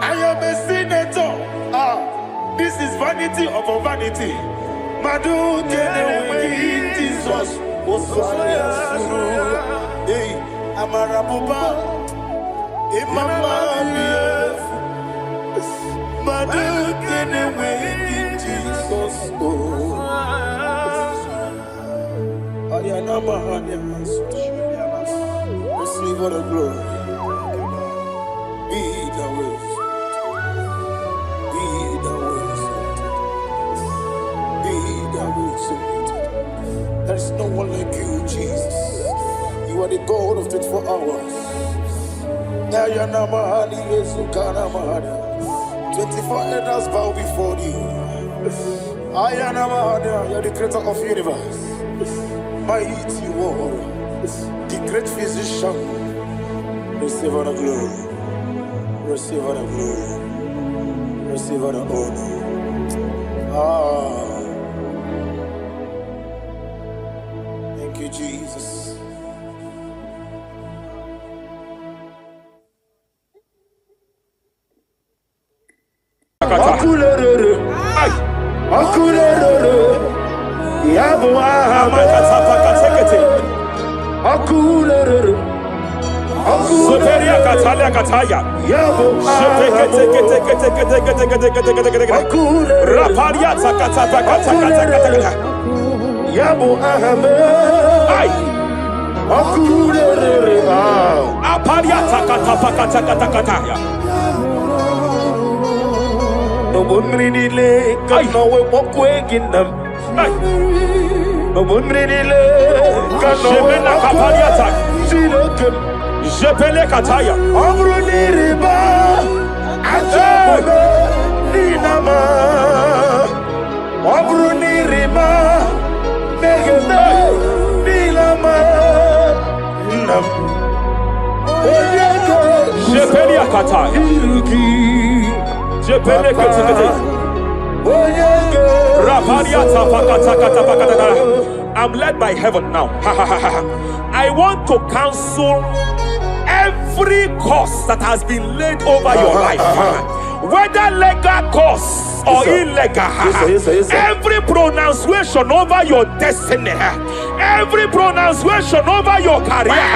I am a senator. This is vanity of a vanity. Madu kene wegi Jesus. Hey, Amarabuba, Imama, Madu can away Jesus. Receive all the glory. Be the way. Be the way. Be the way. There is no one like you, Jesus. You are the God of 24 hours. 24 elders bow before you. You are the creator of the universe. Mighty warrior, the great physician. Receive all the glory. Receive all the glory. Receive all the honor. Thank you, Jesus. Yabo ahame, ay, akurere, aparia takata pakata katakata. No bunrinile, kano we mokwe ginam. No bunrinile, kano we mokwe ginam. Jepele kataya. Amruniriba, ajabe, ninama. Amruniriba. Jepele kata, jepele kata, raparia tapakata kata pakata. I'm led by heaven now. I want to cancel every curse that has been laid over your life, whether legal curse or illegal. Every pronunciation over your destiny, every pronunciation over your career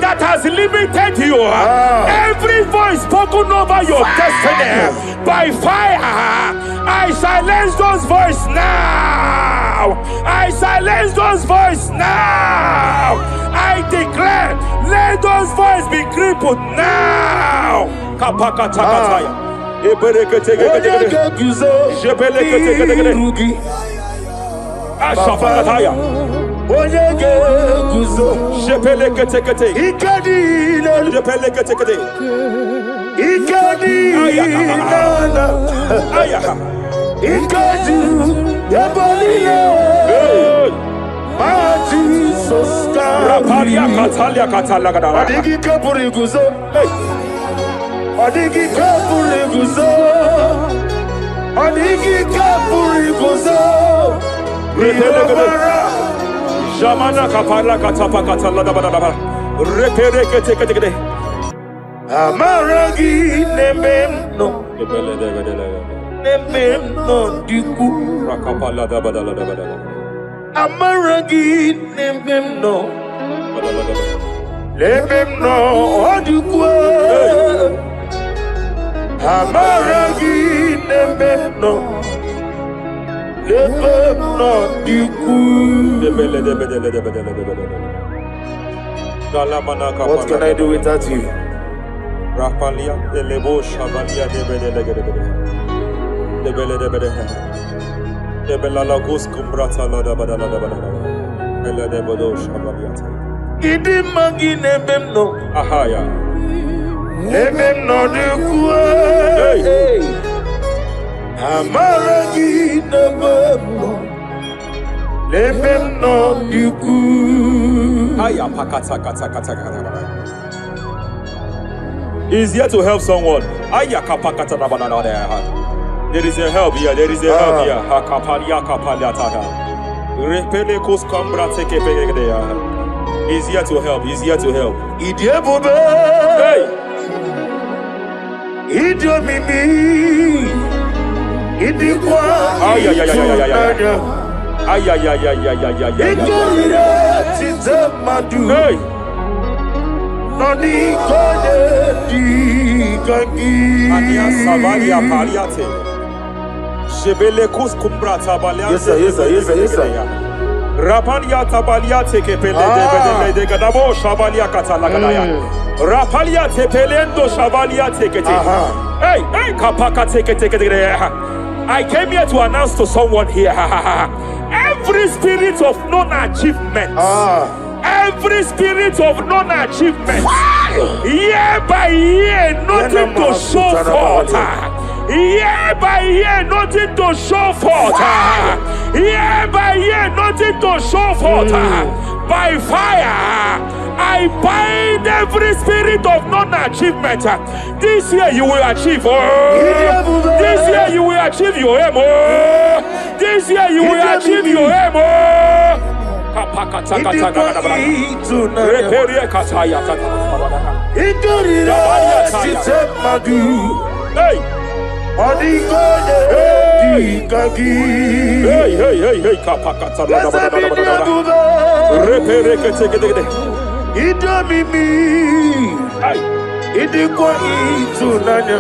that has limited you, every voice spoken over your destiny by fire, I silence those voices now. I silence those voices now. I declare, let those voices be crippled now. Kapakatakataya. Ashafakataya. Shepeleketekete. Shepeleketekete. Rapalia Katalia Katalaga. Adigi kapuri guzo. Adigi kapuri guzo. Adigi kapuri guzo. Jamana kapara katapa katalada badaba. Repereke tekete. Amaragi nememno. Nememno diku. Rakapala da badala da badala. Amaragi nememno. Nememno diku. Amaragi nememno. Nememno diku. What can I do without you? Rapalia, the Lebo Shavalia, the Bella Lagos Cumbrata Lada Badala Bella de Bodo Shavaliata. Idi magi nebemno. Ahaya. Nebemno de kue. Amaragi nebemno. Nebemno de kue. Aya pakata kata kata kata. He's here to help someone. Aya kapakata da banana there. There is a help here. There is a help here. Hakapalia kapalia tada. Repele kos kambra teke pegedea. He's here to help. He's here to help. Idiebobe. Hey. Idiomimi. Idikwa. Ay ay ay ay ay ay. Ay ay ay ay ay ay ay. Ikorira tizamadu. Hey. Nani kone di kangi. Ania savalia paliate. Shebele kus kumbra tabalia. Yes sir, yes sir, yes sir, yes sir. Rapalia tabalia teke pele de gadabo shavalia katalagadaya. Rapalia tepelendo shavalia teke. Hey, hey, kapaka teke. I came here to announce to someone here. Every spirit of non-achievement. Every spirit of non-achievement, year by year, nothing to show forth. Year by year, nothing to show forth. Year by year, nothing to show forth. By fire, I bind every spirit of non-achievement. This year you will achieve. This year you will achieve your aim. This year you will achieve your aim. Reperie kataya hey. Hey, kapakata repere kete Idomimi. hey. Idikwa itunanya.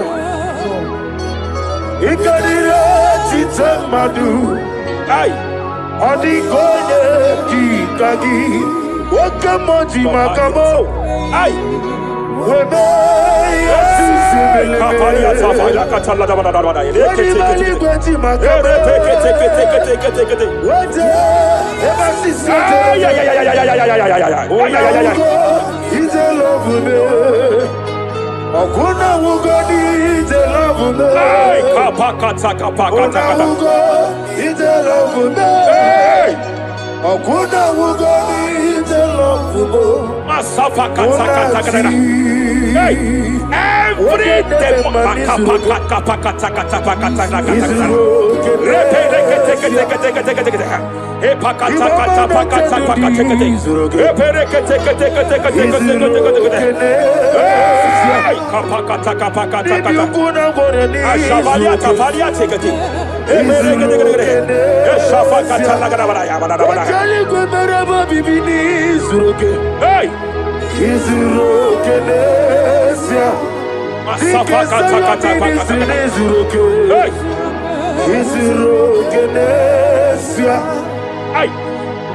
Ikarira titemadu. Hey. Adigoye dikagi. Wakamoji makamo. Hey. Webe yasisibelebe. Kapalia tafaya katala da bada. Wadimani gweti makamo. Teke. Wate ebasisi. Onamugo ite lovume. Okuna wugoni ite lovume. Kapakata. Onamugo ite lovume. Okuna wugoni ite lovume. Masafa kata. Hey, every demon.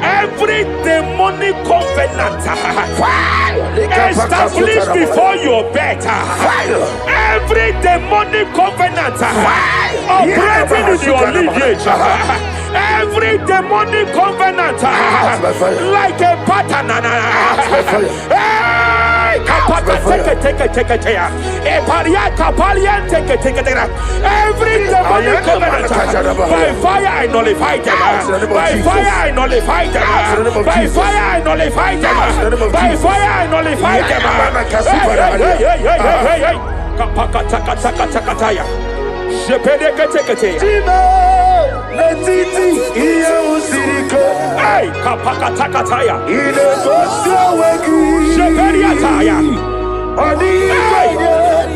Every demonic covenant established before your bed, every demonic covenant operating in your lineage, every demonic covenant like a pattern. Every demonic covenant, by fire I nullify them. By fire I nullify them. By fire I nullify them. By fire I nullify them.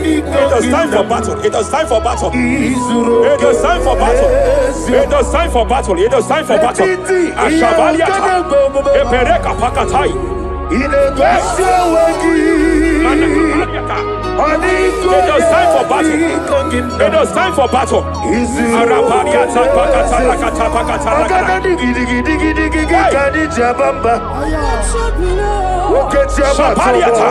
It is time for battle. It is time for battle. It is time for battle. It is time for battle. It is time for battle. Ashabaliata. Epereka pakatai. It is time for battle. It is time for battle. Arabaliata pakata pakata Shabaliata.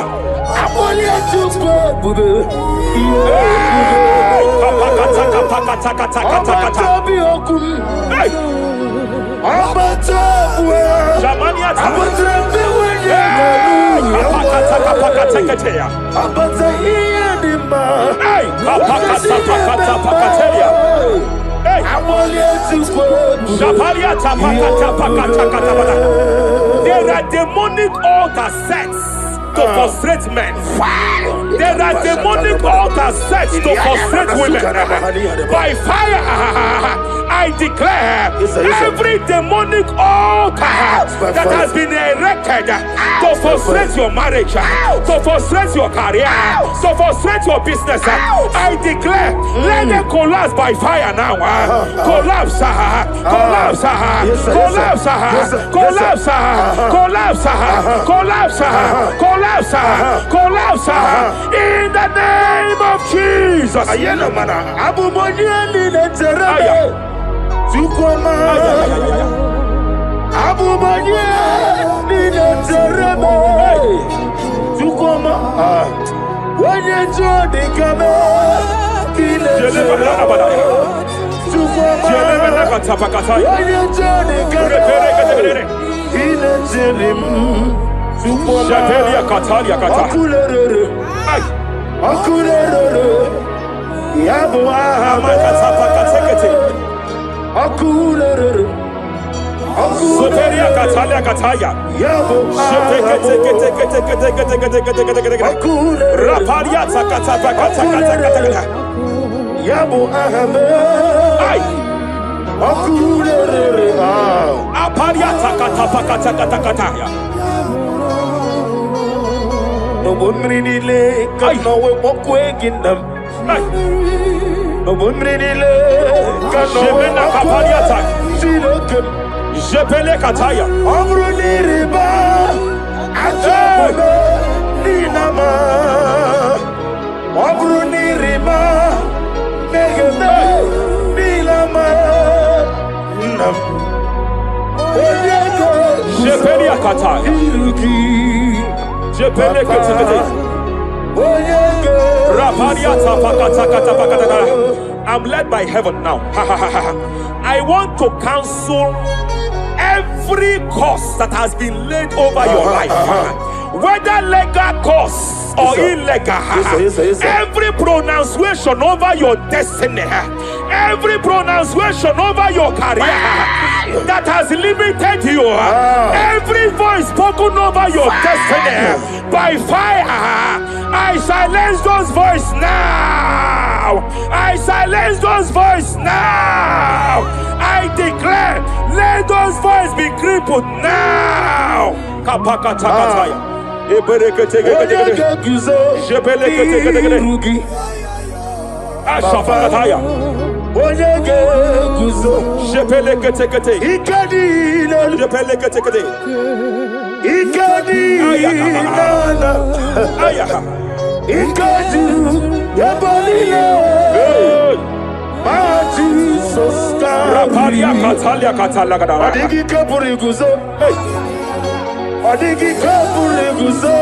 There are demonic altar sets to frustrate men. There are demonic altars set to frustrate women. By fire, I declare every demonic altar that has been erected to frustrate your marriage, to frustrate your career, to frustrate your business, I declare, let them collapse by fire now. Collapse, collapse, collapse, collapse, collapse, collapse, collapse, collapse, in the name of Jesus. I'm led by heaven now. I want to cancel every curse that has been laid over your life, whether legal curse or illegal. Every pronunciation over your destiny, every pronunciation over your career, that has limited you, every voice spoken over your destiny by fire, I silence those voices now. I silence those voices now. I declare, let those voices be crippled now. Kapakatakataya. Ashafakataya. Shepeleketekete. Shepeleketekete. Rapalia Katalia Katalaga. Adigi kapuri guzo. Adigi kapuri guzo.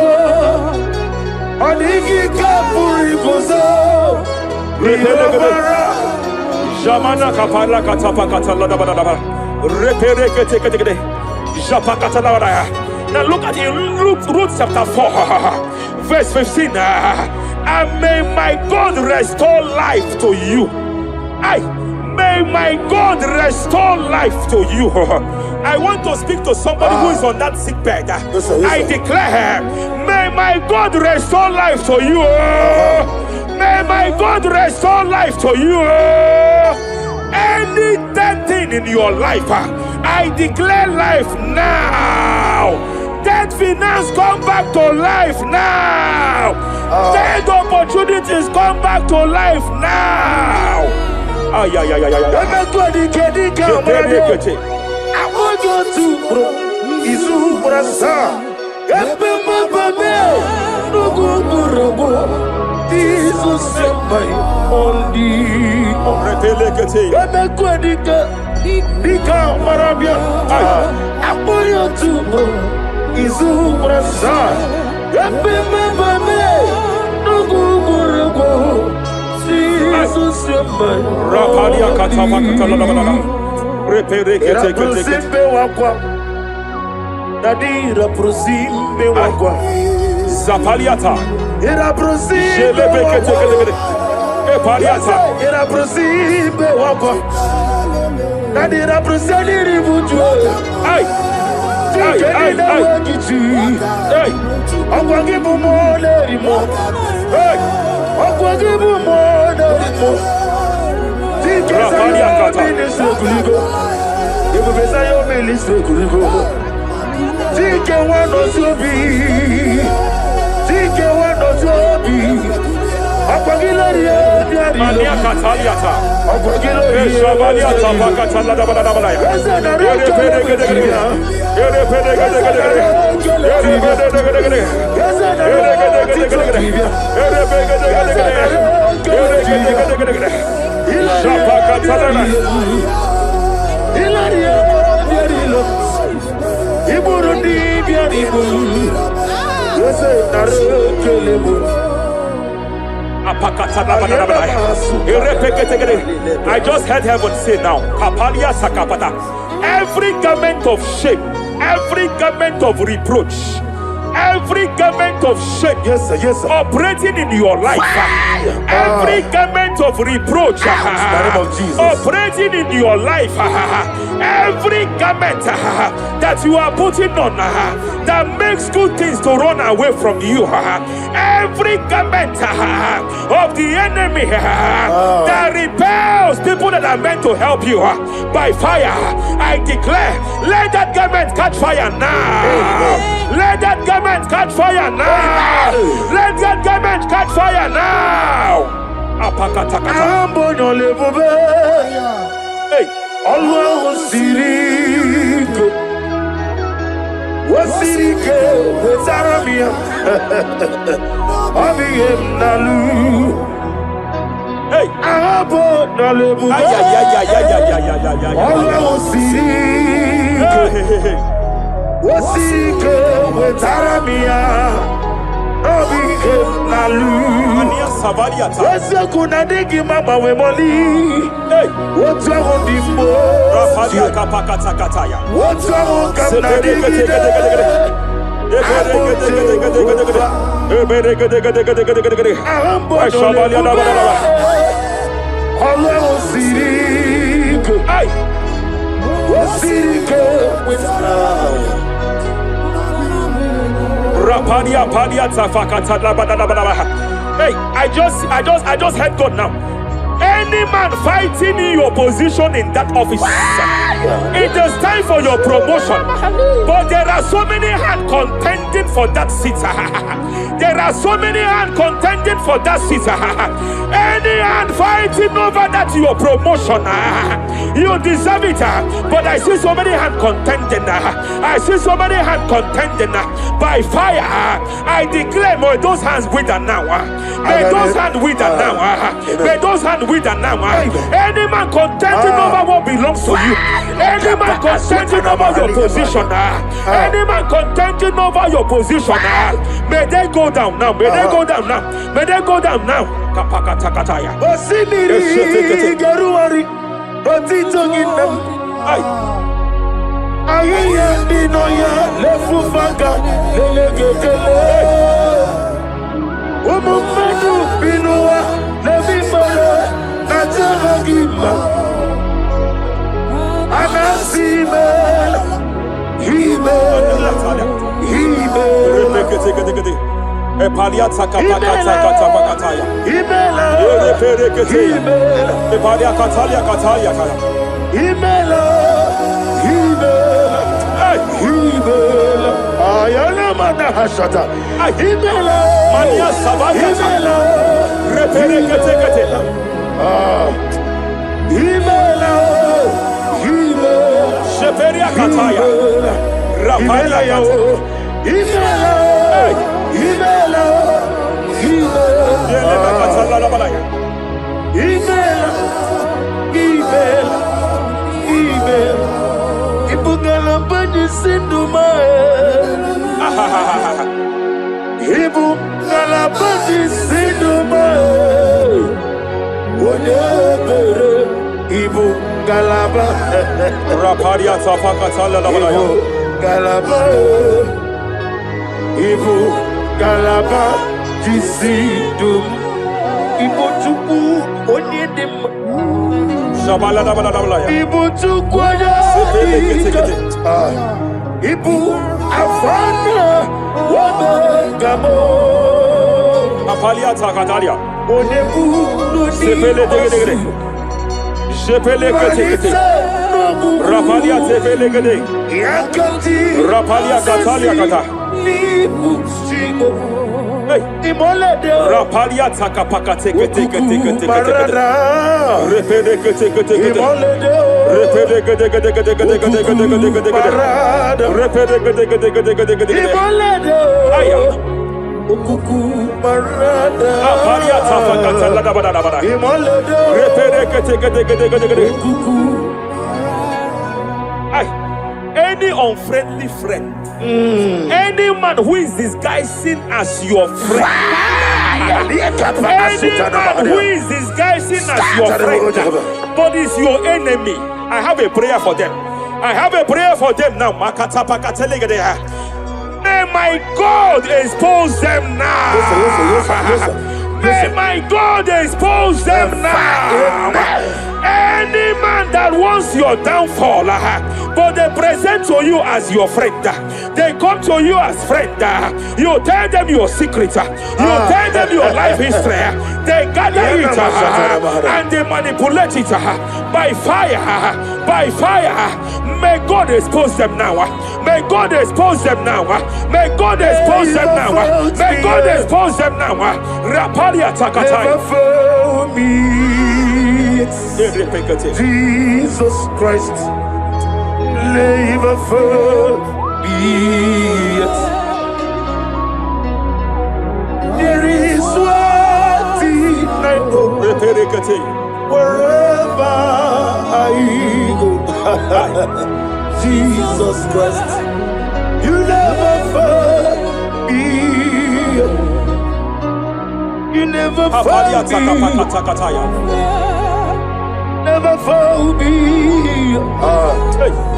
Adigi kapuri guzo. Jamana kapala katapa katala da da da. Repere kete kete kete. Japa katala da. Now look at it, Ruth chapter 4, verse 15. And may my God restore life to you. May my God restore life to you. I want to speak to somebody who is on that sick bed. Yes, sir. I declare, may my God restore life to you. May my God restore life to you. Any dead thing in your life, I declare life now. Dead finance come back to life now. Dead opportunities come back to life now. I want you to bro. Izu brasa. Izu sembai ondi. Dika marabia. I want you to bro. Izu brasa. Rapalia katama katala. Repere kete kete kete. Nadira prosimbe wakwa. Zapaliata. Ira prosimbe. Jelebe kete kete kete. Epaliata. Ira prosimbe wakwa. Nadira prosimbe ribuju. Ay. Ay ay ay. Ay. Akwa gibu mo le mo. Hey. Akwa gibu mo le mo. Rapalia kata. Ibu besa yo ministre kuligo. Tike wano sobi. Tike wano sobi. Akwagilari ya Mania kataliata. Akwagilari Shabaliata bakatala da da da da. Ere pede gede gede. Ere pede gede gede. Ere pede gede gede. Ere gede gede gede. Ere pede gede gede. Ere gede gede gede. Shabakatala. Ilari ya biarilo. Iburundi biaribo. Yose narekelebo. I just heard heaven say now, Kapalia Sakapata. Every garment of shame, every garment of reproach, every garment of shame, Yes, sir. Yes, sir. operating in your life, every garment of reproach, the name of Jesus. operating in your life, every garment that you are putting on that makes good things to run away from you, every garment of the enemy that repels people that are meant to help you by fire, I declare, let that garment catch fire now. Let that garment catch fire now. Let that garment catch fire now. Apakatakata. Ambono lebobe. Hey. Allah sirike. Wasirike wezaramia. Abiyem nalu. Hey. Ambono lebobe. Ay. Allah sirike. Wasirike wezaramia. Abiyem nalu. Mania Savaliata. Wese kuna digi mama we moli. Hey. What's wrong with the Rafalia Kapakatakataya. What's wrong with the digi? Rapadia padia tafakata labadabadaba. Hey, I just heard God now. Any man fighting in your position in that office, it is time for your promotion. But there are so many hands contending for that seat. There are so many hands contending for that seat. Any hand fighting over that your promotion, you deserve it. But I see so many hands contending. I see so many hands contending. By fire, I declare, may those hands wither now. May those hands wither now. May those hands wither now. Any man contending over what belongs to you. Any man contending over your position. Any man contending over your position. May they go down now. May they go down now. May they go down now. Kapakatakataya. Ayaya binoya lefufaga lelegedele umumadu binoa levimole najaragima anasime hime Epaliata kapakata katabakataya. Imela Ereperekete. Epalia katalia katalia kaya. Imela Himela Ayana mana hashata Himela Mania sabakata. Himela Reperekete kete. Himela Sheperia kataya. Rapalia kata. Himela Himela Yele bakatala la balaya. Himela Ibugala bani sindumae Ibugala bani sindumae Wonyebere Ibugala ba Rapalia tapakatala la balaya. Ibugala ba Jisidum Ibotuku Onyedem Shabala la balaya. Ibu tukwaya Ibu afana wabagamo Apalia takatalia. Onebu Sepele degedegede. Sepele kete. Rapalia tepele gede. Yakati Rapalia katalia kata. Nibu simo Hey. Imolede Rapalia takapakate kete. Marada Repede kete. Imolede Repede kete. Marada Repede kete. Imolede Aya. Ukuku Marada Apalia tapakatala la balaya. Imolede Repede kete. Ukuku Ay. Any unfriendly friend, any man who is disguising as your friend, any man who is disguising as your friend, but is your enemy, I have a prayer for them. I have a prayer for them now. May my God expose them now. May my God expose them now. Any man that wants your downfall, but they present to you as your friend, they come to you as friend, you tell them your secret, you tell them your life history, they gather it and they manipulate it by fire. May God expose them now. May God expose them now. May God expose them now. May God expose them now. Rapalia takatai. Jesus Christ, never forget. There is one thing I know. Wherever I go, Jesus Christ, you never forget. You never forget. Never found me,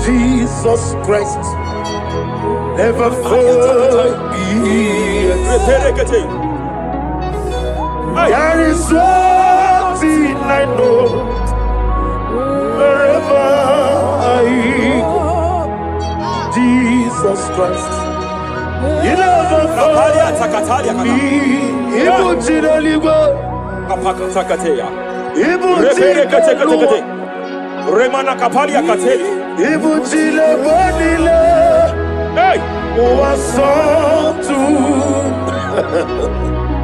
Jesus Christ. Never found me. There is one thing I know. Wherever I go, Jesus Christ. You never Kapalia takatalia kana. Ibu Chinaligwa. Kapaka takateya. Ibu Repere kate kate Chinaligwa. kate. Remana kapalia kateli. Ibu Chinaligwa. Hey!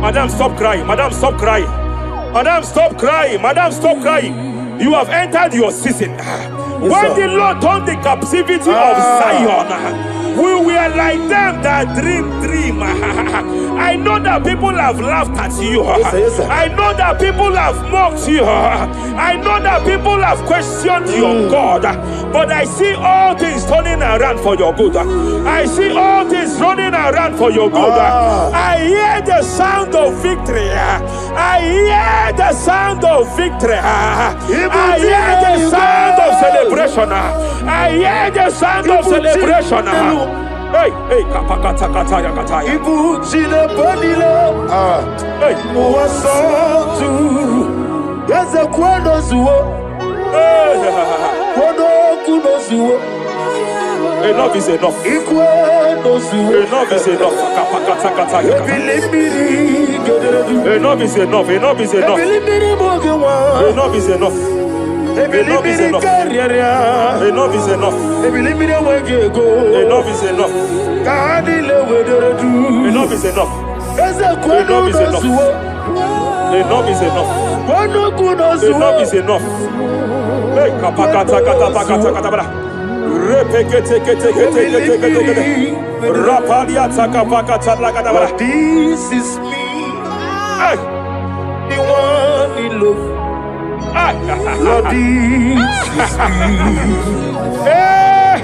Madam, stop crying. Madam, stop crying. Madam, stop crying. Madam, stop crying. You have entered your season. When the Lord turned the captivity of Zion, we were like them that dream. I know that people have laughed at you. Yes, sir. I know that people have mocked you. I know that people have questioned your God. But I see all things turning around for your good. I see all things running around for your good. I hear the sound of victory. I hear the sound of victory. I hear the sound of celebration. I hear the sound of celebration. Hey, kapakata kataya kataya. Ibu Chile Bonilo. Hey, Muwasotu. Yaza kwano zuo. Kwano kuno zuo. enough is enough. Ikwano zuo. Enough is enough. Kapakata kataya. Ebilibili gederedu. Enough is enough. Enough is enough. Ebilibili mogewa. Enough is enough. Ebilibili kariaria. Enough is enough. Ebilibili wegego. Enough is enough. Kanile wederedu. Enough is enough. Yaza kwano Enough is enough. zuo. Enough is enough. Kwano kuno zuo. Enough is enough. Hey, kapakata katapakata katabara. Repekete kete kete kete kete kete. Rapalia takapakata lagadabara. This is me, Hey, the one in love. Lord, this is me. hey,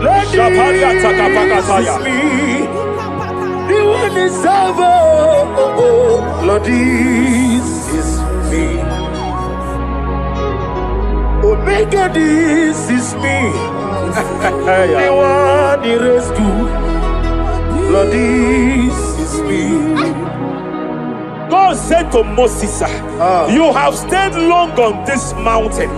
Lord, Shapalia takapakataya. this is me. The one is over. Lord, this is me. Omega, this is me. The one in rescue. Lord, this is me. God said to Moses, you have stayed long on this mountain.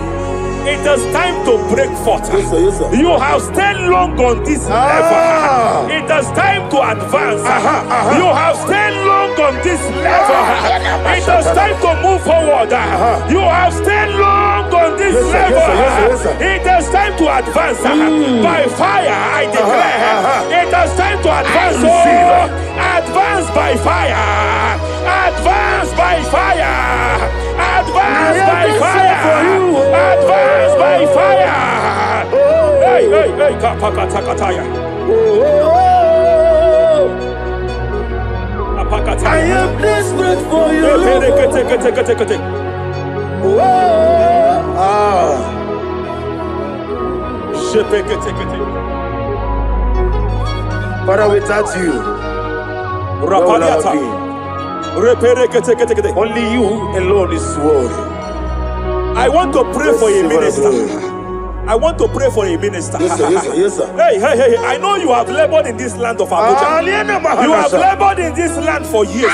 It is time to break forth. Yes, sir. You have stayed long on this level. It is time to advance. You have stayed long on this level. It is time to move forward. You have stayed long on this level. Yes, sir. It is time to advance. By fire, I declare. It is time to advance. Advance by fire. Advance by fire. Advance by fire. Advance by fire. Hey, kapakatakataya. I am desperate for you. Father, without you, where would I be? Only you alone is worthy. I want to pray for a minister. I want to pray for a minister. Yes, sir. Hey. I know you have labored in this land of Abuja. You have labored in this land for years.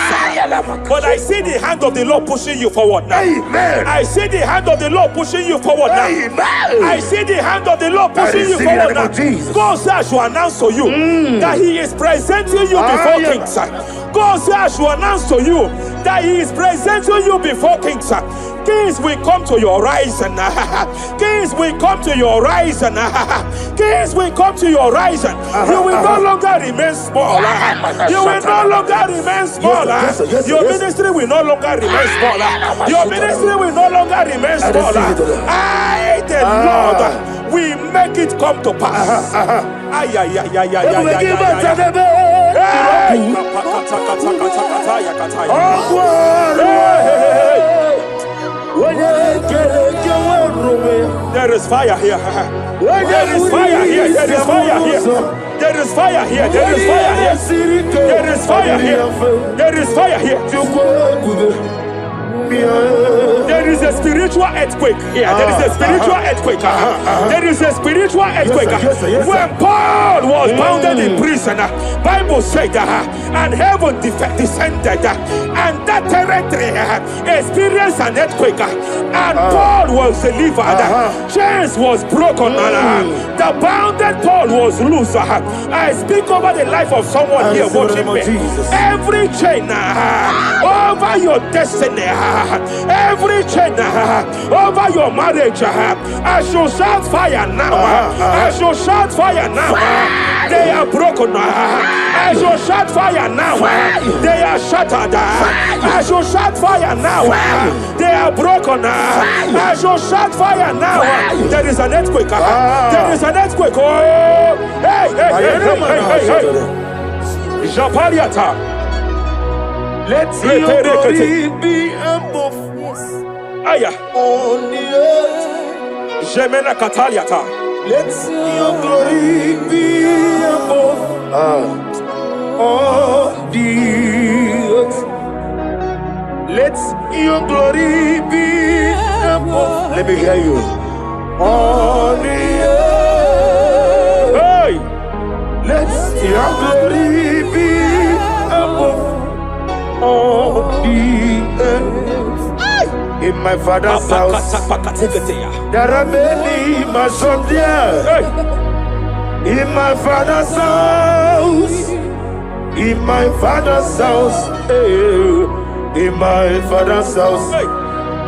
But I see the hand of the Lord pushing you forward now. Amen. I see the hand of the Lord pushing you forward now. Amen. I see the hand of the Lord pushing you forward now. God says I should announce to you that He is presenting you before kings. God says I should announce to you that He is presenting you before kings. Kings will come to your horizon. Kings will come to your horizon. Kings will come to your horizon. You will no longer remain small. You will no longer remain small. Your ministry will no longer remain small. Your ministry will no longer remain small. I, the Lord, will make it come to pass. There is fire here. There is fire here. There is fire here. There is fire here. There is fire here. There is fire here. There is fire here. There is a spiritual earthquake here. There is a spiritual earthquake. There is a spiritual earthquake. When Paul was bounded in prison, Bible said and heaven descended, and that that territory experienced an earthquake, and Paul was delivered. Chains was broken, the bounded Paul was loose. I speak over the life of someone here watching me. Every chain over your destiny, every chain over your marriage, I shall shout fire now. I shall shout fire now. They are broken. I shall shout fire now. They are shattered. I shall shout fire now. They are broken. I shall shout fire now. There is an earthquake. There is an earthquake. Oh, hey, hey, hey, hey, hey, hey. Japariata. Let your glory be above Aya. on the earth. Jemena Kataliata. Let your glory be above on the earth. Let your glory be above. Let me hear you. On the earth. Hey. Let your glory be above on the earth. In my father's house, there are many mansions there. In my father's house, in my father's house, in my father's house,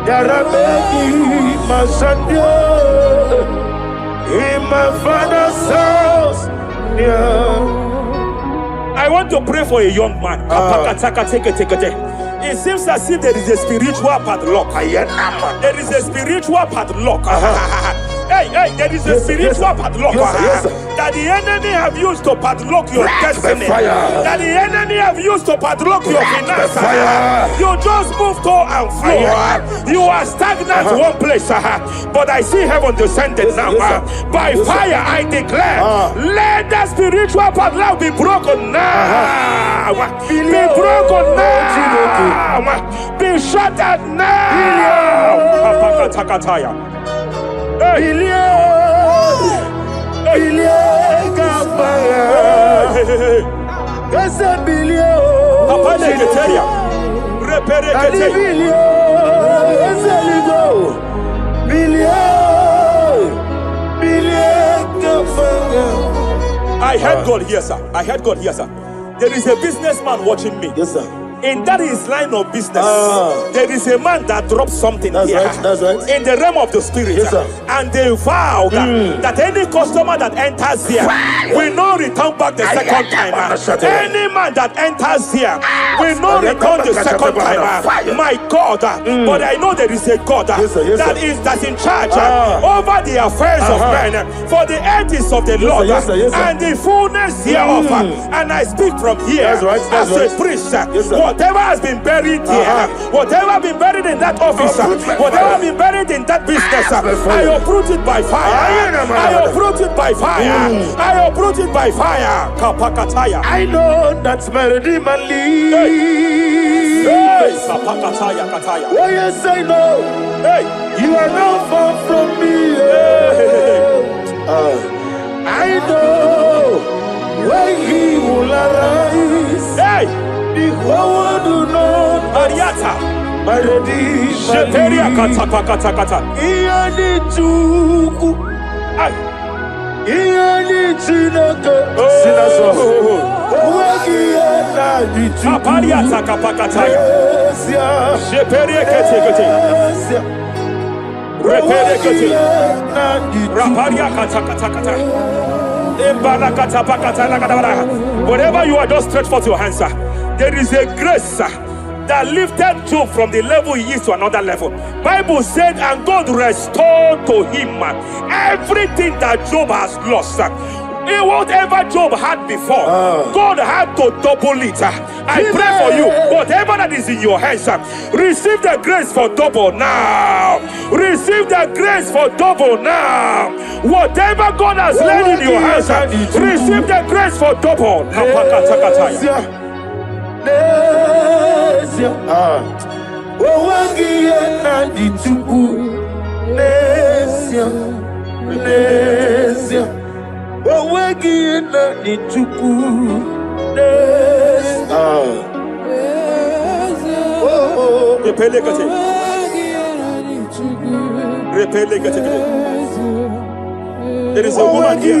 there are many mansions there. In my father's house, I want to pray for a young man. It seems as if there is a spiritual padlock. There is a spiritual padlock. Hey, hey, there is a spiritual padlock that the enemy have used to padlock your destiny. That the enemy have used to padlock your finances. You just move to and fro. You are stagnant one place, but I see heaven descended now. By fire, I declare, let the spiritual padlock be broken now. Be broken now. Be shattered now. I heard God here, sir. I heard God here, sir. There is a businessman watching me. Yes, sir. In that his line of business, there is a man that drops something here. That's right. In the realm of the spirit, yes, sir. And they vow that any customer that enters here will not return back the second time. Any man that enters here will not return the second time. My God, but I know there is a God that's in charge over the affairs of men. For the earth is of the Lord and the fullness hereof. And I speak from here as a priest. Whatever has been buried here, whatever has been buried in that office, whatever has been buried in that business, I uproot it by fire. I uproot it by fire. I uproot it by fire. Kapakataya. I know that's my Redeemer lives. Kapakataya, kataya. Oh yes, I know. Hey, you are not far from me. I know when He will arise. Hey. The whole world do not Ariata. my Redeemer Sheteria kata. Iyani chuku. Iyani chinaka. Sinaso. Wagi ena di chuku. Apariata kapakataya. Sheperia kete. Repere kete. Raparia kata. Whatever you are, just stretch forth your hands, sir. There is a grace that lifted Job from the level he is to another level. Bible said, and God restored to him everything that Job has lost. Whatever Job had before, God had to double it. I pray for you, whatever that is in your hands, receive the grace for double now. Receive the grace for double now. Whatever God has laid in your hands, receive the grace for double. There is a woman here.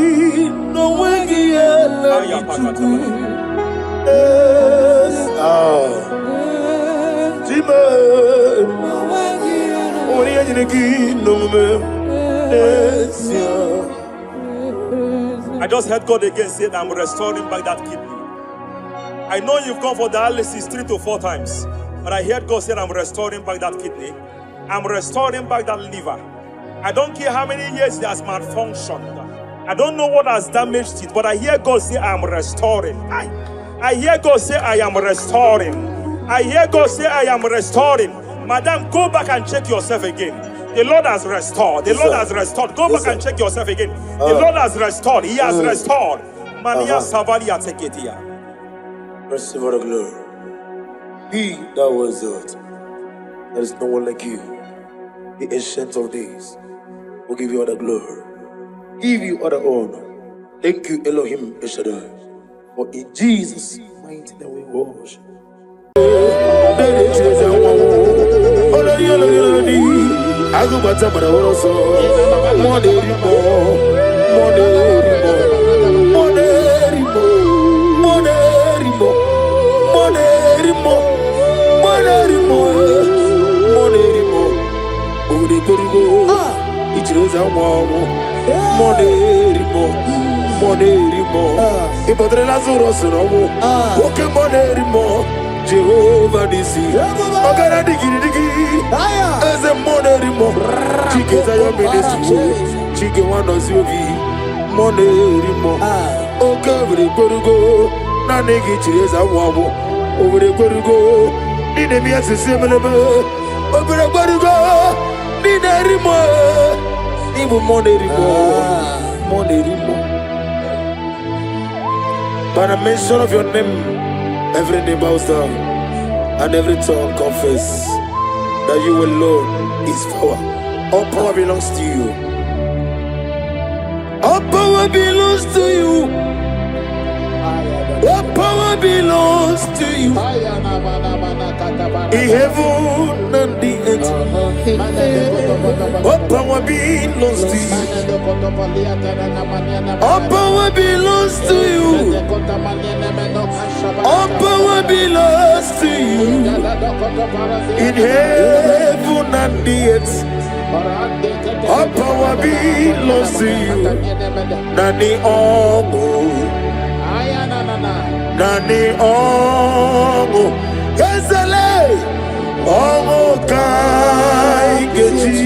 I just heard God again say that I'm restoring back that kidney. I know you've gone for dialysis 3 to 4 times, but I heard God say I'm restoring back that kidney. I'm restoring back that liver. I don't care how many years it has malfunctioned. I don't know what has damaged it, but I hear God say I'm restoring. I hear God say I am restoring. I hear God say I am restoring. Madam, go back and check yourself again. The Lord has restored. The Lord has restored. Go back and check yourself again. The Lord has restored. He has restored. Mania Savalia take it here. Receive all the glory. He that was it. There is no one like you. The ancient of days will give you all the glory. Give you all the honor. Thank you, Elohim Eshadai. For in Jesus' mighty name we worship. Jehovah Nisi, Ogara digi digi, as a monerimo, Chike Zayo ministry, Chike Wanos Yogi, monerimo, Okavri Korugo, Nanegi Cheza Wabo, over the Korugo, Ninemias similar, over the Korugo, Ninerimo, even monerimo. By the mention of your name, every knee bows down and every tongue confess that you alone is power. All power belongs to you. All power belongs to you. All power belongs to you. In heaven and the earth, all power belongs to you. All power belongs to you. All power belongs to you. In heaven and the earth, all power belongs to you. Nani Omo, Nani Omo, Ezele, Omo Kai Geji,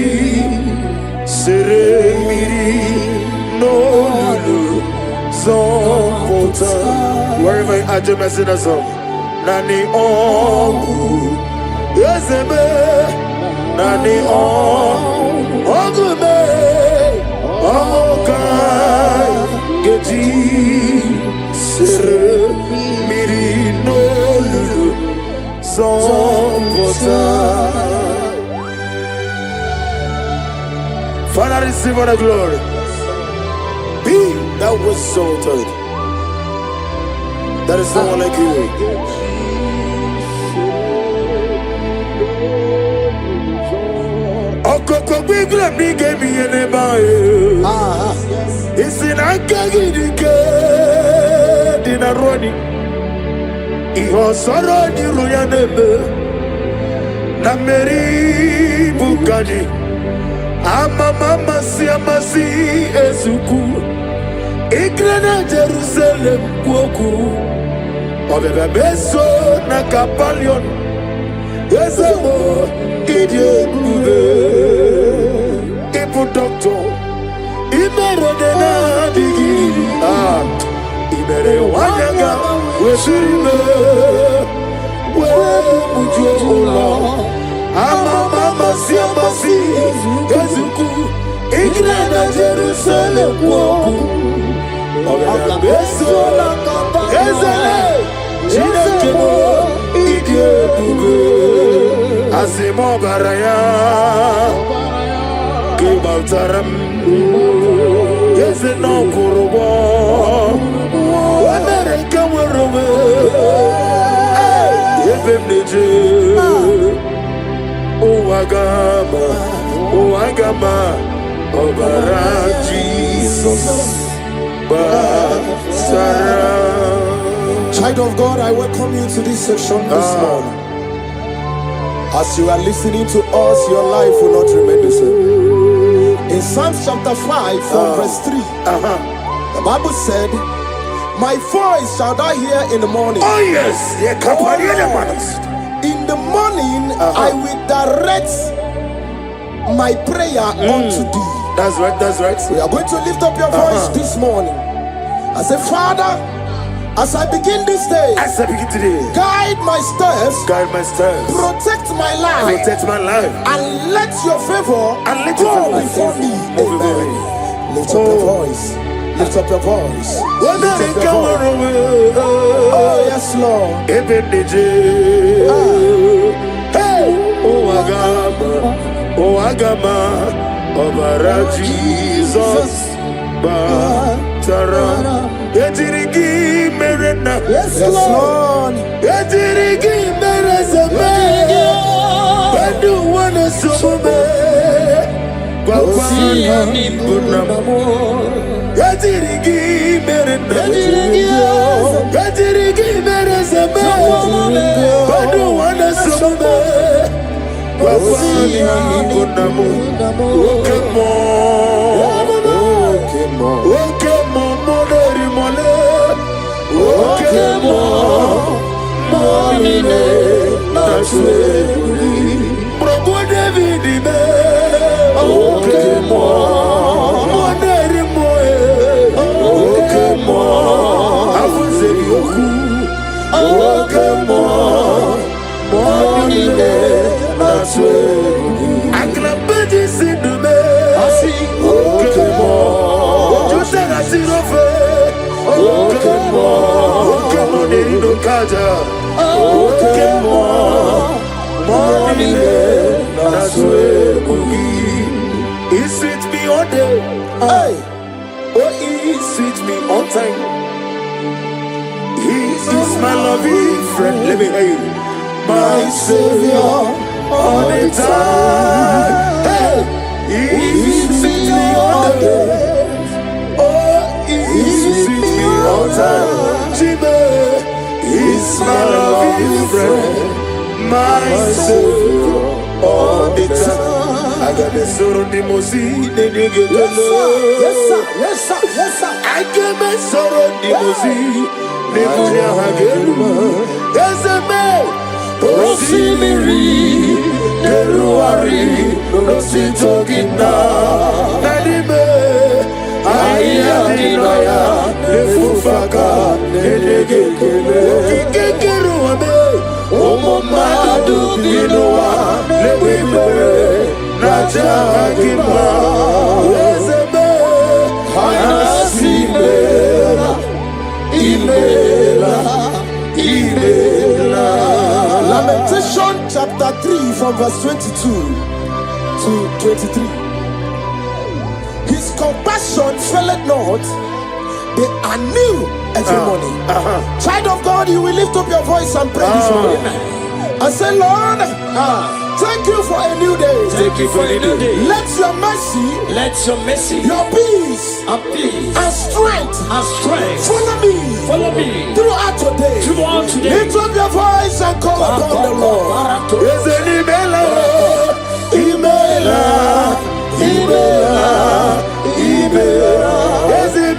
Seremiri, no Lulu, Zompota. Wherever you are, just sing a song. Nani Omu, Yezebe, Nani Omu, Ogume, Omokai, Geji, Sere, Miri, no Lulu, Zompota. Father, receive all the glory. Be that was exalted. There is no one like you. Okoko bigla mi gave me an ebae. It's in Akagidike, Dinaroni. Iho Soro di Ruyanebe, Nameri Bukani, Mama Siamasi Ezuku, Igrana Jerusalem Kuoku. Obebe beso na kapalion, Ezemo idie bube, Ibu doctor, Imere dena digi, Imere wanyaga, Weshirime, We mujo ola, Mama siamasi, Ezuku, Igrana Jerusalem Kuoku. Obebe beso na kapalion, Chinekemo idie bube, Asimo baraya, Kibaltaram, Yezeno kurubo, Amerika werome, Yevem neje, Agama, Obara Jesus, Child of God, I welcome you to this section this morning. As you are listening to us, your life will not remain the same. In Psalms chapter 5 from verse 3, the Bible said, my voice shall thou hear in the morning. Oh yes, in the morning I will direct my prayer unto thee. That's right, that's right. We are going to lift up your voice this morning. I say, Father, as I begin this day, guide my steps, protect my life, and let your favor go before me. Amen. Lift up your voice. Lift up your voice. Lift up your voice. Oh yes, Lord. Hey, oh Agama, Obara Jesus, Batara, Etirigi Merena, Yes, Lord. Etirigi Merezame, Bandu Wana Sume, Gwagwani Bunamo, Etirigi Merena, Etirigi Merezame, Bandu Wana Sume. He sweet me all day. Hey. Oh, he sweet me on time. He is my loving friend. Let me hear you. My Savior all the time. Hey. He sweet me all day. Oh, he sweet me all time. Jimmy is my loving friend. My Savior all the time. I got the soul of the Mosi, the nigga. Yes, sir. I got my soul of the Mosi, the nigga. Yes, man. Rosimiri, Peruari, Rositogina, Nadime, Ayadinaya, the Fufaka, the nigga. Kikeruame, Omomadu, Dinoa, the Wimere. Najagima, Ezebe, Anasimela, Imela. Lamentation chapter 3 from verse 22 to 23. His compassion faileth not, they are new every morning. Child of God, you will lift up your voice and pray this morning. I say, Lord, thank you for a new day. Thank you for a new day. Let your mercy, your peace, and strength, follow me throughout today. Lift up your voice and call upon the Lord. Is it Imela? Is it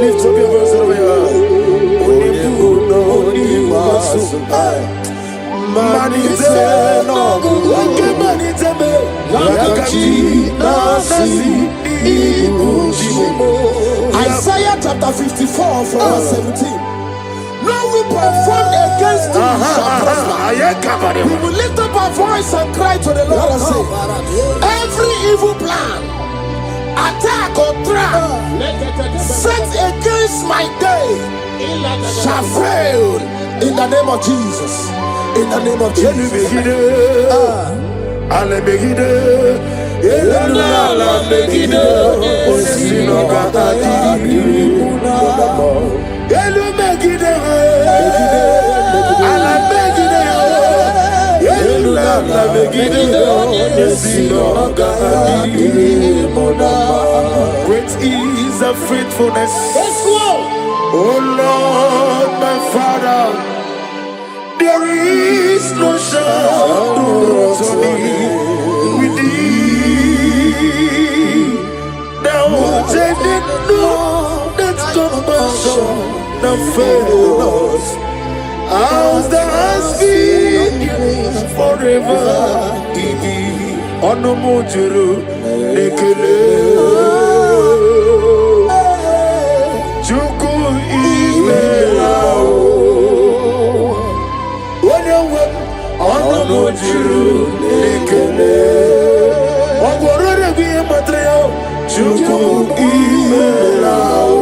Lift up your voice over here. Isaiah chapter 54 from verse 17. No weapon formed against thee shall prosper. We will lift up our voice and cry to the Lord and say, every evil plan, attack or trap set against my day shall fail in the name of Jesus. In the name of Jesus. Great is the faithfulness. Oh Lord, my Father, there is no shadow with thee. Thou changest not that compassion that fails. As thou hast been forever, Onomojuru Nekele Chuku Imelao Onomojuru Nekele Ogorore Biye Matreo Chuku Imelao.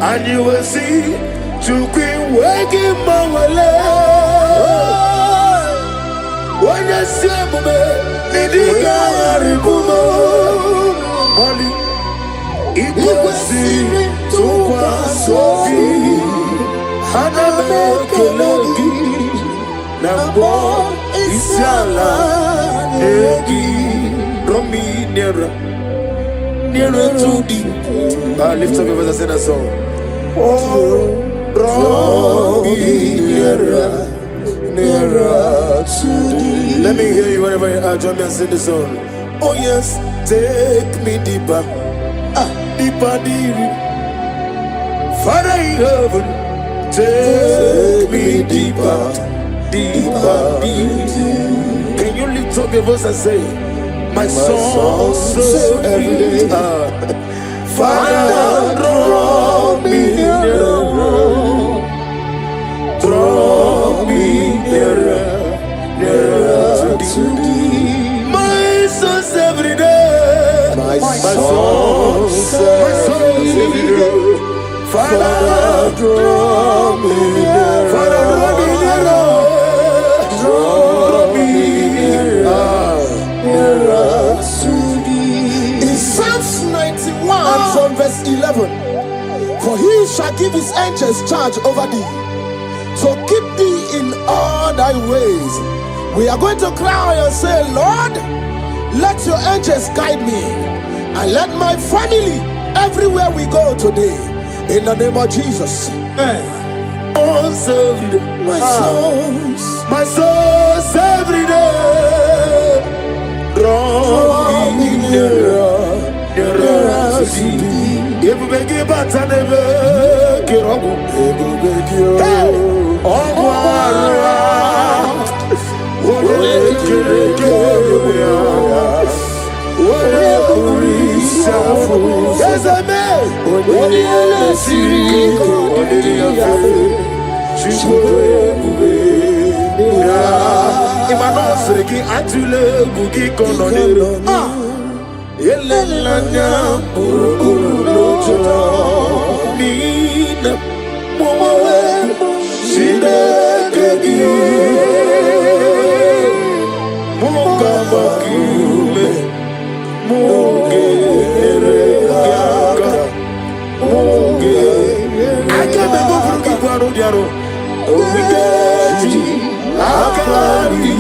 And you will see Chuku Wegi Mawale. When you see me, Nidiga Aribumo, Molly, Igbo see Tukwa Sofi, Haname Kelegi, Nambo Isiala, Egi, Romi Nera, Nera Tudi. Lift up your voice and sing a song. Oh, Romi Nera. Let me hear you whenever you are. Join me and sing the song. Oh yes, take me deeper, deeper, deeper. Father in heaven, take me deeper, deeper, deeper. Can you lift up your voice and say, my soul, so every day. Father, draw me nearer. Draw me nearer, nearer to thee. My soul's every day. My soul's every day. Father, draw me nearer. Father, draw me nearer. Draw me nearer to thee. In Psalms 91 from verse 11, for he shall give his angels charge over thee, so keep thee in all thy ways. We are going to cry and say, Lord, let your angels guide me, and let my family everywhere we go today, in the name of Jesus. My soul's every day. Draw me nearer, nearer to thee. If we give back and never get up, yes, I may. Imanosreki atule bugi kononero. Elelanya burukuru lojo. Nina mowe shide kegi. Moga bakule. Moge eregaga. Moge. Akebe go bugi kwaro diaro. Omigeji. Akari.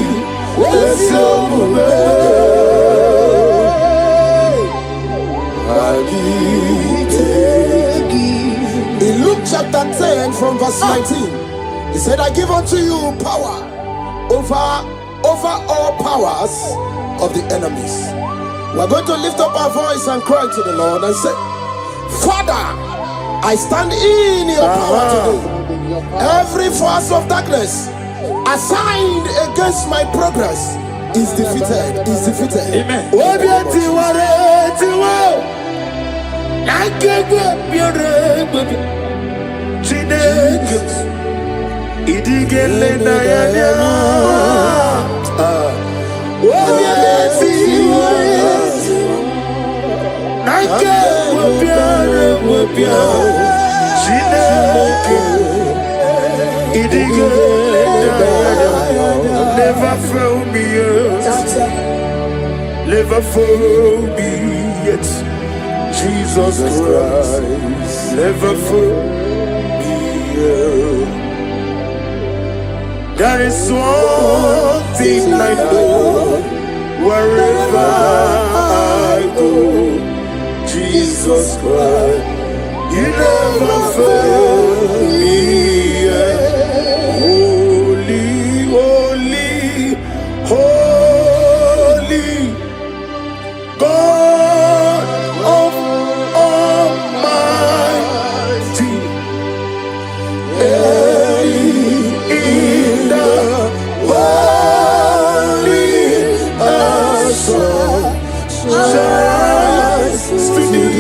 In Luke chapter 10 from verse 19, he said, I give unto you power over all powers of the enemies. We're going to lift up our voice and cry to the Lord and say, Father, I stand in your power today. Every force of darkness assigned against my progress is defeated. Amen. Never fail me yet. Never fail me yet. Jesus Christ, never fail me yet. There is one thing I know, wherever I go, Jesus Christ, you never fail me yet. Holy, holy, God of Almighty, in the holy shines to thee.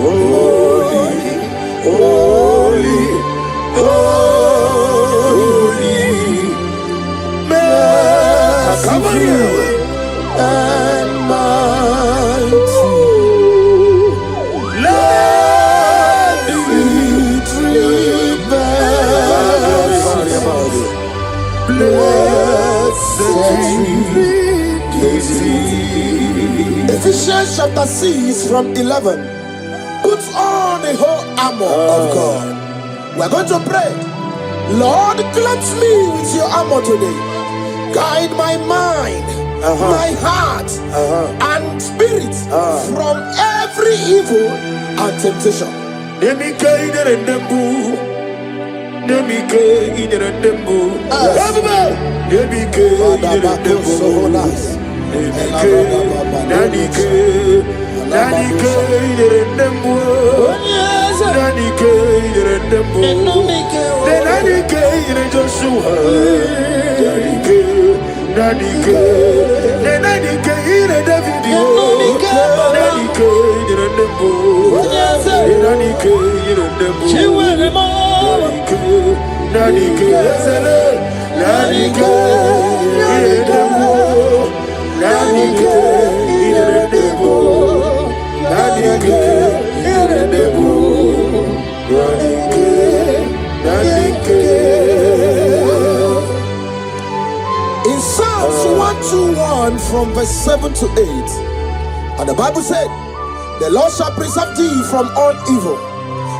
Holy, holy, holy, merciful and mighty. Let the victory bells, blessed Ephesians chapter 6 from 11. Put on the whole armor of God. We're going to pray. Lord, clothe me with your armor today. Guide my mind, my heart, and spirit from every evil and temptation. In Psalms 121 from verse 7 to 8, and the Bible said, the Lord shall preserve thee from all evil.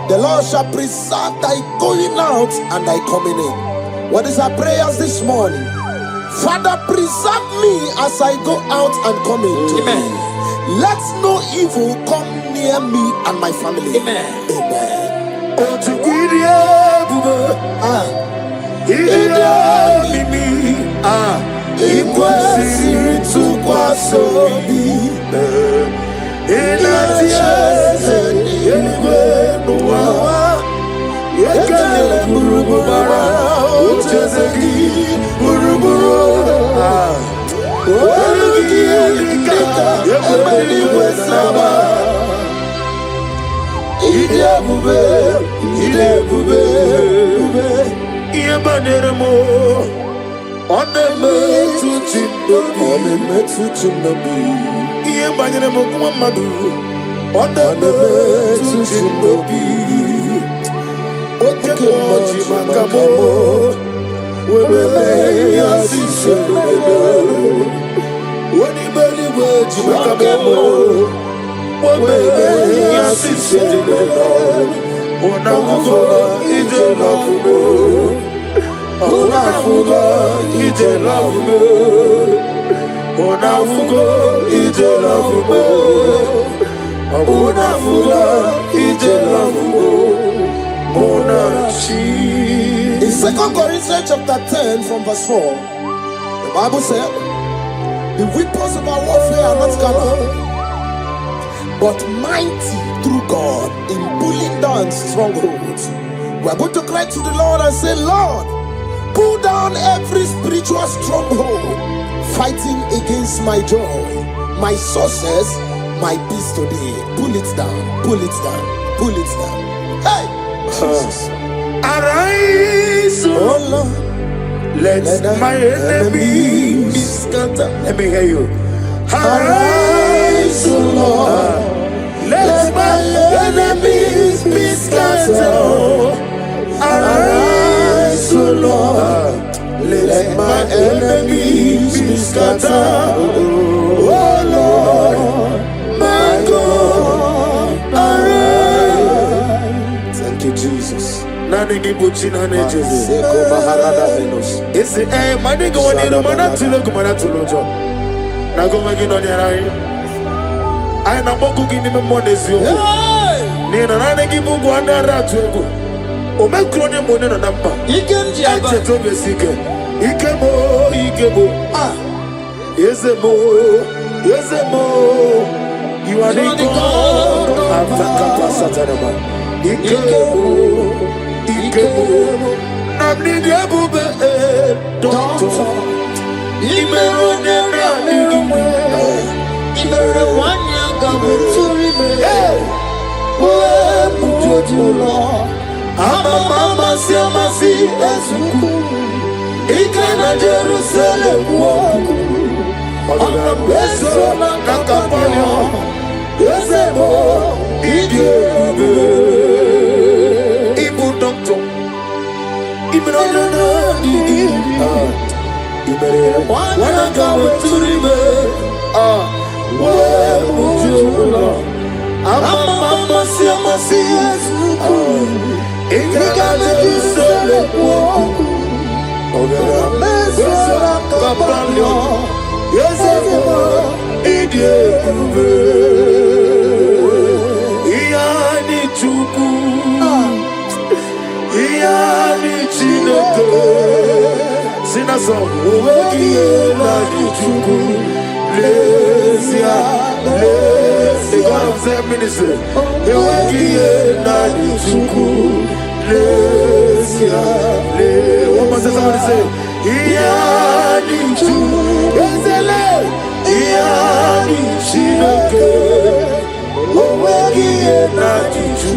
The Lord shall preserve thy going out and thy coming in. What is our prayers this morning? Father, preserve me as I go out and come in today. Amen. Let no evil come near me and my family. Amen. Amen. In 2 Corinthians chapter 10 from verse 4, the Bible said, the weapons of our warfare are not carnal, but mighty through God in pulling down strongholds. We are going to cry to the Lord and say, Lord, pull down every spiritual stronghold fighting against my joy, my success, my peace today. Pull it down, pull it down, pull it down. Hey! Jesus. Arise, Oh Lord. let my enemies be scattered. Let me hear you. Arise, O Lord. Let my enemies be scattered. Arise, O Lord. Let my enemies be scattered. Oh Lord, my God, arise. Thank you, Jesus. Nani gibuchina nejezi. Seko Maharada Venus. Isi mani go wani no mana tulo kumana tulo jo. Na go magi no nyarai. Ai na boku gini me monezi oku. Ni na nani gibu go anda ratu ego. O me krone mo ne na nampa. Ikenji aba. Eche to besike. Ikemo. Ah. Yezemo. You are the God of Satanama. Ikemo. Namni diabube. Doctor. Imero nani. Imero wanya gabuturi me. Uwe mujojulo. Mama siamasi ezuku. Ikana Jerusalem woku. Ona beso na kakapanyo. Yezemo idiebe. Ibu doctor. Imero nani. Wana gabuturi me. Uwe mujojulo. Mama siamasi ezuku. Ikana Jerusalem woku. One more time, somebody say, Ianichu, Ezele, Ianichu, Owegi Enachu,